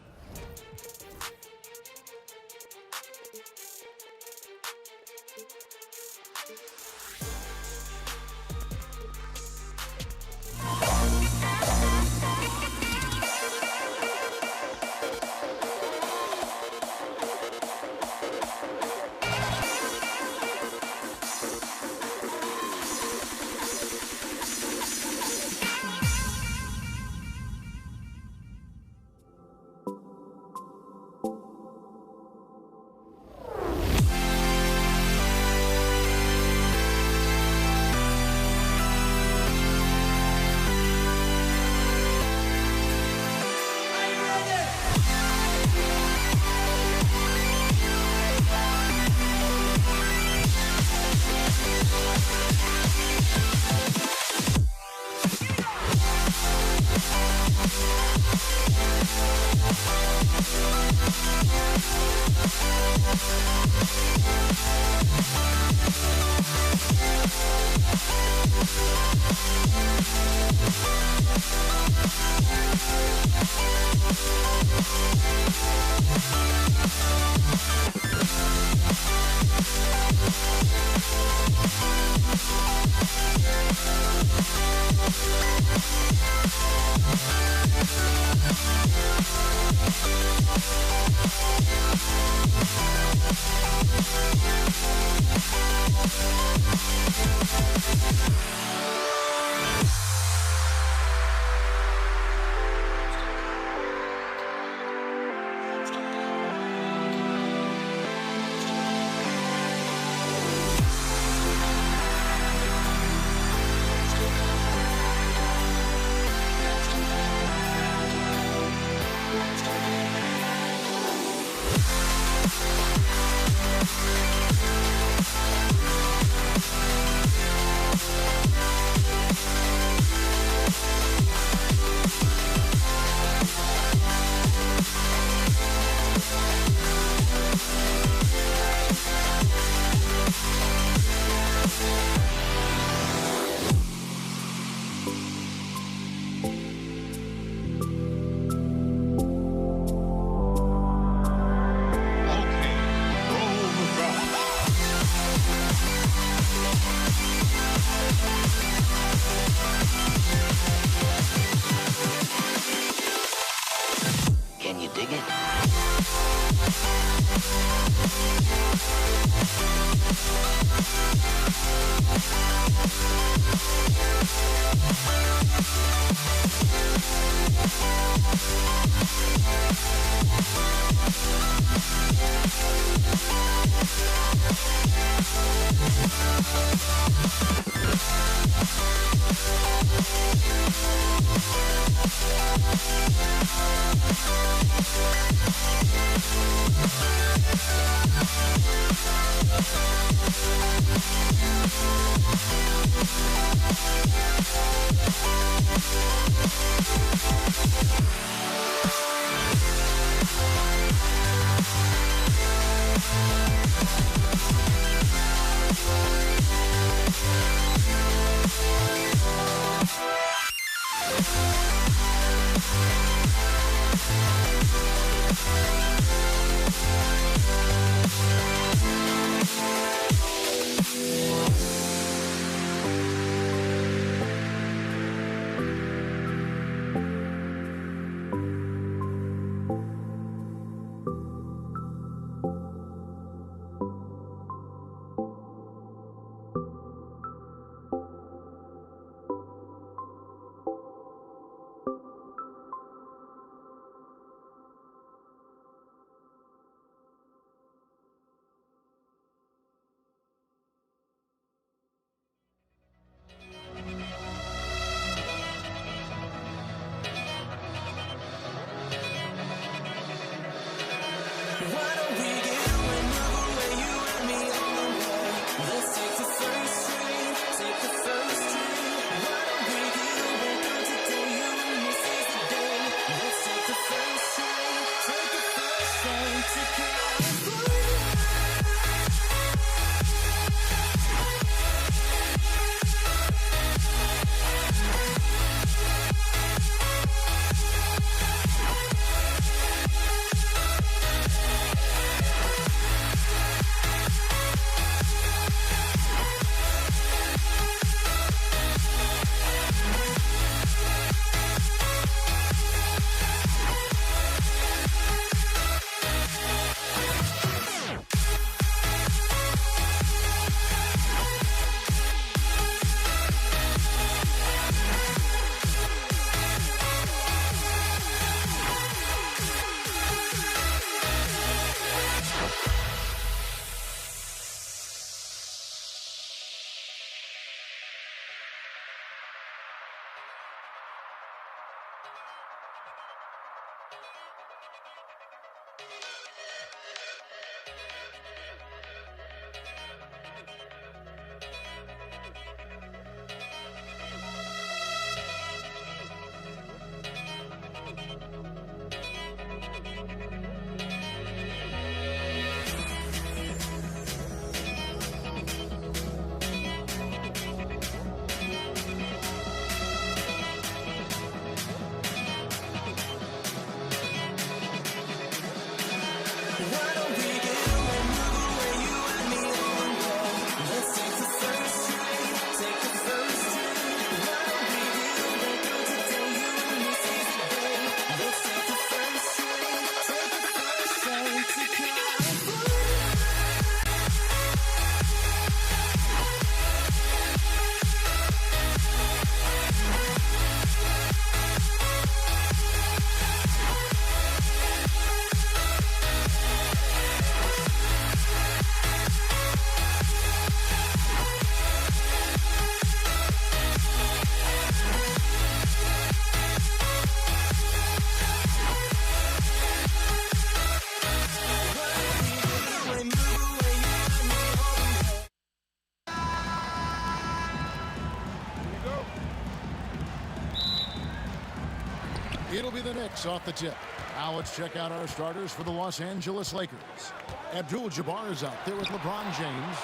It'll be the Knicks off the tip. Now let's check out our starters for the Los Angeles Lakers. Abdul-Jabbar is out there with LeBron James.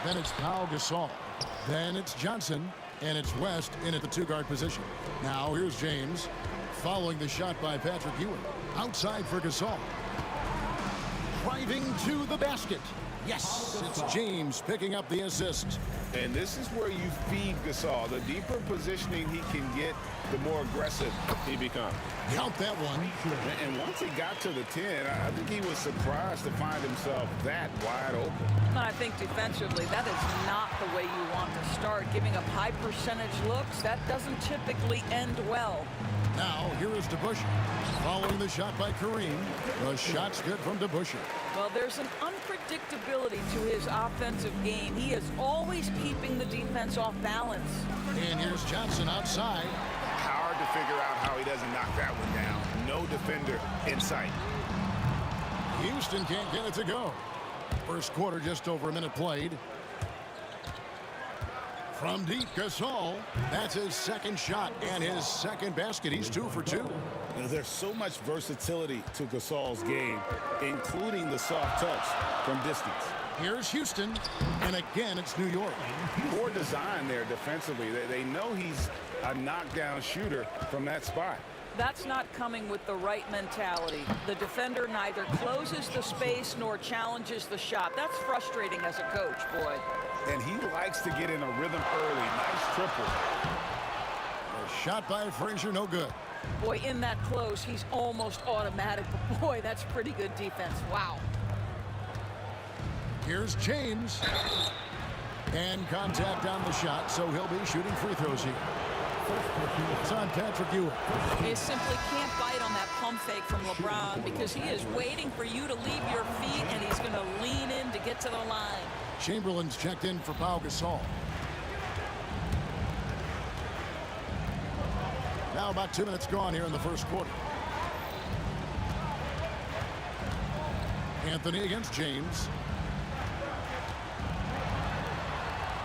Then it's Pau Gasol. Then it's Johnson. And it's West in at the two-guard position. Now here's James following the shot by Patrick Ewing. Outside for Gasol. Driving to the basket. Yes, it's James picking up the assist. And this is where you feed Gasol. The deeper positioning he can get, the more aggressive he becomes. Count that one. And once he got to the 10, I think he was surprised to find himself that wide open. I think defensively, that is not the way you want to start. Giving up high percentage looks, that doesn't typically end well. Now, here is DeBusschere. Following the shot by Kareem. The shot's good from DeBusschere. Well, there's an unpredictability to his offensive game. He is always keeping the defense off balance. And here's Johnson outside. Hard to figure out how he doesn't knock that one down. No defender in sight. Houston can't get it to go. First quarter, just over a minute played. From deep, Gasol. That's his second shot and his second basket. He's 2 for 2. There's so much versatility to Gasol's game, including the soft touch from distance. Here's Houston, and again, it's New York. Poor design there defensively. They know he's a knockdown shooter from that spot. That's not coming with the right mentality. The defender neither closes the space nor challenges the shot. That's frustrating as a coach, boy. And he likes to get in a rhythm early. Nice triple. A shot by Frazier, no good. Boy, in that close, he's almost automatic. But boy, that's pretty good defense. Wow. Here's James. And contact on the shot, so he'll be shooting free throws here. It's on Patrick Ewing. You simply can't bite on that pump fake from LeBron because he is waiting for you to leave your feet, and he's going to lean in to get to the line. Chamberlain's checked in for Pau Gasol. Now about 2 minutes gone here in the first quarter. Anthony against James.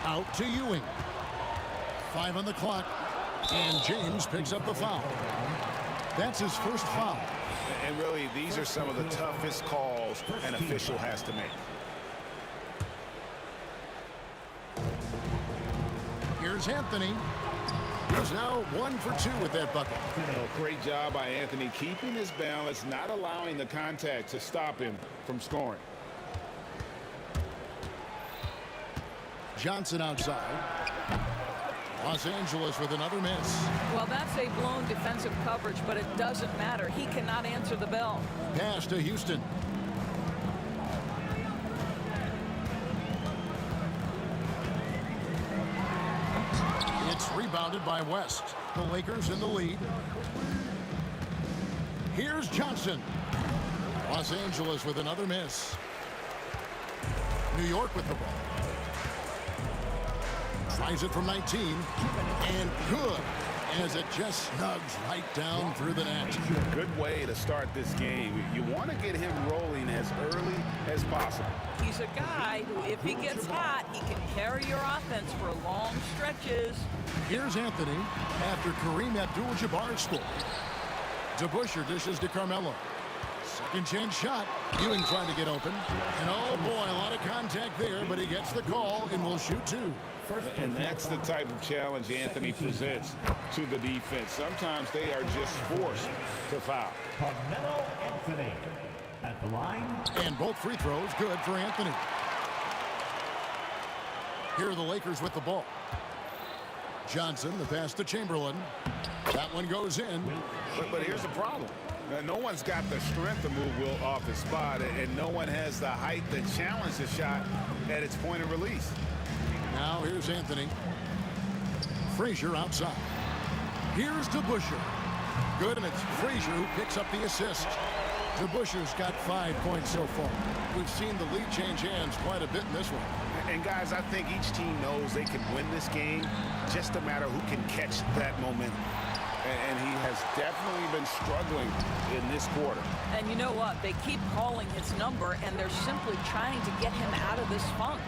Out to Ewing. 5 on the clock. And James picks up the foul. That's his first foul. And really, these are some of the toughest calls an official has to make. Here's Anthony. He's now 1 for 2 with that bucket. Great job by Anthony keeping his balance, not allowing the contact to stop him from scoring. Johnson outside. Los Angeles with another miss. Well, that's a blown defensive coverage, but it doesn't matter. He cannot answer the bell. Pass to Houston. It's rebounded by West. The Lakers in the lead. Here's Johnson. Los Angeles with another miss. New York with the ball. Tries it from 19, and good, as it just snugs right down through the net. Good way to start this game. You want to get him rolling as early as possible. He's a guy who, if he gets hot, he can carry your offense for long stretches. Here's Anthony after Kareem Abdul-Jabbar scored. DeBusschere dishes to Carmelo. Second chance shot. Ewing trying to get open. And oh boy, a lot of contact there, but he gets the call and will shoot 2. And that's the type of challenge Anthony presents to the defense. Sometimes they are just forced to foul. Carmelo Anthony at the line. And both free throws good for Anthony. Here are the Lakers with the ball. Johnson, the pass to Chamberlain. That one goes in. But here's the problem. No one's got the strength to move Will off his spot, and no one has the height to challenge the shot at its point of release. Now here's Anthony. Frazier outside. Here's DeBusschere. Good, and it's Frazier who picks up the assist. DeBusschere's got 5 points so far. We've seen the lead change hands quite a bit in this one. And guys, I think each team knows they can win this game, just a matter who can catch that momentum. And he has definitely been struggling in this quarter. And you know what? They keep calling his number, and they're simply trying to get him out of this funk.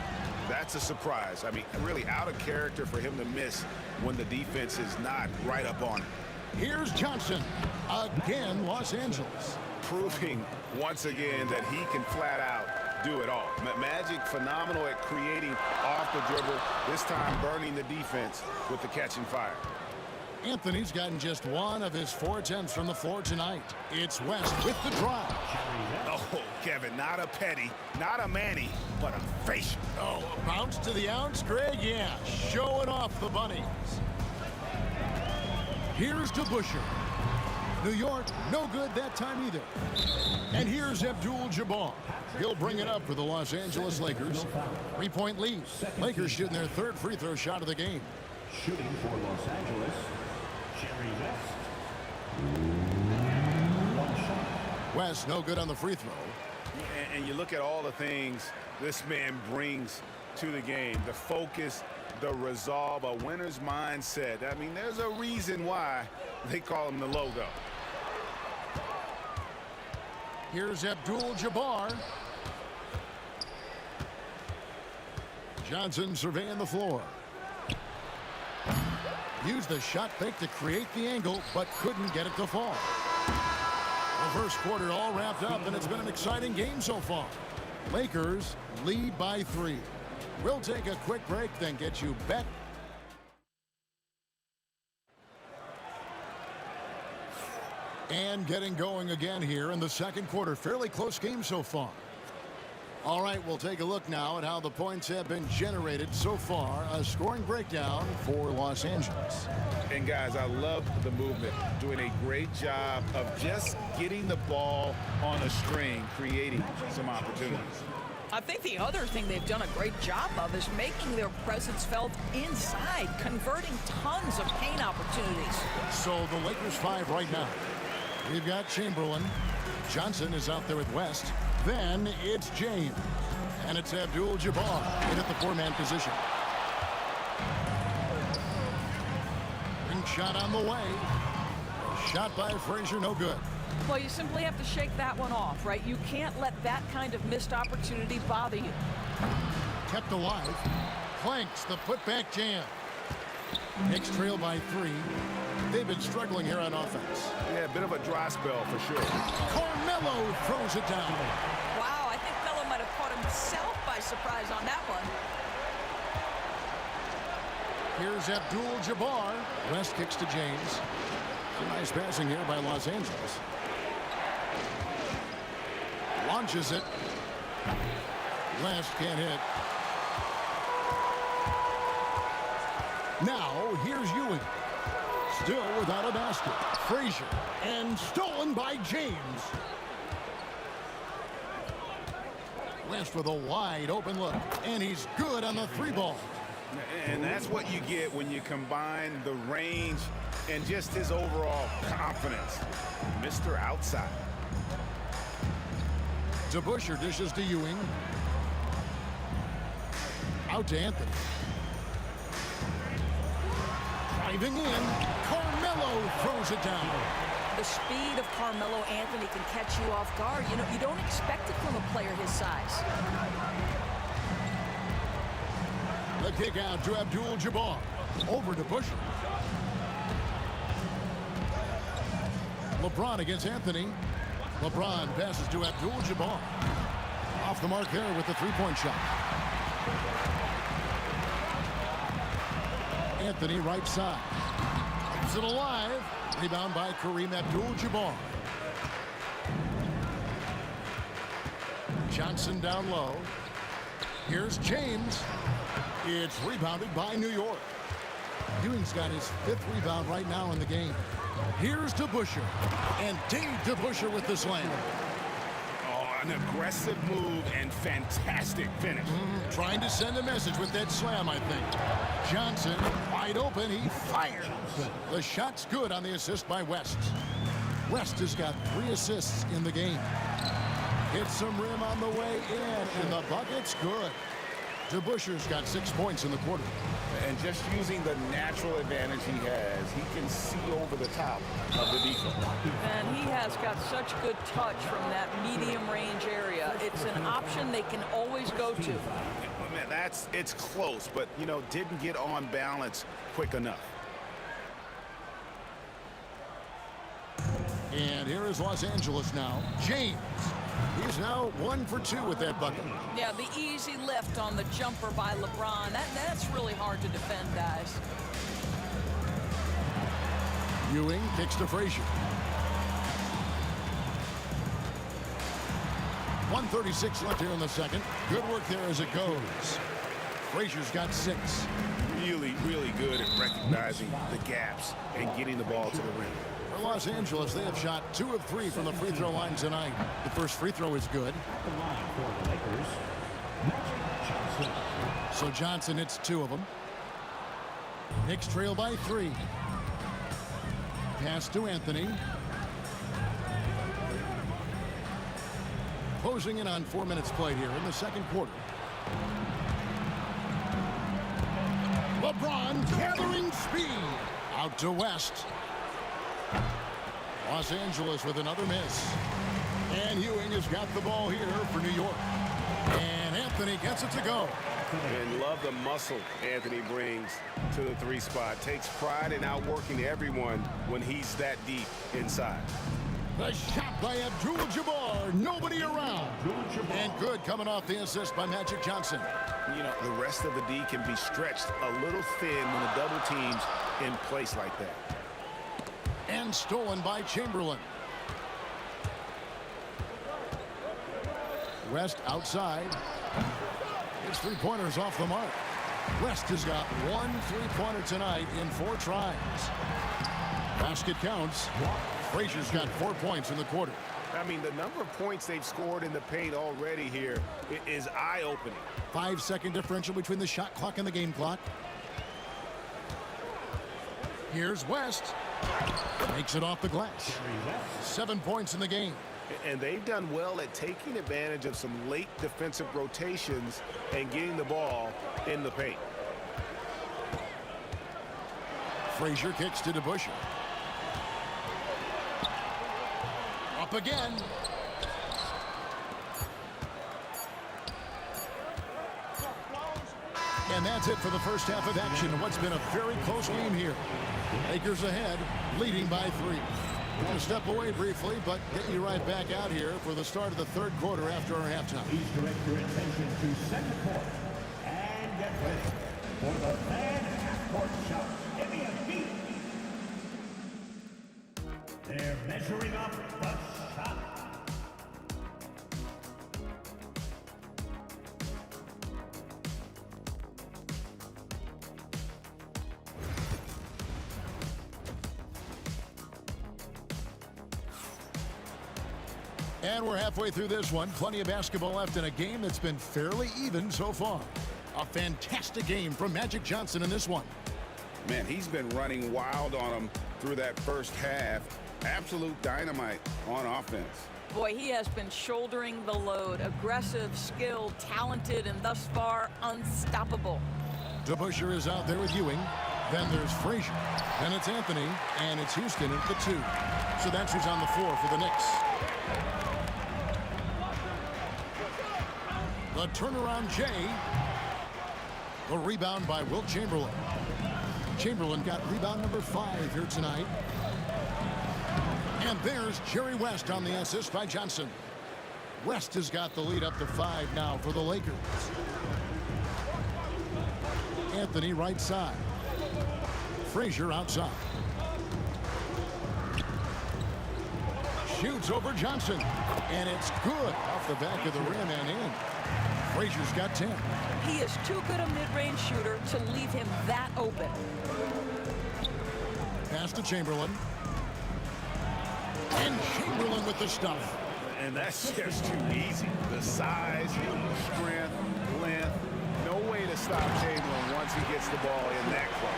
That's a surprise. I mean, really out of character for him to miss when the defense is not right up on him. Here's Johnson. Again, Los Angeles. Proving once again that he can flat out do it all. Magic phenomenal at creating off the dribble, this time burning the defense with the catch and fire. Anthony's gotten just 1 of his 4 attempts from the floor tonight. It's West with the drive. Oh, Kevin, not a petty, not a Manny, but a facial. Oh, a bounce to the ounce, Greg? Yeah, showing off the bunnies. Here's DeBusschere. New York, no good that time either. And here's Abdul-Jabbar. He'll bring it up for the Los Angeles Lakers. 3-point lead. Lakers shooting their 3rd free throw shot of the game. Shooting for Los Angeles, Jerry West. West, no good on the free throw. And you look at all the things this man brings to the game. The focus, the resolve, a winner's mindset. I mean, there's a reason why they call him the logo. Here's Abdul-Jabbar. Johnson surveying the floor. Used the shot fake to create the angle, but couldn't get it to fall. The first quarter all wrapped up, and it's been an exciting game so far. Lakers lead by 3. We'll take a quick break, then get you back. And getting going again here in the second quarter. Fairly close game so far. All right, we'll take a look now at how the points have been generated so far. A scoring breakdown for Los Angeles. And guys, I love the movement. Doing a great job of just getting the ball on a string, creating some opportunities. I think the other thing they've done a great job of is making their presence felt inside, converting tons of paint opportunities. So the Lakers 5 right now. We've got Chamberlain. Johnson is out there with West. Then it's James. And it's Abdul-Jabbar in at the 4-man position. Ring shot on the way. Shot by Frazier, no good. Well, you simply have to shake that one off, right? You can't let that kind of missed opportunity bother you. Kept alive. Clanks the putback jam. Knicks trail by 3. They've been struggling here on offense. Yeah, a bit of a dry spell for sure. Carmelo throws it down. Wow, I think Melo might have caught himself by surprise on that one. Here's Abdul-Jabbar. West kicks to James. Some nice passing here by Los Angeles. Launches it. West can't hit. Now, here's Ewing. Still without a basket. Frazier. And stolen by James. West with a wide open look. And he's good on the 3-ball. And that's what you get when you combine the range and just his overall confidence. Mr. Outside. DeBusschere dishes to Ewing. Out to Anthony. Driving in. Carmelo throws it down. The speed of Carmelo Anthony can catch you off guard. You know, you don't expect it from a player his size. The kick out to Abdul-Jabbar. Over to Busher. LeBron against Anthony. LeBron passes to Abdul-Jabbar. Off the mark there with the 3-point shot. Anthony right side. Keeps it alive. Rebound by Kareem Abdul-Jabbar. Johnson down low. Here's James. It's rebounded by New York. Ewing's got his 5th rebound right now in the game. Here's DeBusschere. And Dave DeBusschere with the slam. Oh, an aggressive move and fantastic finish. Trying to send a message with that slam, I think. Johnson, wide open, he fires. The shot's good on the assist by West. West has got 3 assists in the game. Hits some rim on the way in, and the bucket's good. DeBusschere's got 6 points in the quarter. And just using the natural advantage he has, he can see over the top of the defense. And he has got such good touch from that medium range area. It's an option they can always go to. Man, it's close, but, you know, didn't get on balance quick enough. And here is Los Angeles now. James. He's now 1 for 2 with that bucket. Yeah, the easy lift on the jumper by LeBron. That's really hard to defend, guys. Ewing kicks to Frazier. 1:36 left here in the second. Good work there as it goes. Frazier's got 6. Really, really good at recognizing the gaps and getting the ball to the rim. For Los Angeles, they have shot 2 of 3 from the free throw line tonight. The first free throw is good. So Johnson hits 2 of them. Knicks trail by 3. Pass to Anthony. Closing in on 4 minutes played here in the second quarter. LeBron gathering speed. Out to West. Los Angeles with another miss. And Ewing has got the ball here for New York. And Anthony gets it to go. And love the muscle Anthony brings to the 3 spot. Takes pride in outworking everyone when he's that deep inside. The shot by Abdul-Jabbar. Nobody around. And good coming off the assist by Magic Johnson. You know, the rest of the D can be stretched a little thin when the double team's in place like that. And stolen by Chamberlain. West outside. His three-pointers off the mark. West has got 1 3-pointer tonight in 4 tries. Basket counts. Frazier's got 4 points in the quarter. I mean, the number of points they've scored in the paint already here is eye-opening. 5-second differential between the shot clock and the game clock. Here's West. Makes it off the glass. 7 points in the game. And they've done well at taking advantage of some late defensive rotations and getting the ball in the paint. Frazier kicks to DeBusschere. Up again. And that's it for the first half of action. What's been a very close game here. Lakers ahead, leading by 3. We're going to step away briefly, but get you right back out here for the start of the third quarter after our halftime. Please direct your attention to second quarter and get ready for the fan half-court shot. Give me a beat. They're measuring up the shot. And we're halfway through this one. Plenty of basketball left in a game that's been fairly even so far. A fantastic game from Magic Johnson in this one. Man, he's been running wild on them through that first half. Absolute dynamite on offense. Boy, he has been shouldering the load. Aggressive, skilled, talented, and thus far unstoppable. DeBusschere is out there with Ewing. Then there's Frazier. Then it's Anthony. And it's Houston at the 2. So that's who's on the floor for the Knicks. The turnaround Jay. The rebound by Wilt Chamberlain. Chamberlain got rebound number 5 here tonight. And there's Jerry West on the assist by Johnson. West has got the lead up to 5 now for the Lakers. Anthony right side. Frazier outside. Shoots over Johnson. And it's good off the back of the rim and in. Frazier's got 10. He is too good a mid-range shooter to leave him that open. Pass to Chamberlain. And Chamberlain with the stuff. And that's just too easy. The size, strength, length. No way to stop Chamberlain once he gets the ball in that close.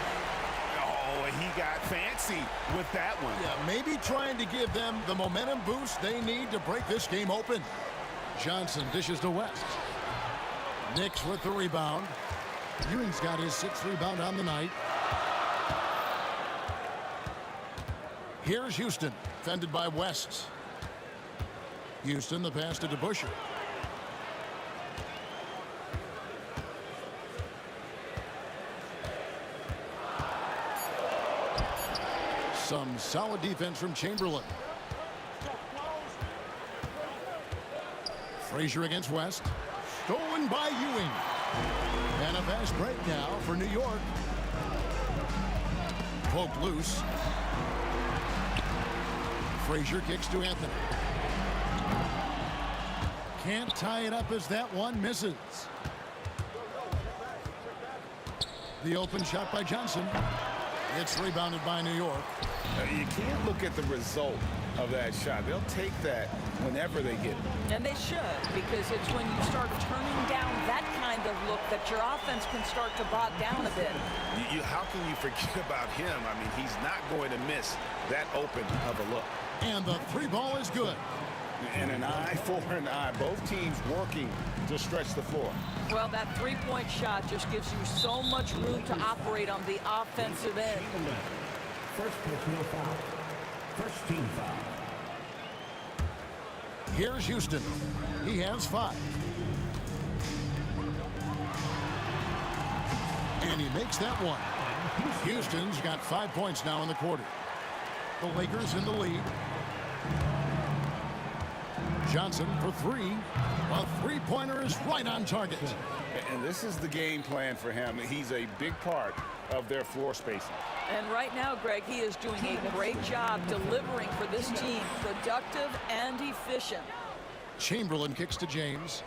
Oh, and he got fancy with that one. Yeah, maybe trying to give them the momentum boost they need to break this game open. Johnson dishes to West. Knicks with the rebound. Ewing's got his 6th rebound on the night. Here's Houston, fended by West. Houston, the pass to DeBusschere. Some solid defense from Chamberlain. Frazier against West. Stolen by Ewing. And a fast break now for New York. Poked loose. Frazier kicks to Anthony. Can't tie it up as that one misses. The open shot by Johnson. It's rebounded by New York. You can't look at the result of that shot. They'll take that whenever they get it. And they should, because it's when you start turning down that kind kind of look that your offense can start to bog down a bit. How can you forget about him? I mean, he's not going to miss that open of a look. And the three ball is good. And an eye for an eye. Both teams working to stretch the floor. Well, that three-point shot just gives you so much room to operate on the offensive end. First personal foul. First team foul. Here's Houston. He has 5. And he makes that one. Houston's got 5 points now in the quarter. The Lakers in the lead. Johnson for 3. A three-pointer is right on target. And this is the game plan for him. He's a big part of their floor spacing. And right now, Greg, he is doing a great job delivering for this team, productive and efficient. Chamberlain kicks to James.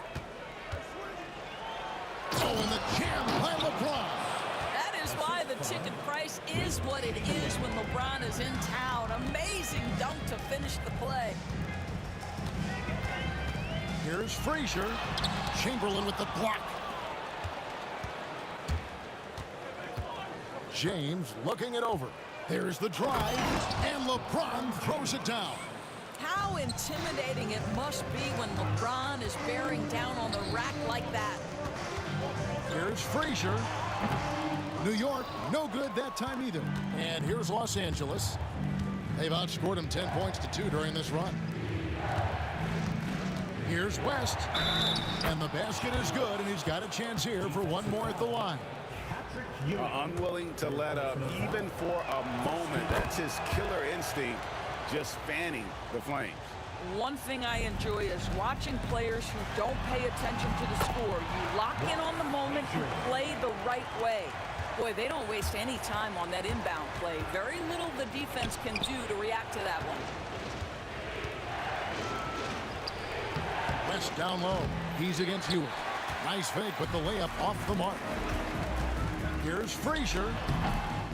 Oh, and the jam by LeBron. That is why the ticket price is what it is when LeBron is in town. Amazing dunk to finish the play. Here's Frazier. Chamberlain with the block. James looking it over. There's the drive, and LeBron throws it down. How intimidating it must be when LeBron is bearing down on the rack like that. Here's Frazier. New York, no good that time either. And here's Los Angeles. They've outscored him 10 points to 2 during this run. Here's West. And the basket is good, and he's got a chance here for one more at the line. Unwilling to let up even for a moment. That's his killer instinct, just fanning the flames. One thing I enjoy is watching players who don't pay attention to the score. You lock in on the moment, you play the right way. Boy, they don't waste any time on that inbound play. Very little the defense can do to react to that one. West down low. He's against Hewitt. Nice fake, but the layup off the mark. Here's Frazier.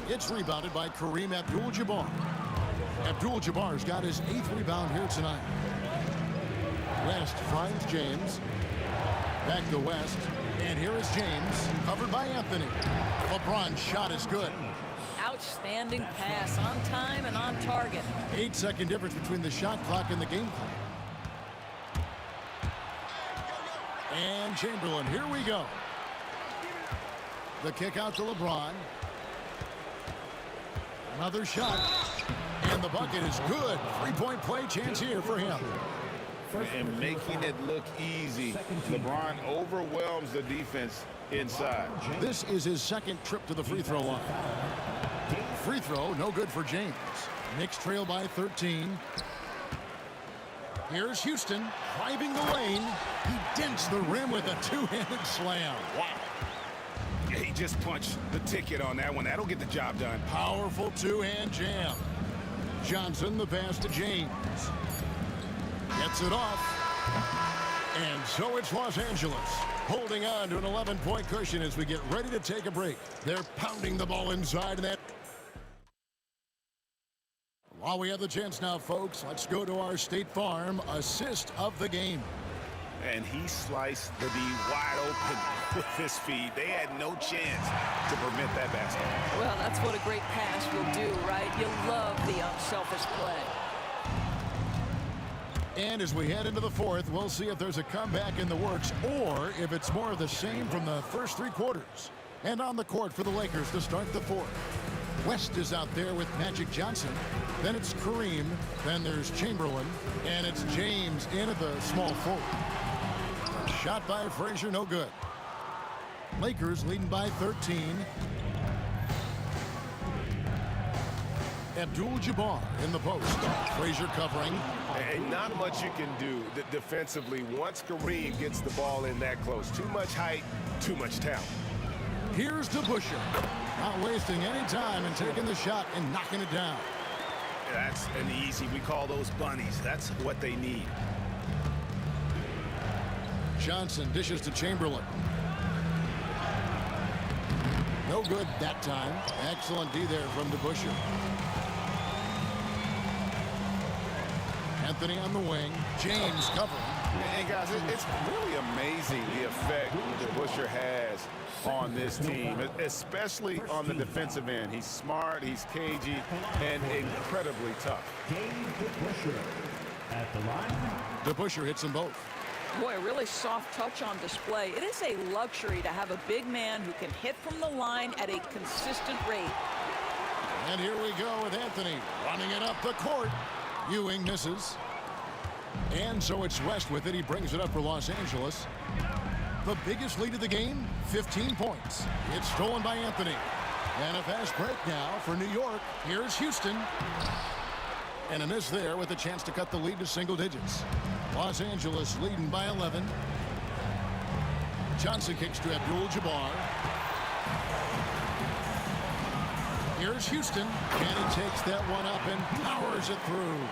It's rebounded by Kareem Abdul-Jabbar. Abdul-Jabbar's got his 8th rebound here tonight. West finds James. Back to West. And here is James, covered by Anthony. LeBron's shot is good. Outstanding pass, on time and on target. 8-second difference between the shot clock and the game clock. And Chamberlain, here we go. The kick out to LeBron. Another shot. And the bucket is good. Three-point play chance here for him. And making it look easy. LeBron overwhelms the defense inside. This is his second trip to the free throw line. Free throw, no good for James. Knicks trail by 13. Here's Houston driving the lane. He dents the rim with a two-handed slam. Wow. He just punched the ticket on that one. That'll get the job done. Powerful two-hand jam. Johnson, the pass to James. Gets it off. And so it's Los Angeles, holding on to an 11-point cushion as we get ready to take a break. They're pounding the ball inside of that. While we have the chance now, folks, let's go to our State Farm assist of the game. And he sliced the D wide open with his feet. They had no chance to prevent that basket. Well, that's what a great pass will do, right? You love the unselfish play. And as we head into the fourth, we'll see if there's a comeback in the works or if it's more of the same from the first 3 quarters. And on the court for the Lakers to start the fourth. West is out there with Magic Johnson. Then it's Kareem. Then there's Chamberlain. And it's James in at the small forward. Shot by Frazier, no good. Lakers leading by 13. Abdul-Jabbar in the post. Frazier covering. And not much you can do defensively once Kareem gets the ball in that close. Too much height, too much talent. Here's DeBusschere. Not wasting any time and taking the shot and knocking it down. That's an easy. We call those bunnies. That's what they need. Johnson dishes to Chamberlain. No good that time. Excellent D there from DeBusschere. Anthony on the wing. James covering. And guys, it's really amazing the effect that Busher has on this team, especially on the defensive end. He's smart, he's cagey, and incredibly tough. DeBusschere hits them both. Boy, a really soft touch on display. It is a luxury to have a big man who can hit from the line at a consistent rate. And here we go with Anthony running it up the court. Ewing misses. And so it's West with it. He brings it up for Los Angeles. The biggest lead of the game, 15 points. It's stolen by Anthony. And a fast break now for New York. Here's Houston. And a miss there with a chance to cut the lead to single digits. Los Angeles leading by 11. Johnson kicks to Abdul-Jabbar. Here's Houston. And he takes that one up and powers it through.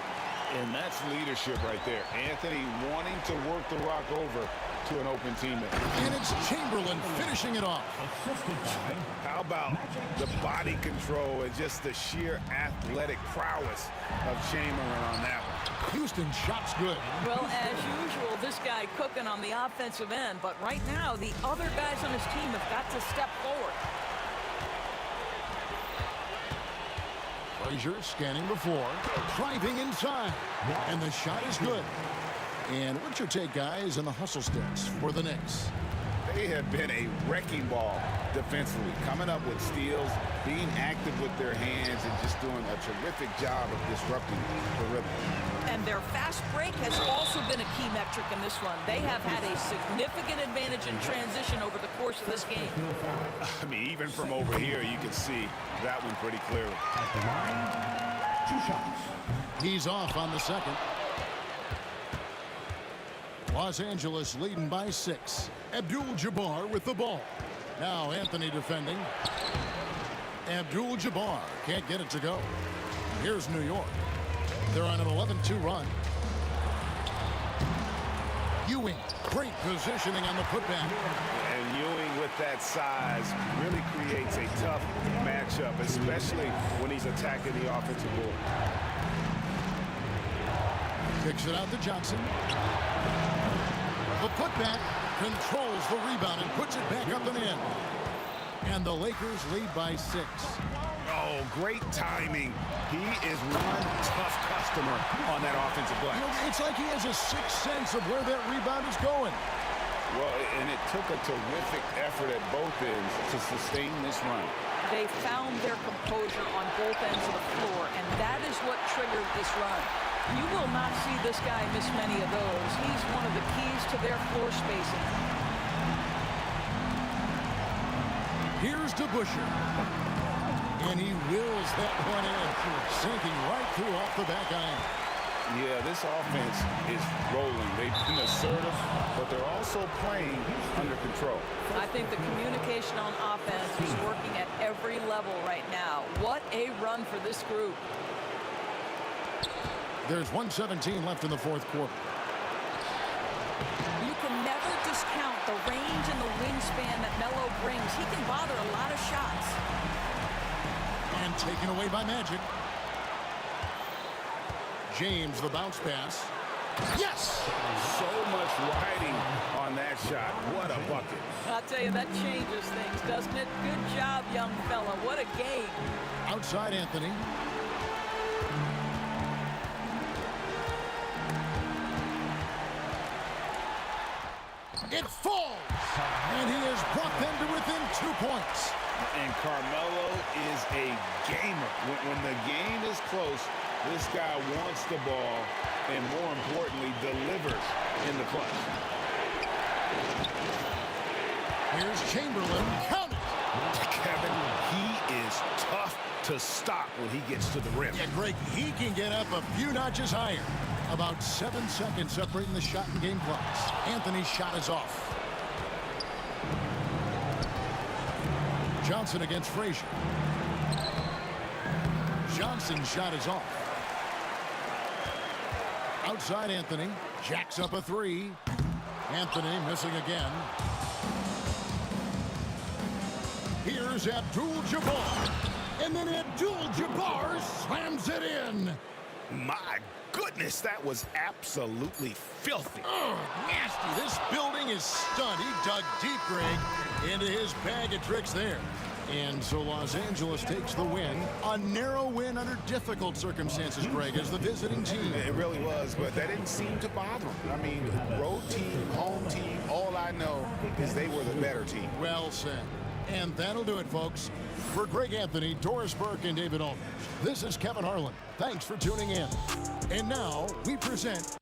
And that's leadership right there. Anthony wanting to work the rock over to an open teammate. And it's Chamberlain finishing it off. How about the body control and just the sheer athletic prowess of Chamberlain on that one? Houston shot's good. Well, as usual, this guy cooking on the offensive end. But right now, the other guys on his team have got to step forward. Frazier scanning before, driving inside, and the shot is good. And what's your take, guys, on the hustle stats for the Knicks? They have been a wrecking ball defensively, coming up with steals, being active with their hands, and just doing a terrific job of disrupting the rhythm. And their fast break has also been a key metric in this one. They have had a significant advantage in transition over the course of this game. I mean, even from over here, you can see that one pretty clearly. At the line, 2 shots. He's off on the second. Los Angeles leading by 6. Abdul-Jabbar with the ball. Now Anthony defending. Abdul-Jabbar can't get it to go. Here's New York. They're on an 11-2 run. Ewing, great positioning on the putback. And Ewing with that size really creates a tough matchup, especially when he's attacking the offensive board. Kicks it out to Johnson. The putback controls the rebound and puts it back up and in. And the Lakers lead by 6. Oh, great timing. He is one tough customer on that offensive glass. You know, it's like he has a sixth sense of where that rebound is going. Well, and it took a terrific effort at both ends to sustain this run. They found their composure on both ends of the floor, and that is what triggered this run. You will not see this guy miss many of those. He's one of the keys to their floor spacing. Here's DeBusschere. And he wills that one in, sinking right through off the back iron. Yeah, this offense is rolling. They've been assertive, but they're also playing under control. I think the communication on offense is working at every level right now. What a run for this group. There's 1:17 left in the fourth quarter. You can never discount the range and the wingspan that Melo brings. He can bother a lot of shots. And taken away by Magic. James, the bounce pass. Yes! So much riding on that shot. What a bucket. I'll tell you, that changes things, doesn't it? Good job, young fella. What a game. Outside Anthony. It falls! And he has brought them to within 2 points. And Carmelo is a gamer. When the game is close, this guy wants the ball and, more importantly, delivers in the clutch. Here's Chamberlain. Count it! Kevin, he is tough to stop when he gets to the rim. Yeah, Greg, he can get up a few notches higher. About 7 seconds separating the shot and game clocks. Anthony's shot is off. Johnson against Frazier. Johnson's shot is off. Outside Anthony. Jacks up a 3. Anthony missing again. Here's Abdul-Jabbar. And then Abdul-Jabbar slams it in. My goodness, that was absolutely filthy. Oh, nasty. This building is stunned. He dug deep, Greg, into his bag of tricks there. And so Los Angeles takes the win. A narrow win under difficult circumstances, Greg, as the visiting team. It really was, but that didn't seem to bother them. I mean, road team, home team, all I know is they were the better team. Well said. And that'll do it, folks. For Greg Anthony, Doris Burke, and David Aldridge, this is Kevin Harlan. Thanks for tuning in. And now we present...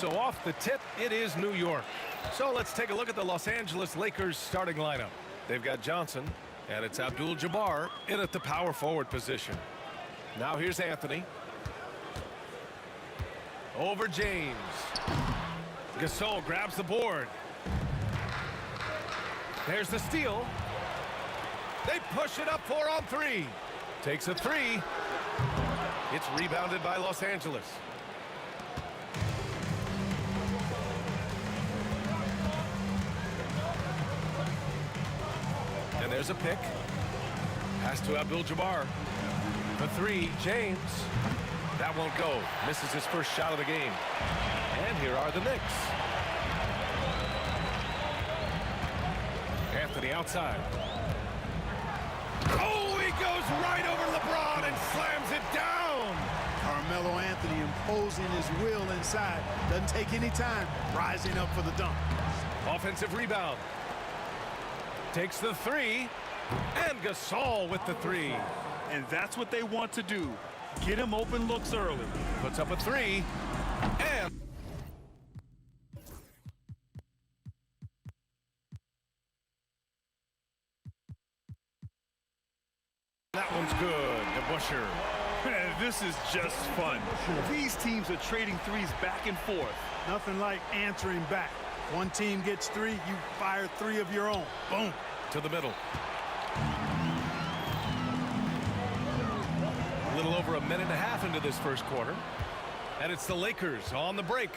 So off the tip, it is New York. So let's take a look at the Los Angeles Lakers starting lineup. They've got Johnson, and it's Abdul-Jabbar in at the power forward position. Now here's Anthony. Over James. Gasol grabs the board. There's the steal. They push it up 4 on 3. Takes a 3. It's rebounded by Los Angeles. And there's a pick. Pass to Abdul-Jabbar. The 3, James. That won't go. Misses his first shot of the game. And here are the Knicks. Anthony outside. Oh, he goes right over LeBron and slams it down. Carmelo Anthony imposing his will inside. Doesn't take any time. Rising up for the dunk. Offensive rebound. Takes the 3. And Gasol with the 3. And that's what they want to do. Get him open looks early. Puts up a 3. And that one's good. DeBusschere. This is just fun. These teams are trading threes back and forth. Nothing like answering back. One team gets 3, you fire 3 of your own. Boom. To the middle. A little over a minute and a half into this first quarter. And it's the Lakers on the break.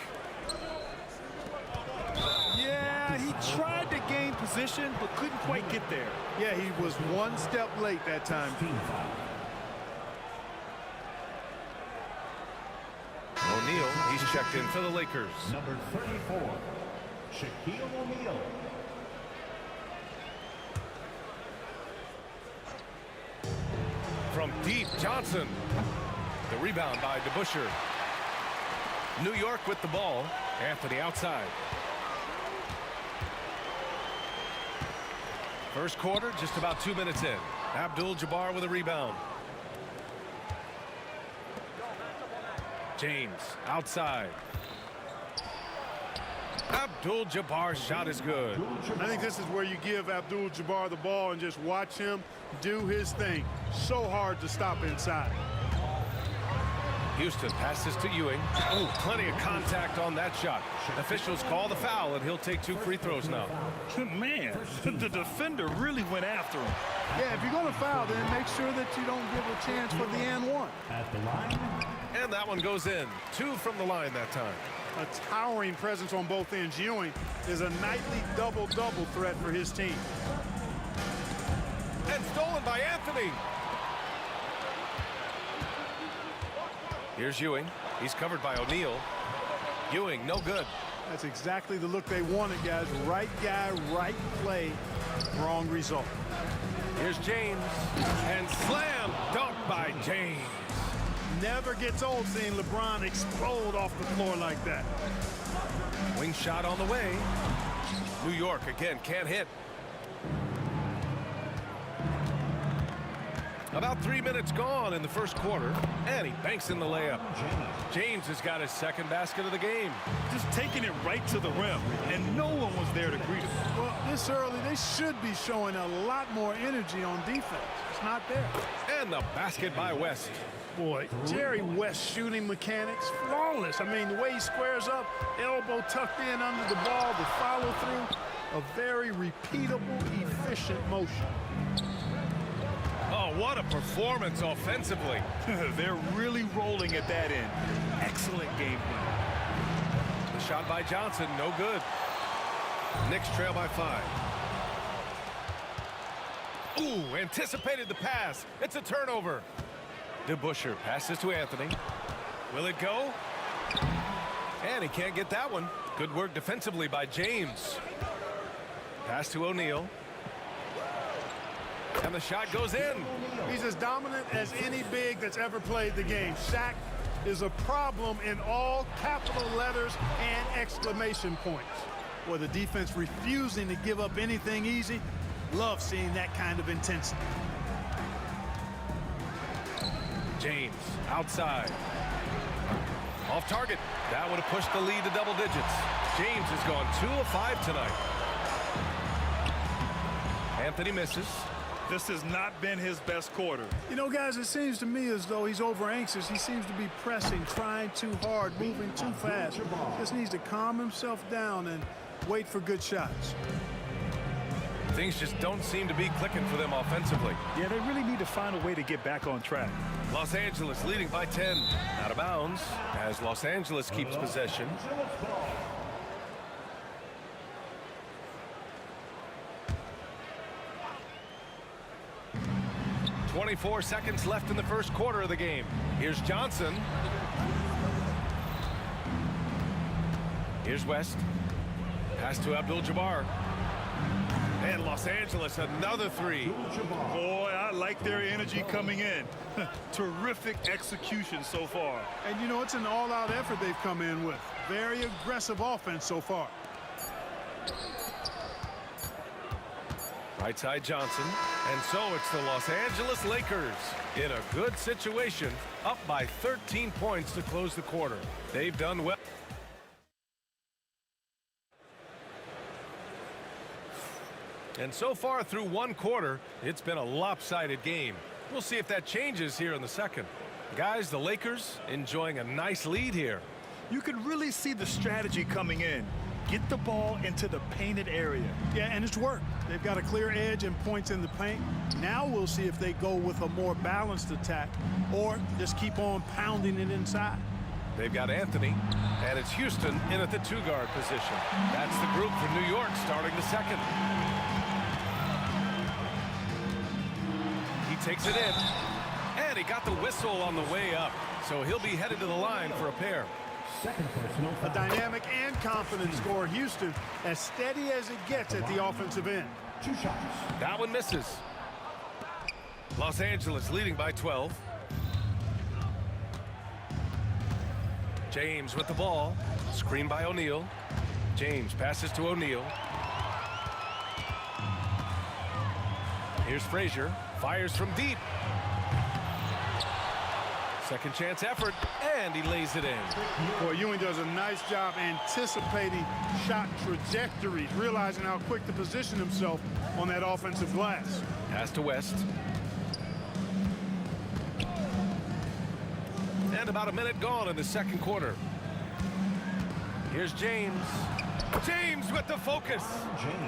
Yeah, he tried to gain position, but couldn't quite get there. Yeah, he was one step late that time. O'Neal, he's checked in for the Lakers. Number 34, Shaquille O'Neal. From deep, Johnson. The rebound by DeBusschere. New York with the ball. Anthony outside. First quarter, just about 2 minutes in. Abdul-Jabbar with a rebound. James outside. Abdul-Jabbar's shot is good. I think this is where you give Abdul-Jabbar the ball and just watch him do his thing. So hard to stop inside. Houston passes to Ewing. Oh, plenty of contact on that shot. Officials call the foul, and he'll take 2 free throws now. Man, the defender really went after him. Yeah, if you're going to foul, then make sure that you don't give a chance for the and one. At the line. And that one goes in. 2 from the line that time. A towering presence on both ends. Ewing is a nightly double-double threat for his team. And stolen by Anthony. Here's Ewing. He's covered by O'Neal. Ewing, no good. That's exactly the look they wanted, guys. Right guy, right play, wrong result. Here's James. And slam dunk by James. Never gets old seeing LeBron explode off the floor like that. Wing shot on the way. New York again can't hit. About 3 minutes gone in the first quarter, and he banks in the layup. James has got his second basket of the game. Just taking it right to the rim, and no one was there to greet him. Well, this early, they should be showing a lot more energy on defense. It's not there. And the basket by West. Boy, Jerry West shooting mechanics, flawless. I mean, the way he squares up, elbow tucked in under the ball, the follow through, a very repeatable, efficient motion. Oh, what a performance offensively. They're really rolling at that end. Excellent game plan. The shot by Johnson, no good. Knicks trail by 5. Ooh, anticipated the pass. It's a turnover. DeBusschere passes to Anthony. Will it go? And he can't get that one. Good work defensively by James. Pass to O'Neal. And the shot goes in. He's as dominant as any big that's ever played the game. Shaq is a problem in all capital letters and exclamation points. Or the defense refusing to give up anything easy. Love seeing that kind of intensity. James outside. Off target. That would have pushed the lead to double digits. James has gone 2 of 5 tonight. Anthony misses. This has not been his best quarter. You know, guys, it seems to me as though he's over anxious. He seems to be pressing, trying too hard, moving too fast. Just needs to calm himself down and wait for good shots. Things just don't seem to be clicking for them offensively. Yeah, they really need to find a way to get back on track. Los Angeles leading by 10. Out of bounds as Los Angeles keeps possession. 24 seconds left in the first quarter of the game. Here's Johnson. Here's West. Pass to Abdul-Jabbar. And Los Angeles, another three. Boy, I like their energy coming in. Terrific execution so far. And, you know, it's an all-out effort they've come in with. Very aggressive offense so far. Right side Johnson. And so it's the Los Angeles Lakers in a good situation, up by 13 points to close the quarter. They've done well. And so far through one quarter, it's been a lopsided game. We'll see if that changes here in the second. Guys, the Lakers enjoying a nice lead here. You can really see the strategy coming in. Get the ball into the painted area. Yeah, and it's worked. They've got a clear edge and points in the paint. Now we'll see if they go with a more balanced attack or just keep on pounding it inside. They've got Anthony, and it's Houston in at the two-guard position. That's the group for New York starting the second. He takes it in, and he got the whistle on the way up, so he'll be headed to the line for a pair. A dynamic and confident scorer. Houston as steady as it gets at the offensive end. That one misses. Los Angeles leading by 12. James with the ball. Screen by O'Neal. James passes to O'Neal. Here's Frazier. Fires from deep. Second chance effort, and he lays it in. Boy, Ewing does a nice job anticipating shot trajectories, realizing how quick to position himself on that offensive glass. Pass to West. And about a minute gone in the second quarter. Here's James. James with the focus.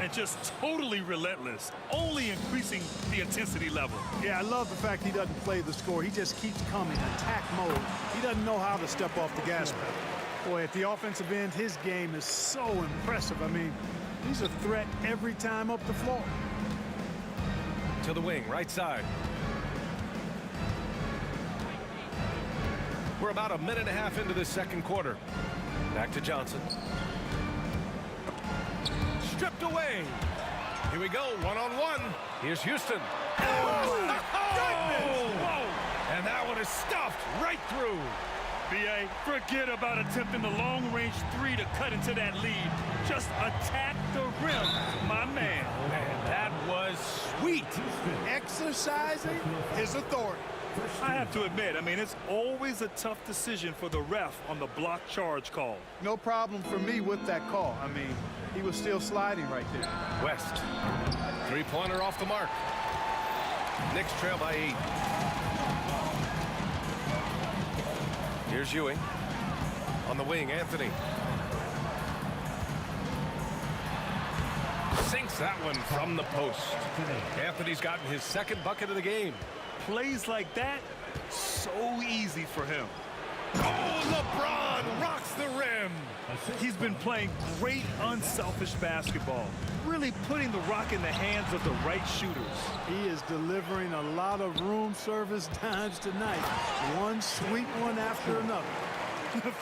And just totally relentless, only increasing the intensity level. Yeah, I love the fact he doesn't play the score. He just keeps coming, attack mode. He doesn't know how to step off the gas pedal. Boy, at the offensive end, his game is so impressive. I mean, he's a threat every time up the floor. To the wing, right side. We're about a minute and a half into this second quarter. Back to Johnson. Stripped away. Here we go, one-on-one. Here's Houston. Oh, my goodness! Whoa. And that one is stuffed right through. B.A., forget about attempting the long-range three to cut into that lead. Just attack the rim, my man. Man, that was sweet. Exercising his authority. I have to admit, I mean, it's always a tough decision for the ref on the block charge call. No problem for me with that call. I mean, he was still sliding right there. West. Three-pointer off the mark. Knicks trail by 8. Here's Ewing. On the wing, Anthony. Sinks that one from the post. Anthony's gotten his second bucket of the game. Plays like that, so easy for him. Oh, LeBron rocks the rim. He's been playing great unselfish basketball, really putting the rock in the hands of the right shooters. He is delivering a lot of room service dimes tonight. One sweet one after another.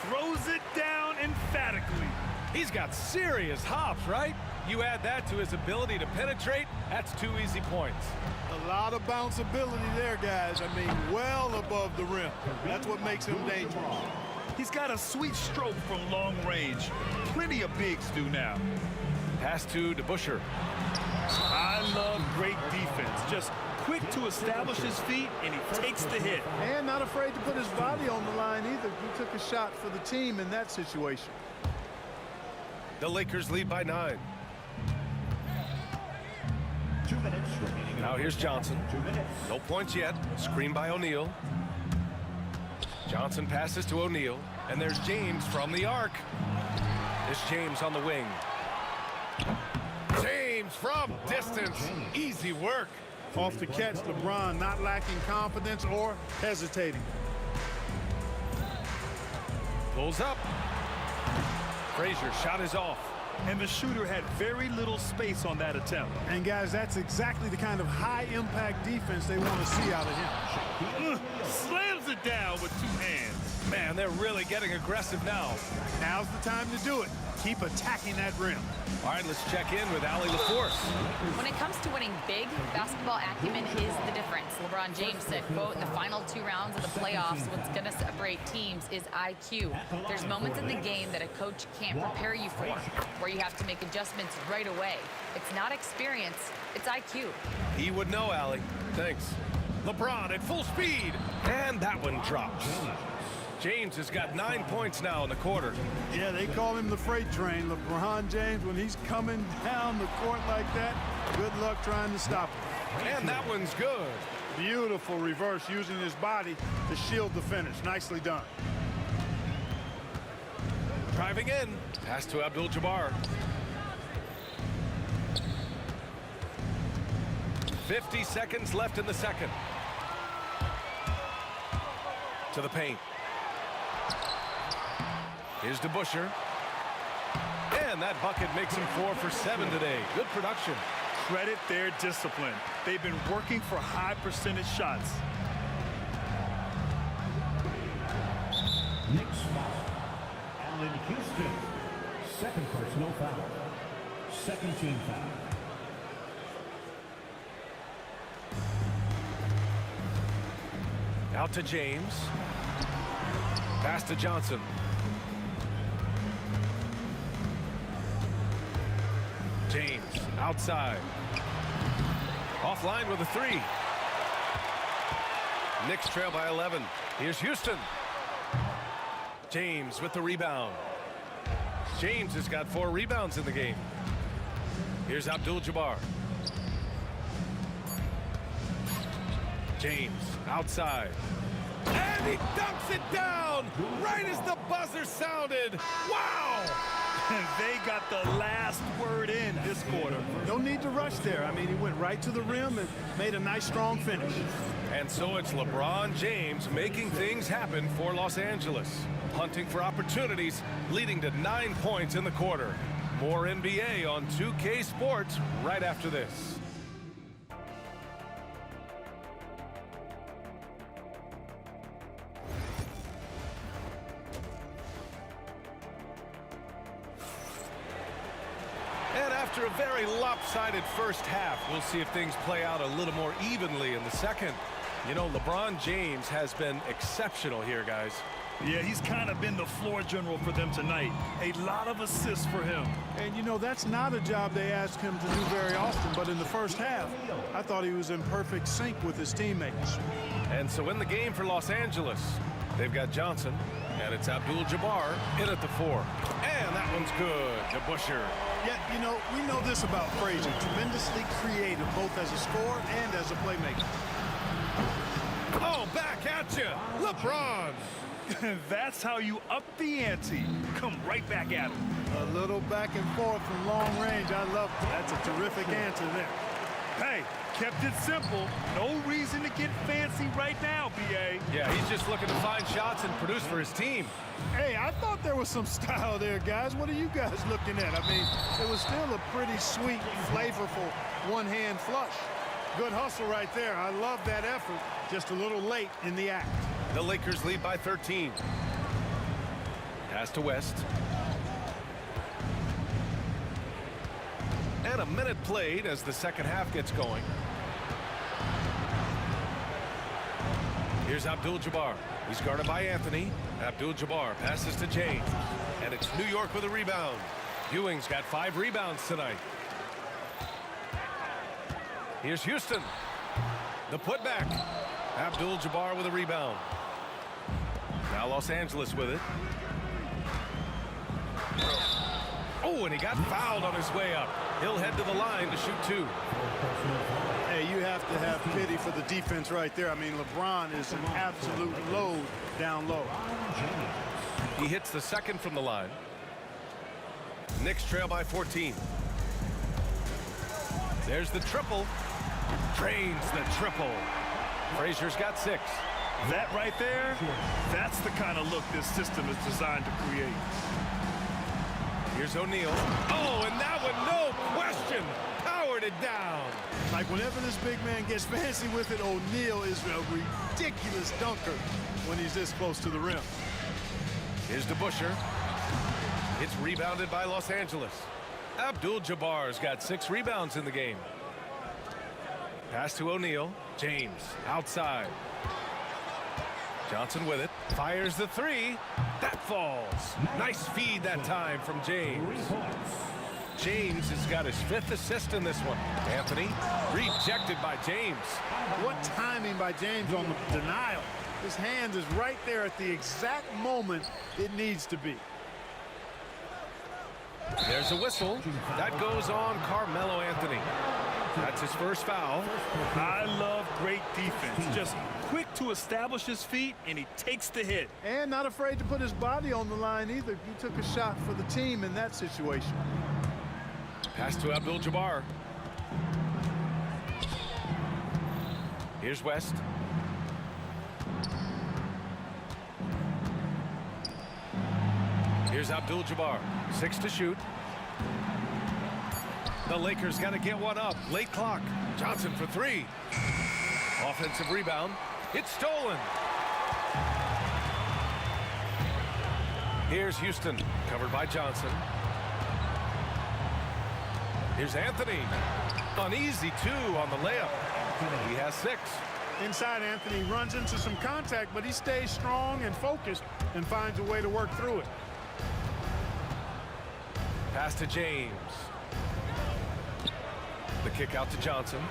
Throws it down emphatically. He's got serious hops, right? You add that to his ability to penetrate, that's 2 easy points. A lot of bounceability there, guys. I mean, well above the rim. That's what makes him dangerous. He's got a sweet stroke from long range. Plenty of bigs do now. Pass to DeBusschere. I love great defense. Just quick to establish his feet, and he takes the hit. And not afraid to put his body on the line either. He took a shot for the team in that situation. The Lakers lead by 9. 2 minutes remaining. Now here's Johnson. 2 minutes. No points yet. Screen by O'Neal. Johnson passes to O'Neal. And there's James from the arc. It's James on the wing. James from distance. Easy work. Off the catch, LeBron not lacking confidence or hesitating. Pulls up. Frazier shot is off. And the shooter had very little space on that attempt. And guys, that's exactly the kind of high-impact defense they want to see out of him. Slams it down with 2 hands. Man, they're really getting aggressive now. Now's the time to do it. Keep attacking that rim. All right, let's check in with Allie LaForce. When it comes to winning big, basketball acumen is the difference. LeBron James said, quote, in the final 2 rounds of the playoffs, what's going to separate teams is IQ. There's moments in the game that a coach can't prepare you for, where you have to make adjustments right away. It's not experience, it's IQ. He would know, Allie. Thanks. LeBron at full speed. And that one drops. James has got 9 points now in the quarter. Yeah, they call him the freight train. LeBron James, when he's coming down the court like that, good luck trying to stop him. And that one's good. Beautiful reverse using his body to shield the finish. Nicely done. Driving in. Pass to Abdul-Jabbar. 50 seconds left in the second. To the paint. Here's DeBusschere. And that bucket makes him 4 for 7 today. Good production. Credit their discipline. They've been working for high percentage shots. Next foul. Allen Houston. Second personal foul. Second team foul. Out to James. Pass to Johnson. James outside. Offline with a 3. Knicks trail by 11. Here's Houston. James with the rebound. James has got 4 rebounds in the game. Here's Abdul-Jabbar. James outside. And he dunks it down right as the buzzer sounded. Wow! They got the last word in this quarter. No need to rush there. I mean, he went right to the rim and made a nice, strong finish. And so it's LeBron James making things happen for Los Angeles. Hunting for opportunities, leading to 9 points in the quarter. More NBA on 2K Sports right after this. And after a very lopsided first half, we'll see if things play out a little more evenly in the second. You know, LeBron James has been exceptional here, guys. Yeah, he's kind of been the floor general for them tonight. A lot of assists for him. And, you know, that's not a job they ask him to do very often. But in the first half, I thought he was in perfect sync with his teammates. And so in the game for Los Angeles, they've got Johnson, and it's Abdul-Jabbar in at the 4. And that one's good. DeBusschere. Yeah, you know, we know this about Frazier. Tremendously creative, both as a scorer and as a playmaker. Oh, back at you, LeBron. That's how you up the ante. Come right back at him. A little back and forth from long range. I love it. That's a terrific answer there. Hey, kept it simple. No reason to get fancy right now, B.A. Yeah, he's just looking to find shots and produce for his team. Hey, I thought there was some style there, guys. What are you guys looking at? I mean, it was still a pretty sweet, flavorful one-hand flush. Good hustle right there. I love that effort. Just a little late in the act. The Lakers lead by 13. Pass to West. And a minute played as the second half gets going. Here's Abdul-Jabbar. He's guarded by Anthony. Abdul-Jabbar passes to James. And it's New York with a rebound. Ewing's got 5 rebounds tonight. Here's Houston. The putback. Abdul-Jabbar with a rebound. Now Los Angeles with it. Oh, and he got fouled on his way up. He'll head to the line to shoot 2. Hey, you have to have pity for the defense right there. I mean, LeBron is an absolute load down low. He hits the second from the line. Knicks trail by 14. There's the triple. Drains the triple. Frazier's got 6. That right there, that's the kind of look this system is designed to create. Here's O'Neal. Oh, and that one, no question, powered it down. Like whenever this big man gets fancy with it, O'Neal is a ridiculous dunker when he's this close to the rim. Here's DeBusschere. It's rebounded by Los Angeles. Abdul-Jabbar's got 6 rebounds in the game. Pass to O'Neal. James outside. Johnson with it. Fires the 3. That falls. Nice feed that time from James. James has got his 5th assist in this one. Anthony rejected by James. What timing by James on the denial. His hand is right there at the exact moment it needs to be. There's a whistle. That goes on Carmelo Anthony. That's his first foul. I love great defense. Just quick to establish his feet, and he takes the hit. And not afraid to put his body on the line either. He took a shot for the team in that situation. Pass to Abdul-Jabbar. Here's West. Here's Abdul-Jabbar. 6 to shoot. The Lakers got to get one up. Late clock. Johnson for 3. Offensive rebound. It's stolen. Here's Houston. Covered by Johnson. Here's Anthony. An easy 2 on the layup. He has 6. Inside, Anthony runs into some contact, but he stays strong and focused and finds a way to work through it. Pass to James. The kick out to Johnson.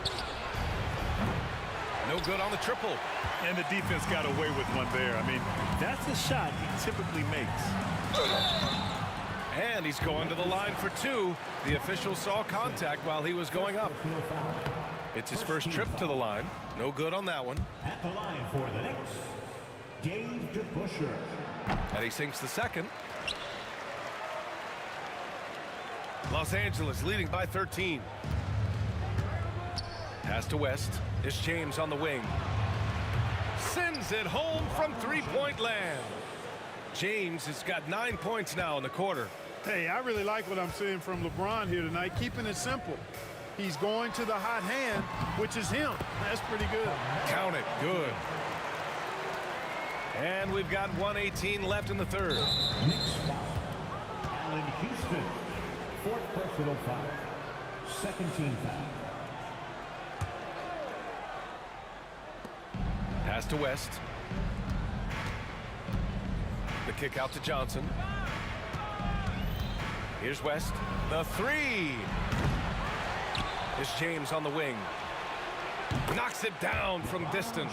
No good on the triple. And the defense got away with one there. I mean, that's the shot he typically makes. And he's going to the line for 2. The official saw contact while he was going up. It's his first trip to the line. No good on that one. At the line for the Knicks, James DeBusschere. And he sinks the second. Los Angeles leading by 13. Pass to West. It's James on the wing. Sends it home from 3-point land. James has got 9 points now in the quarter. Hey, I really like what I'm seeing from LeBron here tonight, keeping it simple. He's going to the hot hand, which is him. That's pretty good. Count it. Good. And we've got 1:18 left in the third. Knicks foul. Allen Houston. 4th personal foul. 2nd team foul. Pass to West. The kick out to Johnson. Here's West. The 3. It's James on the wing. Knocks it down from distance.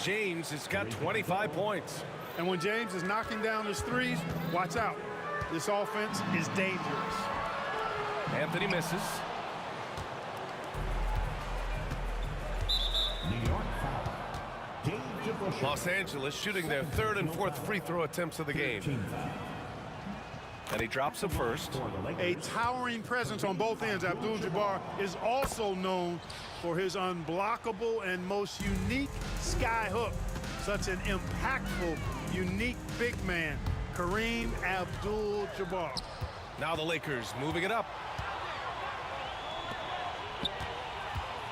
James has got 25 points. And when James is knocking down his 3s, watch out. This offense is dangerous. Anthony misses. New York foul. James DeBusschere. Los Angeles shooting their 3rd and 4th free throw attempts of the game. And he drops the first. A towering presence on both ends. Abdul-Jabbar is also known for his unblockable and most unique sky hook. Such an impactful, unique big man, Kareem Abdul-Jabbar. Now the Lakers moving it up.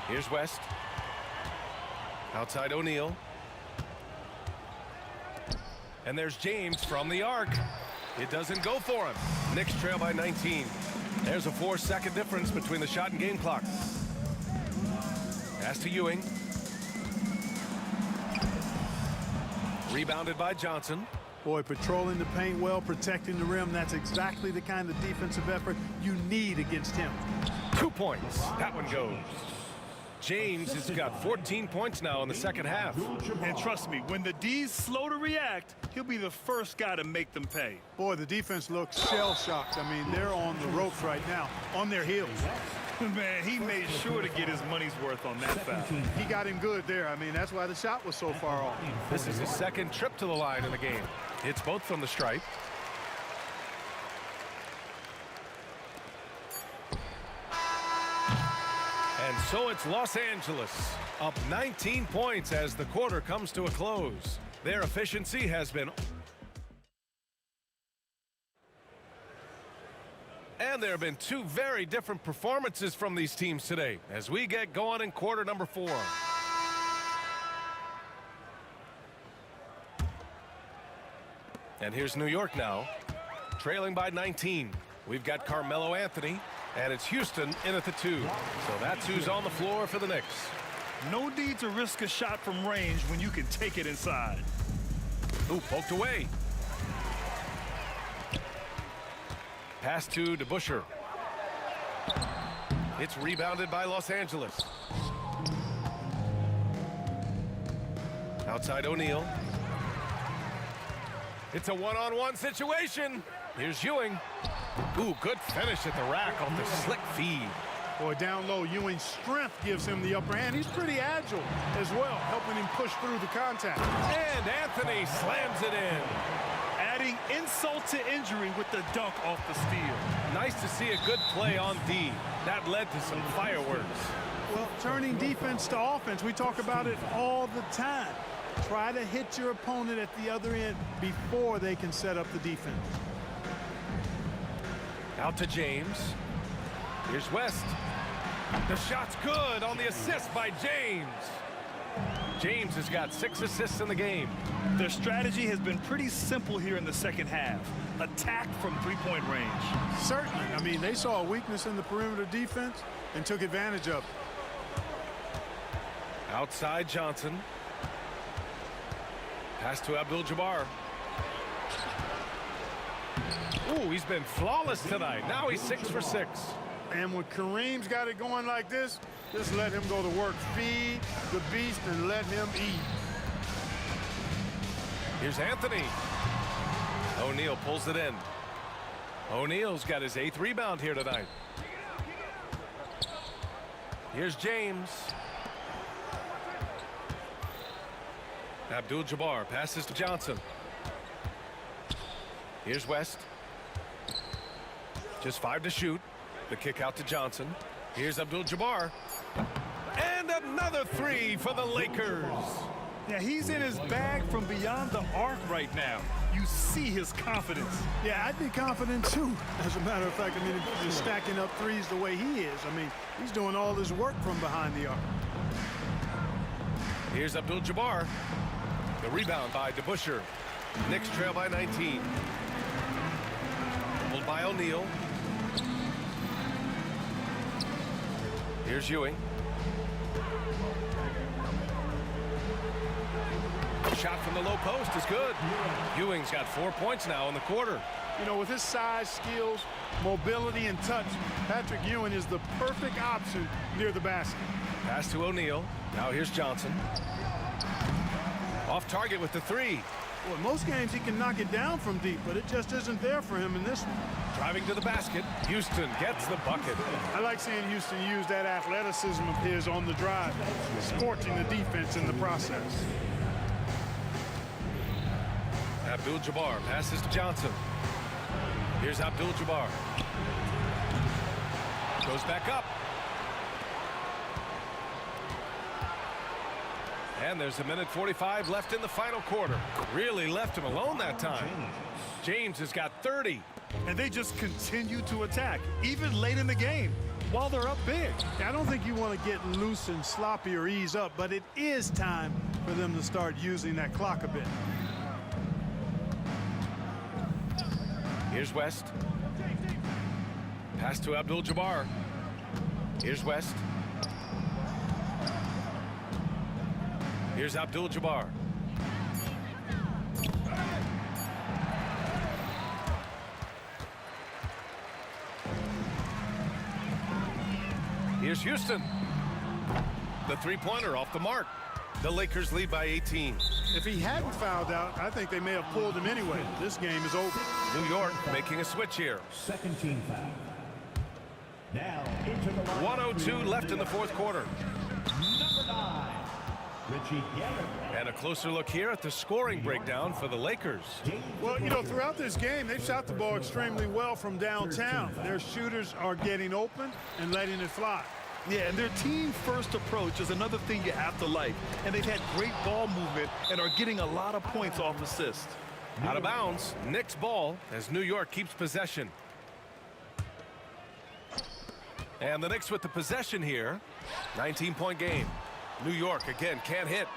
Here's West. Outside O'Neal. And there's James from the arc. It doesn't go for him. Knicks trail by 19. There's a 4-second difference between the shot and game clock. Pass to Ewing. Rebounded by Johnson. Boy, patrolling the paint well, protecting the rim. That's exactly the kind of defensive effort you need against him. 2 points. That one goes. James has got 14 points now in the second half. And trust me, when the D's slow to react, he'll be the first guy to make them pay. Boy, the defense looks shell-shocked. I mean, they're on the ropes right now, on their heels. Man, he made sure to get his money's worth on that foul. He got him good there. I mean, that's why the shot was so far off. This is his second trip to the line in the game. Hits both from the stripe. And so it's Los Angeles, up 19 points as the quarter comes to a close. Their efficiency has been... And there have been two very different performances from these teams today as we get going in quarter number 4. And here's New York now, trailing by 19. We've got Carmelo Anthony, and it's Houston in at the 2. So that's who's on the floor for the Knicks. No need to risk a shot from range when you can take it inside. Ooh, poked away. Pass to DeBusschere. It's rebounded by Los Angeles. Outside O'Neal. It's a one-on-one situation. Here's Ewing. Ooh, good finish at the rack off the slick feed. Boy, down low, Ewing's strength gives him the upper hand. He's pretty agile as well, helping him push through the contact. And Anthony slams it in. Adding insult to injury with the dunk off the steal. Nice to see a good play on D. That led to some fireworks. Well, turning defense to offense, we talk about it all the time. Try to hit your opponent at the other end before they can set up the defense. Out to James. Here's West. The shot's good on the assist by James. James has got 6 assists in the game. Their strategy has been pretty simple here in the second half. Attack from three-point range. Certainly. I mean, they saw a weakness in the perimeter defense and took advantage of it. Outside Johnson. Pass to Abdul-Jabbar. Ooh, he's been flawless tonight. Now he's 6 for 6. And when Kareem's got it going like this, just let him go to work. Feed the beast and let him eat. Here's Anthony. O'Neal pulls it in. O'Neal's got his 8th rebound here tonight. Here's James. Abdul-Jabbar passes to Johnson. Here's West. Just 5 to shoot. The kick out to Johnson. Here's Abdul-Jabbar. And another 3 for the Lakers. Yeah, he's in his bag from beyond the arc right now. You see his confidence. Yeah, I'd be confident too. As a matter of fact, I mean, he's stacking up threes the way he is. I mean, he's doing all his work from behind the arc. Here's Abdul-Jabbar. The rebound by DeBusschere. Knicks trail by 19. Pulled by O'Neal. Here's Ewing. Shot from the low post is good. Ewing's got 4 points now in the quarter. You know, with his size, skills, mobility, and touch, Patrick Ewing is the perfect option near the basket. Pass to O'Neal. Now here's Johnson. Off target with the 3. Well, in most games he can knock it down from deep, but it just isn't there for him in this one. Driving to the basket. Houston gets the bucket. I like seeing Houston use that athleticism of his on the drive, scorching the defense in the process. Abdul-Jabbar passes to Johnson. Here's Abdul-Jabbar. Goes back up. And there's 1:45 left in the final quarter. Really left him alone that time. James has got 30. And they just continue to attack, even late in the game, while they're up big. I don't think you want to get loose and sloppy or ease up, but it is time for them to start using that clock a bit. Here's West. Pass to Abdul-Jabbar. Here's West. Here's Abdul-Jabbar. Here's Houston. The three-pointer off the mark. The Lakers lead by 18. If he hadn't fouled out, I think they may have pulled him anyway. This game is over. New York making a switch here. Second team foul. Now into the line. 102 left in the fourth quarter. Number 9, Richie Gellert. And a closer look here at the scoring breakdown for the Lakers. Well, you know, throughout this game, they've shot the ball extremely well from downtown. Their shooters are getting open and letting it fly. Yeah, and their team-first approach is another thing you have to like. And they've had great ball movement and are getting a lot of points off assists. Out of bounds, Knicks ball as New York keeps possession. And the Knicks with the possession here. 19-point game. New York again can't hit.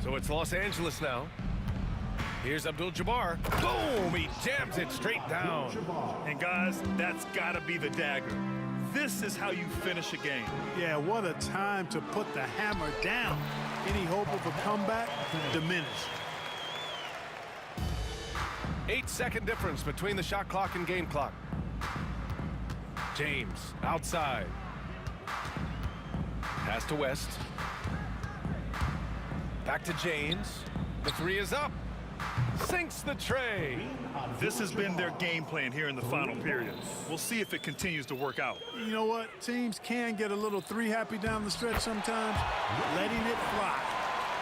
So it's Los Angeles now. Here's Abdul-Jabbar. Boom! He jams it straight down. And guys, that's got to be the dagger. This is how you finish a game. Yeah, what a time to put the hammer down. Any hope of a comeback diminished. 8-second difference between the shot clock and game clock. James outside. Pass to West. Back to James. The three is up. Sinks the tray. This has been their game plan here in the final period. We'll see if it continues to work out. You know what? Teams can get a little three-happy down the stretch sometimes, letting it fly.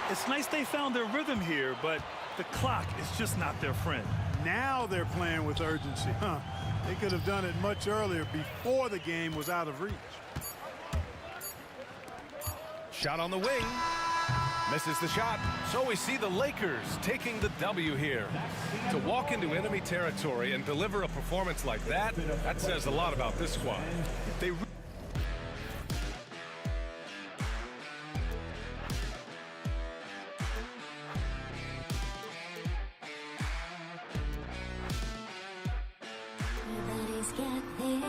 It's nice they found their rhythm here, but the clock is just not their friend. Now they're playing with urgency. They could have done it much earlier before the game was out of reach. Shot on the wing. Misses the shot. So we see the Lakers taking the W here. To walk into enemy territory and deliver a performance like that, that says a lot about this squad. They